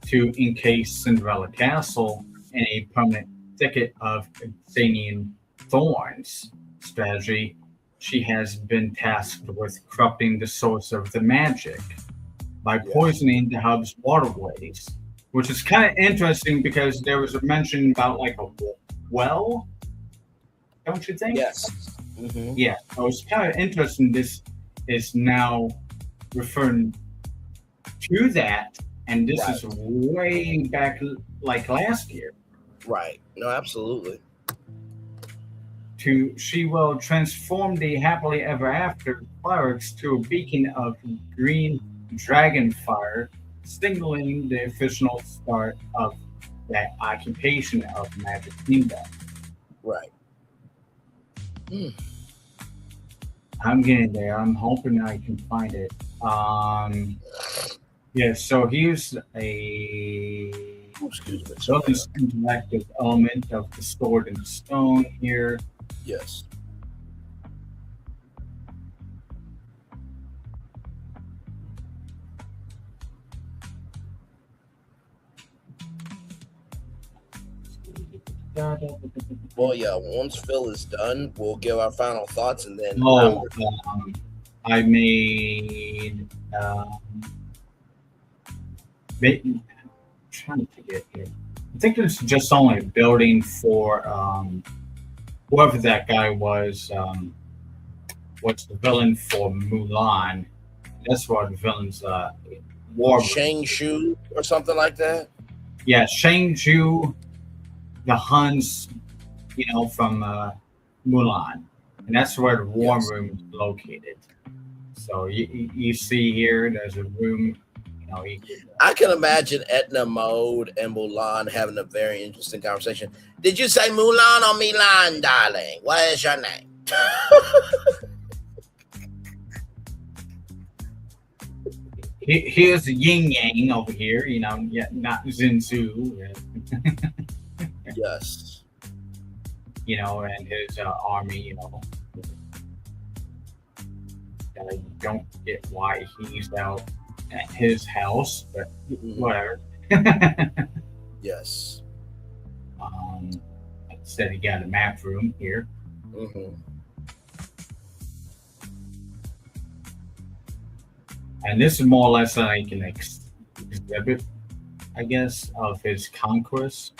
to encase Cinderella Castle in a permanent thicket of Xanian thorns. Strategy: she has been tasked with corrupting the source of the magic by poisoning the hub's waterways, which is kind of interesting because there was a mention about like a well, don't you think? Yes. Yeah, so it's kind of interesting. This is now referring to that, and this is way back like last year. Right. No, absolutely. She will transform the happily ever after fireworks to a beacon of green dragon fire, signaling the official start of that occupation of Magic Kingdom. Right. I'm getting there. I'm hoping I can find it. Yeah, so here's a this interactive element of the Sword and Stone here. Yes. Well, yeah, once Phil is done, we'll give our final thoughts, and then I made trying to forget here. I think it's just only a building for whoever that guy was. What's the villain for Mulan? That's what the villain's war. Shang Shu or something like that. Yeah, Shang Shu, the Huns, from Mulan, and that's where the war room is located. So you see here, there's a room. I can imagine Etna Mode and Mulan having a very interesting conversation. Did you say Mulan or Milan, darling? What is your name? Here's the yin yang over here, not Zinzu. Yes. And his army, I don't get why he's out at his house, but whatever. Yes. Like I said, he got a map room here. And this is more or less like an exhibit, I guess, of his conquest.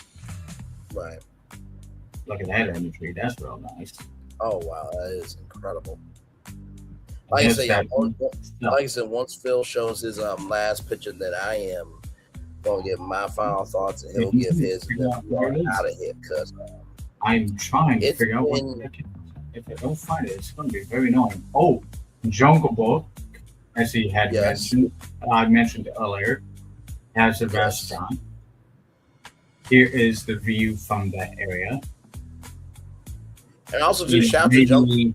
Right. Look at that imagery. That's real nice. Oh, wow. That is incredible. Like I said, once Phil shows his last picture, that I am going to give my final thoughts, and he'll give his, and then we're out of here. Because I'm trying to figure out if I don't find it, it's going to be very annoying. Oh, Jungle Book, as he had mentioned earlier, has a restaurant. Here is the view from that area. And also to shout to Jungle.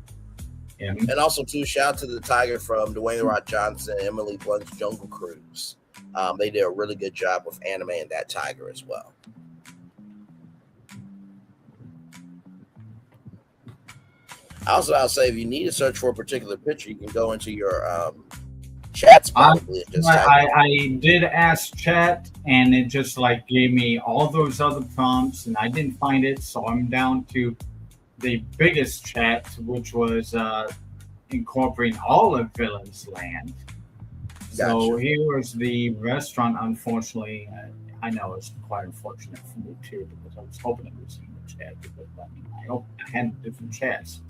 And also to shout to the Tiger from Dwayne The Rock Johnson and Emily Blunt's Jungle Cruise. They did a really good job with animating that tiger as well. I was about to say, if you need to search for a particular picture, you can go into your chats probably. And just type I did ask chat, and it just like gave me all those other prompts, and I didn't find it, so I'm down to the biggest chat, which was incorporating all of Villain's Land. So Gotcha. here was the restaurant. Unfortunately, I know it's quite unfortunate for me too, because I was hoping it was in the chat. Because I hope I had different chats.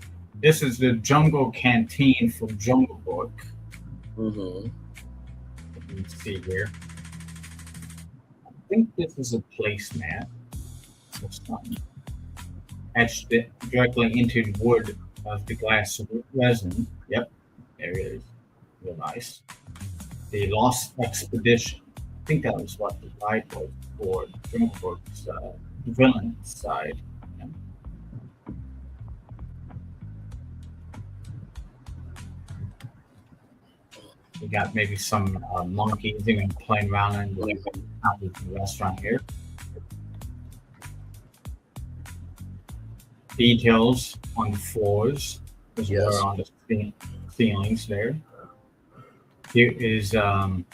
This is the Jungle Canteen from Jungle Book. Mm-hmm. Let me see here. I think this is a placemat. It's etched it directly into the wood of the glass resin. Yep, there it is. Real nice. The Lost Expedition. I think that was what the ride was for Jungle Book's villain side. Yeah. We got maybe some monkeys even playing around in the restaurant here. Details on the floors as well on the ceilings there. Here is Tyler.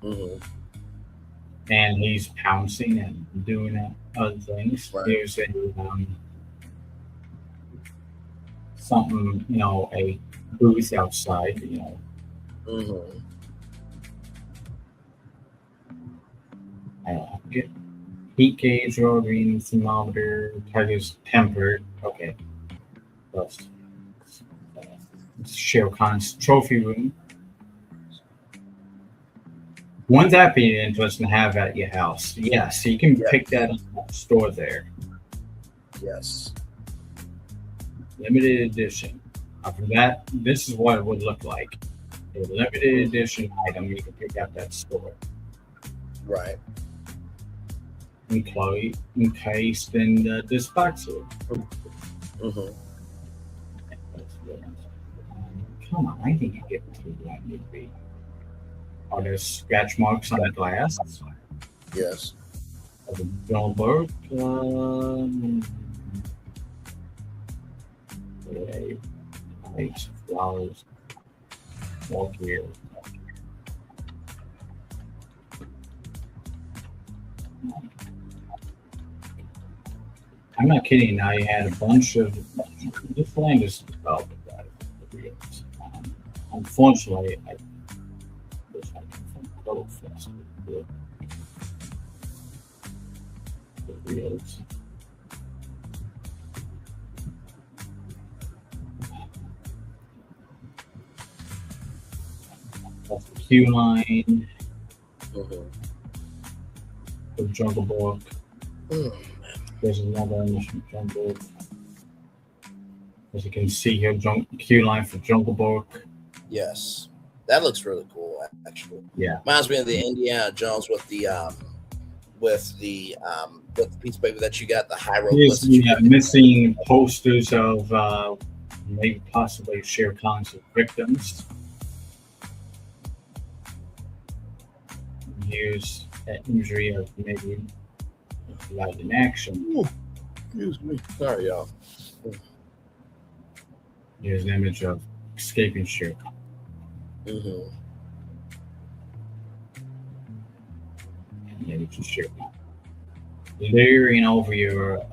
Mm-hmm. And he's pouncing and doing other things. Right. Here's a something, a booth outside, Mm-hmm. Get heat gauge, reading thermometer, Tiger's temper. Okay. That's Shere Khan's trophy room. Wouldn't that be interesting to have at your house? Yes, you can pick that up at the store there. Yes. Limited edition. After that, this is what it would look like. A limited edition item you can pick up at store. Right. Encased in this box here. Mm-hmm. Come on, I think you get to what it would be. Are there scratch marks on the glass? Yes. Of the Goldberg. Flowers. Walk here. I'm not kidding. I had a bunch of this land is developed. Unfortunately, I wish I could from Code Fest. The reels. That's the queue line. The Jungle Book. There's another initial Jungle. As you can see here, queue line for Jungle Book. Yes, that looks really cool. Actually, yeah, reminds me of the Indiana Jones with the piece of paper that you got, the hieroglyphs. Missing posters of maybe possibly Shere Khan's victims. Here's that imagery of maybe light in action. Ooh, excuse me. Sorry, y'all. Here's an image of escaping Shere Khan. Mm-hmm. And the image of Shere Khan. Layering over your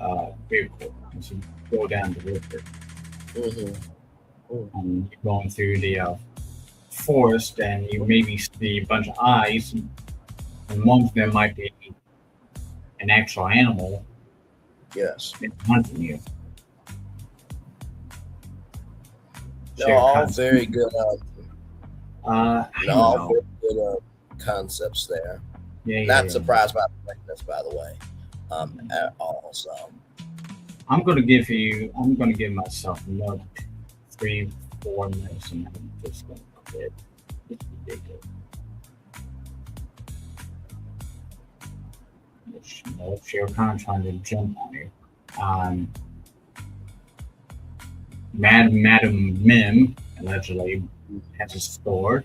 vehicle as you go down the river. Mm-hmm. And you're going through the forest, and you maybe see a bunch of eyes, and one of them might be an actual animal. Yes. Hunting you. No, all very good. All very good concepts there. Not surprised by the thickness, by the way, at all. So I'm gonna give myself another 3-4 minutes, and I'm just gonna quit. It's ridiculous. Shere Khan trying to jump on you. Madam Mim allegedly has a sword.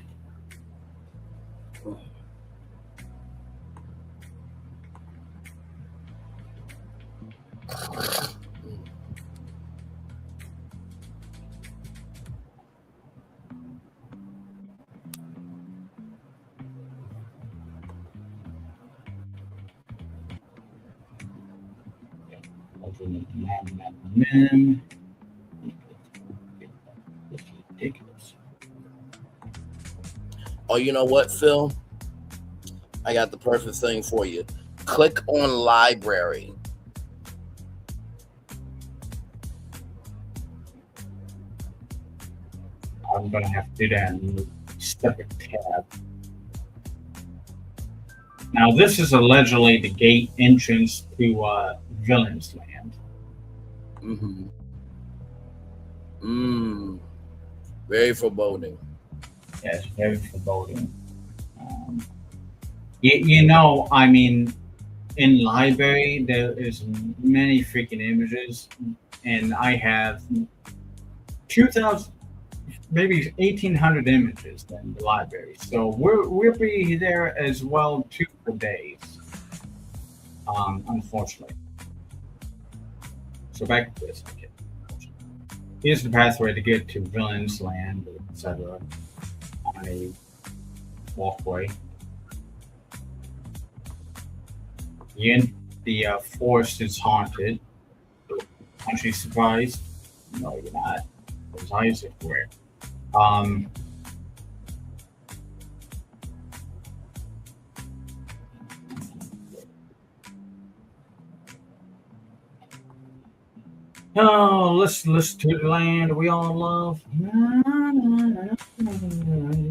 Ridiculous. Oh, you know what, Phil? I got the perfect thing for you. Click on library. I'm gonna have to do that and step a tab. Now, this is allegedly the gate entrance to Villain's Land. Very foreboding. Yes, very foreboding. You know, I mean, in library there is many freaking images, and I have 2,000, maybe 1,800 images in the library. So we'll be there as well too for days. Unfortunately. So back to this. Okay. Here's the pathway to get to Villain's Land, etc. On a walkway. The forest is haunted. Aren't you surprised? No, you're not. There's eyes everywhere. Oh, let's to the land we all love.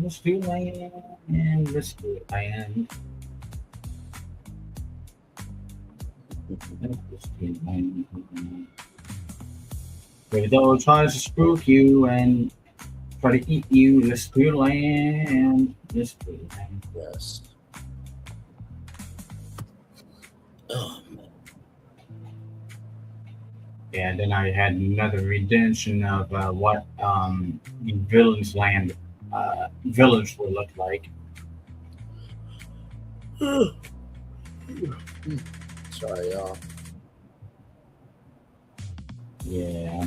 Let's do land and let's do land. If those tries to spook you and try to eat you, let's do land. Let's do land. Yes. Oh, man. Yeah, and then I had another redemption of what the Villain's Land village would look like. Sorry, y'all. Yeah.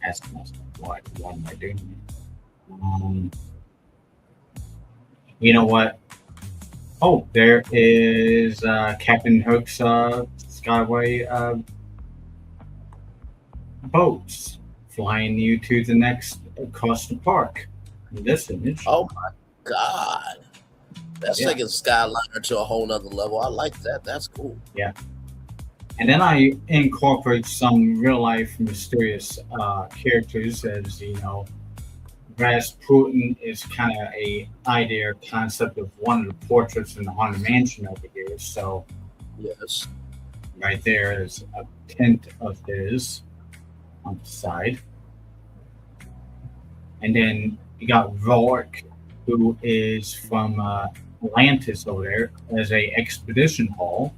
Asking myself, what am I doing? You know what? Oh, there is Captain Hook's Skyway boats flying you to the next Costa Park. In this image. Oh my God. That's taking Skyliner to a whole nother level. I like that. That's cool. Yeah. And then I incorporate some real life mysterious characters, as you know. Rasputin is kind of a idea or concept of one of the portraits in the Haunted Mansion over here. So, yes, right there is a tint of his on the side. And then you got Rourke, who is from Atlantis over there, as a expedition hall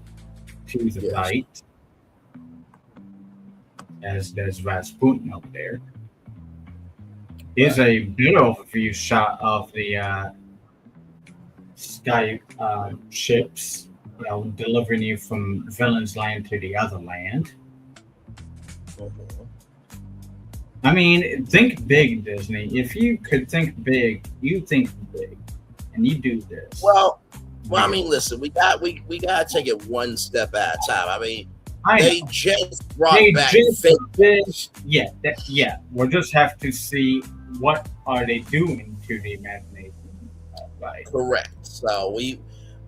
to the right. As there's Rasputin over there. Here's a good overview shot of the sky ships, you know, delivering you from Villain's Land to the other land. I mean, think big, Disney. If you could think big, you think big, and you do this. Well, I mean, listen, we got to take it one step at a time. I mean, they just brought back yeah. We'll just have to see what are they doing to the imagination. Right. Correct. So we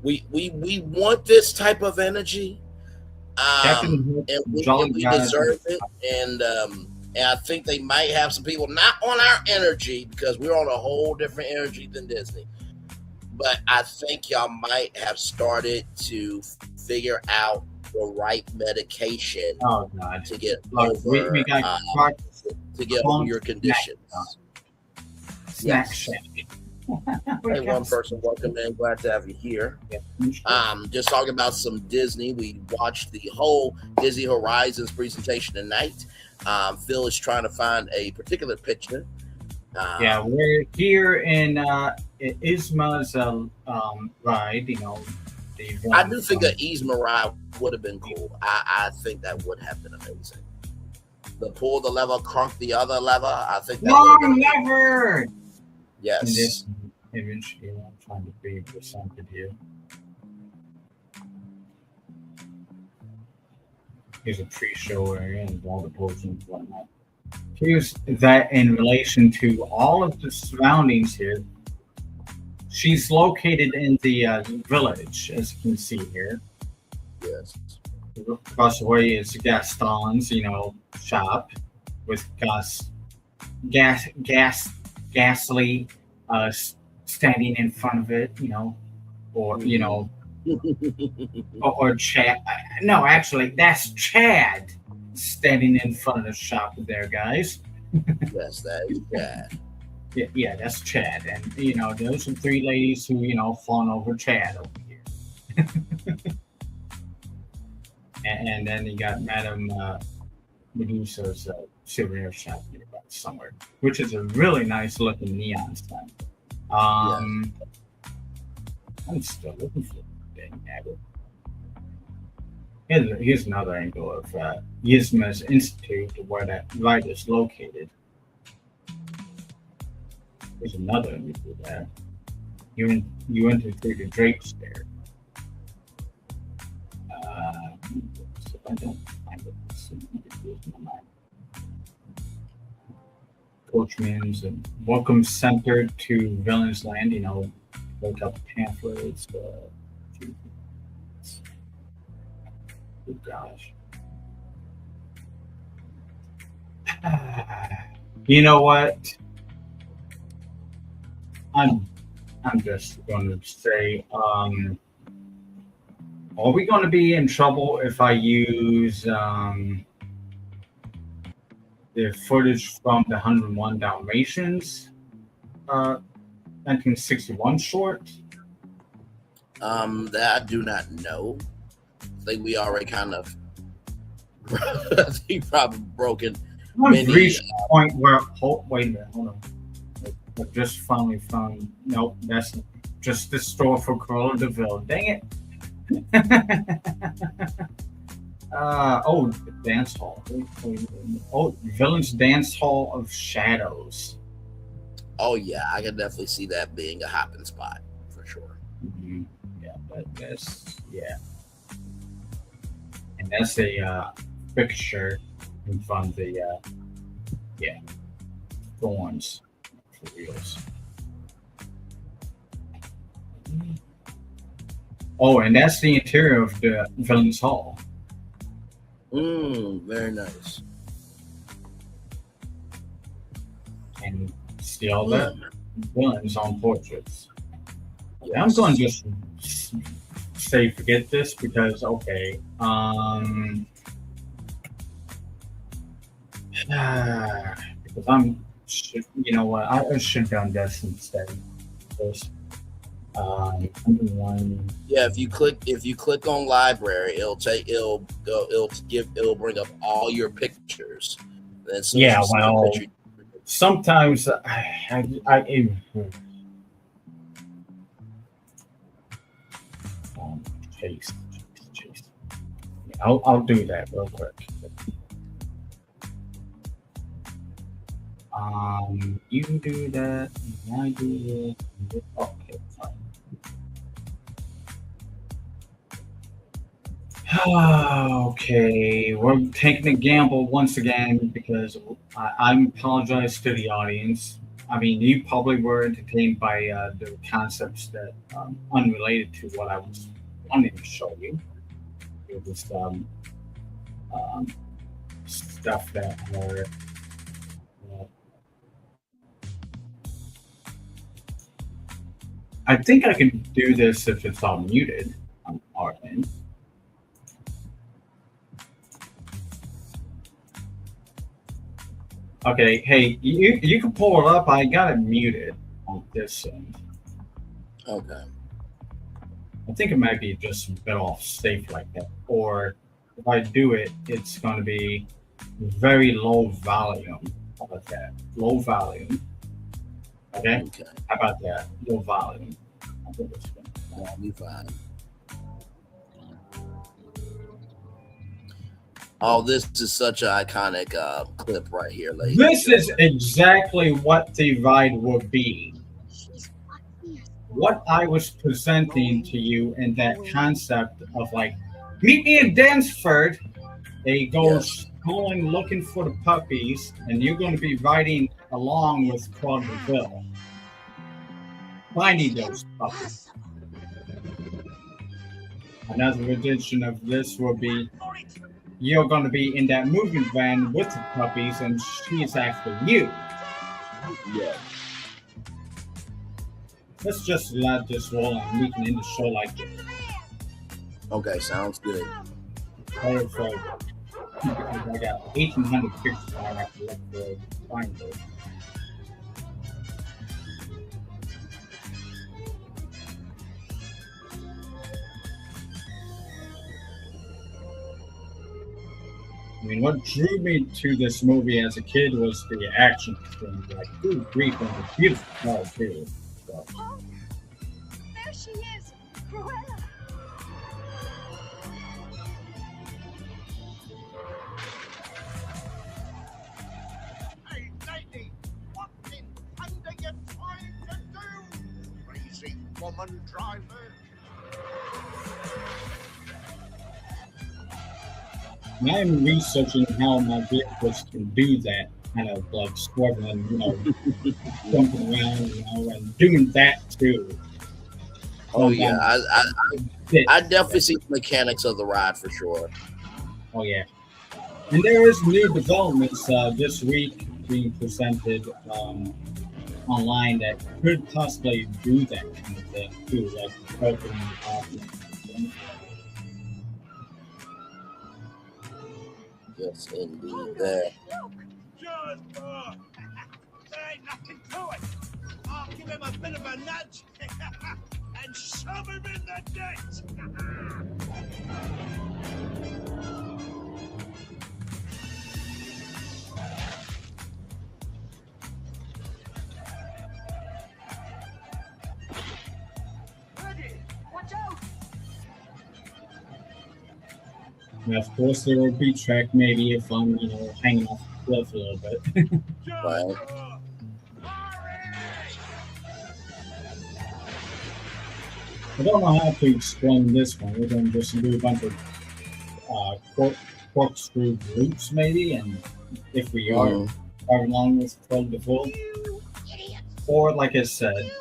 want this type of energy, and we deserve it. And I think they might have some people not on our energy because we're on a whole different energy than Disney. But I think y'all might have started to figure out the right medication to get over your conditions. Snack Shack. Hey, one person, welcome in. Glad to have you here. Just talking about some Disney. We watched the whole Disney Horizons presentation tonight. Phil is trying to find a particular picture. We're here in Isma's ride, you know. I do think that Isma ride would have been cool. I think that would have been amazing. The pull the lever, crunk the other lever. I think that long lever. Yes. In this image, you know, I'm trying to be presented here. Here's a pre-show area and all the potions and whatnot. Here's that in relation to all of the surroundings here. She's located in the village, as you can see here. Yes. Across the way is Gaston's, shop with Ghastly standing in front of it, or or Chad. No, actually, that's Chad standing in front of the shop there, guys. Yes, that is Chad. Yeah, that's Chad, and those are three ladies who fawn over Chad over here. and then you got Madame Medusa's souvenir shop nearby somewhere, which is a really nice looking neon sign. I'm still looking for dang it. Here's another angle of Yzma's Institute, where that light is located. There's another angle there. You enter through the drapes there. So I don't find it. Coachman's and welcome center to Villain's Land. Look up pamphlets. Oh gosh. You know what? I'm just going to say, are we going to be in trouble if I use the footage from the 101 Dalmatians 1961 short? That I do not know. I think we already kind of I think probably broken. I've reached the point where wait a minute, hold on. I just finally found that's just the store for Cruella de Vil. Dang it. The dance hall. Oh, Villain's Dance Hall of Shadows. Oh yeah, I can definitely see that being a hopping spot for sure. Mm-hmm. Yeah, and that's a picture in front of the thorns for reals. Oh, and that's the interior of the Villain's Hall. Very nice. And see all that villains on portraits. Yeah, I'm going to just say forget this because because I should have done this instead. First. Yeah, if you click on library, it'll bring up all your pictures. Then sometimes chase. I'll do that real quick. You do that, and I do it. Okay, fine. Okay, we're taking a gamble once again because I apologize to the audience. I mean, you probably were entertained by the concepts that unrelated to what I was wanting to show you. It was stuff that were. I think I can do this if it's all muted on our end. Okay, hey, you can pull it up. I got it muted on this end. Okay. I think it might be just a bit off safe like that. Or if I do it, it's going to be very low volume. How about that? Low volume. Okay? How about that? Low volume. I think it's good. That'll be fine. Oh, this is such an iconic clip right here, ladies. This is exactly what the ride would be. What I was presenting to you in that concept of like, meet me in Dansford They go schooling looking for the puppies, and you're going to be riding along with Claude DeVille, finding those puppies. Another edition of this will be you're going to be in that moving van with the puppies, and she's after you. Yeah. Let's just let this roll, and we can end the show like this. Okay, sounds good. Perfect. Because I got 1,800 pictures I have to look for find those. I mean, what drew me to this movie as a kid was the action scenes. Like, good grief, and the beautiful color too. So. Oh, there she is, Cruella. Hey, lady, what in thunder you trying to do? Crazy woman driver. I'm researching how my vehicles can do that, kind of like swerving, jumping around, and doing that too. Oh yeah, I definitely see the mechanics of the ride for sure. Oh yeah, and there is new developments this week being presented online that could possibly do that kind of thing too, like helping. Yes, indeed. There. There ain't nothing to it. I'll give him a bit of a nudge and shove him in the ditch. Ready, watch out. And of course, there will be track maybe if I'm, hanging off the cliff a little bit. Right. I don't know how to explain this one. We're going to just do a bunch of corkscrew loops, maybe, and if we are along with Claude DeVille, or like I said,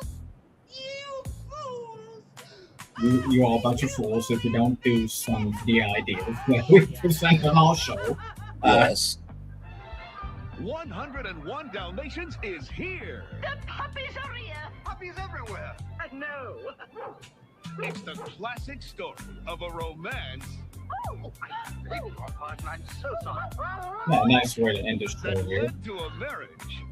you all a bunch of fools if you don't do some of the ideas that we present on our show. Yes. 101 Dalmatians is here. The puppies are here. Puppies everywhere. No. It's the classic story of a romance. Oh, I'm so sorry. Yeah, nice way to end the show That here. led to a marriage.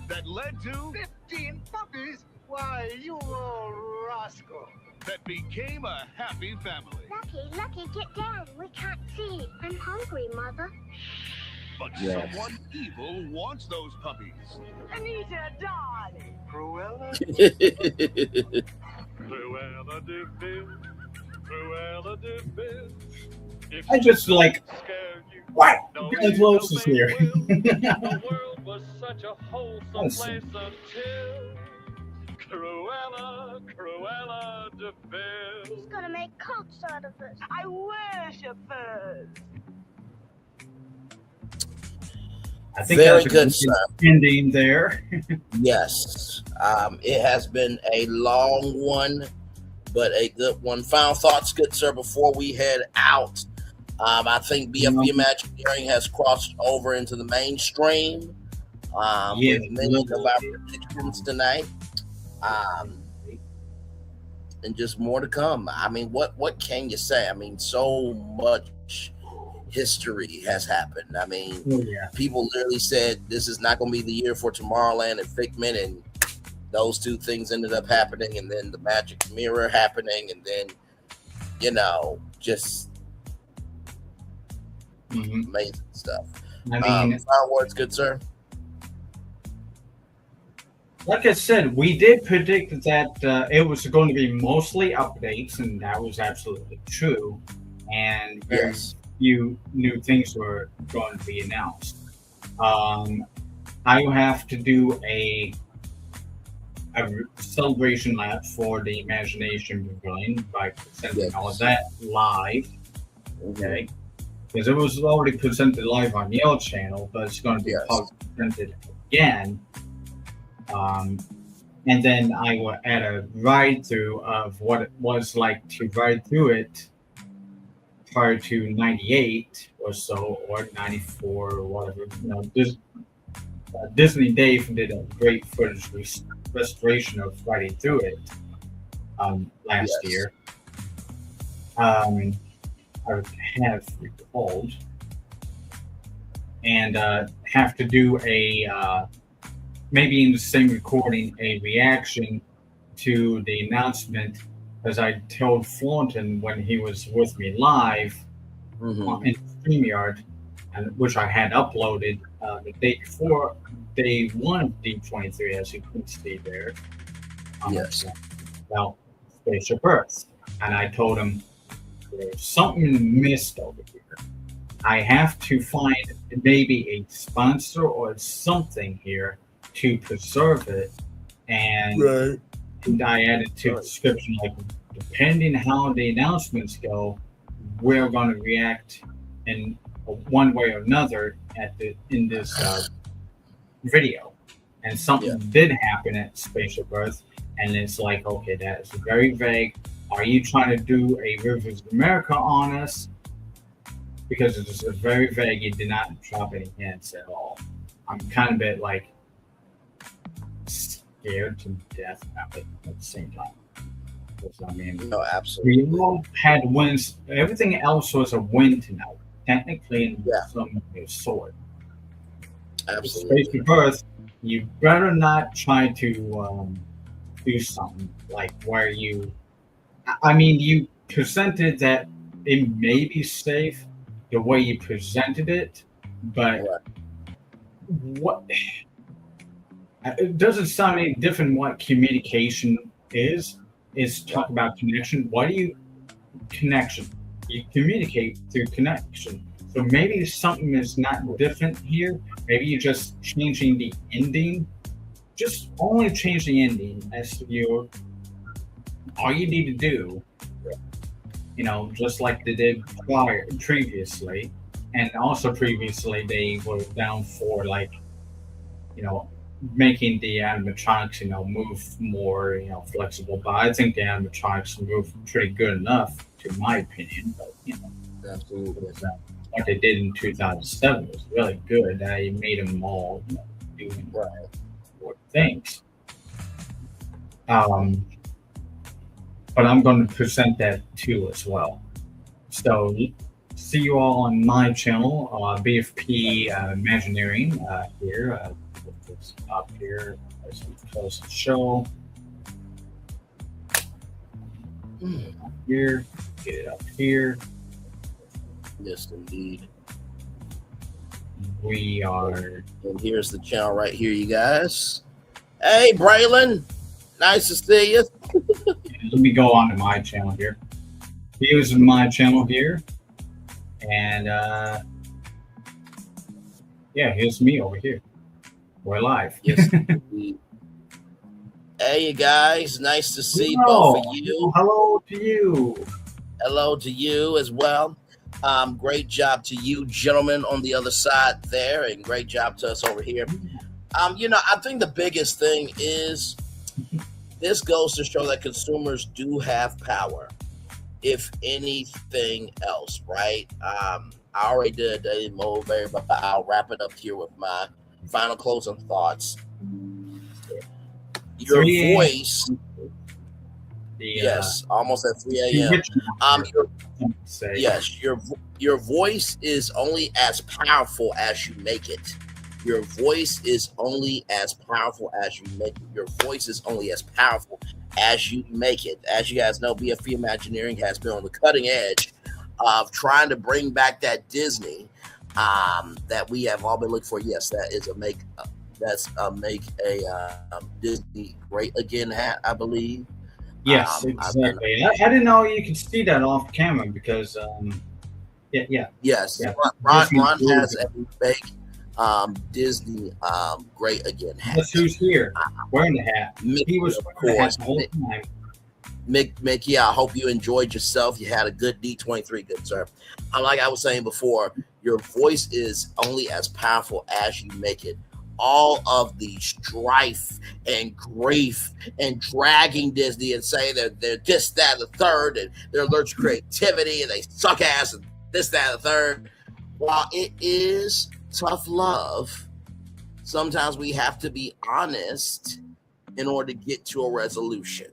That led to 15 puppies. Why, you old rascal. That became a happy family. Lucky, get down. We can't see. I'm hungry, Mother. But Yes. someone evil wants those puppies. Anita, darling. Cruella? Cruella de Vil, Cruella de Vil. I just like, what? Glenn Close is here. The world was such a wholesome Awesome. place until Cruella de Vil. He's gonna make cults out of us. I worship her. I think Very that's a good, sir. ending there. Yes. It has been a long one, but a good one. Final thoughts, good sir, before we head out. I think BFP Imagineering has crossed over into the mainstream with many of our predictions tonight. And just more to come. I mean, what can you say? I mean, so much history has happened. I mean, people literally said this is not going to be the year for Tomorrowland and Figment, and those two things ended up happening, and then the Magic Mirror happening, and then, just amazing stuff. I mean, final words, good sir. Like I said, we did predict that it was going to be mostly updates, and that was absolutely true. And very few new things were going to be announced. I will have to do a celebration lap for the Imagination Pavilion by presenting all of that live. Okay. because it was already presented live on your channel, but it's going to be presented again. And then I will add a ride through of what it was like to ride through it prior to 98 or so, or 94 or whatever. You know, Disney Dave did a great footage restoration of riding through it last year. I have recalled, and have to do a maybe in the same recording a reaction to the announcement, as I told Thornton when he was with me live in StreamYard, and which I had uploaded the day before day one of D23, as you can see there. About Spaceship Earth, and I told him there's something missed over here. I have to find maybe a sponsor or something here to preserve it, and I added to the description, like, depending how the announcements go, we're going to react in one way or another in this video. And something did happen at Spaceship Earth, and it's like, okay, that is very vague. Are you trying to do a Rivers of America on us? Because it's very vague. You did not drop any hints at all. I'm kind of a bit like scared to death about it at the same time. Because, I mean, no, absolutely. We all had wins. Everything else was a win tonight, technically, in some sort. Absolutely. Spaceship Earth, you better not try to do something like where you. I mean, you presented that it may be safe the way you presented it, but what it doesn't sound any different. What communication is talk about connection. Why do you connection? You communicate through connection. So maybe something is not different here. Maybe you're just changing the ending. Just only change the ending as your. All you need to do, you know, just like they did previously, and also previously they were down for, like, you know, making the animatronics, you know, move more, you know, flexible. But I think the animatronics move pretty good enough, to my opinion. But, you know, absolutely, what they did in 2007 was really good. They made them all, you know, doing more things. But I'm going to present that too as well. So see you all on my channel, BFP Imagineering here. Put this up here as we close the show. Here, get it up here. Yes, indeed. We are. And here's the channel right here, you guys. Hey, Braylon. Nice to see you. Let me go on to my channel here. Here's my channel here. And yeah, here's me over here. We're live. Yes. Hey, you guys. Nice to see both of you. Hello to you. Hello to you as well. Great job to you gentlemen on the other side there, and great job to us over here. You know, I think the biggest thing is this goes to show that consumers do have power, if anything else, right? I already did a daily mode, but I'll wrap it up here with my final closing thoughts. Your voice, yes, almost at 3 a.m. Yes, your voice is only as powerful as you make it. Your voice is only as powerful as you make it. Your voice is only as powerful as you make it. As you guys know, BFP Imagineering has been on the cutting edge of trying to bring back that Disney that we have all been looking for. Yes, that is make a Disney great again hat, I believe. Yes, exactly. I didn't know you could see that off camera because, Yes, Ron has a fake Disney great again hat. Guess who's here wearing the hat? He was wearing the hat the whole time. Mickey, I hope you enjoyed yourself. You had a good D23, good sir. Like I was saying before, your voice is only as powerful as you make it. All of the strife and grief and dragging Disney and saying that they're this, that, and the third, and they're allergic to creativity and they suck ass and this, that, and the third. While it is tough love, sometimes we have to be honest in order to get to a resolution.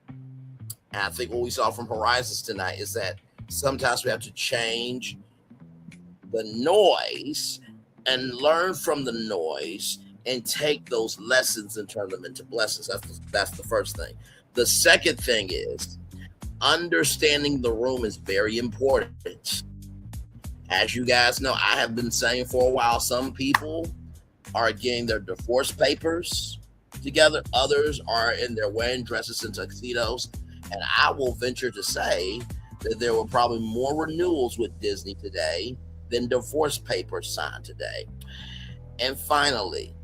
And I think what we saw from Horizons tonight is that sometimes we have to change the noise and learn from the noise and take those lessons and turn them into blessings. That's the first thing. The second thing is understanding the room is very important. As you guys know, I have been saying for a while, some people are getting their divorce papers together. Others are in their wedding dresses and tuxedos. And I will venture to say that there were probably more renewals with Disney today than divorce papers signed today. And finally,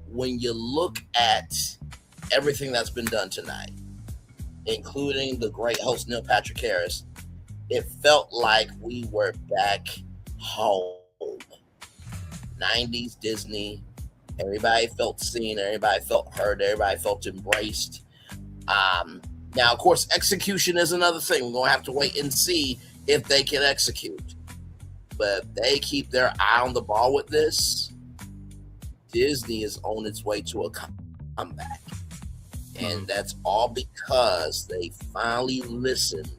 when you look at everything that's been done tonight, including the great host Neil Patrick Harris, it felt like we were back home. 90s Disney, everybody felt seen, everybody felt heard, everybody felt embraced. Now, of course, execution is another thing. We're going to have to wait and see if they can execute. But if they keep their eye on the ball with this, Disney is on its way to a comeback. And that's all because they finally listened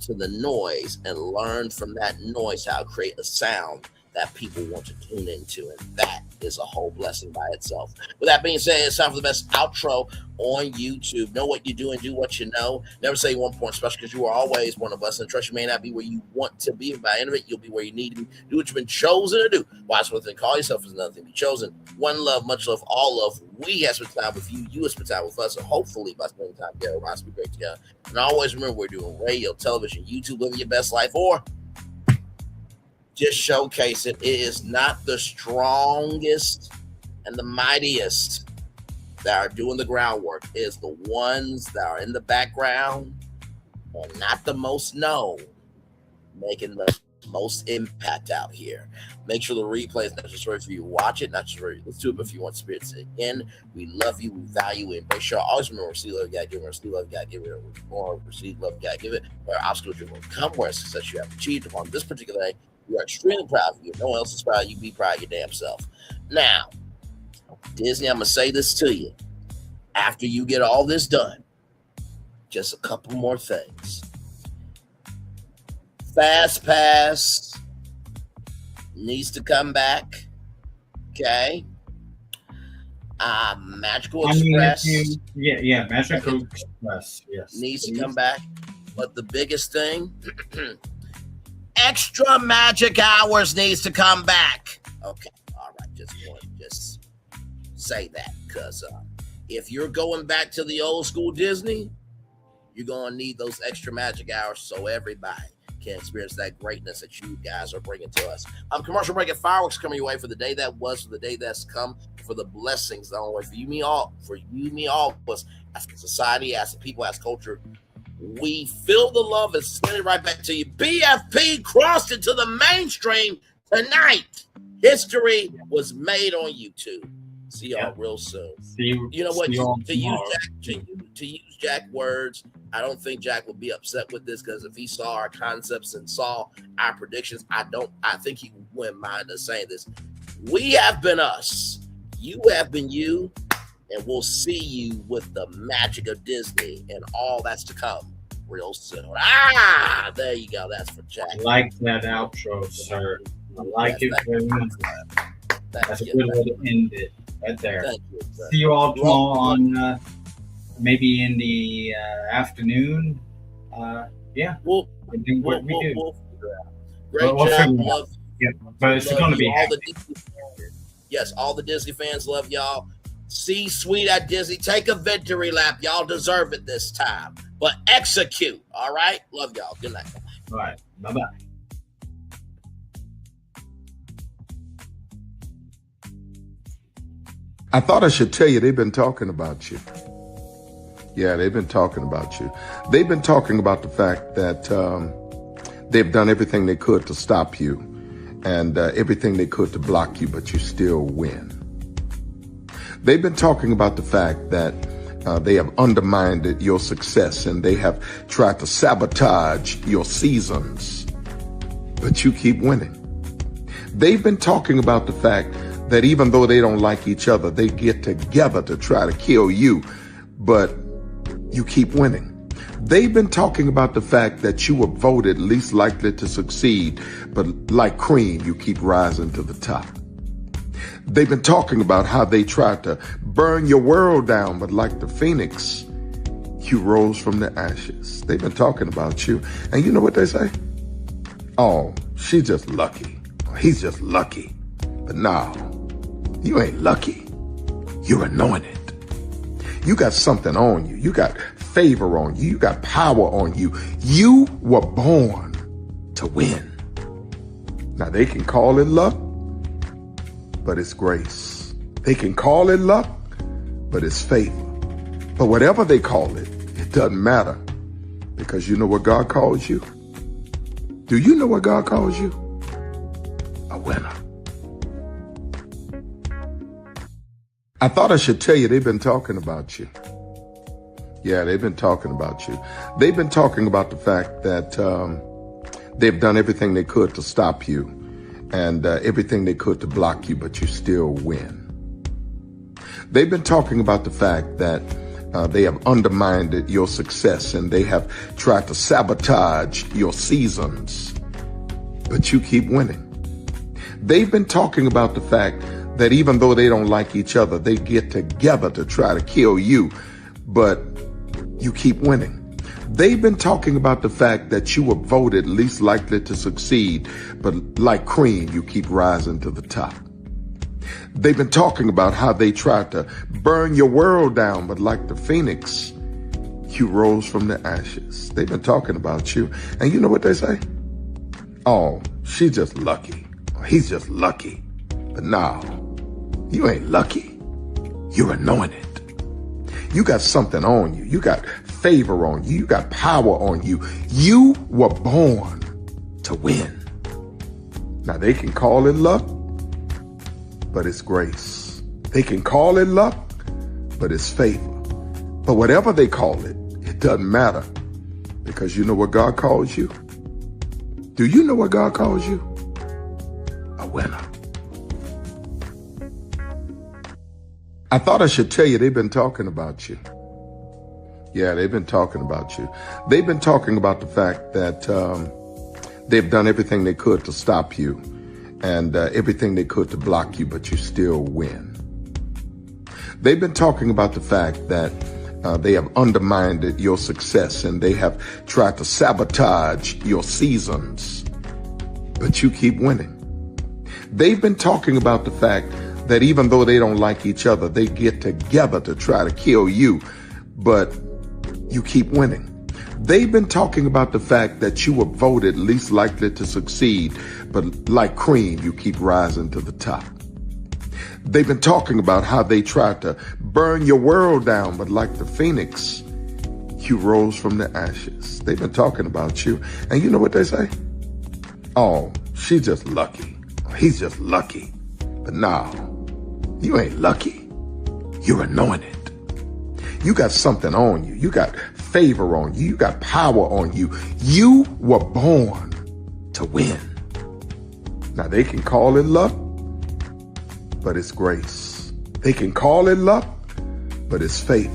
to the noise and learned from that noise how to create a sound that people want to tune into. And that is a whole blessing by itself. With that being said, it's time for the best outro on YouTube. Know what you do and do what you know. Never say 1 point special, because you are always one of us. And trust, you may not be where you want to be, but by the end of it, you'll be where you need to be. Do what you've been chosen to do. Watch one thing, call yourself is another thing. Be chosen. One love, much love, all love. We have spent time with you. You have spent time with us. And hopefully, by spending time together, we'll be great together. And always remember, we're doing radio, television, YouTube, living your best life, or just showcase it. It is not the strongest and the mightiest that are doing the groundwork. It is the ones that are in the background and not the most known, making the most impact out here. Make sure the replay is not just right for you to watch it, not just for you to listen to it, but if you want spirit to again, we love you, we value it. Make sure always remember, receive love, you gotta give it, receive love, you gotta give it, or receive love, you gotta give it, where obstacles you will come, where success you have achieved upon this particular day. We are extremely proud of you. No one else is proud of you. Be proud of your damn self. Now, Disney, I'm going to say this to you. After you get all this done, just a couple more things. Fast Pass needs to come back. Okay. Magical Express. Magical Express. Yes. Needs to come back. But the biggest thing, Extra Magic Hours needs to come back. Okay, all right, just say that, because if you're going back to the old school Disney, you're going to need those extra magic hours so everybody can experience that greatness that you guys are bringing to us. Commercial break and fireworks coming your way for the day that was, for the day that's come, for the blessings that only for you, me, all of us as a society, as a people, as culture. We feel the love and send it right back to you. BFP crossed into the mainstream tonight. History was made on YouTube. See y'all real soon. You know what? To use Jack words, I don't think Jack would be upset with this, because if he saw our concepts and saw our predictions, I think he wouldn't mind us saying this. We have been us. You have been you. And we'll see you with the magic of Disney and all that's to come real soon. There you go. That's for Jack. I like that outro, sir. I like it very much. That's a good way to end it right there. Thank you, see you all tomorrow on maybe in the afternoon. We'll do what we do. We'll figure it out. Great job. Love, but it's going to be all the Disney fans. Yes, all the Disney fans love y'all. C-suite at Disney. Take a victory lap. Y'all deserve it this time. But execute. All right? Love y'all. Good night. All right. Bye-bye. I thought I should tell you they've been talking about you. Yeah, they've been talking about you. They've been talking about the fact that they've done everything they could to stop you and everything they could to block you, but you still win. They've been talking about the fact that they have undermined your success and they have tried to sabotage your seasons, but you keep winning. They've been talking about the fact that even though they don't like each other, they get together to try to kill you, but you keep winning. They've been talking about the fact that you were voted least likely to succeed, but like cream, you keep rising to the top. They've been talking about how they tried to burn your world down, but like the phoenix, you rose from the ashes. They've been talking about you. And you know what they say? Oh, she's just lucky. He's just lucky. But no, you ain't lucky. You're anointed. You got something on you. You got favor on you. You got power on you. You were born to win. Now they can call it luck, but it's grace. They can call it luck, but it's favor. But whatever they call it, it doesn't matter, because you know what God calls you? Do you know what God calls you? A winner. I thought I should tell you they've been talking about you. Yeah, they've been talking about you. They've been talking about the fact that they've done everything they could to stop you and everything they could to block you, but you still win. They've been talking about the fact that they have undermined your success and they have tried to sabotage your seasons, but you keep winning. They've been talking about the fact that even though they don't like each other, they get together to try to kill you, but you keep winning. They've been talking about the fact that you were voted least likely to succeed, but like cream, you keep rising to the top. They've been talking about how they tried to burn your world down, but like the phoenix, you rose from the ashes. They've been talking about you. And you know what they say? Oh, she's just lucky. He's just lucky. But no, you ain't lucky. You're anointed. You got something on you. You got favor on you. You got power on you. You were born to win. Now they can call it luck, but it's grace. They can call it luck, but it's favor. But whatever they call it, it doesn't matter, because you know what God calls you? Do you know what God calls you? A winner. I thought I should tell you they've been talking about you. Yeah, they've been talking about you. They've been talking about the fact that they've done everything they could to stop you and everything they could to block you, but you still win. They've been talking about the fact that they have undermined your success and they have tried to sabotage your seasons, but you keep winning. They've been talking about the fact that even though they don't like each other, they get together to try to kill you, but you keep winning. They've been talking about the fact that you were voted least likely to succeed, but like cream, you keep rising to the top. They've been talking about how they tried to burn your world down, but like the phoenix, you rose from the ashes. They've been talking about you. And you know what they say? Oh, she's just lucky. He's just lucky. But no, you ain't lucky. You're anointed. You got something on you. You got favor on you. You got power on you. You were born to win. Now they can call it luck, but it's grace. They can call it luck, but it's favor.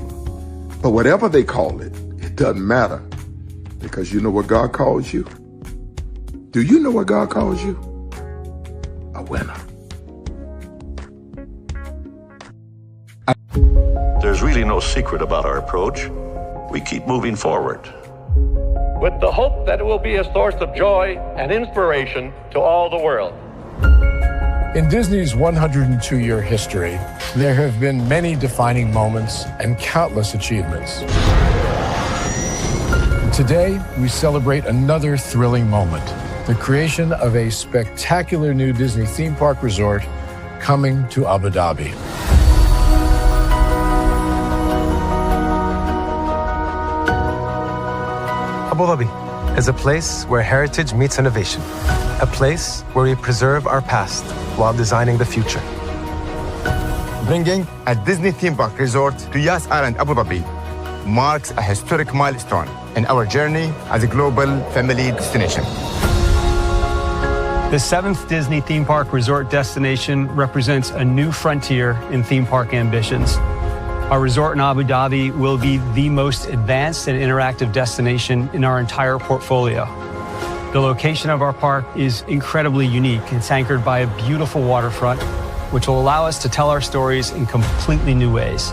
But whatever they call it, it doesn't matter, because you know what God calls you? Do you know what God calls you? A winner. There's really no secret about our approach. We keep moving forward, with the hope that it will be a source of joy and inspiration to all the world. In Disney's 102-year history, there have been many defining moments and countless achievements. Today, we celebrate another thrilling moment, the creation of a spectacular new Disney theme park resort coming to Abu Dhabi. Abu Dhabi is a place where heritage meets innovation, a place where we preserve our past while designing the future. Bringing a Disney theme park resort to Yas Island, Abu Dhabi marks a historic milestone in our journey as a global family destination. The 7th Disney theme park resort destination represents a new frontier in theme park ambitions. Our resort in Abu Dhabi will be the most advanced and interactive destination in our entire portfolio. The location of our park is incredibly unique. It's anchored by a beautiful waterfront, which will allow us to tell our stories in completely new ways.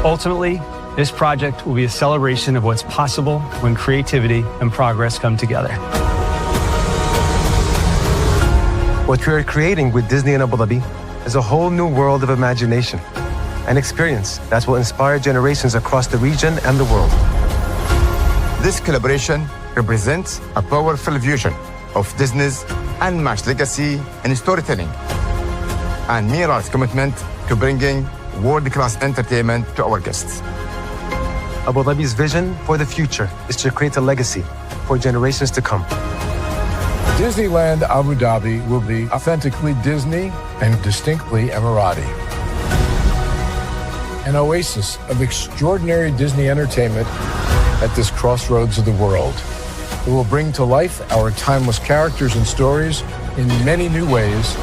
Ultimately, this project will be a celebration of what's possible when creativity and progress come together. What we are creating with Disney in Abu Dhabi is a whole new world of imagination and experience that will inspire generations across the region and the world. This collaboration represents a powerful fusion of Disney's unmatched legacy in storytelling and Mira's commitment to bringing world-class entertainment to our guests. Abu Dhabi's vision for the future is to create a legacy for generations to come. Disneyland Abu Dhabi will be authentically Disney and distinctly Emirati. An oasis of extraordinary Disney entertainment at this crossroads of the world. It will bring to life our timeless characters and stories in many new ways,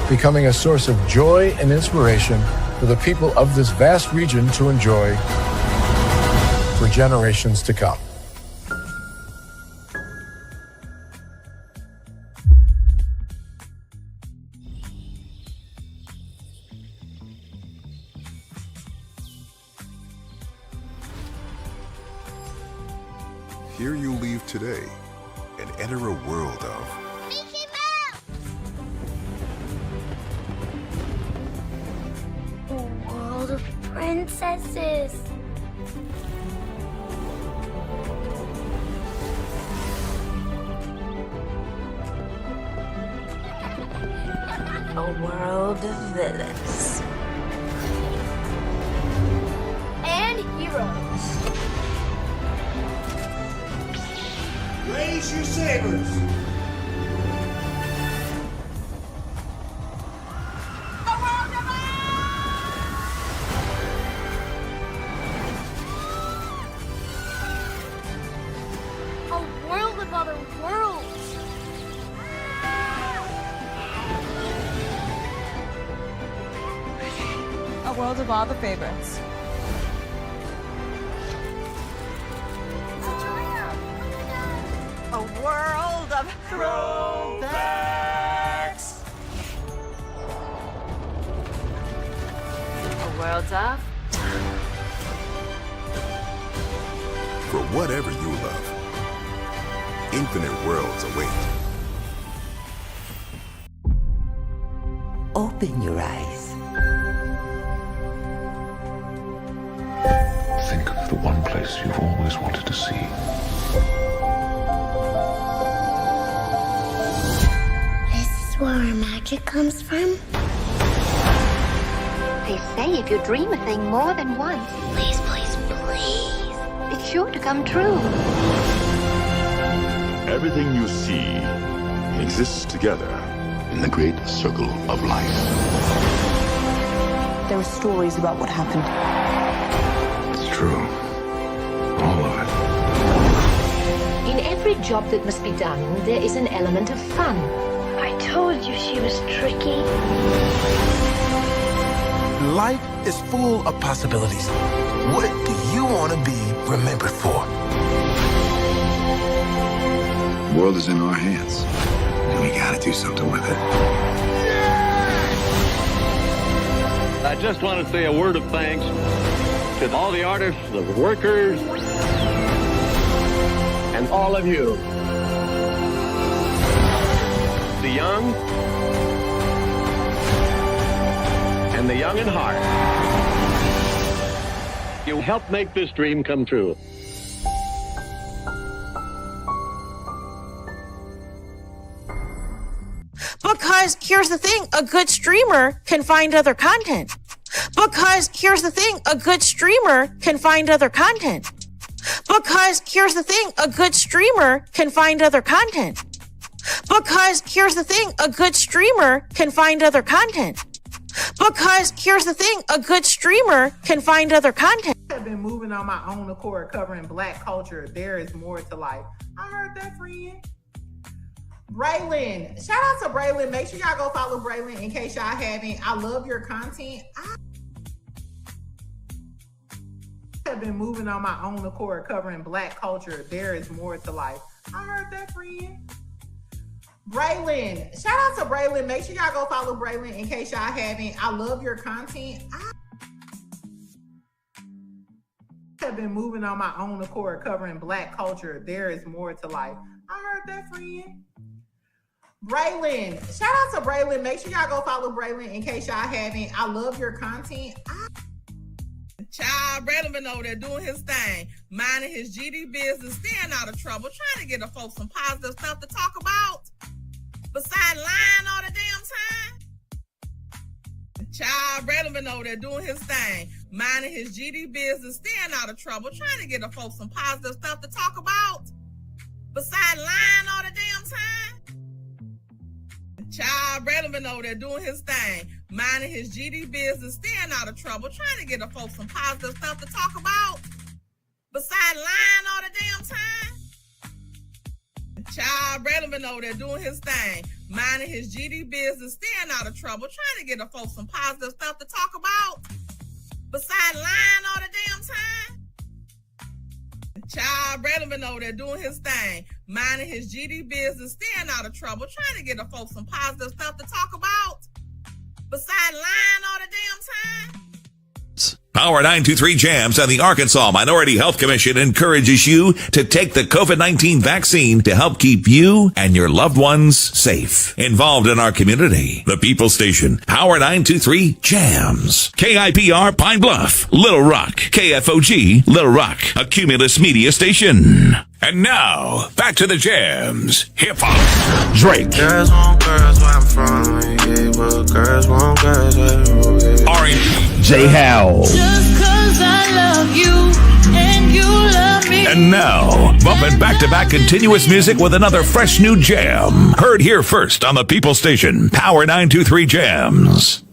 becoming a source of joy and inspiration for the people of this vast region to enjoy for generations to come. Here you leave today and enter a world of World of princesses. A world of villains. And heroes. Raise your sabers. A world of other worlds. A world of all the favorites. A world of throwbacks. A world of for whatever you love. Infinite worlds await. Open your eyes. Think of the one place you've always wanted to see. This is where our magic comes from. They say if you dream a thing more than once, Please, please, please. it's sure to come true. Everything you see exists together in the great circle of life. There are stories about what happened. It's true. All of it. In every job that must be done, there is an element of fun. I told you she was tricky. Life is full of possibilities. What do you want to be remembered for? The world is in our hands, and we gotta do something with it. I just want to say a word of thanks to all the artists, the workers, and all of you. The young and the young in heart. You helped make this dream come true. Because here's the thing, a good streamer can find other content. Because here's the thing, a good streamer can find other content. Because here's the thing, a good streamer can find other content. Because here's the thing, a good streamer can find other content. Because here's the thing, a good streamer can find other content. I've been moving on my own accord, covering Black culture. There is more to life. I heard that, friend. Braylon, shout out to Braylon. Make sure y'all go follow Braylon in case y'all haven't. I love your content. I have been moving on my own accord, covering Black culture. There is more to life. I heard that, friend. Braylon, shout out to Braylon. Make sure y'all go follow Braylon in case y'all haven't. I love your content. I have been moving on my own accord, covering Black culture. There is more to life. I heard that, friend. Braylon, shout out to Braylon. Make sure y'all go follow Braylon in case y'all haven't. I love your content. Child, Braylon been over there doing his thing, minding his GD business, staying out of trouble, trying to get the folks some positive stuff to talk about. Besides lying all the damn time. Child, Braylon been over there doing his thing, minding his GD business, staying out of trouble, trying to get the folks some positive stuff to talk about. Besides lying all the damn time. Child, Braylon been over there doing his thing, minding his GD business, staying out of trouble, trying to get the folks some positive stuff to talk about. Besides lying all the damn time. Child, Braylon been over there doing his thing, minding his GD business, staying out of trouble, trying to get the folks some positive stuff to talk about. Besides lying all the damn time. Child, Braylon been over there doing his thing, minding his GD business, staying out of trouble, trying to get the folks some positive stuff to talk about. Besides lying all the damn time. Power 923 Jams and the Arkansas Minority Health Commission encourages you to take the COVID-19 vaccine to help keep you and your loved ones safe. Involved in our community, the People Station, Power 923 Jams. KIPR Pine Bluff, Little Rock, KFOG, Little Rock, a Cumulus Media Station. And now, back to the jams. Hip-hop. Drake. Girls want girls where I'm from. Yeah, well, girls want girls where R&B. J. Howell. Just 'cause I love you and you love me. And now, bumping back-to-back continuous music with another fresh new jam. Heard here first on the People Station, Power 923 Jams.